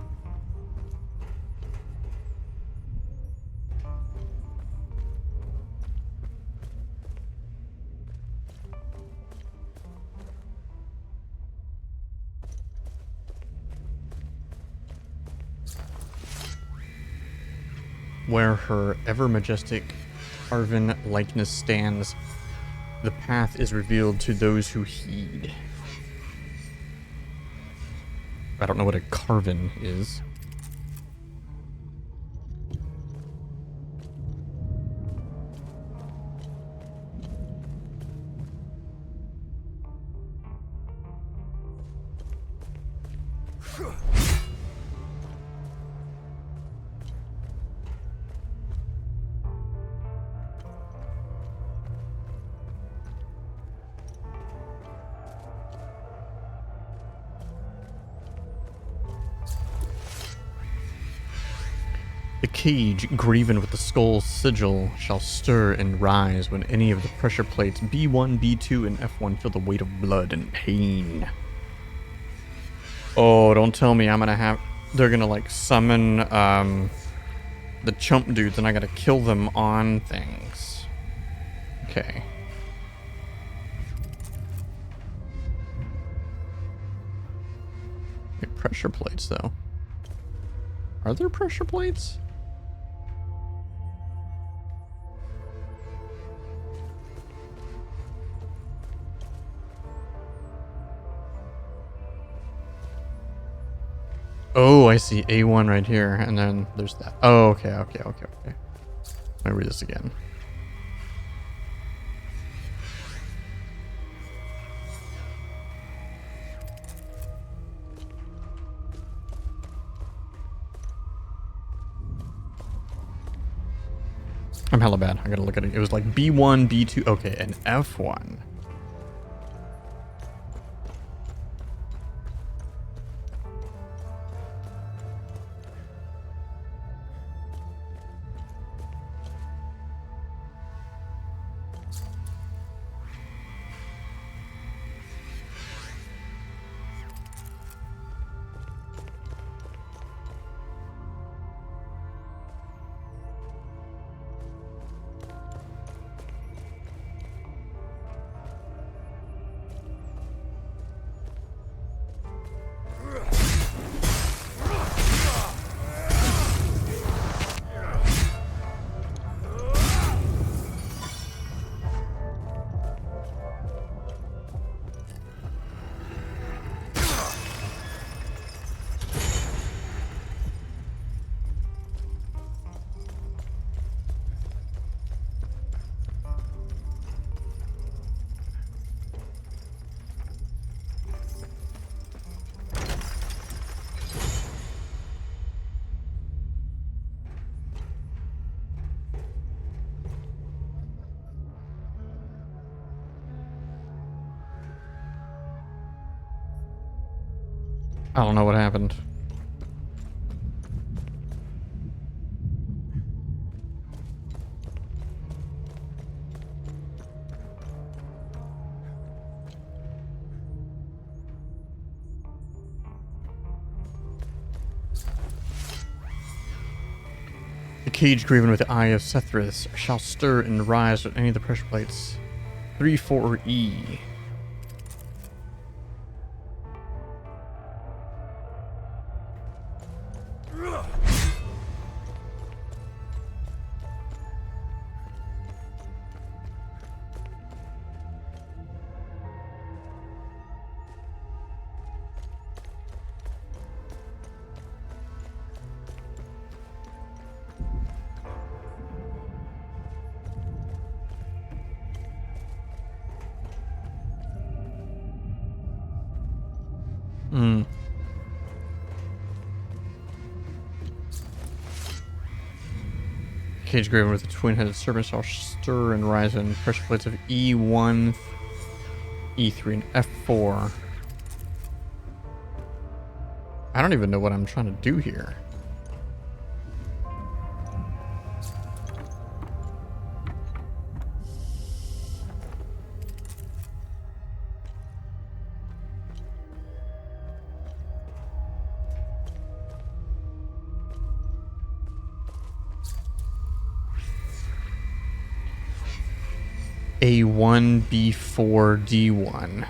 Speaker 1: Where her ever-majestic carven likeness stands, the path is revealed to those who heed. I don't know what a carven is. The cage, graven with the skull's sigil, shall stir and rise when any of the pressure plates B1, B2, and F1 feel the weight of blood and pain. Oh, don't tell me I'm gonna have... They're gonna, like, summon, the chump dudes and I gotta kill them on things. Okay. Wait, pressure plates, though. Are there pressure plates? Oh, I see A1 right here, and then there's that. Oh, okay. Let me read this again. I'm hella bad. I gotta look at it. It was like B1, B2. Okay, and F1. I don't know what happened. The cage graven with the eye of Sethris shall stir and rise with any of the pressure plates. 3, 4, or E. Cage graven with the twin-headed serpent shall stir and rise in pressure plates of E1, E3, and F4. I don't even know what I'm trying to do here. A1, B4, D1.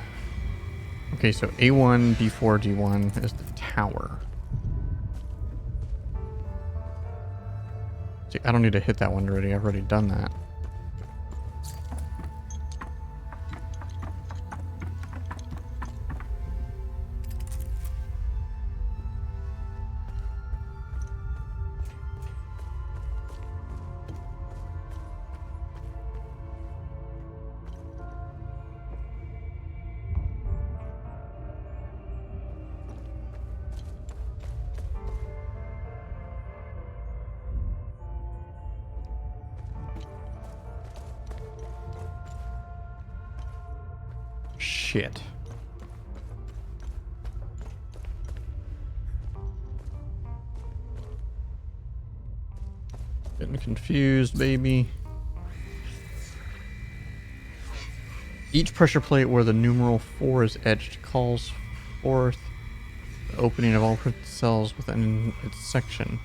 Speaker 1: Okay, so A1, B4, D1 is the tower. See, I don't need to hit that one already. I've already done that. Shit. Getting confused, baby. Each pressure plate where the numeral 4 is etched calls forth the opening of all cells within its section.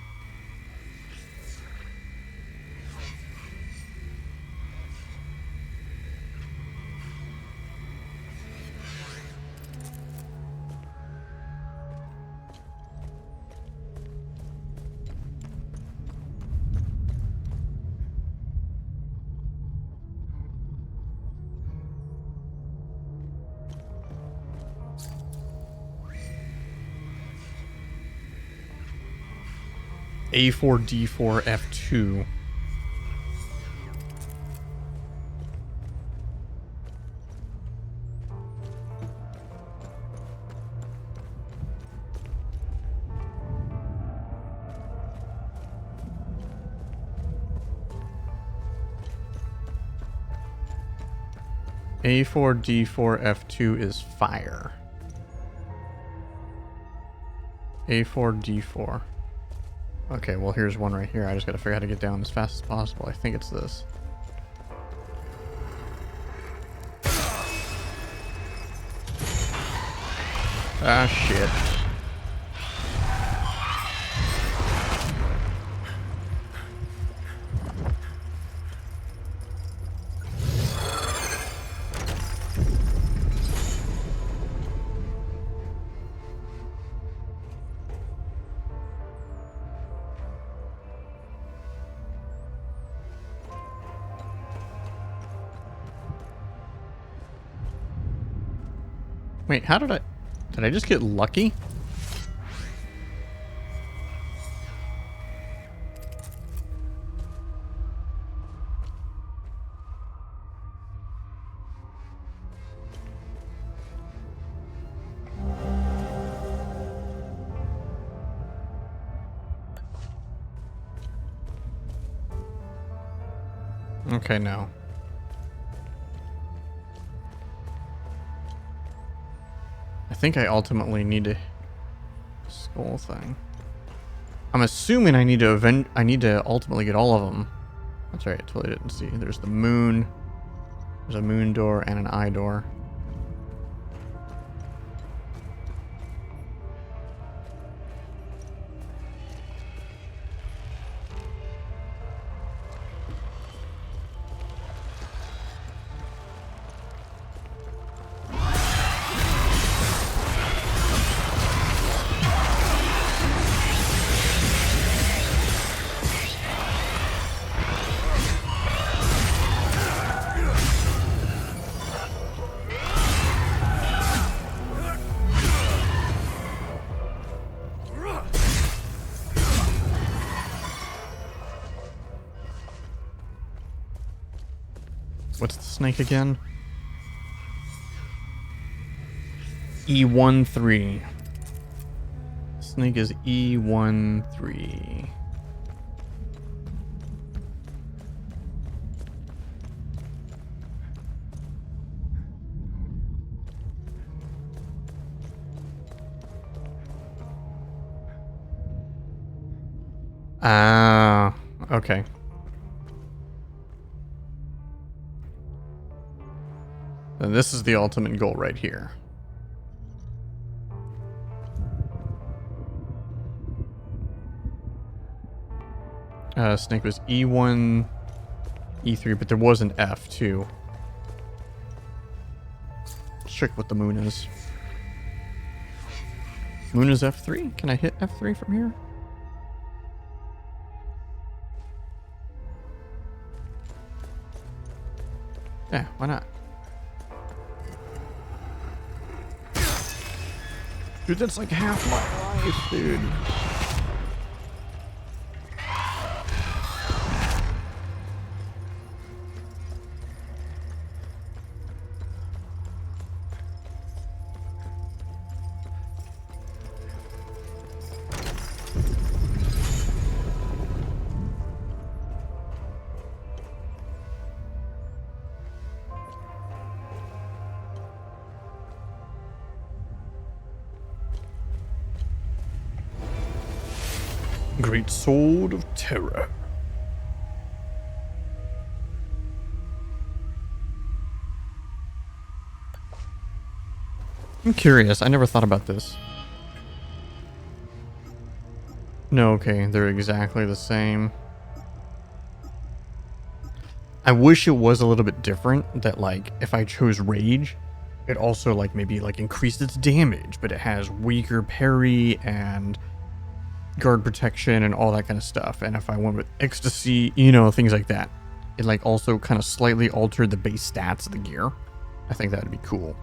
Speaker 1: A4, D4, F2. A4, D4, F2 is fire. A4, D4. Okay, well here's one right here. I just gotta figure out how to get down as fast as possible. I think it's this. Ah, shit. Wait, how did I just get lucky? Okay, no. I think I ultimately need to skull thing. I'm assuming I need to ultimately get all of them. That's right, I totally didn't see. There's the moon. There's a moon door and an eye door. What's the snake again? E13. Snake is E13. Ah, okay. And this is the ultimate goal right here. Snake was E1, E3, but there was an F too. check what the moon is. Moon is F3? Can I hit F3 from here? Yeah, why not? Dude, that's like half my life, dude. Great Sword of Terror. I'm curious. I never thought about this. No, okay. They're exactly the same. I wish it was a little bit different. That, like, if I chose Rage, it also, like, maybe, like, increased its damage. But it has weaker parry and guard protection and all that kind of stuff. And if I went with Ecstasy, you know, things like that. It, like, also kind of slightly altered the base stats of the gear. I think that would be cool.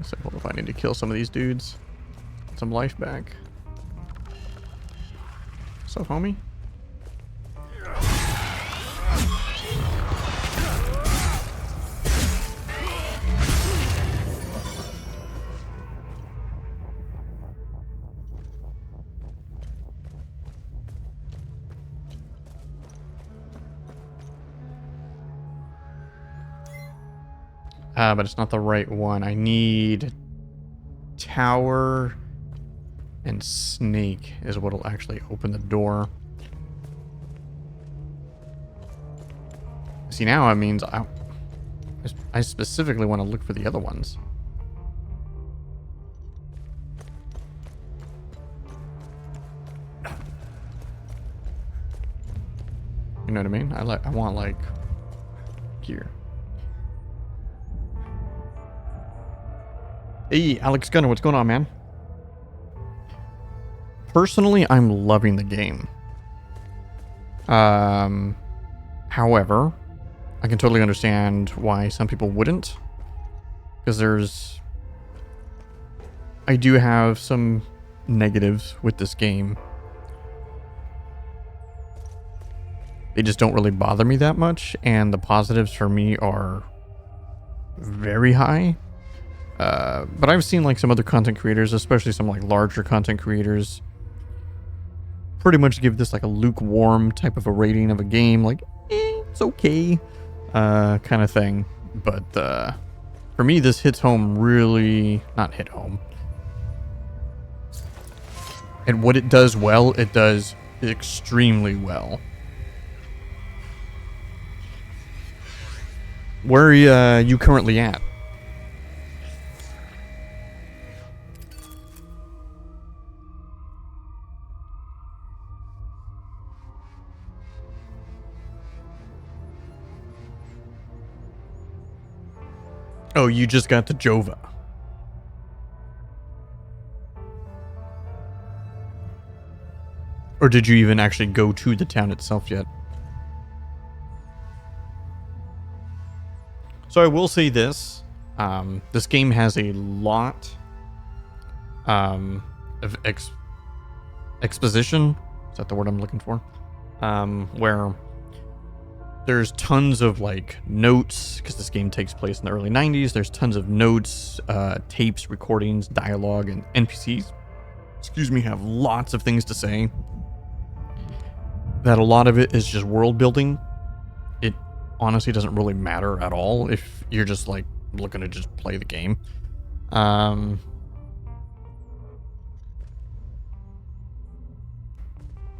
Speaker 1: So what if I need to kill some of these dudes? Get some life back. What's up, homie? But it's not the right one. I need Tower and Snake is what'll actually open the door. See, now it means I specifically want to look for the other ones. You know what I mean? I want, like, gear. Hey, Alex Gunner, what's going on, man? Personally, I'm loving the game. However, I can totally understand why some people wouldn't. Because I do have some negatives with this game. They just don't really bother me that much, and the positives for me are very high. But I've seen like some other content creators, especially some like larger content creators, pretty much give this like a lukewarm type of a rating of a game, like it's okay, kind of thing. But for me, this hits home really, not hit home. And what it does well, it does extremely well. Where are you currently at? Oh, you just got to Jova. Or did you even actually go to the town itself yet? So I will say this. This game has a lot of exposition. Is that the word I'm looking for? Where there's tons of like notes, because this game takes place in the early 90s. There's tons of notes, tapes, recordings, dialogue, and NPCs, have lots of things to say. That a lot of it is just world building. It honestly doesn't really matter at all if you're just like looking to just play the game.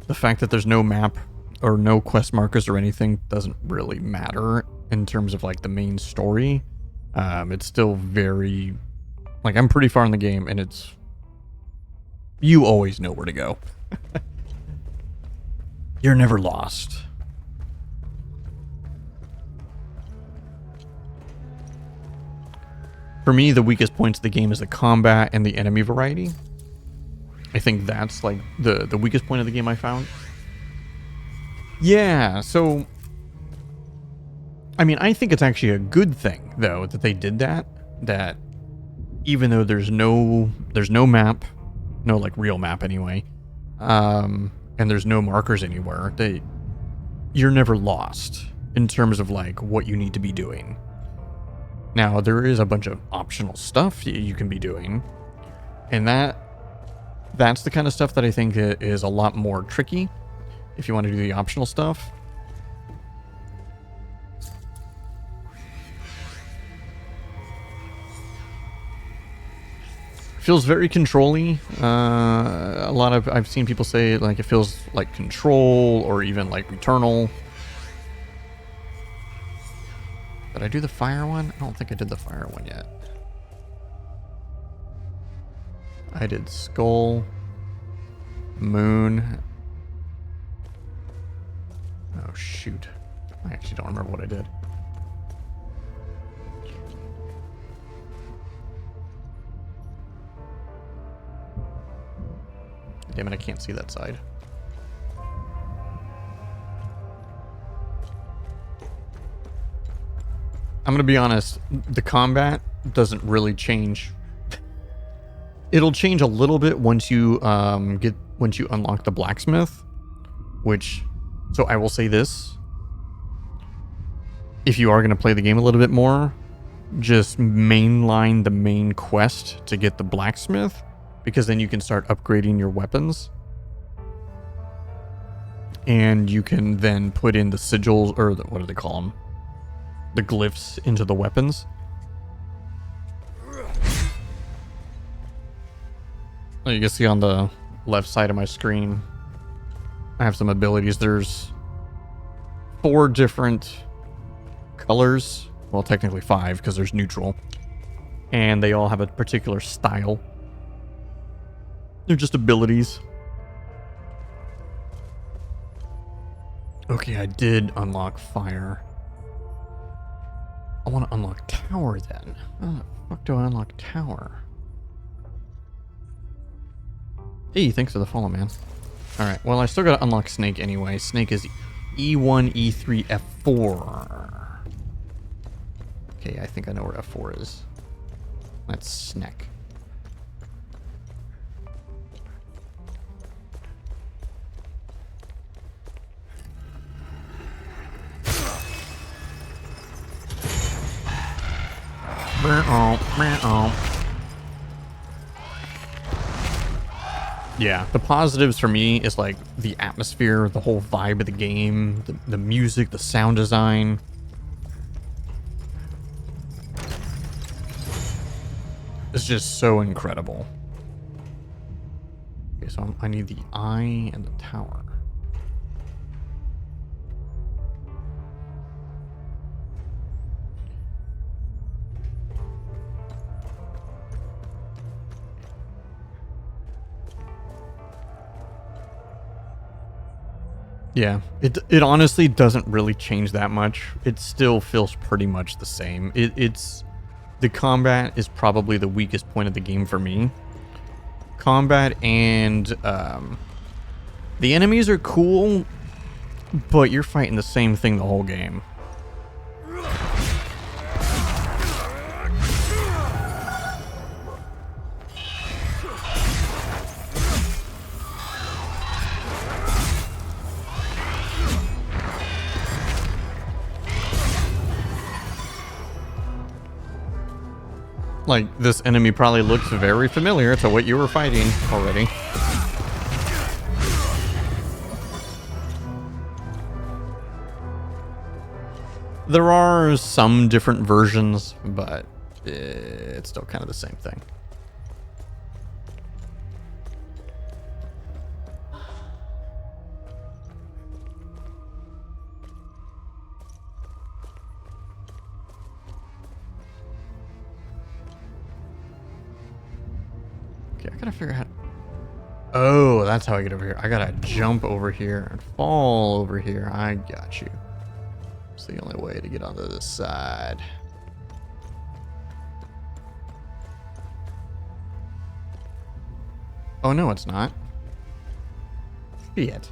Speaker 1: the fact that there's no map or no quest markers or anything doesn't really matter in terms of like the main story. It's still very, like, I'm pretty far in the game, and it's, you always know where to go. You're never lost. For me, the weakest points of the game is the combat and the enemy variety. I think that's like the weakest point of the game I found. Yeah, so I mean, I think it's actually a good thing though that they did that. That even though there's no map, no like real map anyway, and there's no markers anywhere, you're never lost in terms of like what you need to be doing. Now there is a bunch of optional stuff you can be doing, and that's the kind of stuff that I think is a lot more tricky if you want to do the optional stuff. Feels very control-y. I've seen people say like it feels like Control or even like Returnal. Did I do the fire one? I don't think I did the fire one yet. I did Skull, Moon. Oh shoot. I actually don't remember what I did. Damn it, I can't see that side. I'm gonna be honest, the combat doesn't really change. It'll change a little bit once you unlock the blacksmith, which, so I will say this. If you are gonna play the game a little bit more, just mainline the main quest to get the blacksmith, because then you can start upgrading your weapons. And you can then put in the sigils, or what do they call them? The glyphs into the weapons. You can see on the left side of my screen, I have some abilities. There's 4 different colors. Well, technically 5, because there's neutral. And they all have a particular style. They're just abilities. Okay, I did unlock fire. I want to unlock tower then. How the fuck do I unlock tower? Hey, thanks for the follow, man. Alright, well, I still gotta unlock Snake anyway. Snake is E1, E3, F4. Okay, I think I know where F4 is. That's Snake. Yeah, the positives for me is like the atmosphere, the whole vibe of the game, the music, the sound design. It's just so incredible. Okay, so I need the eye and the tower. Yeah, it honestly doesn't really change that much. It still feels pretty much the same. It's the combat is probably the weakest point of the game for me. Combat and the enemies are cool, but you're fighting the same thing the whole game. Like, this enemy probably looks very familiar to what you were fighting already. There are some different versions, but it's still kind of the same thing. Okay, I gotta figure out. Oh, that's how I get over here. I gotta jump over here and fall over here. I got you. It's the only way to get onto this side. Oh, no, it's not. Shit.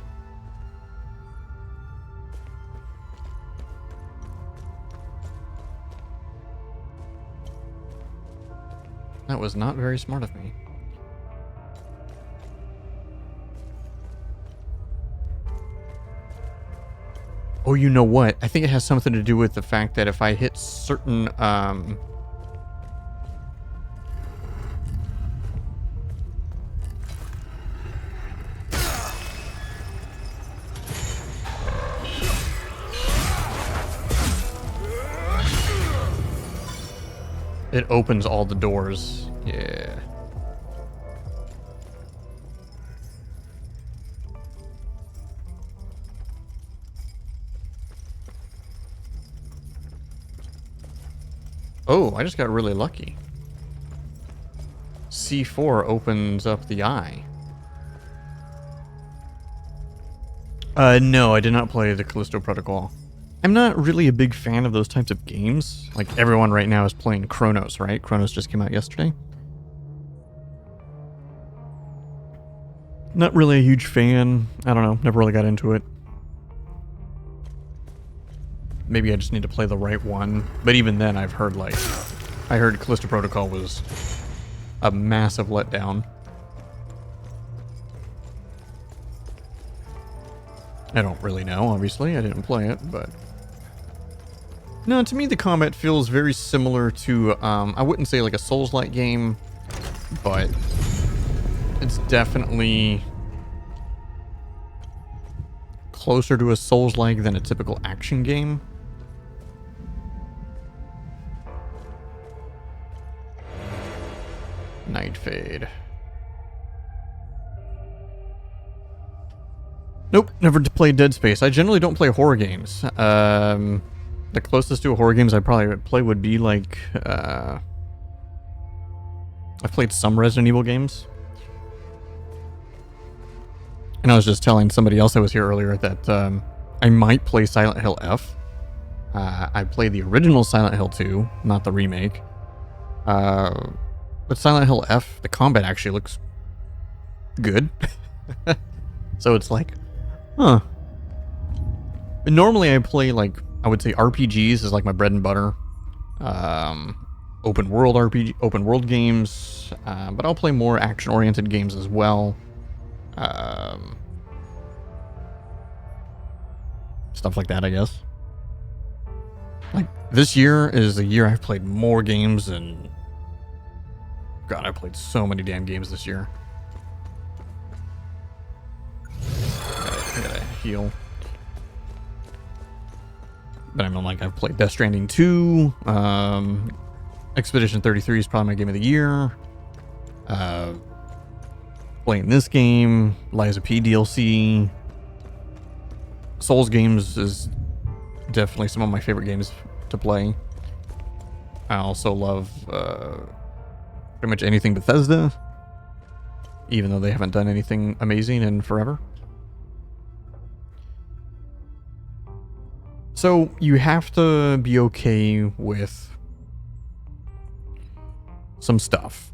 Speaker 1: That was not very smart of me. Oh, you know what? I think it has something to do with the fact that if I hit certain, it opens all the doors. Yeah. Oh, I just got really lucky. C4 opens up the eye. No, I did not play the Callisto Protocol. I'm not really a big fan of those types of games. Like, everyone right now is playing Chronos, right? Chronos just came out yesterday. Not really a huge fan. I don't know. Never really got into it. Maybe I just need to play the right one. But even then, I've heard, like... I heard Callisto Protocol was a massive letdown. I don't really know, obviously. I didn't play it, but... No, to me, the combat feels very similar to... I wouldn't say like a Souls-like game, but... It's definitely... closer to a Souls-like than a typical action game. Night Fade. Nope, never played Dead Space. I generally don't play horror games. The closest to a horror games I probably would play would be like... I've played some Resident Evil games. And I was just telling somebody else that was here earlier that I might play Silent Hill F. I played the original Silent Hill 2, not the remake. But Silent Hill F, the combat actually looks good. So it's like, huh. And normally I play like, I would say RPGs is like my bread and butter. Open world games. But I'll play more action-oriented games as well. Stuff like that, I guess. Like, this year is the year I've played more games than... God, I played so many damn games this year. I gotta heal. But I mean, like, I've played Death Stranding 2. Expedition 33 is probably my game of the year. Playing this game. Lies of P DLC. Souls games is definitely some of my favorite games to play. I also love pretty much anything Bethesda, even though they haven't done anything amazing in forever. So you have to be okay with some stuff.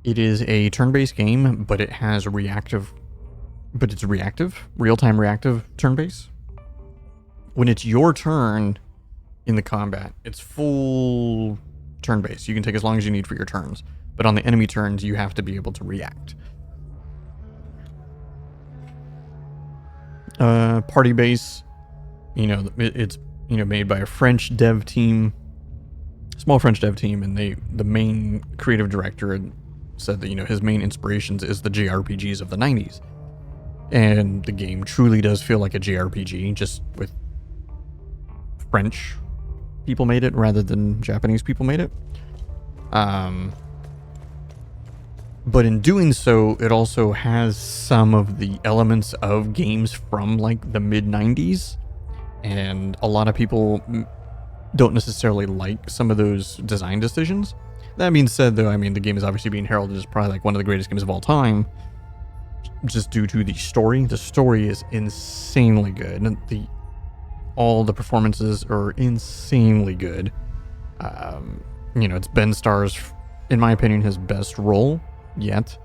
Speaker 1: It is a turn-based game, but it has reactive, real-time reactive turn-based. When it's your turn in the combat, it's full turn-based. You can take as long as you need for your turns. But on the enemy turns, you have to be able to react. Party base, it's made by a French dev team, small French dev team, and the main creative director said that his main inspirations is the JRPGs of the 90s. And the game truly does feel like a JRPG, just with French people made it rather than Japanese people made it. But in doing so, it also has some of the elements of games from like the mid-90s. And a lot of people don't necessarily like some of those design decisions. That being said, though, I mean, the game is obviously being heralded as probably like one of the greatest games of all time, just due to the story. The story is insanely good, and all the performances are insanely good. You know, it's Ben Starr's, in my opinion, his best role yet.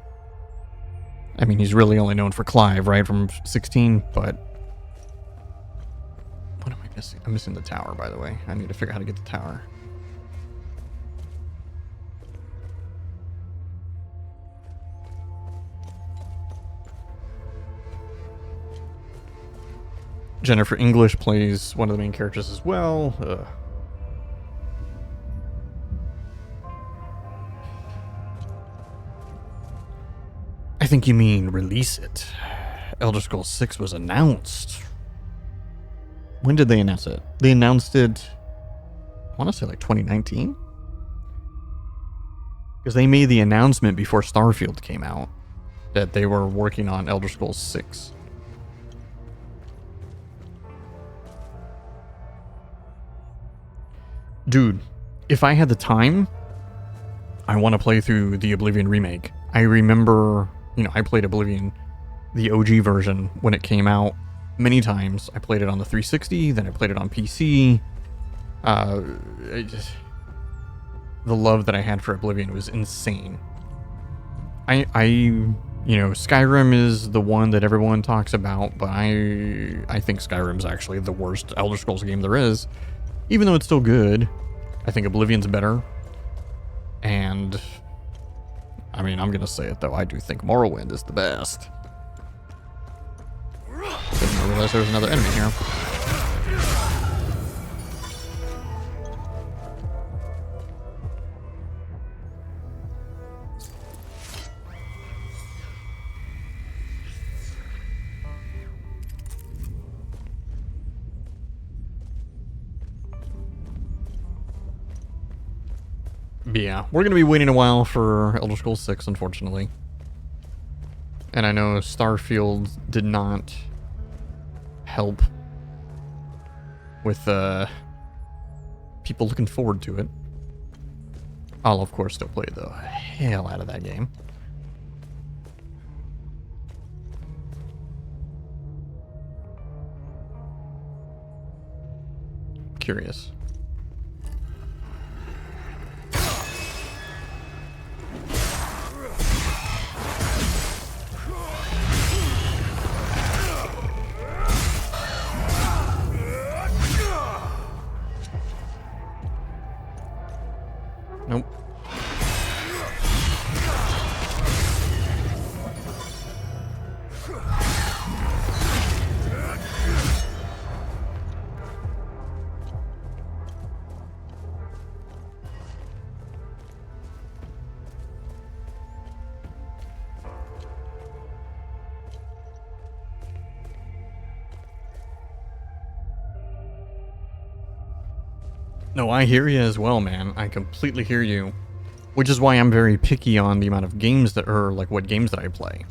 Speaker 1: I mean, he's really only known for Clive, right, from 16, but... What am I missing? I'm missing the tower, by the way. I need to figure out how to get the tower. Jennifer English plays one of the main characters as well. I think you mean release it. Elder Scrolls 6 was announced. When did they announce it? They announced it, I want to say like 2019? Because they made the announcement before Starfield came out that they were working on Elder Scrolls 6. Dude, if I had the time, I want to play through the Oblivion remake. I remember, you know, I played Oblivion, the OG version, when it came out many times. I played it on the 360, then I played it on PC. The love that I had for Oblivion was insane. You know, Skyrim is the one that everyone talks about, but I think Skyrim's actually the worst Elder Scrolls game there is. Even though it's still good, I think Oblivion's better. And, I mean, I'm gonna say it though, I do think Morrowind is the best. Didn't realize there was another enemy here. But yeah, we're going to be waiting a while for Elder Scrolls 6, unfortunately. And I know Starfield did not help with people looking forward to it. I'll, of course, still play the hell out of that game. Curious. Nope. No, I hear you as well, man. I completely hear you. Which is why I'm very picky on the amount of games that, or like what games that I play.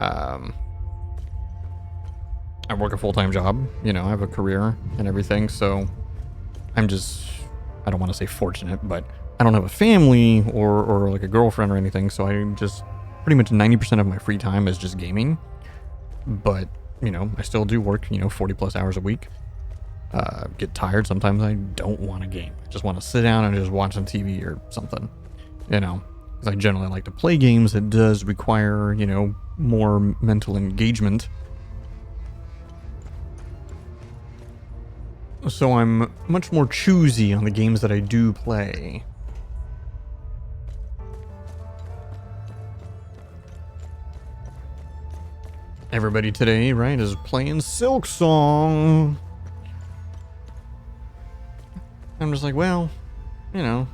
Speaker 1: I work a full-time job, you know, I have a career and everything, so I'm just, I don't want to say fortunate, but I don't have a family or like a girlfriend or anything, so I just, pretty much 90% of my free time is just gaming. But, you know, I still do work, you know, 40 plus hours a week. Get tired. Sometimes I don't want to game. I just want to sit down and just watch on TV or something, you know, because I generally like to play games that does require, you know, more mental engagement. So I'm much more choosy on the games that I do play. Everybody today, right, is playing Silk Song. I'm just like, well, you know,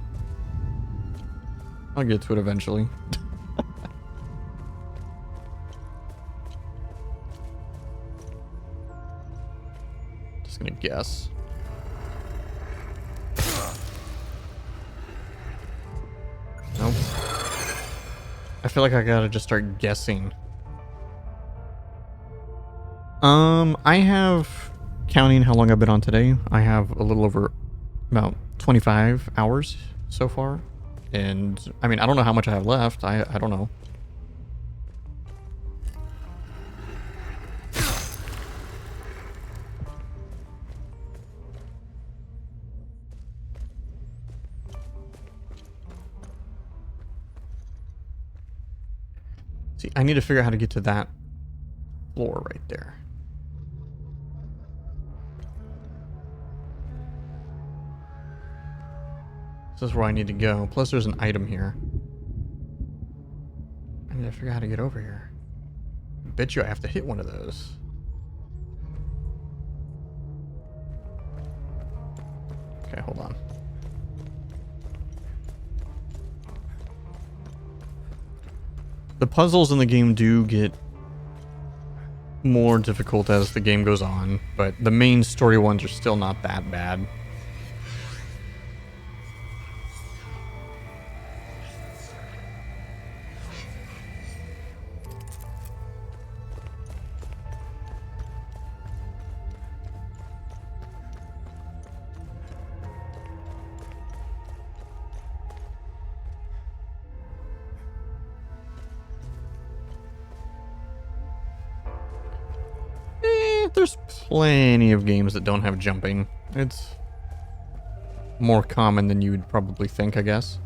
Speaker 1: I'll get to it eventually. Just gonna guess. Nope. I feel like I gotta just start guessing. I have, counting how long I've been on today, I have a little over about 25 hours so far And, I mean, I don't know how much I have left. I don't know. See, I need to figure out how to get to that floor right there. This is where I need to go. Plus there's an item here. I need to figure out how to get over here. I bet you I have to hit one of those. Okay, hold on. The puzzles in the game do get more difficult as the game goes on, but the main story ones are still not that bad. There's plenty of games that don't have jumping. It's more common than you would probably think, I guess.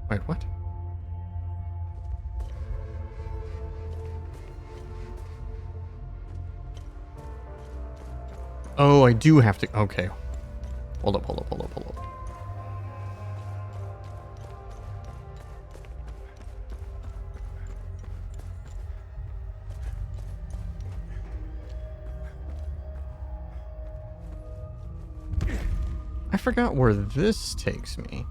Speaker 1: Wait, what? Oh, I do have to... Okay. Hold up. I forgot where this takes me.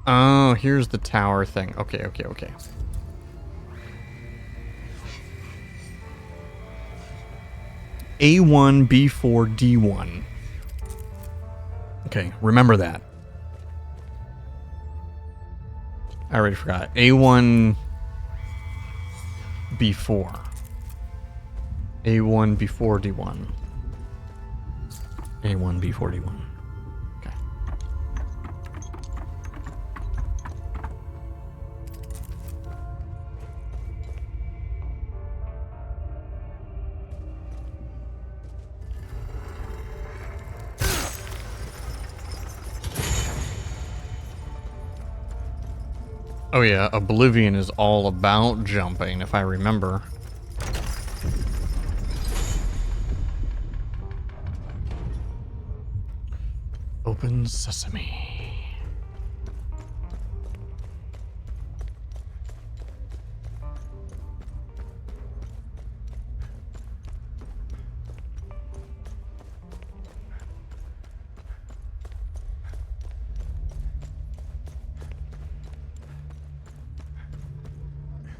Speaker 1: Oh, here's the tower thing. Okay. A1, B4, D1. Okay, remember that. I already forgot. A1, B4. A1, B4, D1. A1, B4, D1. Okay. Oh yeah, Oblivion is all about jumping, if I remember. Open sesame.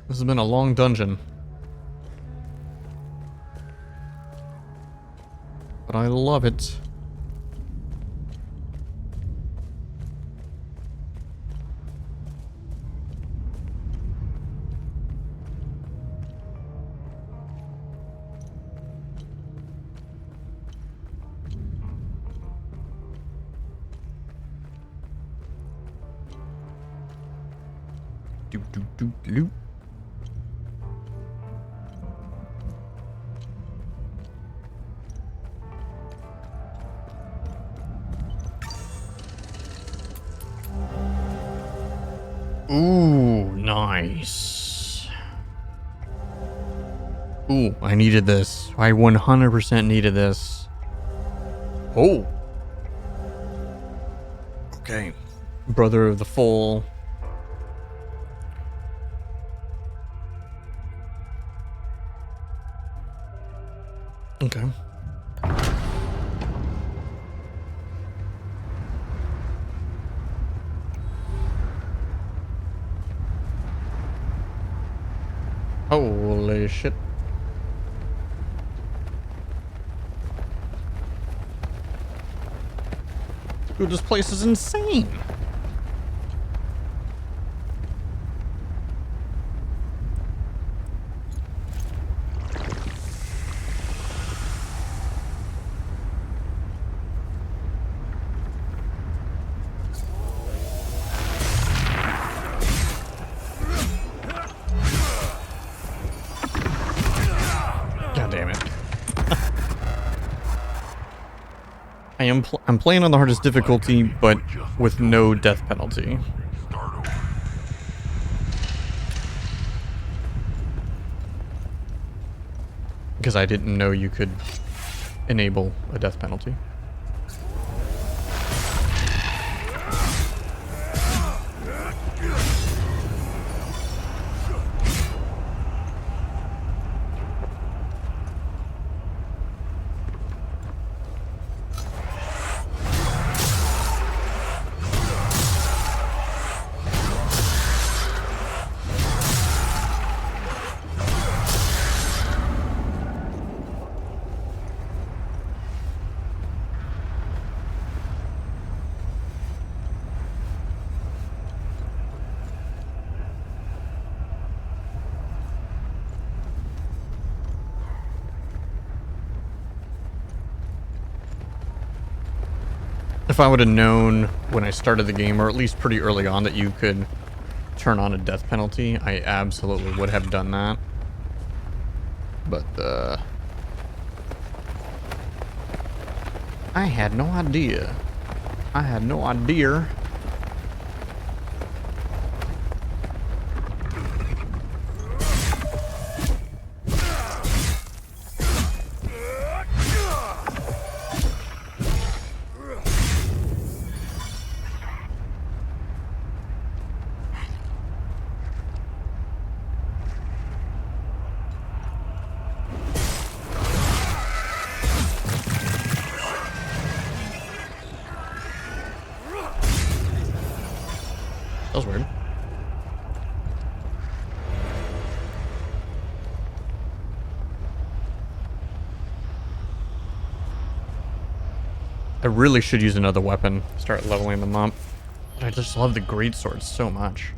Speaker 1: This has been a long dungeon. But I love it. Do. Ooh, nice. Ooh, I needed this. I 100% needed this. Oh. Okay. Brother of the Fall. Okay. Holy shit. Dude, this place is insane. I'm playing on the hardest difficulty, but with no death penalty. Because I didn't know you could enable a death penalty. If I would have known when I started the game, or at least pretty early on, that you could turn on a death penalty, I absolutely would have done that. But, I had no idea. I had no idea. That was weird. I really should use another weapon. Start leveling them up. But I just love the greatsword so much.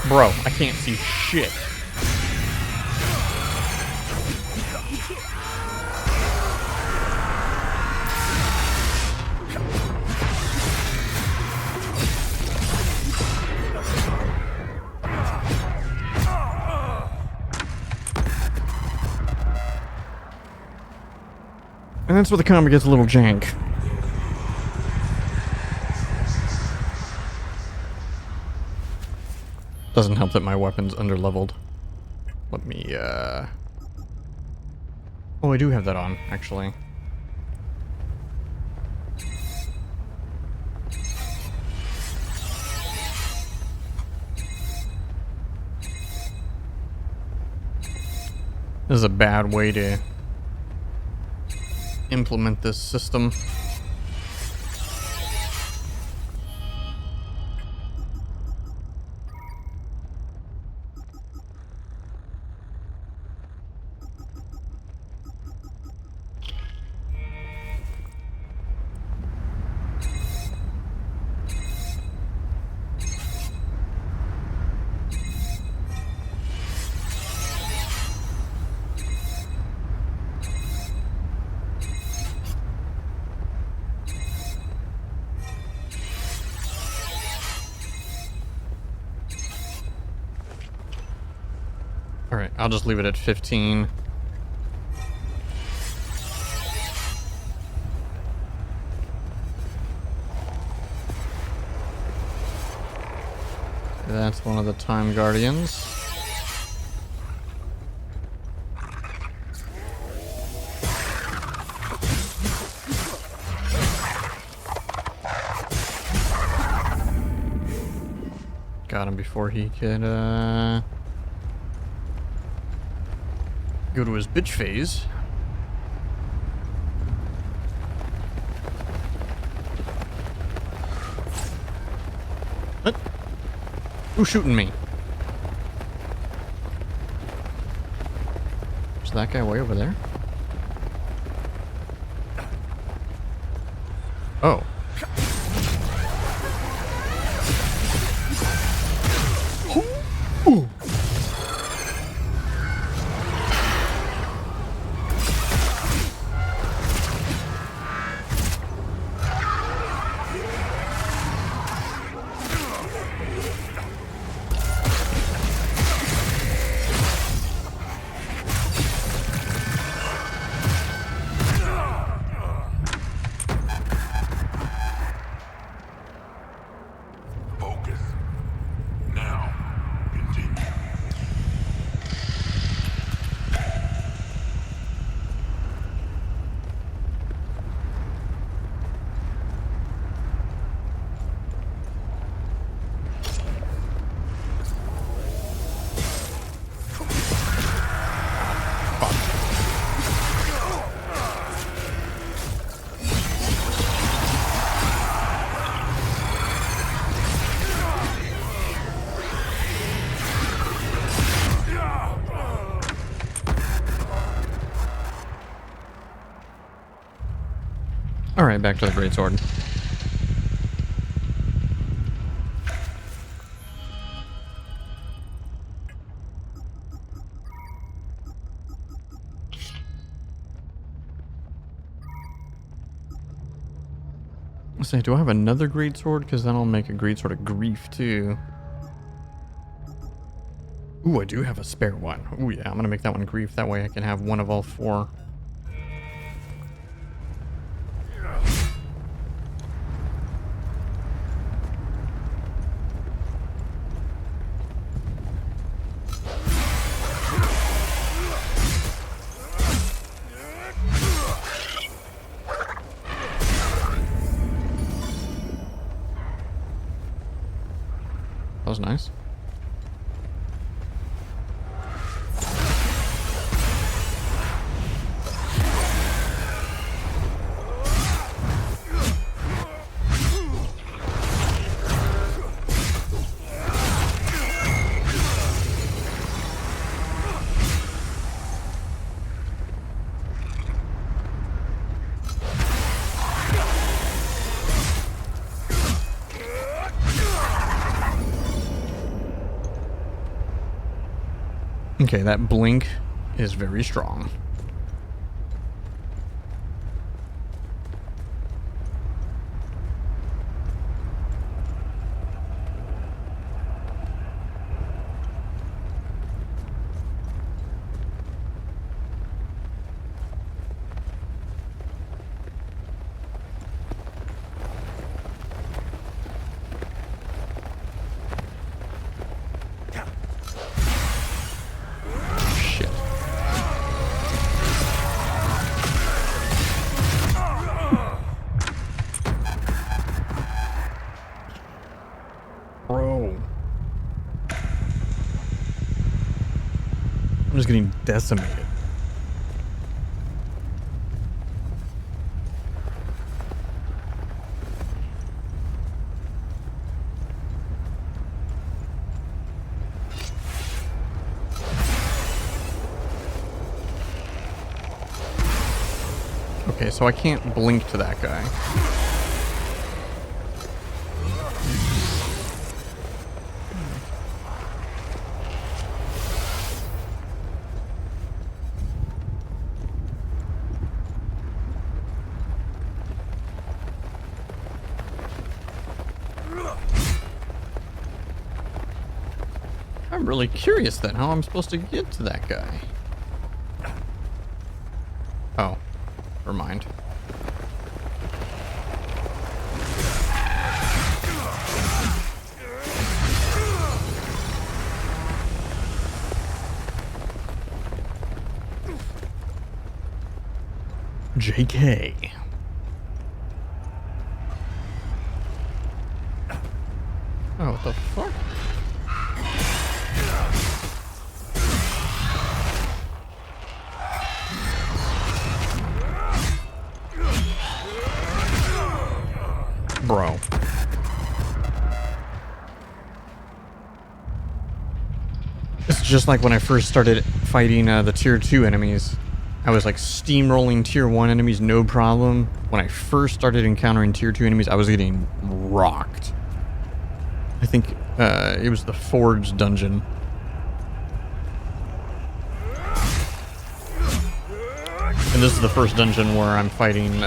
Speaker 1: Bro, I can't see shit. And that's where the combat gets a little jank. Doesn't help that my weapon's underleveled. Let me, Oh, I do have that on, actually. This is a bad way to implement this system. Alright, I'll just leave it at 15. That's one of the Time Guardians. Got him before he could, go to his bitch phase. What? Who's shooting me? So that guy way over there? Oh. Ooh.
Speaker 8: Focus. Now, continue.
Speaker 1: All right, back to the greatsword. Let's say, do I have another greatsword? Because then I'll make a greatsword of grief too. Ooh, I do have a spare one. Ooh, yeah, I'm gonna make that one grief. That way I can have one of all four. That was nice. Okay, that blink is very strong. Bro. I'm just getting decimated. Okay, so I can't blink to that guy. I'm really curious then how I'm supposed to get to that guy. Oh, never mind. JK. Oh, what the fuck? Bro. It's just like when I first started fighting the tier 2 enemies. I was like steamrolling tier 1 enemies, no problem. When I first started encountering tier 2 enemies, I was getting rocked. I think it was the Forge dungeon. And this is the first dungeon where I'm fighting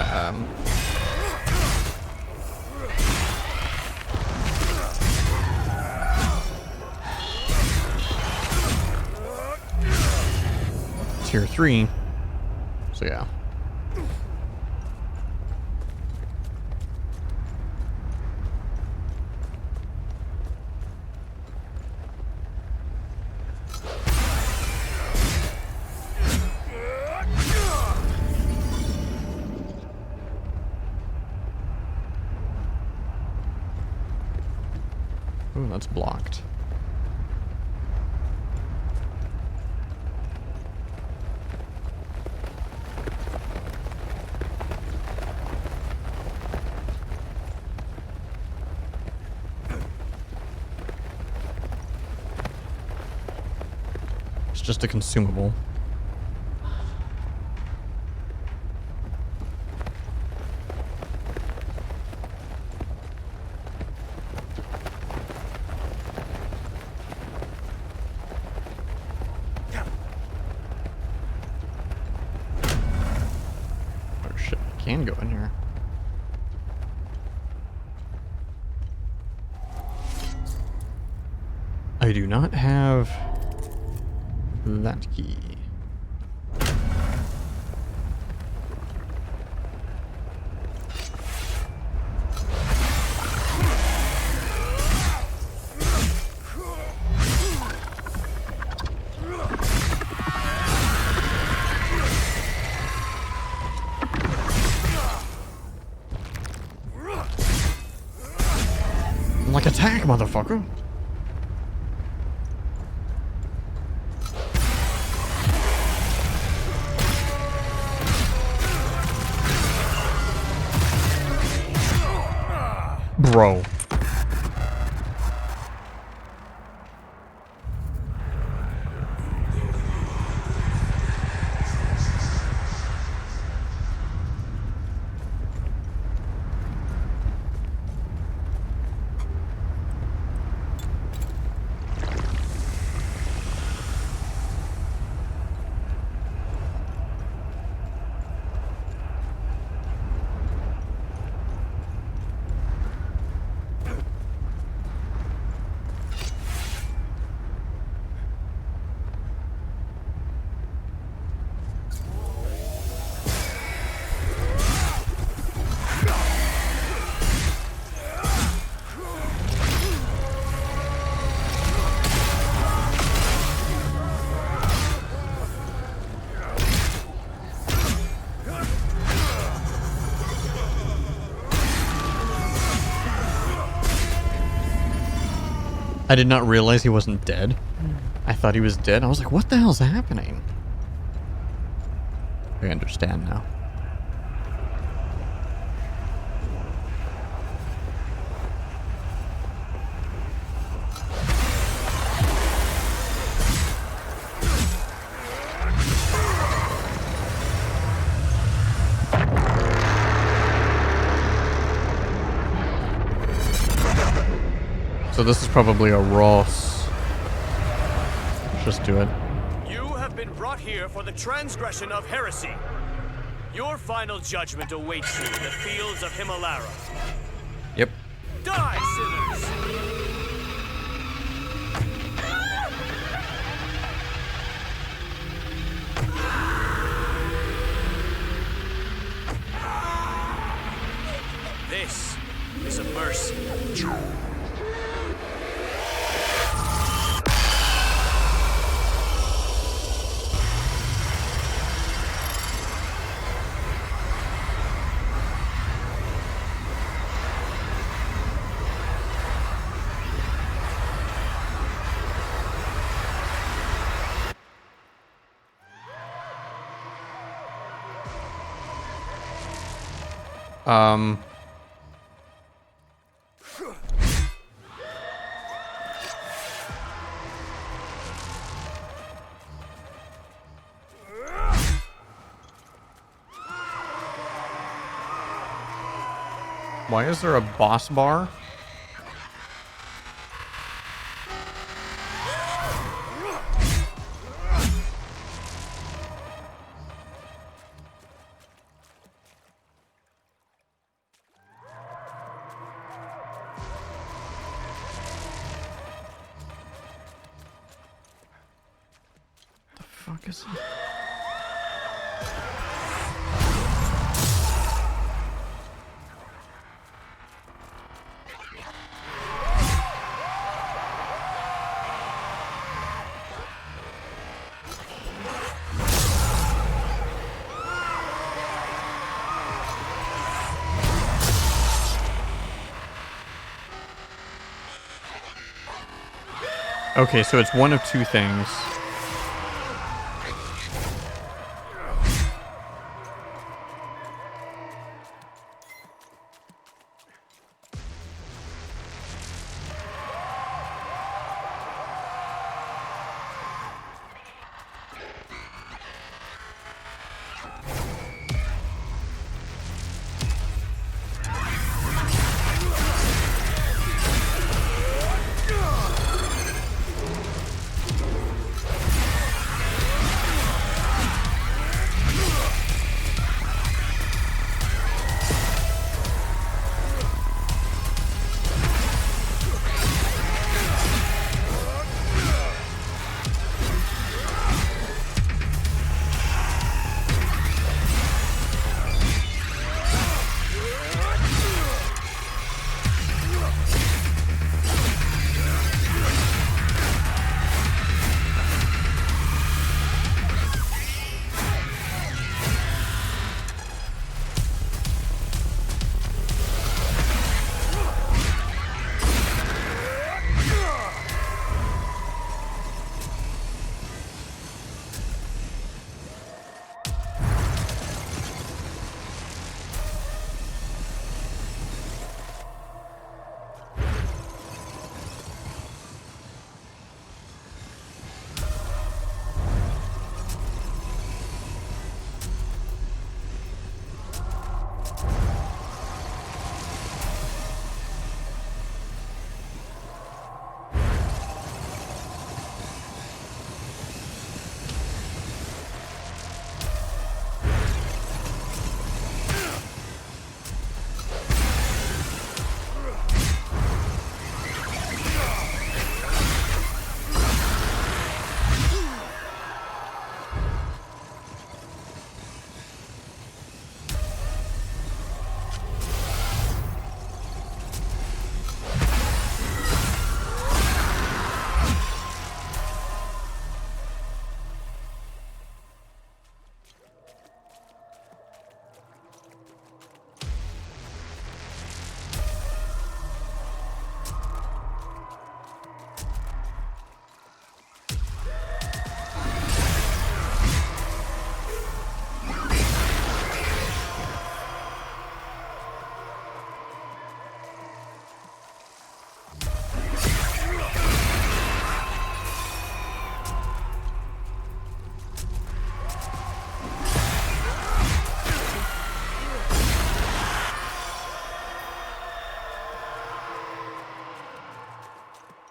Speaker 1: tier 3. So yeah. Ooh, that's blocked. It's just a consumable. Oh shit, I can go in here. I do not have that key. Like attack, motherfucker. Bro. I did not realize he wasn't dead. I thought he was dead. I was like, what the hell's happening? I understand now. So this is probably a Ross. Just do it.
Speaker 17: You have been brought here for the transgression of heresy. Your final judgment awaits you in the fields of Himalara.
Speaker 1: Yep.
Speaker 17: Die, sinners! This is a mercy.
Speaker 1: Why is there a boss bar? The fuck is it? Okay, so it's one of two things.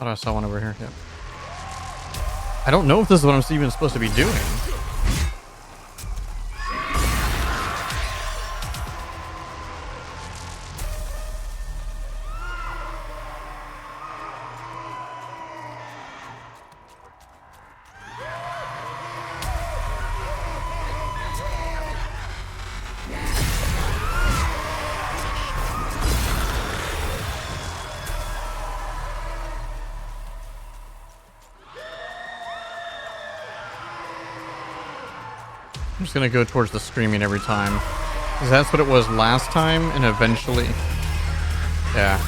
Speaker 1: Oh, I saw one over here. Yep. I don't know if this is what I'm even supposed to be doing. I'm just gonna go towards the screaming every time. Because that's what it was last time, and eventually... Yeah.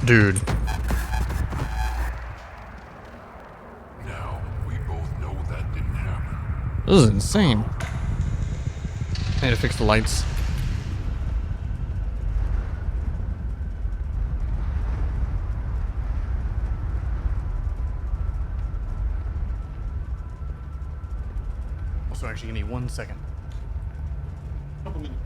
Speaker 1: Dude. This is insane. I need to fix the lights. Also, actually, give me 1 second. Couple minutes.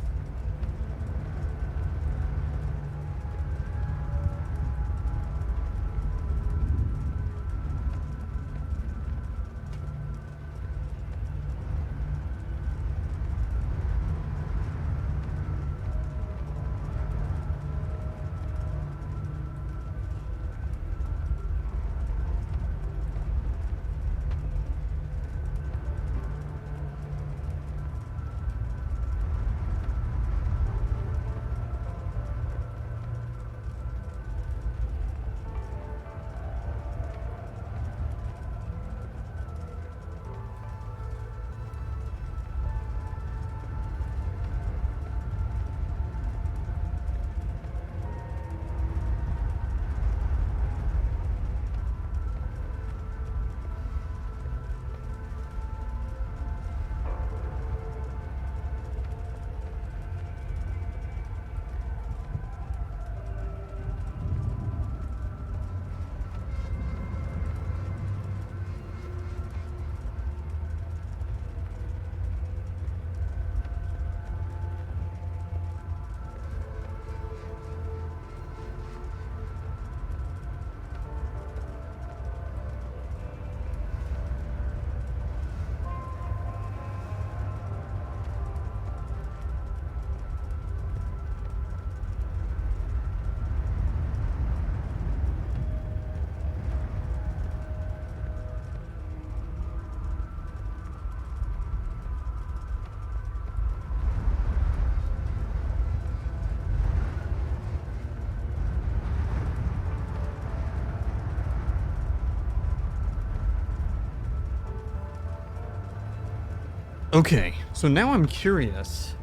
Speaker 1: Okay, so now I'm curious.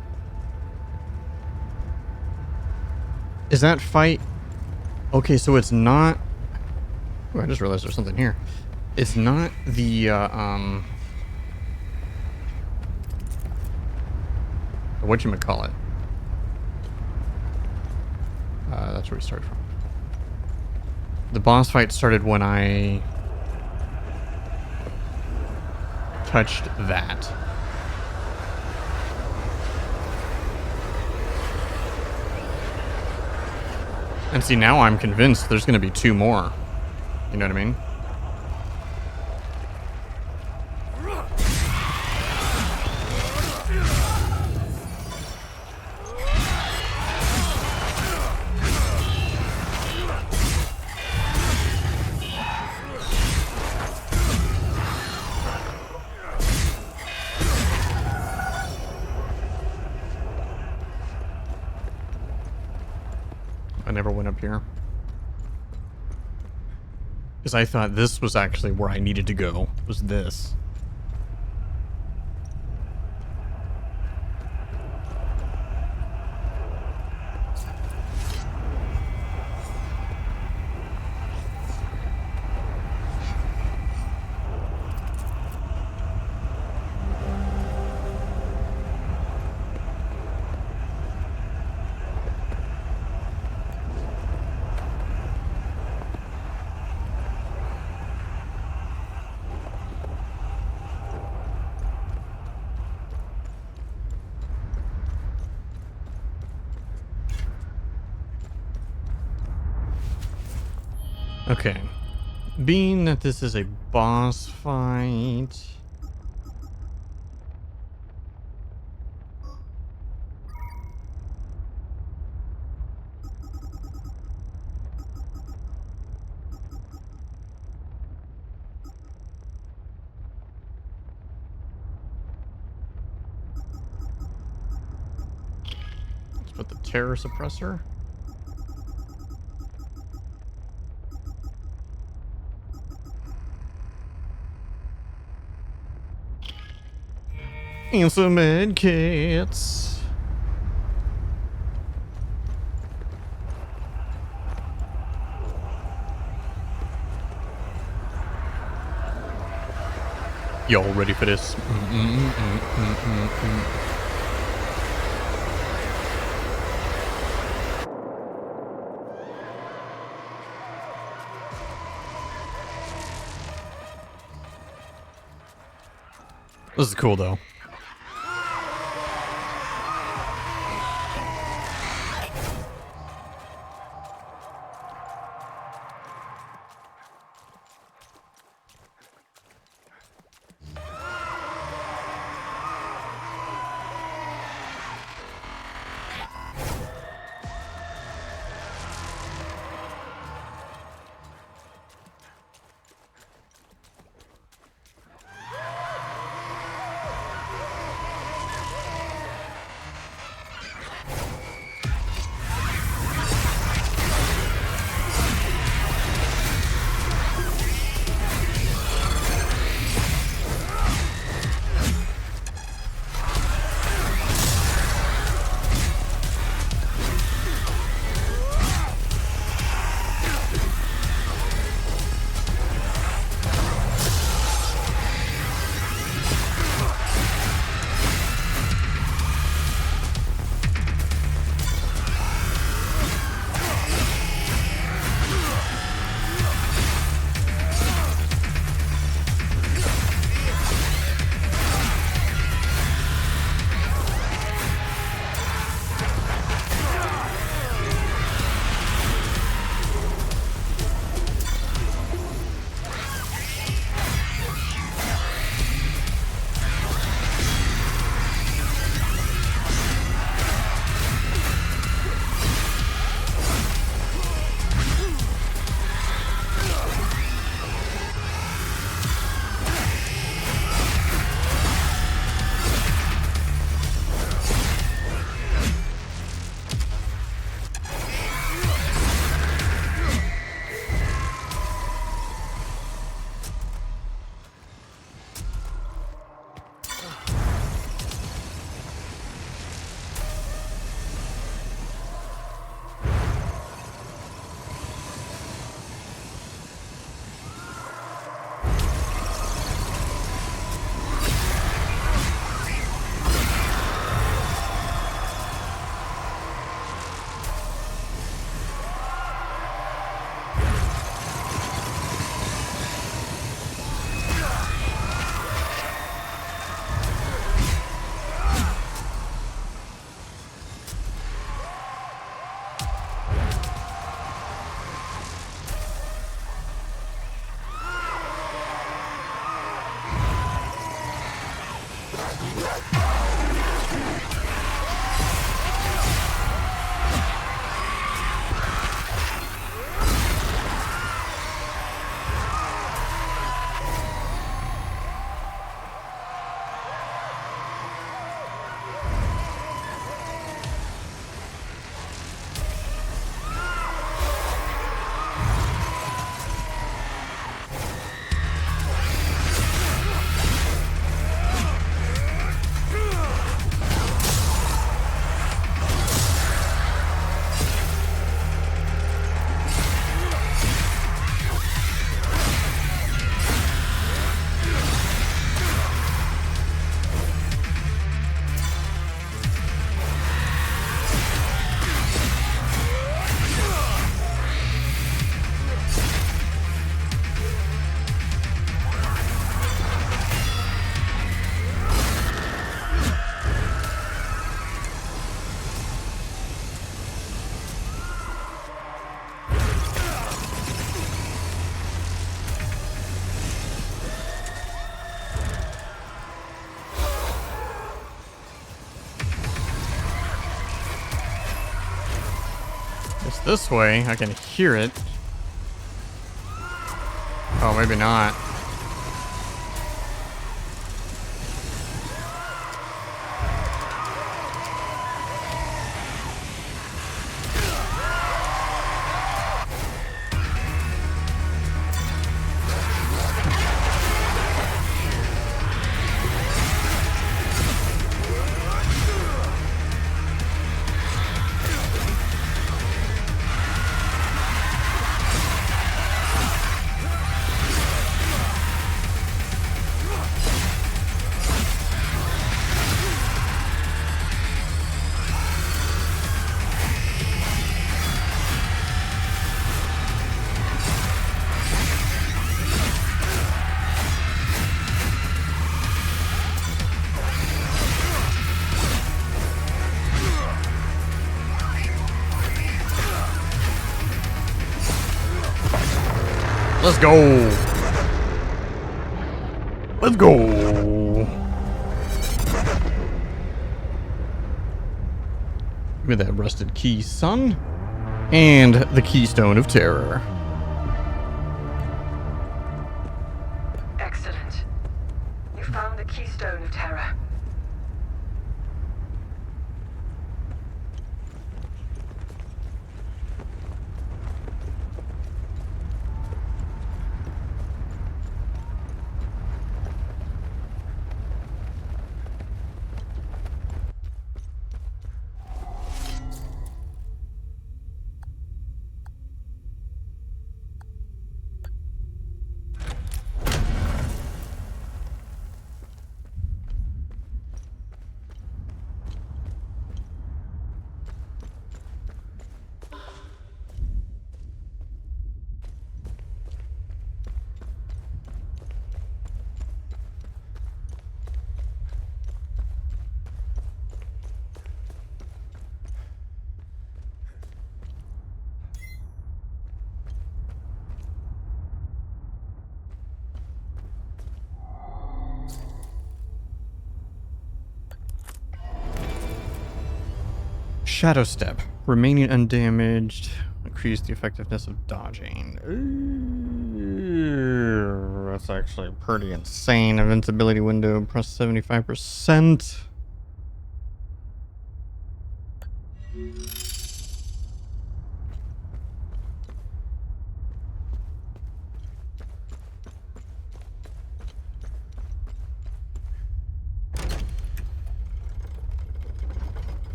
Speaker 1: Is that fight... Okay, so it's not... Oh, I just realized there's something here. It's not the, whatchamacallit. That's where we started from. The boss fight started when I touched that. And see, now I'm convinced there's going to be 2 more. You know what I mean? I never went up here. Because I thought this was actually where I needed to go, was this. Okay. Being that this is a boss fight... Let's put the terror suppressor. And some med kits. Y'all ready for this? This is cool though. It's this way. I can hear it. Oh, maybe not. Let's go. Let's go. Give me that rusted key, son. And the Keystone of Terror.
Speaker 19: Excellent. You found the Keystone of Terror.
Speaker 1: Shadow Step. Remaining undamaged. Increase the effectiveness of dodging. Ooh, that's actually pretty insane. Invincibility window plus 75%.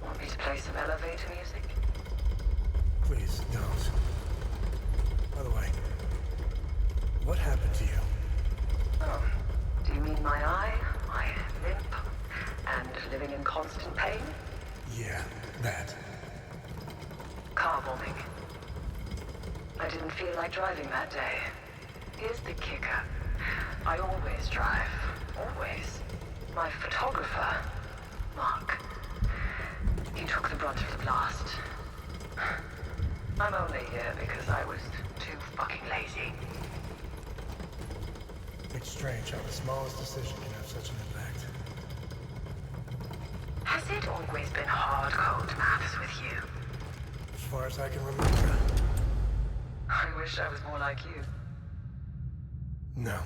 Speaker 19: Want me to play some elevator music?
Speaker 5: Please, don't. By the way, what happened to you?
Speaker 19: Oh, do you mean my eye, my limp, and living in constant pain?
Speaker 5: Yeah, that.
Speaker 19: Car bombing. I didn't feel like driving that day. Here's the kicker. I always drive. Always. My photographer, Mark, he took the brunt of the blast. I'm only here because I was too fucking lazy.
Speaker 5: It's strange how the smallest decision can have such an impact.
Speaker 19: Has it always been hard-code maths with you?
Speaker 5: As far as I can remember.
Speaker 19: I wish I was more like you.
Speaker 5: No.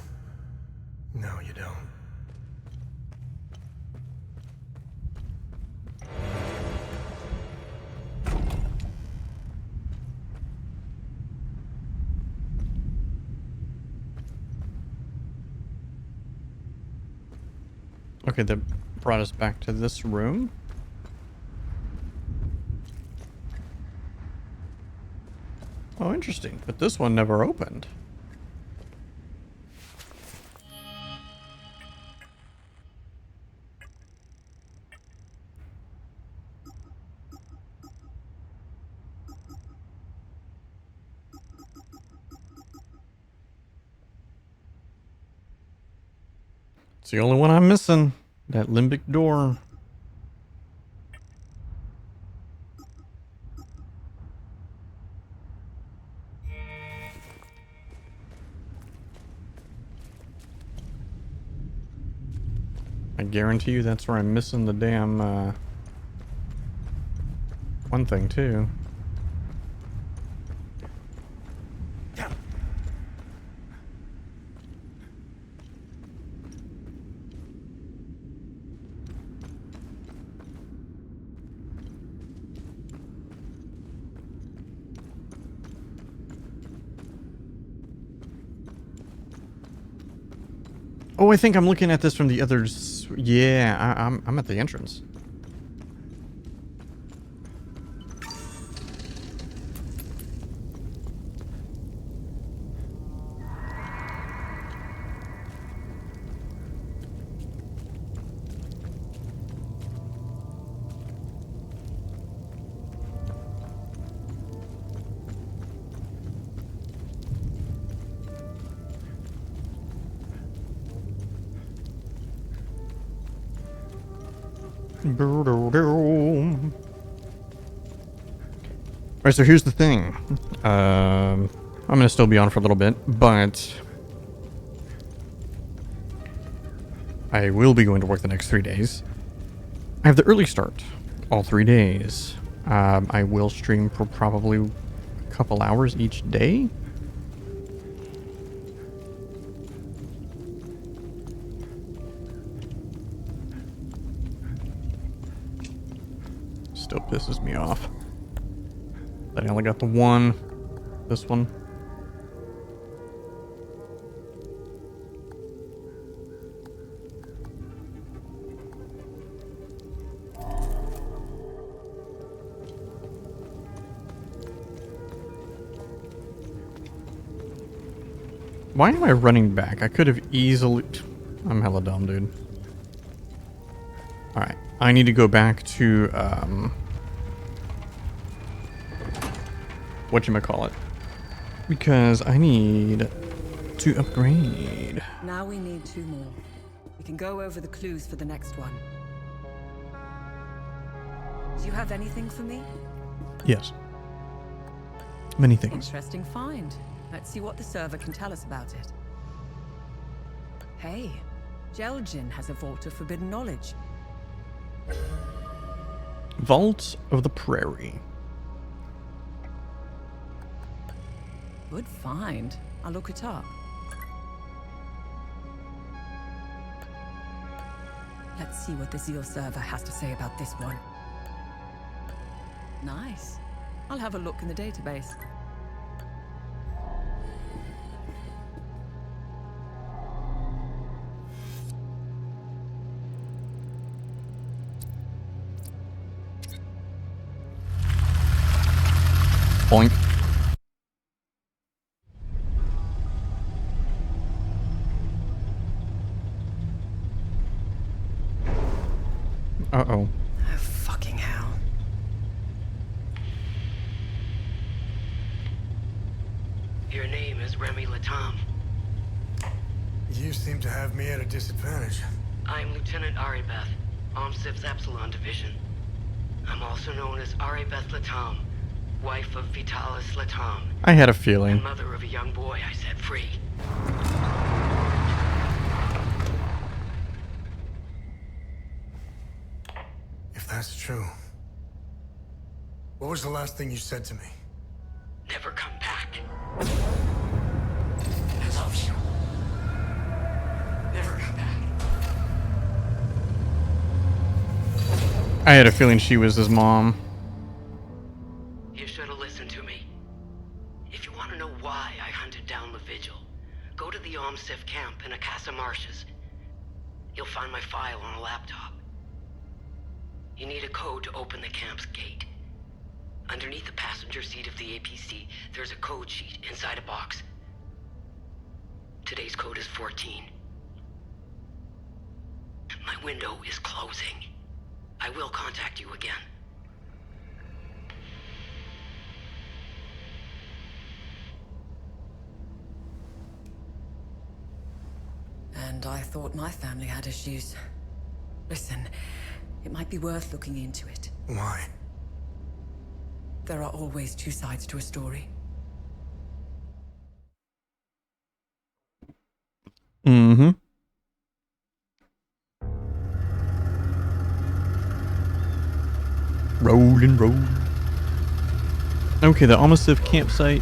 Speaker 5: No, you don't.
Speaker 1: Okay, that brought us back to this room. Oh, interesting. But this one never opened. It's the only one I'm missing. That limbic door. I guarantee you that's where I'm missing the damn, one thing too. Oh, I think I'm looking at this from the others. Yeah, I'm at the entrance. Alright, so here's the thing. I'm going to still be on for a little bit, but I will be going to work the next 3 days. I have the early start all 3 days. I will stream for probably a couple hours each day. Still pisses me off that I only got the one. This one. Why am I running back? I could have easily... I'm hella dumb, dude. Alright. I need to go back to, whatchamacallit. Because I need to upgrade.
Speaker 15: Now we need 2 more. We can go over the clues for the next one. Do you have anything for me?
Speaker 1: Yes. Many things.
Speaker 15: Interesting find. Let's see what the server can tell us about it. Hey, Jelgin has a vault of forbidden knowledge.
Speaker 1: Vault of the Prairie.
Speaker 15: Good find. I'll look it up. Let's see what the Zeal server has to say about this one. Nice. I'll have a look in the database.
Speaker 1: Boink. Uh-oh.
Speaker 15: Oh, fucking hell.
Speaker 20: Your name is Remy Latam.
Speaker 5: You seem to have me at a disadvantage.
Speaker 20: I'm Lieutenant Aribeth, Omsif's Epsilon Division. I'm also known as Aribeth Latam, wife of Vitalis Latam.
Speaker 1: I had a feeling.
Speaker 20: And mother of a young boy I set free.
Speaker 5: If that's true, what was the last thing you said to me?
Speaker 20: Never come back. I love you. Never come back.
Speaker 1: I had a feeling she was his mom.
Speaker 20: You should have listened to me. If you want to know why I hunted down the Vigil, go to the Omsif camp in Akasa Marshes. You'll find my file on a laptop. You need a code to open the camp's gate. Underneath the passenger seat of the APC, there's a code sheet inside a box. Today's code is 14. My window is closing. I will contact you again.
Speaker 15: And I thought my family had issues. Listen, it might be worth looking into it.
Speaker 5: Why?
Speaker 15: There are always 2 sides to a story.
Speaker 1: Mm-hmm. Rollin', roll. Okay, the Omsif campsite.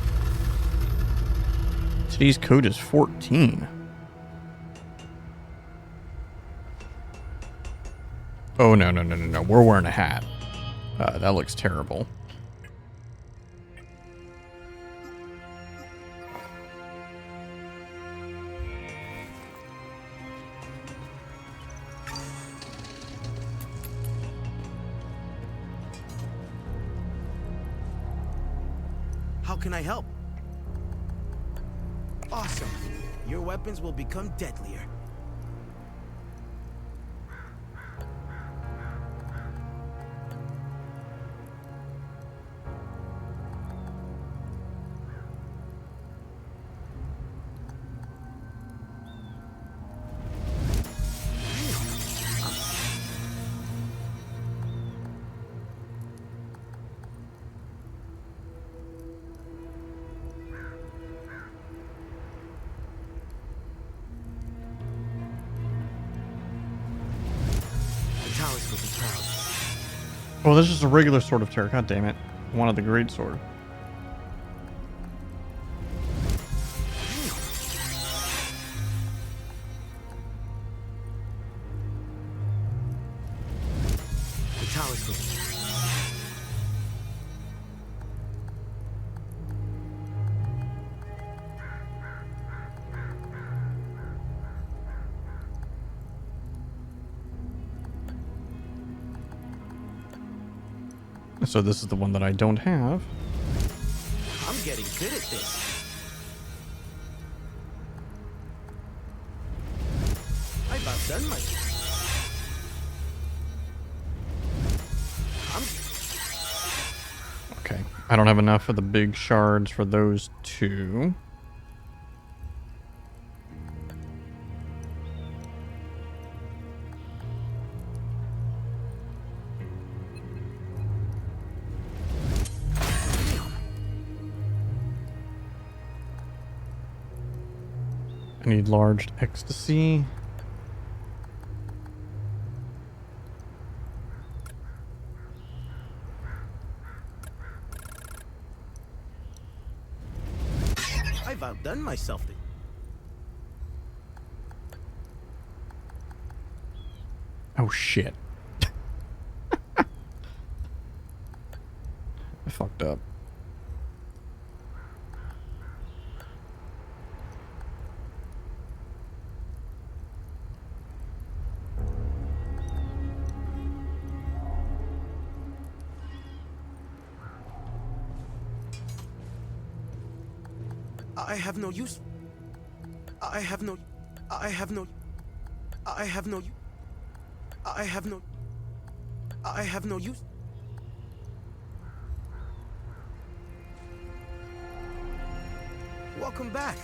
Speaker 1: Today's code is 14. Oh, no. We're wearing a hat. That looks terrible.
Speaker 21: How can I help? Awesome. Your weapons will become deadlier.
Speaker 1: Oh, this is a regular sword of terror. God damn it. I wanted the great sword.
Speaker 21: The tower's good.
Speaker 1: So this is the one that I don't have.
Speaker 21: I'm getting good at this. I've outdone myself.
Speaker 1: Okay. I don't have enough of the big shards for those two. I need large ecstasy.
Speaker 21: I've outdone myself.
Speaker 1: Oh shit. I fucked up.
Speaker 21: I have no use. I have no. I have no. I have no. I have no. I have no use. Welcome back.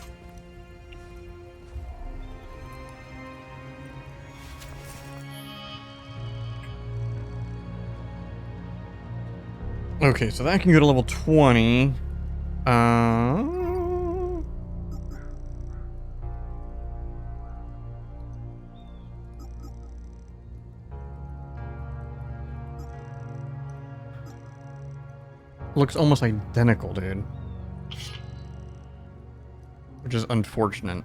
Speaker 1: Okay, so that can go to level 20. Looks almost identical, dude. Which is unfortunate.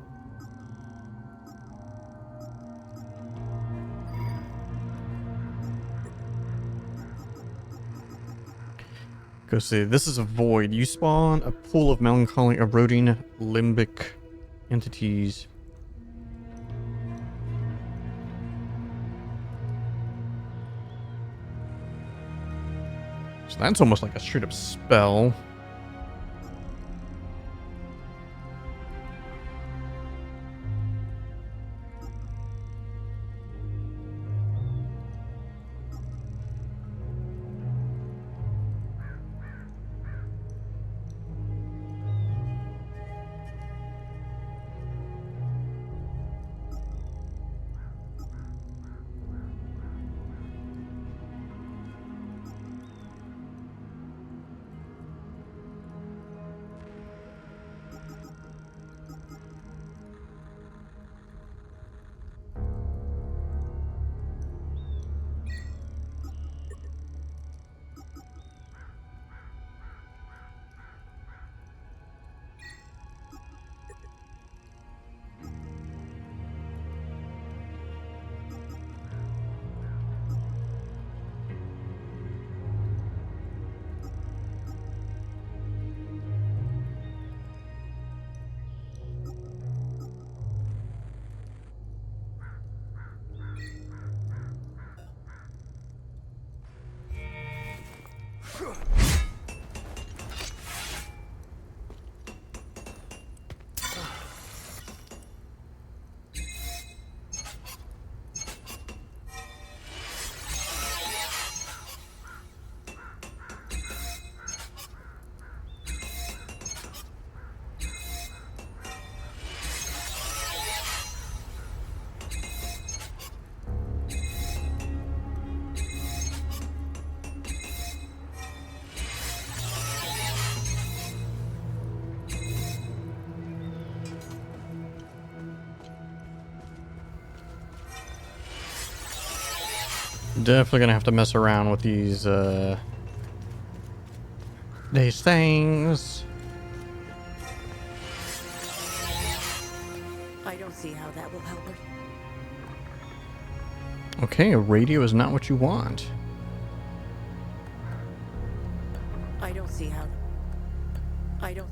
Speaker 1: Go see. This is a void. You spawn a pool of melancholy eroding limbic entities. So that's almost like a straight up spell. Definitely gonna have to mess around with these things.
Speaker 15: I don't see how that will help her.
Speaker 1: Okay, a radio is not what you want.
Speaker 15: I don't see how. I don't.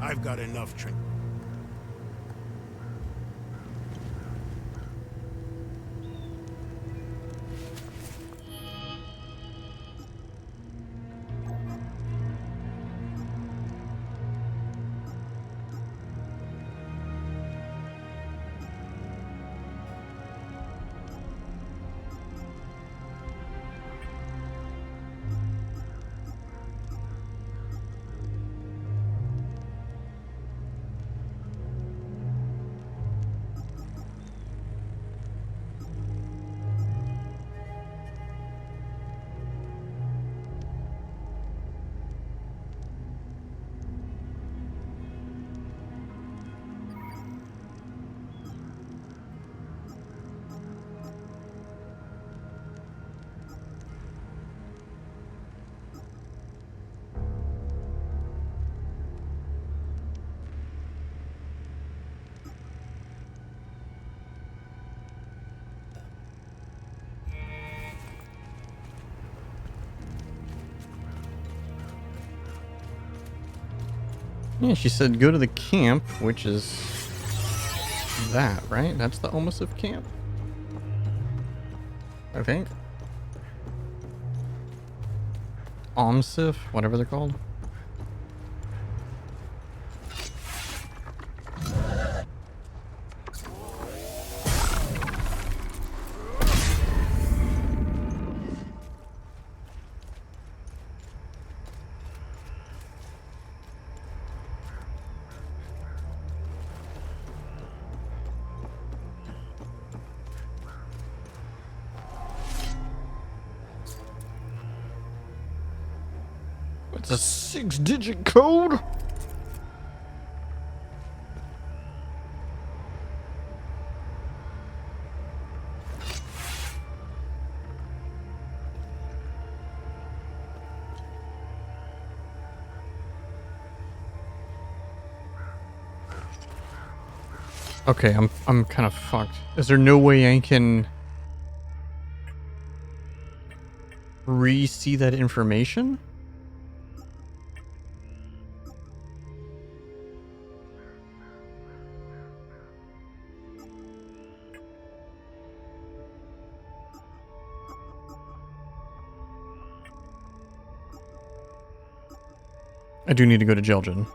Speaker 21: I've got enough train.
Speaker 1: Yeah, she said go to the camp, which is that, right? That's the Omosif camp, I think. Omsif, whatever they're called. It's a 6-digit code. Okay, I'm kind of fucked. Is there no way I can re-see that information? I do need to go to Jelgen.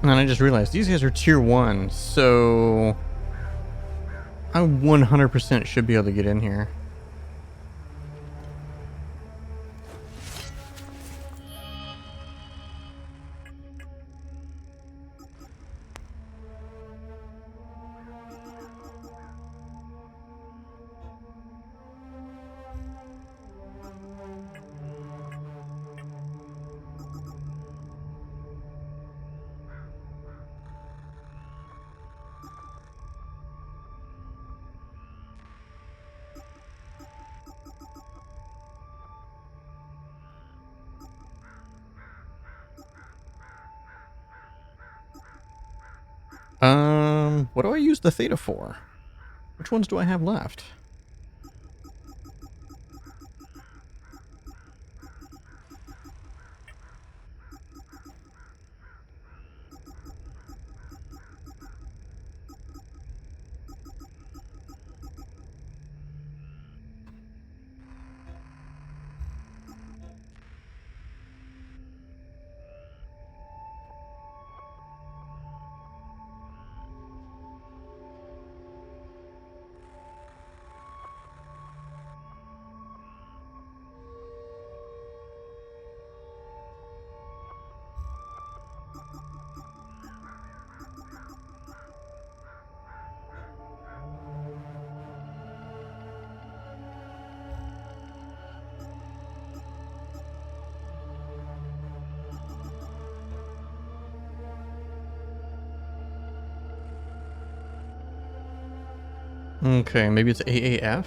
Speaker 1: And then I just realized these guys are tier 1, so I 100% should be able to get in here. What do I use the theta for? Which ones do I have left? Okay, maybe it's AAF?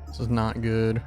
Speaker 1: This is not good.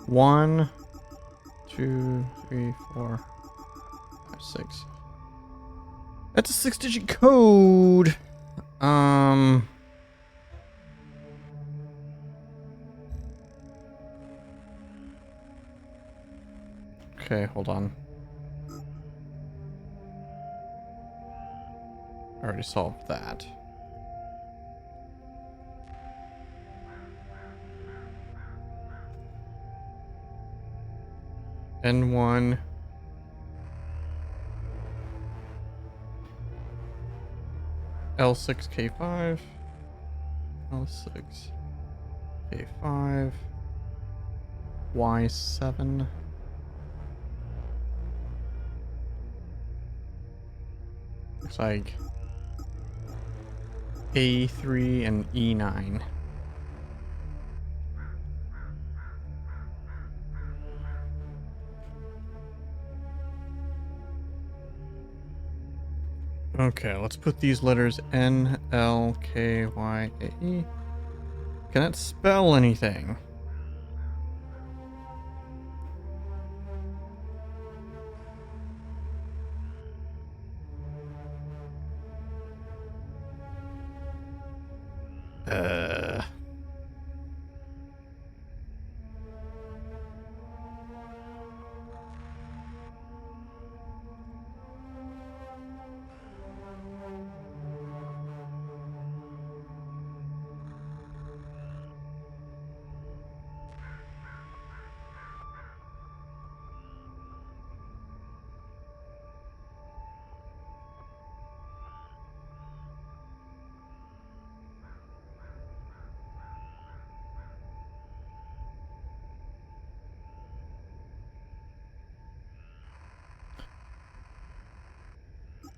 Speaker 1: One, two, three, four, five, six. That's a 6-digit code. Okay, hold on. I already solved that. N1. L6K5. L6K5. Y7. Looks like A3 and E9. Okay, let's put these letters N, L, K, Y, A, E. Can it spell anything?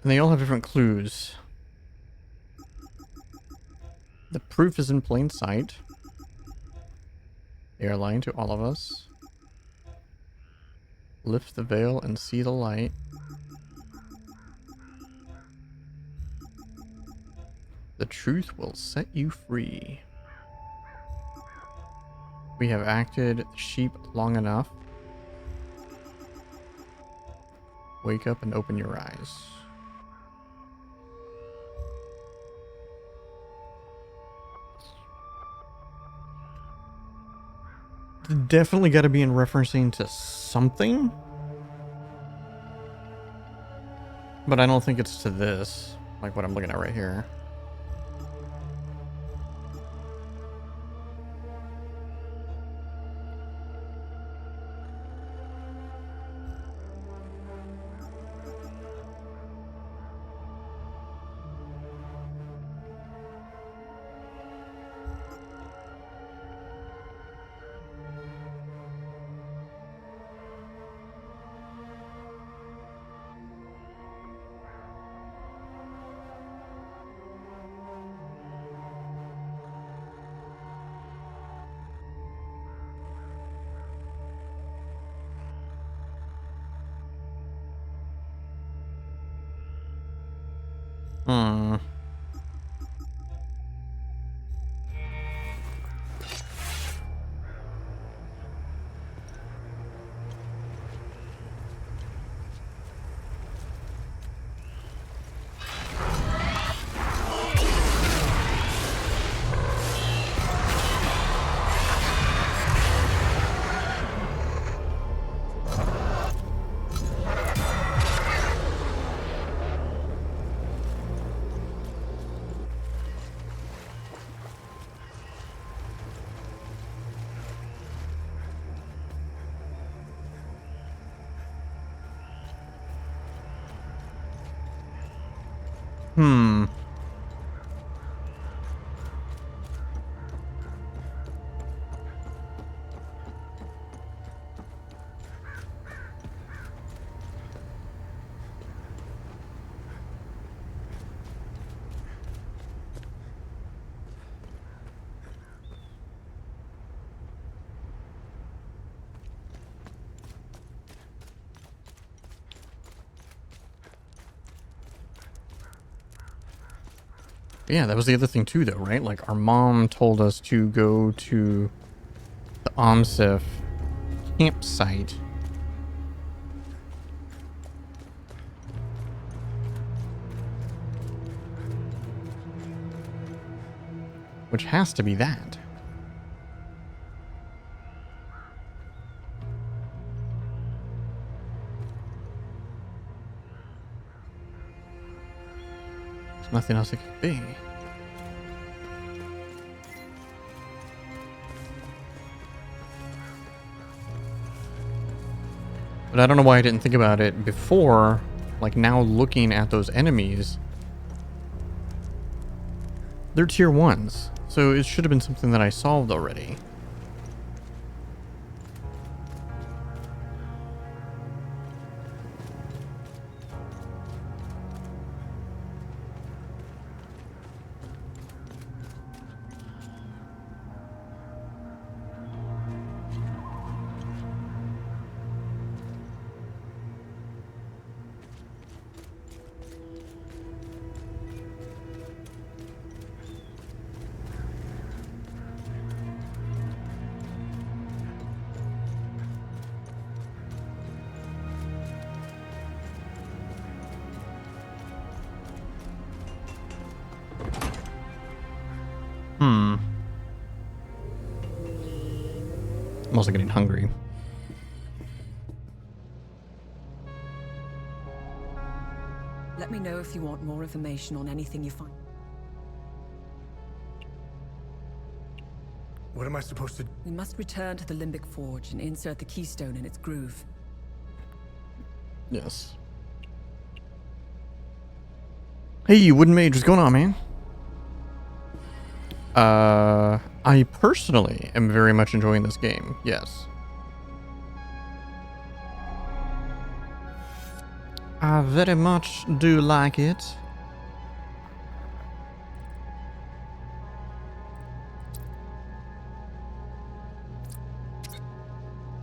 Speaker 1: And they all have different clues. The proof is in plain sight. They are lying to all of us. Lift the veil and see the light. The truth will set you free. We have acted sheep long enough. Wake up and open your eyes. Definitely got to be in referencing to something. But I don't think it's to this, like what I'm looking at right here. Hmm. Hmm. Yeah, that was the other thing too, though, right? Like, our mom told us to go to the OMSIF campsite. Which has to be that. There's nothing else it could be. But I don't know why I didn't think about it before. Like, now looking at those enemies, they're tier 1s. So it should have been something that I solved already. I'm also getting hungry.
Speaker 15: Let me know if you want more information on anything you find.
Speaker 5: What am I supposed to do?
Speaker 15: We must return to the Limbic Forge and insert the keystone in its groove.
Speaker 1: Yes. Hey, Wooden Mage, what's going on, man? I personally am very much enjoying this game. Yes. I very much do like it.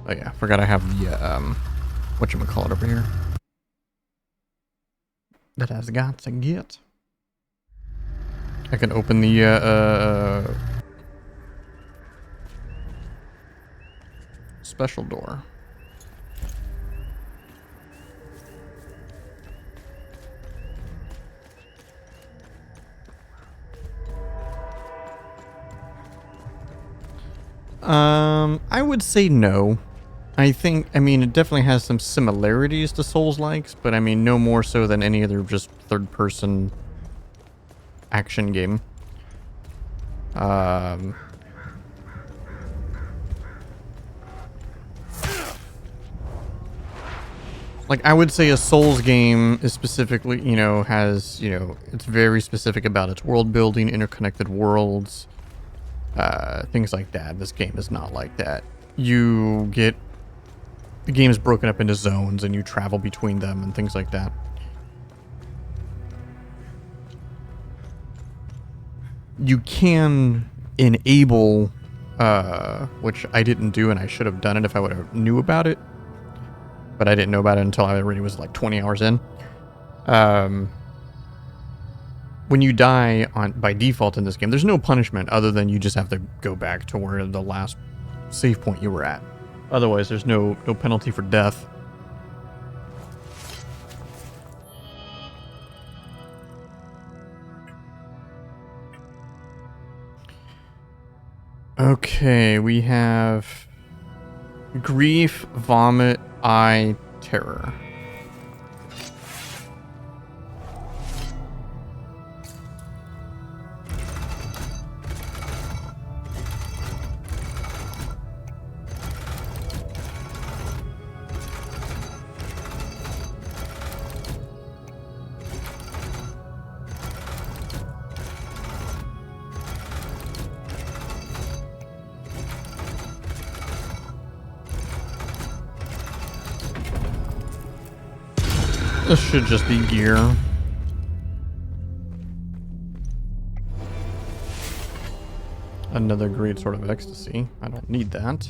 Speaker 1: Oh yeah, forgot I have the whatchamacallit over here. That has got to get. I can open the special door. I would say no. I mean, it definitely has some similarities to Souls-likes, but I mean, no more so than any other just third-person action game. Like, I would say a Souls game is specifically, you know, has, you know, it's very specific about its world building, interconnected worlds, things like that. This game is not like that. The game is broken up into zones and you travel between them and things like that. You can enable, which I didn't do and I should have done it if I would have knew about it. But I didn't know about it until I already was like 20 hours in. When you die by default in this game, there's no punishment other than you just have to go back to where the last save point you were at. Otherwise, there's no penalty for death. Okay, we have grief, vomit, eye, terror. This should just be gear. Another great sort of ecstasy. I don't need that.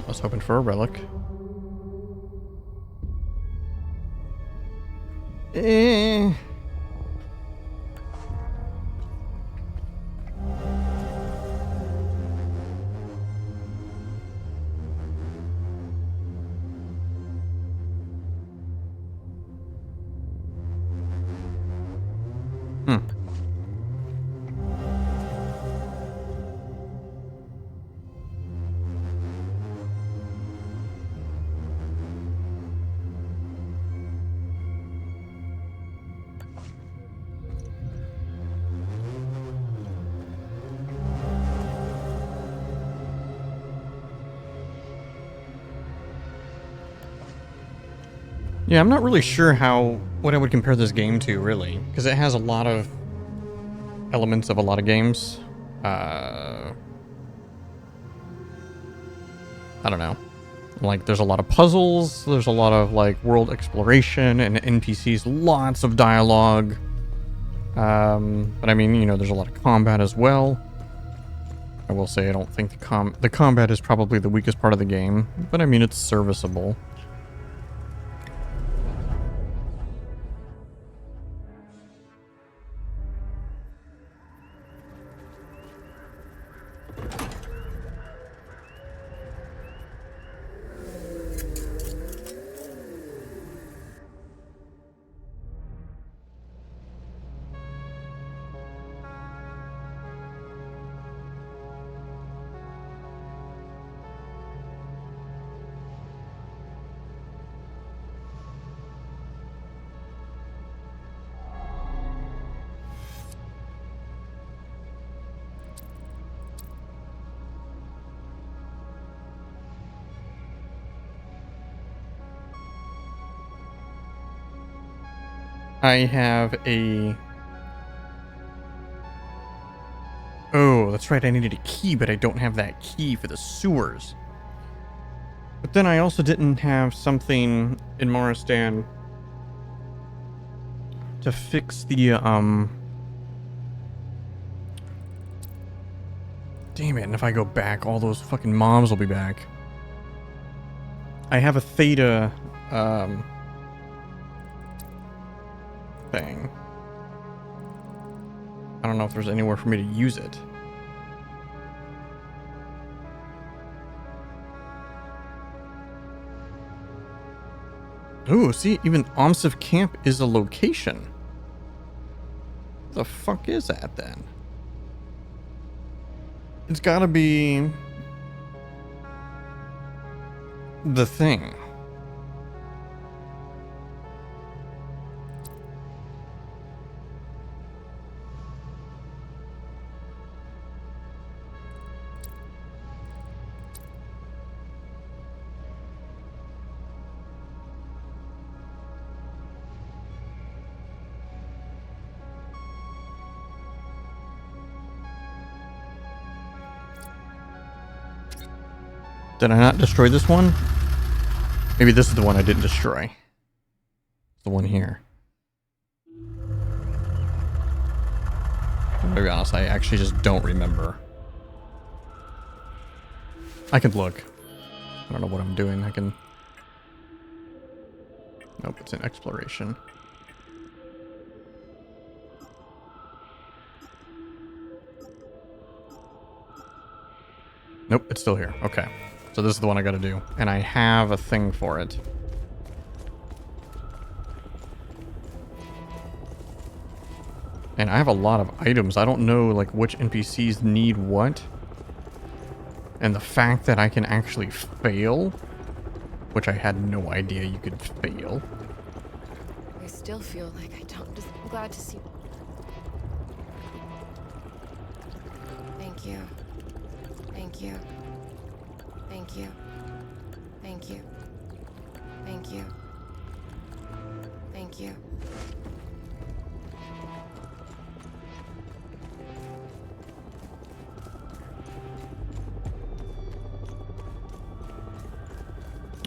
Speaker 1: I was hoping for a relic. Yeah, I'm not really sure what I would compare this game to, really, because it has a lot of elements of a lot of games. I don't know. Like, there's a lot of puzzles, there's a lot of, like, world exploration and NPCs, lots of dialogue. But I mean, you know, there's a lot of combat as well. I will say I don't think the combat is probably the weakest part of the game, but I mean, it's serviceable. I have a... Oh, that's right, I needed a key, but I don't have that key for the sewers. But then I also didn't have something in Moristan to fix the, Damn it, and if I go back, all those fucking moms will be back. I have a Theta, thing. I don't know if there's anywhere for me to use it. Ooh, see, even Omsif Camp is a location. What the fuck is that then? It's gotta be the thing. Did I not destroy this one? Maybe this is the one I didn't destroy. The one here. To be honest, I actually just don't remember. I can look. I don't know what I'm doing. I can... Nope, it's in exploration. Nope, it's still here. Okay. So this is the one I gotta do. And I have a thing for it. And I have a lot of items. I don't know, like, which NPCs need what. And the fact that I can actually fail, which I had no idea you could fail.
Speaker 4: I still feel like I don't. Just glad to see. Thank you. Thank you. Thank you. Thank you. Thank you. Thank you.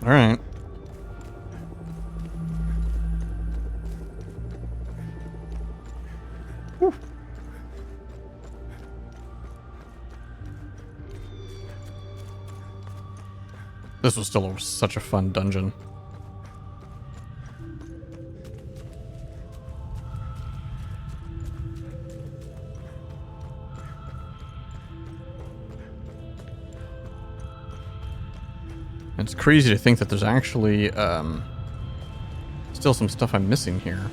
Speaker 1: All right. Whew. This was still such a fun dungeon. It's crazy to think that there's actually still some stuff I'm missing here.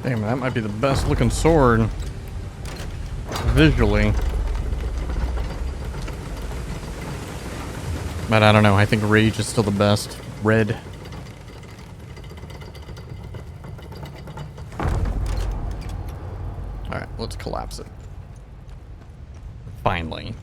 Speaker 1: Damn, that might be the best looking sword visually. But I don't know, I think Rage is still the best. Red. let's collapse it. Finally.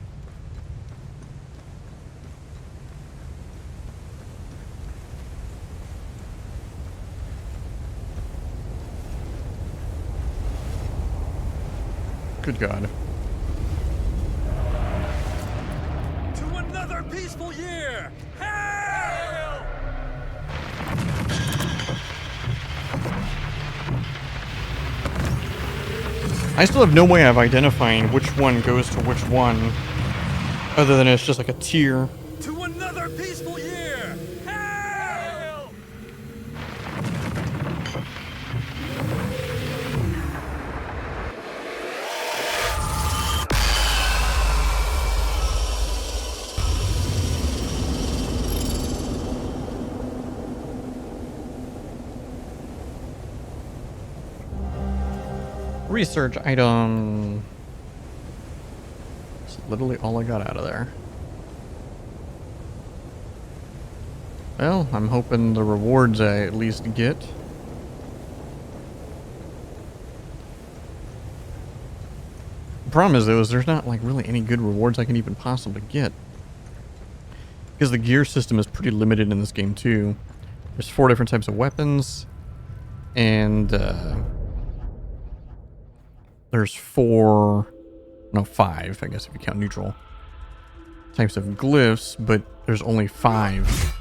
Speaker 1: Good God.
Speaker 17: To another peaceful year! Hail!
Speaker 1: I still have no way of identifying which one goes to which one, other than it's just like a tier.
Speaker 17: To another peaceful year! Hail!
Speaker 1: Research item. That's literally all I got out of there. Well, I'm hoping the rewards I at least get. The problem is, though, is there's not like really any good rewards I can even possibly get. Because the gear system is pretty limited in this game, too. There's 4 different types of weapons. And, there's 5, I guess, if you count neutral, types of glyphs, but there's only 5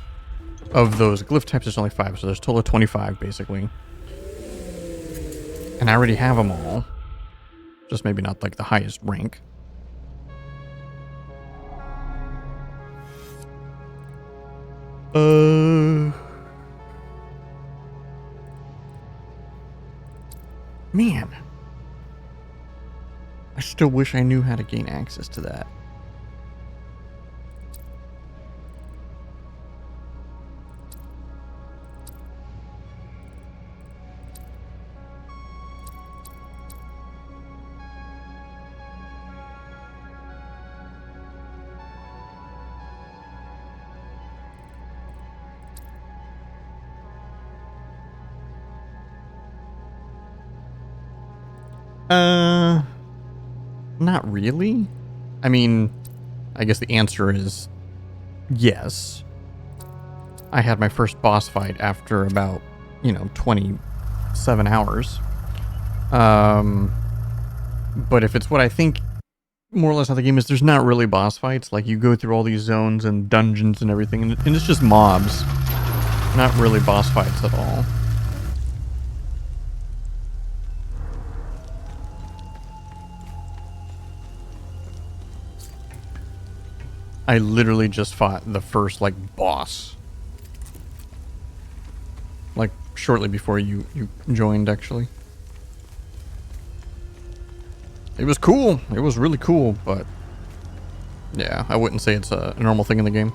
Speaker 1: of those glyph types. There's only 5, so there's a total of 25, basically. And I already have them all. Just maybe not, like, the highest rank. Man. I still wish I knew how to gain access to that. Not really. I mean, I guess the answer is yes. I had my first boss fight after about, 27 hours. But if it's what I think more or less how the game is, there's not really boss fights. Like, you go through all these zones and dungeons and everything, and it's just mobs. Not really boss fights at all. I literally just fought the first, boss. Like, shortly before you joined, actually. It was cool. It was really cool, but... yeah, I wouldn't say it's a normal thing in the game.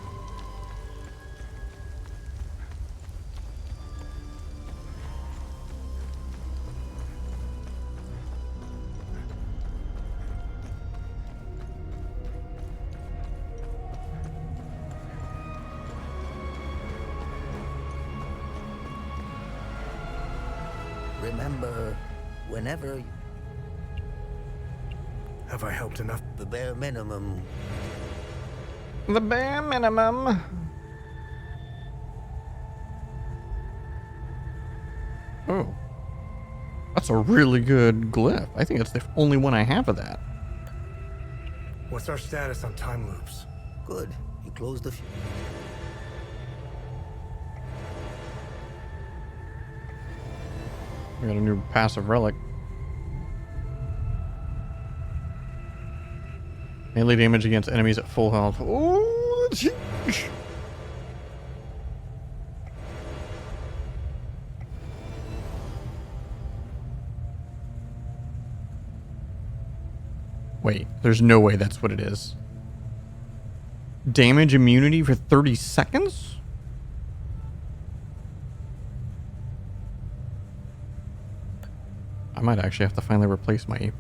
Speaker 11: Remember, whenever...
Speaker 5: Have I helped enough?
Speaker 11: The bare minimum.
Speaker 1: The bare minimum. Oh. That's a really good glyph. I think that's the only one I have of that.
Speaker 5: What's our status on time loops?
Speaker 11: Good. You closed the...
Speaker 1: We got a new passive relic. Melee damage against enemies at full health. Oh, jeez. Wait, there's no way that's what it is. Damage immunity for 30 seconds? I might actually have to finally replace my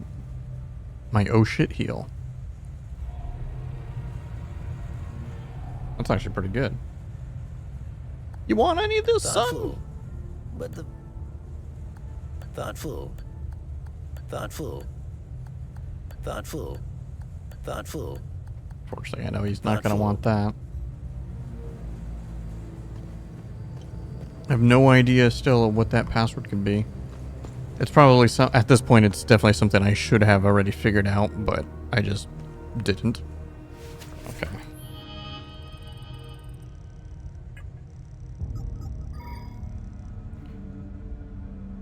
Speaker 1: oh shit heal. That's actually pretty good. You want any of this, son?
Speaker 11: But the... Thoughtful. Thoughtful. Thoughtful.
Speaker 1: Unfortunately, I know he's not going to want that. I have no idea still what that password could be. It's probably some, at this point, it's definitely something I should have already figured out, but I just didn't. Okay.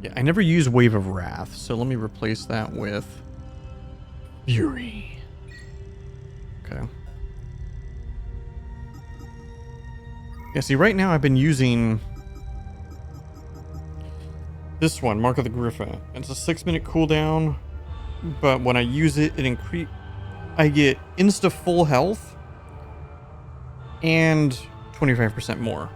Speaker 1: Yeah, I never use Wave of Wrath, so let me replace that with Fury. Okay. Yeah, see, right now I've been using this one, Mark of the Griffin. It's a 6-minute cooldown, but when I use it, I get insta full health and 25% more.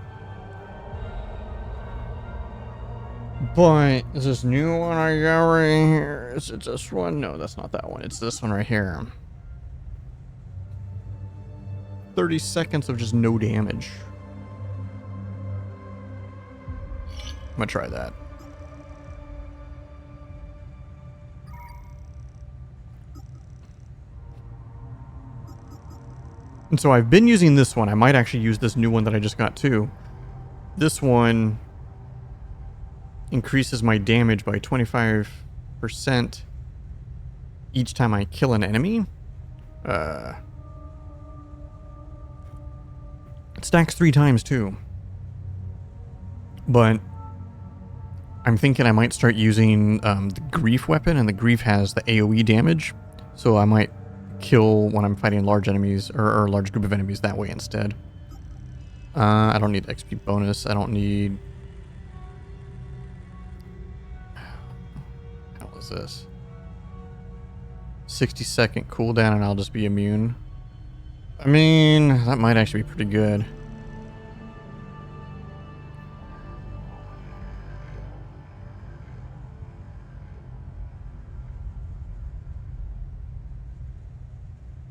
Speaker 1: But is this new one I got right here? Is it this one? No, that's not that one. It's this one right here. 30 seconds of just no damage. I'm gonna try that. And so I've been using this one. I might actually use this new one that I just got too. This one increases my damage by 25% each time I kill an enemy. It stacks 3 times too. But I'm thinking I might start using the Grief weapon, and the Grief has the AoE damage. So I might kill when I'm fighting large enemies, or a large group of enemies that way instead. I don't need XP bonus. I don't need... How is this? 60-second cooldown and I'll just be immune. I mean, that might actually be pretty good.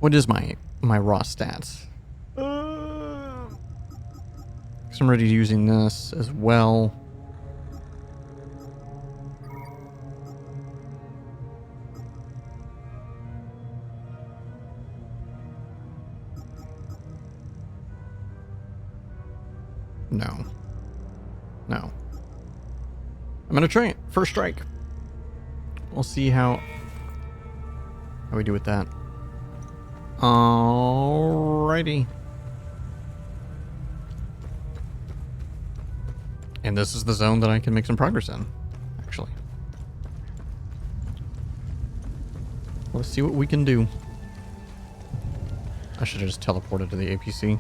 Speaker 1: What is my raw stats? So I'm already using this as well. No. No. I'm gonna try it. First strike. We'll see how we do with that. Alrighty. And this is the zone that I can make some progress in, actually. Let's see what we can do. I should have just teleported to the APC.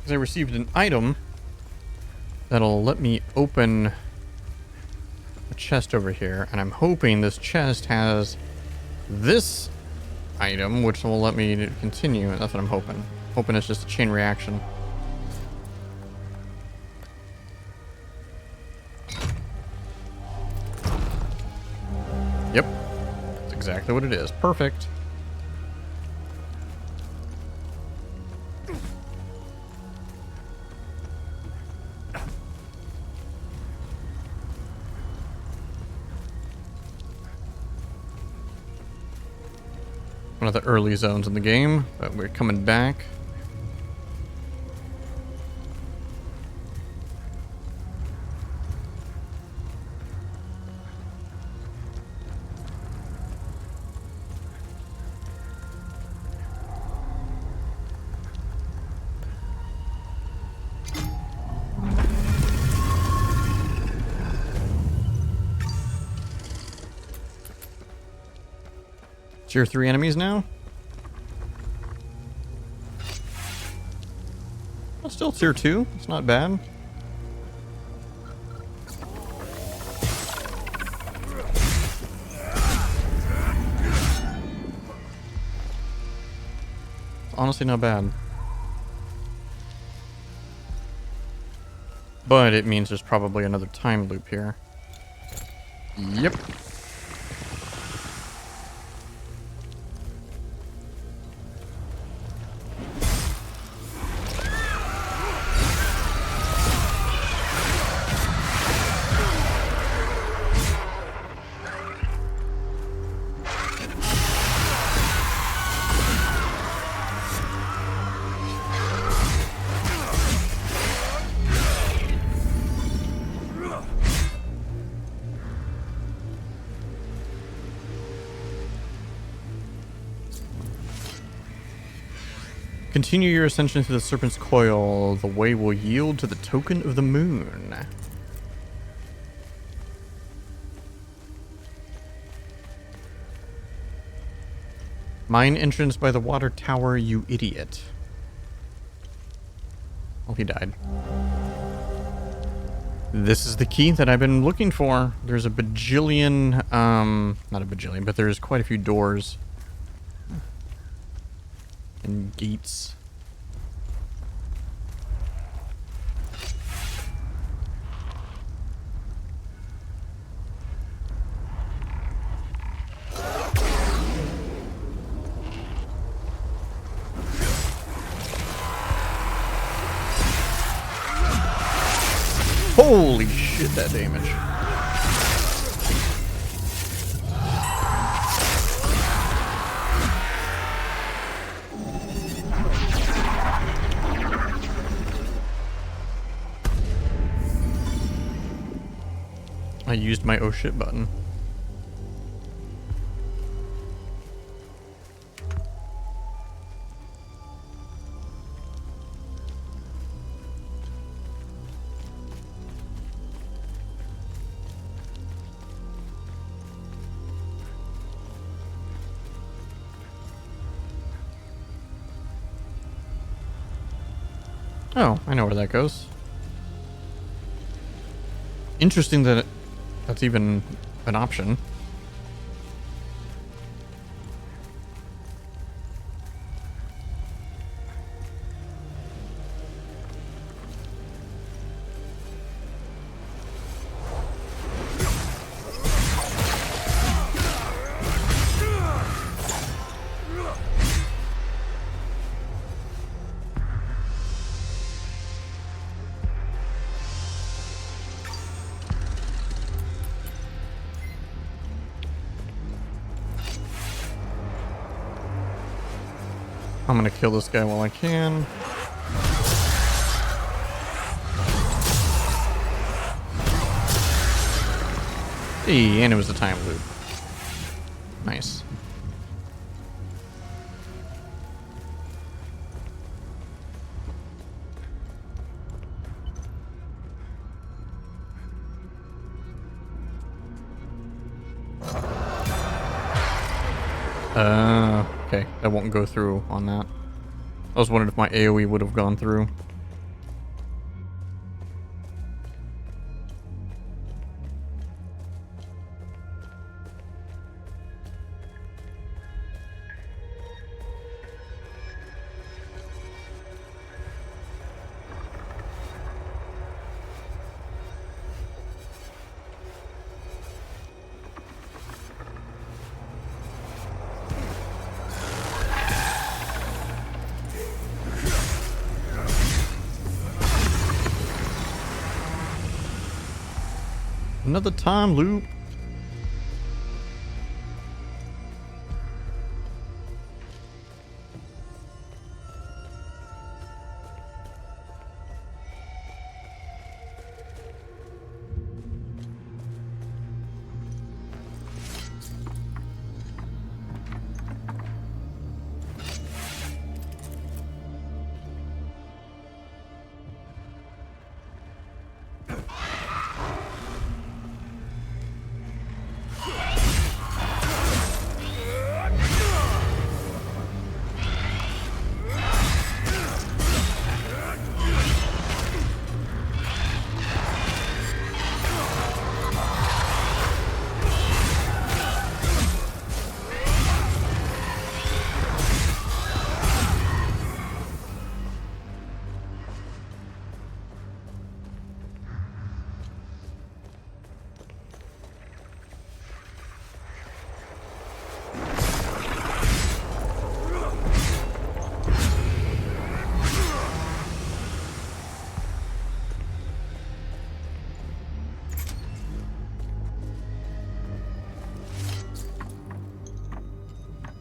Speaker 1: I received an item that'll let me open a chest over here, and I'm hoping this chest has this item, which will let me continue. That's what I'm hoping. Hoping it's just a chain reaction. Yep, that's exactly what it is. Perfect. One of the early zones in the game, but we're coming back. Tier 3 enemies now? Well, still tier 2. It's not bad. Honestly, not bad. But it means there's probably another time loop here. Yep. Continue your ascension to the Serpent's Coil. The way will yield to the token of the moon. Mine entrance by the water tower, you idiot. Oh, he died. This is the key that I've been looking for. There's a bajillion, not a bajillion, but there's quite a few doors. And gates. Holy shit, that damage. I used my oh shit button. Oh, I know where that goes. Interesting that that's even an option. I'm gonna kill this guy while I can. Hey, and it was a time loop. Nice. Okay, that won't go through on that. I was wondering if my AoE would have gone through. Another time loop.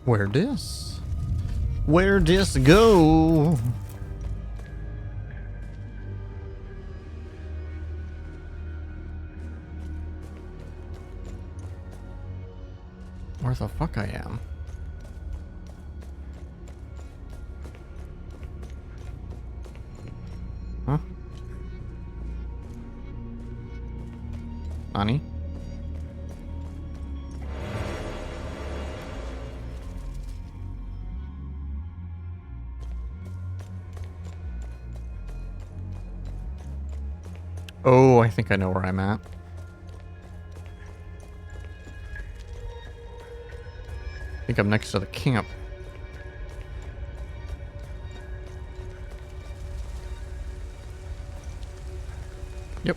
Speaker 1: Where dis? Where dis go? Where the fuck I am? Huh? Nani? Oh, I think I know where I'm at. I think I'm next to the camp. Yep.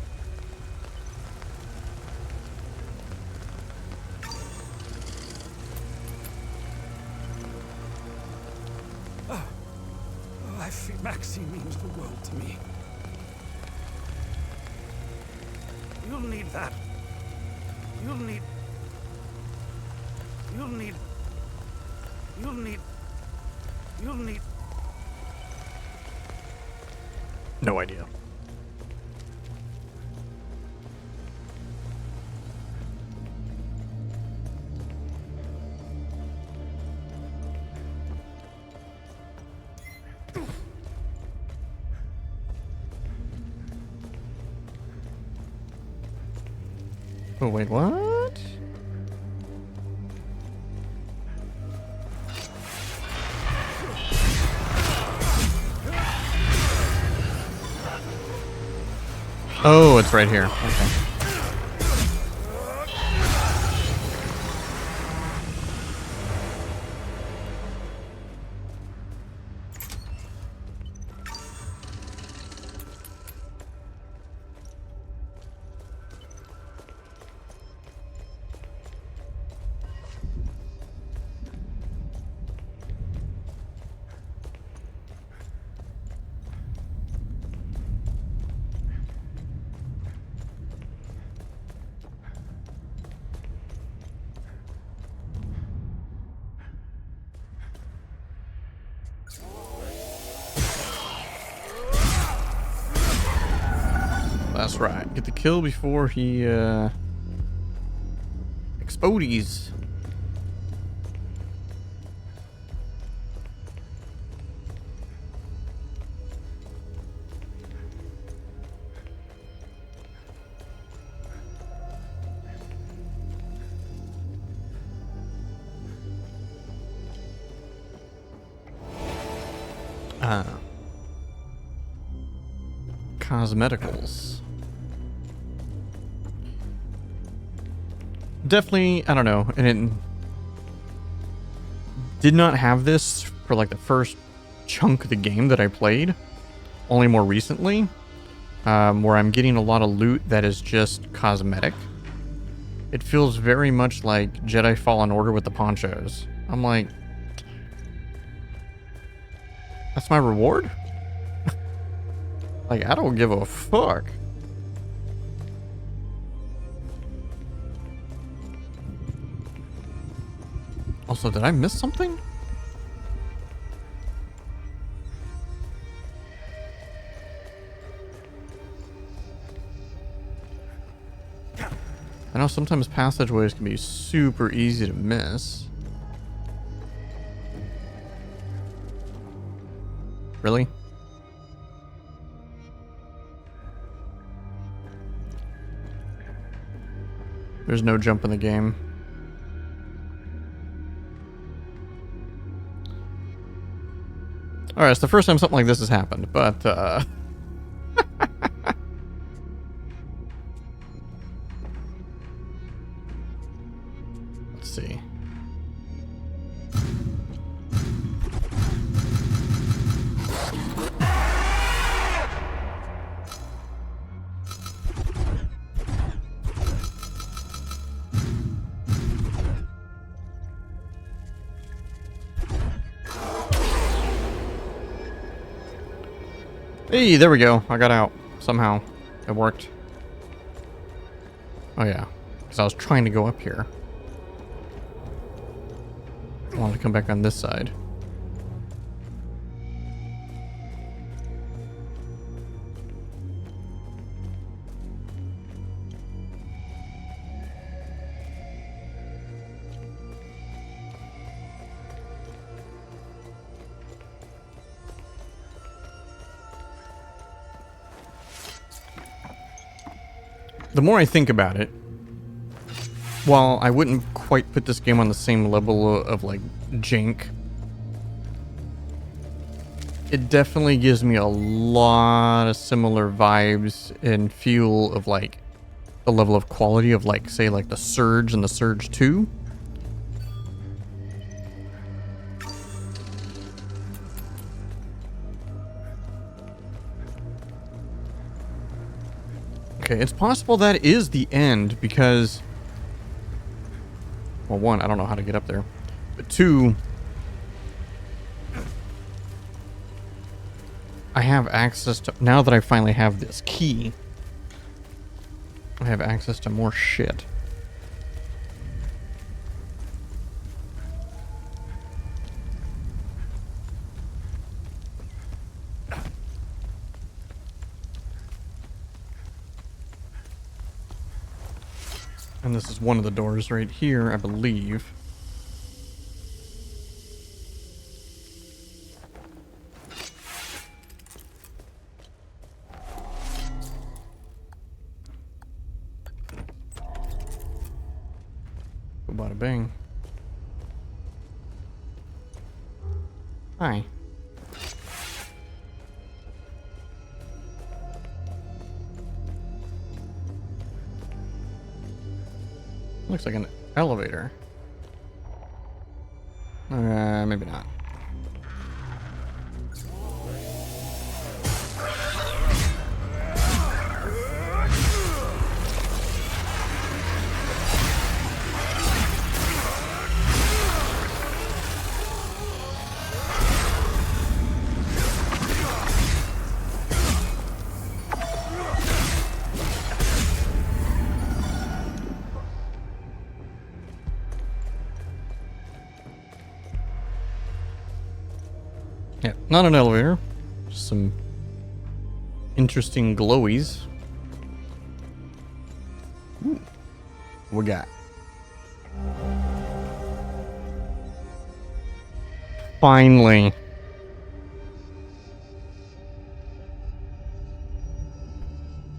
Speaker 6: Maxine means the world to me. You'll need that. You'll need... You'll need... You'll need... You'll need...
Speaker 1: No idea. Oh, wait, what? Oh, it's right here. Okay. That's right. Get the kill before he explodes. Cosmeticals. Definitely, I don't know, and it did not have this for like the first chunk of the game that I played, only more recently, where I'm getting a lot of loot that is just cosmetic. It feels very much like Jedi Fallen Order with the ponchos. I'm like, that's my reward? Like, I don't give a fuck. Also, did I miss something? I know sometimes passageways can be super easy to miss. Really? There's no jump in the game. Alright, it's the first time something like this has happened, but, let's see. Hey, there we go. I got out. Somehow. It worked. Oh yeah. Because I was trying to go up here. I want to come back on this side. The more I think about it, while I wouldn't quite put this game on the same level of like jank, it definitely gives me a lot of similar vibes and feel of like the level of quality of like, say, like the Surge and the Surge 2. Okay, it's possible that is the end because, well, one, I don't know how to get up there, but two, I have access to, now that I finally have this key, I have access to more shit. And this is one of the doors right here, I believe. Bada bing. Hi. Looks like an elevator. Maybe not. Yeah, not an elevator. Just some interesting glowies. Ooh. What we got? Finally.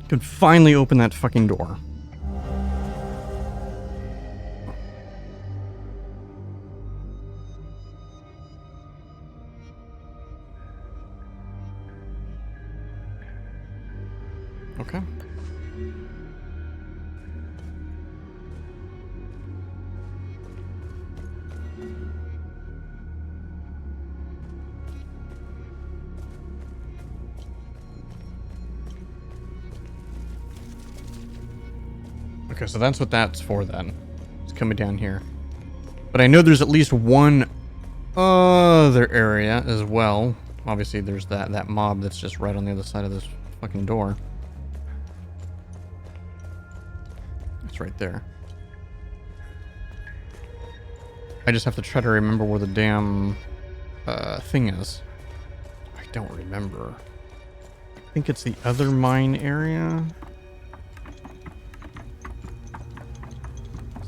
Speaker 1: Could finally open that fucking door. Okay. Okay, so that's what that's for then. It's coming down here. But I know there's at least one other area as well. Obviously there's that mob that's just right on the other side of this fucking door. It's right there. I just have to try to remember where the damn thing is. I don't remember. I think it's the other mine area.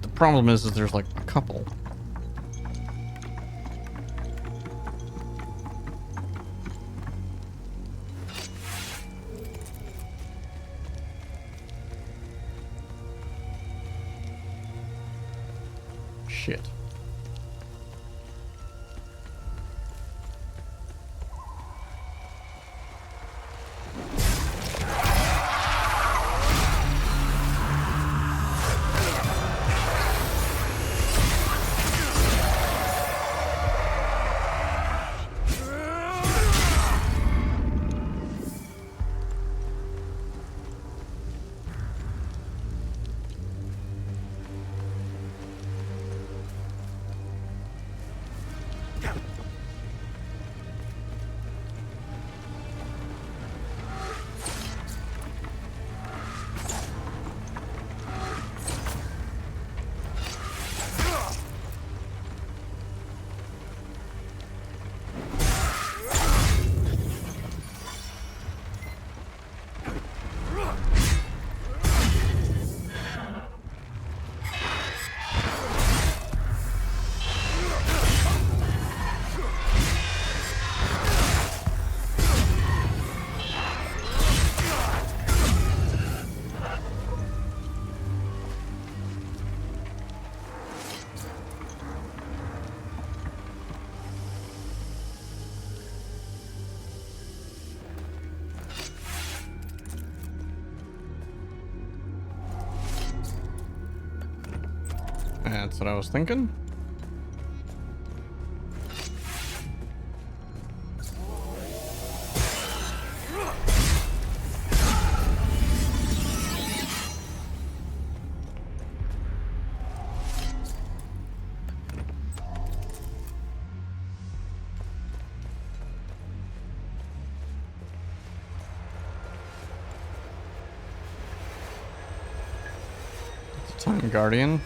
Speaker 1: The problem is there's like a couple. Shit. That's what I was thinking. Time Guardian.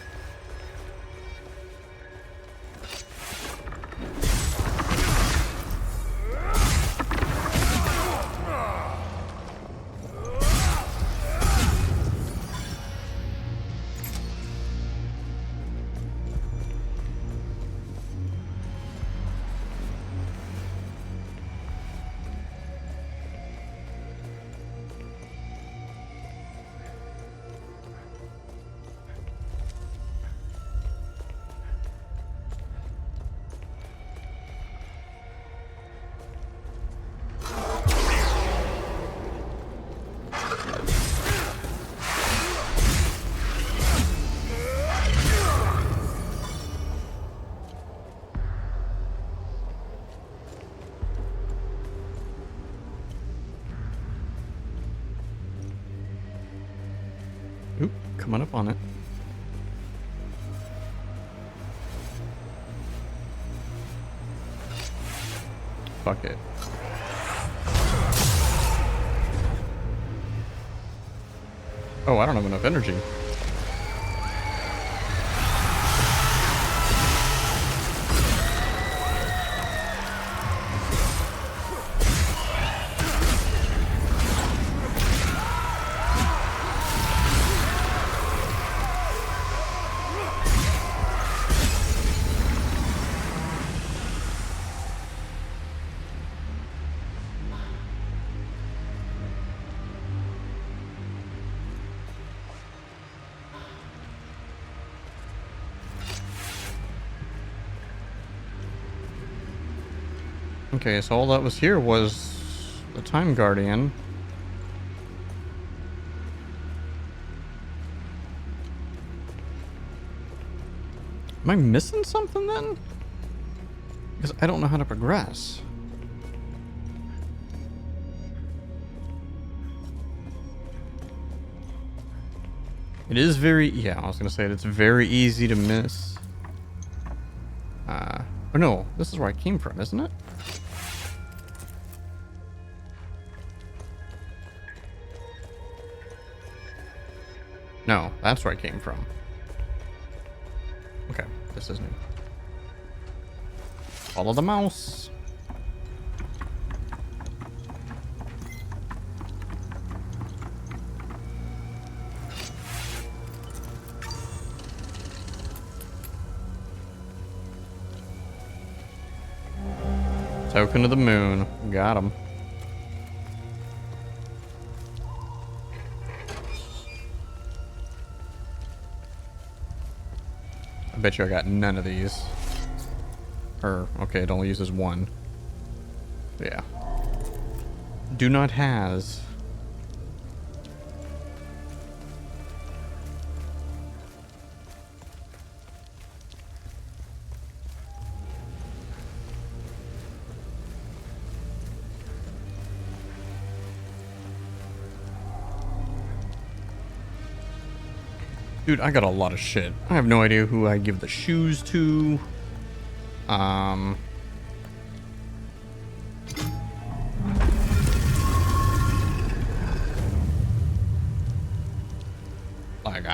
Speaker 1: Oop, coming up on it. Fuck it. Oh, I don't have enough energy. Okay, so all that was here was the Time Guardian. Am I missing something then? Because I don't know how to progress. It is very, yeah, I was gonna say it's very easy to miss. Oh no, this is where I came from, isn't it? No, that's where I came from. Okay, this is new. Follow the mouse. Token of the moon. Got him. I bet you I got none of these. Or, okay, it only uses one. Yeah. Do not has. Dude, I got a lot of shit. I have no idea who I give the shoes to. Like,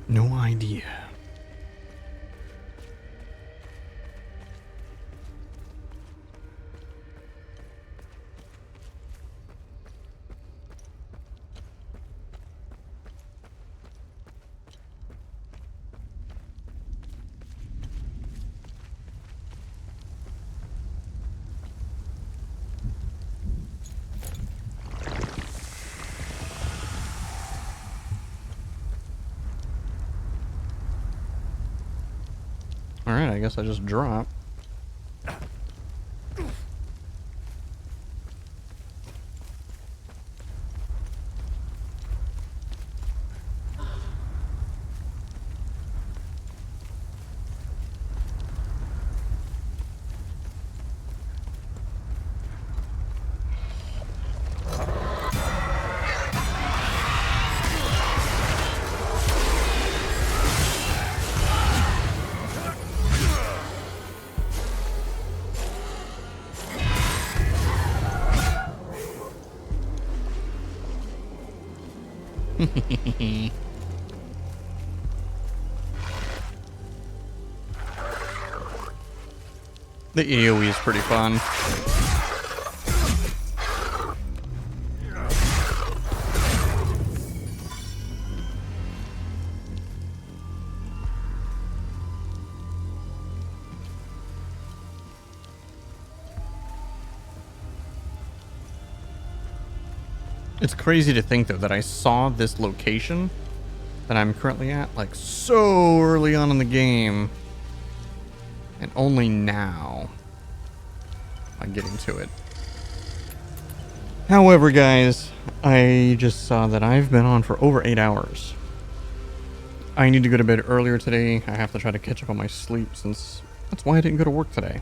Speaker 1: no idea. Alright, I guess I just drop. The AoE is pretty fun. It's crazy to think, though, that I saw this location that I'm currently at, like, so early on in the game. And only now I'm getting to it. However, guys, I just saw that I've been on for over 8 hours. I need to go to bed earlier today. I have to try to catch up on my sleep, since that's why I didn't go to work today.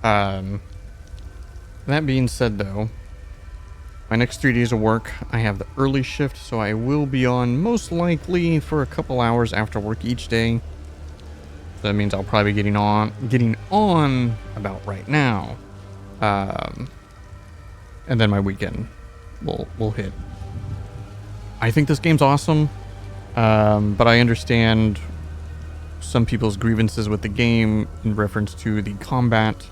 Speaker 1: That being said, though, my next 3 days of work, I have the early shift, so I will be on most likely for a couple hours after work each day. That means I'll probably be getting on about right now. And then my weekend will hit. I think this game's awesome. But I understand some people's grievances with the game in reference to the combat,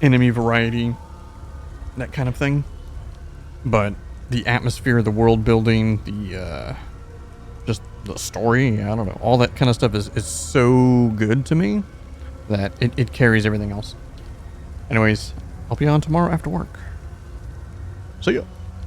Speaker 1: enemy variety, that kind of thing. But the atmosphere, the world building, just the story, I don't know, all that kind of stuff is so good to me that it carries everything else. Anyways, I'll be on tomorrow after work. See ya.